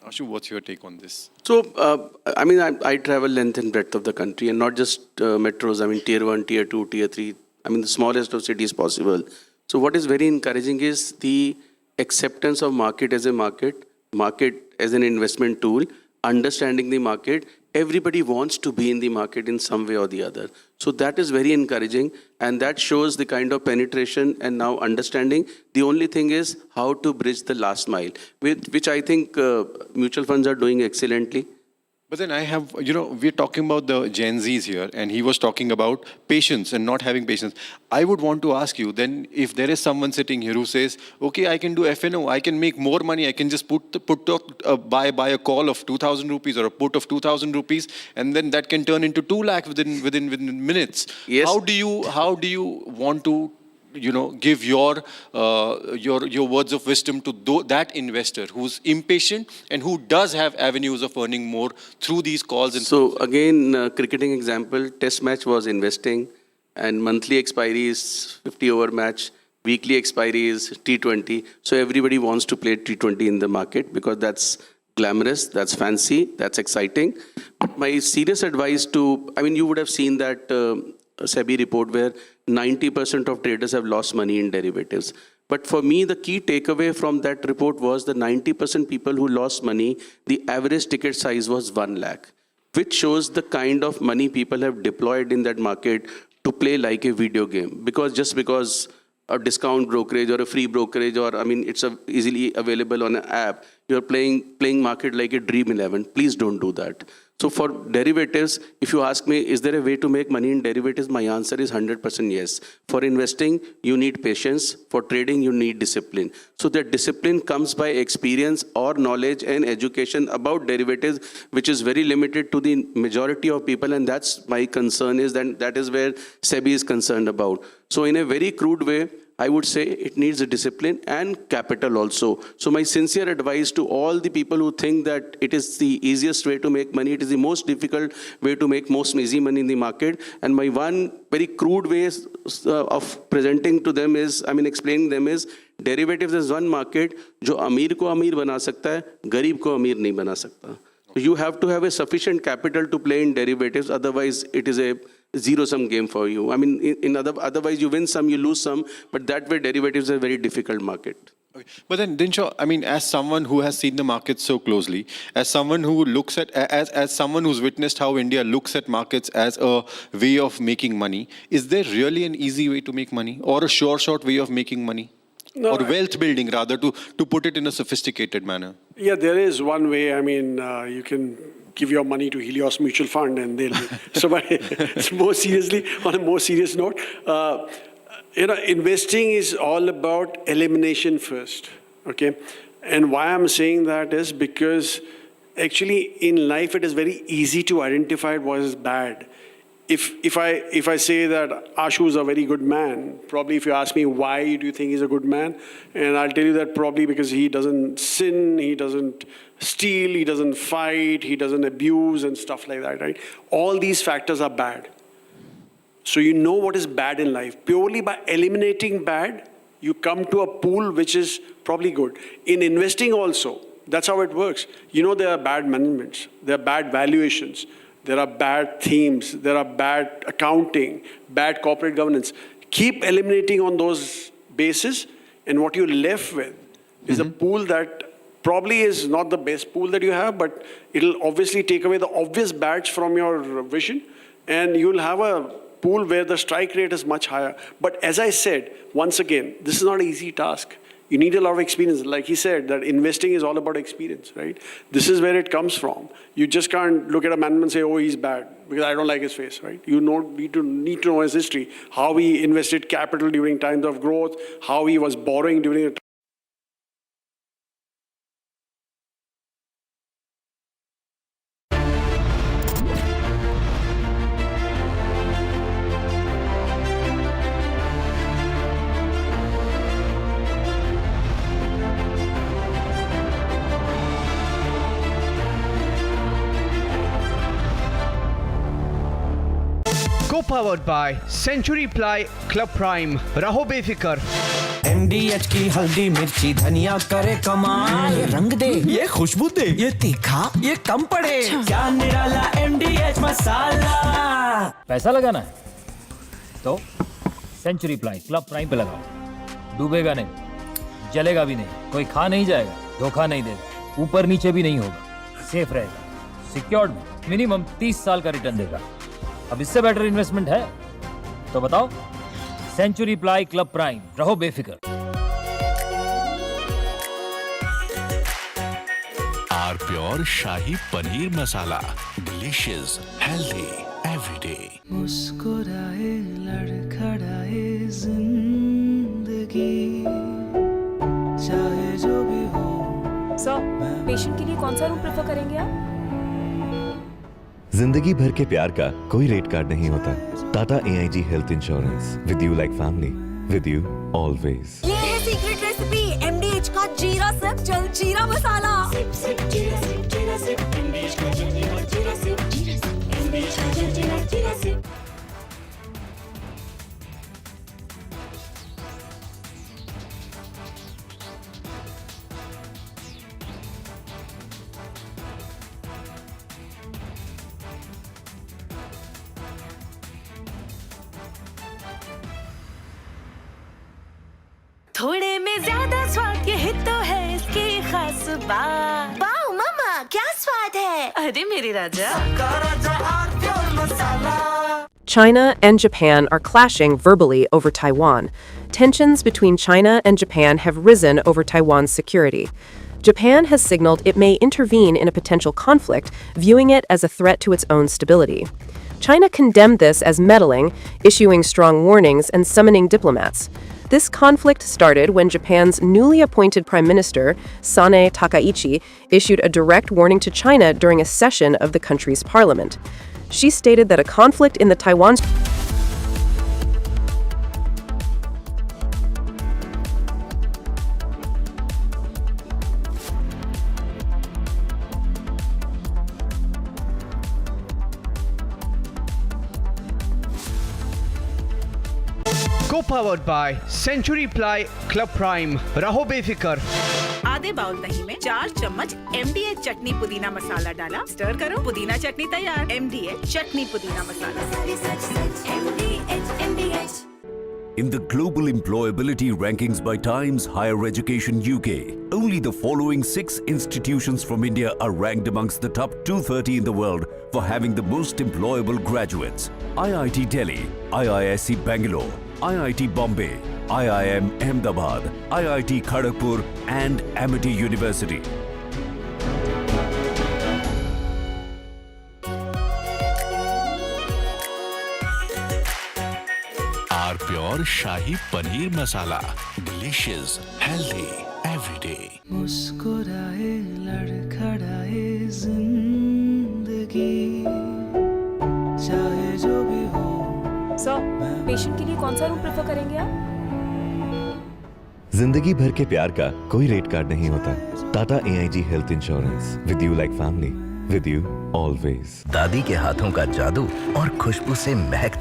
Ashu, what's your take on this? So, I travel length and breadth of the country, and not just metros, tier 1, tier 2, tier 3, the smallest of cities possible. So what is very encouraging is the acceptance of market as a market as an investment tool, understanding the market. Everybody wants to be in the market in some way or the other. So that is very encouraging, and that shows the kind of penetration and now understanding. The only thing is how to bridge the last mile, which I think mutual funds are doing excellently. But then I have, we're talking about the Gen Zs here, and he was talking about patience and not having patience. I would want to ask you, then, if there is someone sitting here who says, okay, I can do FNO, I can make more money, I can just buy a call of 2,000 rupees or a put of 2,000 rupees, and then that can turn into 2 lakh within minutes. Yes. How do you want to give your words of wisdom to that investor who's impatient and who does have avenues of earning more through these calls? And so again, cricketing example, test match was investing, and monthly expiry is 50 over match, weekly expiry is T20. So everybody wants to play T20 in the market because that's glamorous, that's fancy, that's exciting. My serious advice you would have seen that SEBI report where 90% of traders have lost money in derivatives. But for me, the key takeaway from that report was the 90% people who lost money, the average ticket size was 1 lakh, which shows the kind of money people have deployed in that market to play like a video game. Because a discount brokerage or a free brokerage, or it's easily available on an app, you're playing market like a Dream 11. Please don't do that. So for derivatives, if you ask me, is there a way to make money in derivatives? My answer is 100% yes. For investing, you need patience. For trading, you need discipline. So that discipline comes by experience or knowledge and education about derivatives, which is very limited to the majority of people. And that's my concern that is where SEBI is concerned about. So in a very crude way, I would say it needs a discipline and capital also. So my sincere advice to all the people who think that it is the easiest way to make money, it is the most difficult way to make most easy money in the market. And my one very crude way of presenting to them is, explaining them is, derivatives is one market जो अमीर को अमीर बना सकता है, गरीब को अमीर नहीं बना सकता. You have to have a sufficient capital to play in derivatives, otherwise it is a zero-sum game for you. Otherwise you win some, you lose some, but that way derivatives are a very difficult market. Okay. But then, Dinshaw, as someone who has seen the markets so closely, as someone who looks at, as someone who's witnessed how India looks at markets as a way of making money, is there really an easy way to make money, or a short way of making money? No, or wealth building, rather, to put it in a sophisticated manner? Yeah, there is one way. You can give your money to Helios Mutual Fund and they'll be. So, but more seriously, on a more serious note, investing is all about elimination first, okay? And why I'm saying that is because actually in life it is very easy to identify what is bad. If I say that Ashu is a very good man, probably if you ask me why do you think he's a good man, and I'll tell you that probably because he doesn't sin, he doesn't steal, he doesn't fight, he doesn't abuse and stuff like that, right? All these factors are bad. So you know what is bad in life. Purely by eliminating bad, you come to a pool which is probably good. In investing also, that's how it works. There are bad managements, there are bad valuations, there are bad themes, there are bad accounting, bad corporate governance. Keep eliminating on those bases, and what you're left with is a pool that probably is not the best pool that you have, but it'll obviously take away the obvious bads from your vision, and you'll have a pool where the strike rate is much higher. But as I said, once again, this is not an easy task. You need a lot of experience. Like he said, that investing is all about experience, right? This is where it comes from. You just can't look at a man and say, oh, he's bad, because I don't like his face, right? You need to know his history, how he invested capital during times of growth, how he was borrowing during a Co-powered by Century Ply Club Prime. रहो बेफिक्र। MDH की हल्दी मिर्ची धनिया करे कमाल, ये रंग दे, ये खुशबू दे, ये तीखा, ये कम पड़े, क्या निराला MDH मसाला। पैसा लगाना है तो सेंचुरी प्लाई क्लब प्राइम पे लगाओ। डूबेगा नहीं, जलेगा भी नहीं, कोई खा नहीं जाएगा, धोखा नहीं देगा, ऊपर नीचे भी नहीं होगा, सेफ रहेगा, सिक्योर्ड, मिनिमम 30 साल का रिटर्न देगा। अब इससे बेटर इन्वेस्टमेंट है तो बताओ। सेंचुरी प्लाई क्लब प्राइम, रहो बेफिक्र। Pure shahi paneer masala, delicious, healthy everyday. मुस्कुराए लड़खड़ाए जिंदगी, चाहे जो भी हो। सर, पेशेंट के लिए कौन सा रूम प्रेफर करेंगे आप? जिंदगी भर के प्यार का कोई रेट कार्ड नहीं होता। Tata AIG health insurance, with you like family, with you always. ये है सीक्रेट रेसिपी MDH का जीरा सिर्फ जलजीरा मसाला। सिप सिप जीरा सिप जीरा सिप MDH का जलजीरा जीरा सिप जीरा सिप MDH का जलजीरा जीरा सिप। थोड़े में ज्यादा स्वाद, यही तो है इसकी खास बात। वाओ मम्मा, क्या स्वाद है। अरे मेरे राजा। China and Japan are clashing verbally over Taiwan. Tensions between China and Japan have risen over Taiwan's security. Japan has signaled it may intervene in a potential conflict, viewing it as a threat to its own stability. China condemned this as meddling, issuing strong warnings and summoning diplomats. This conflict started when Japan's newly appointed Prime Minister, Sanae Takaichi, issued a direct warning to China during a session of the country's parliament. She stated that a conflict in the Taiwan Co-powered by Century Ply Club Prime. रहो बेफिक्र। आधे bowl दही में 4 चम्मच MDH चटनी पुदीना मसाला डाला, stir करो, पुदीना चटनी तैयार। MDH चटनी पुदीना मसाला। In the global employability rankings by Times Higher Education UK, only the following 6 institutions from India are ranked amongst the top 230 in the world for having the most employable graduates. IIT Delhi, IISc Bangalore, IIT Bombay, IIM Ahmedabad, IIT Kharagpur and Amity University. R pure shahi paneer masala, delicious, healthy everyday. मुस्कुराए लड़खड़ाए जिंदगी, चाहे जो भी हो। Sir, patient के लिए कौन सा रूम प्रेफर करेंगे आप? जिंदगी भर के प्यार का कोई रेट कार्ड नहीं होता। Tata AIG health insurance, with you like family, with you always. दादी के हाथों का जादू और खुशबू से महकता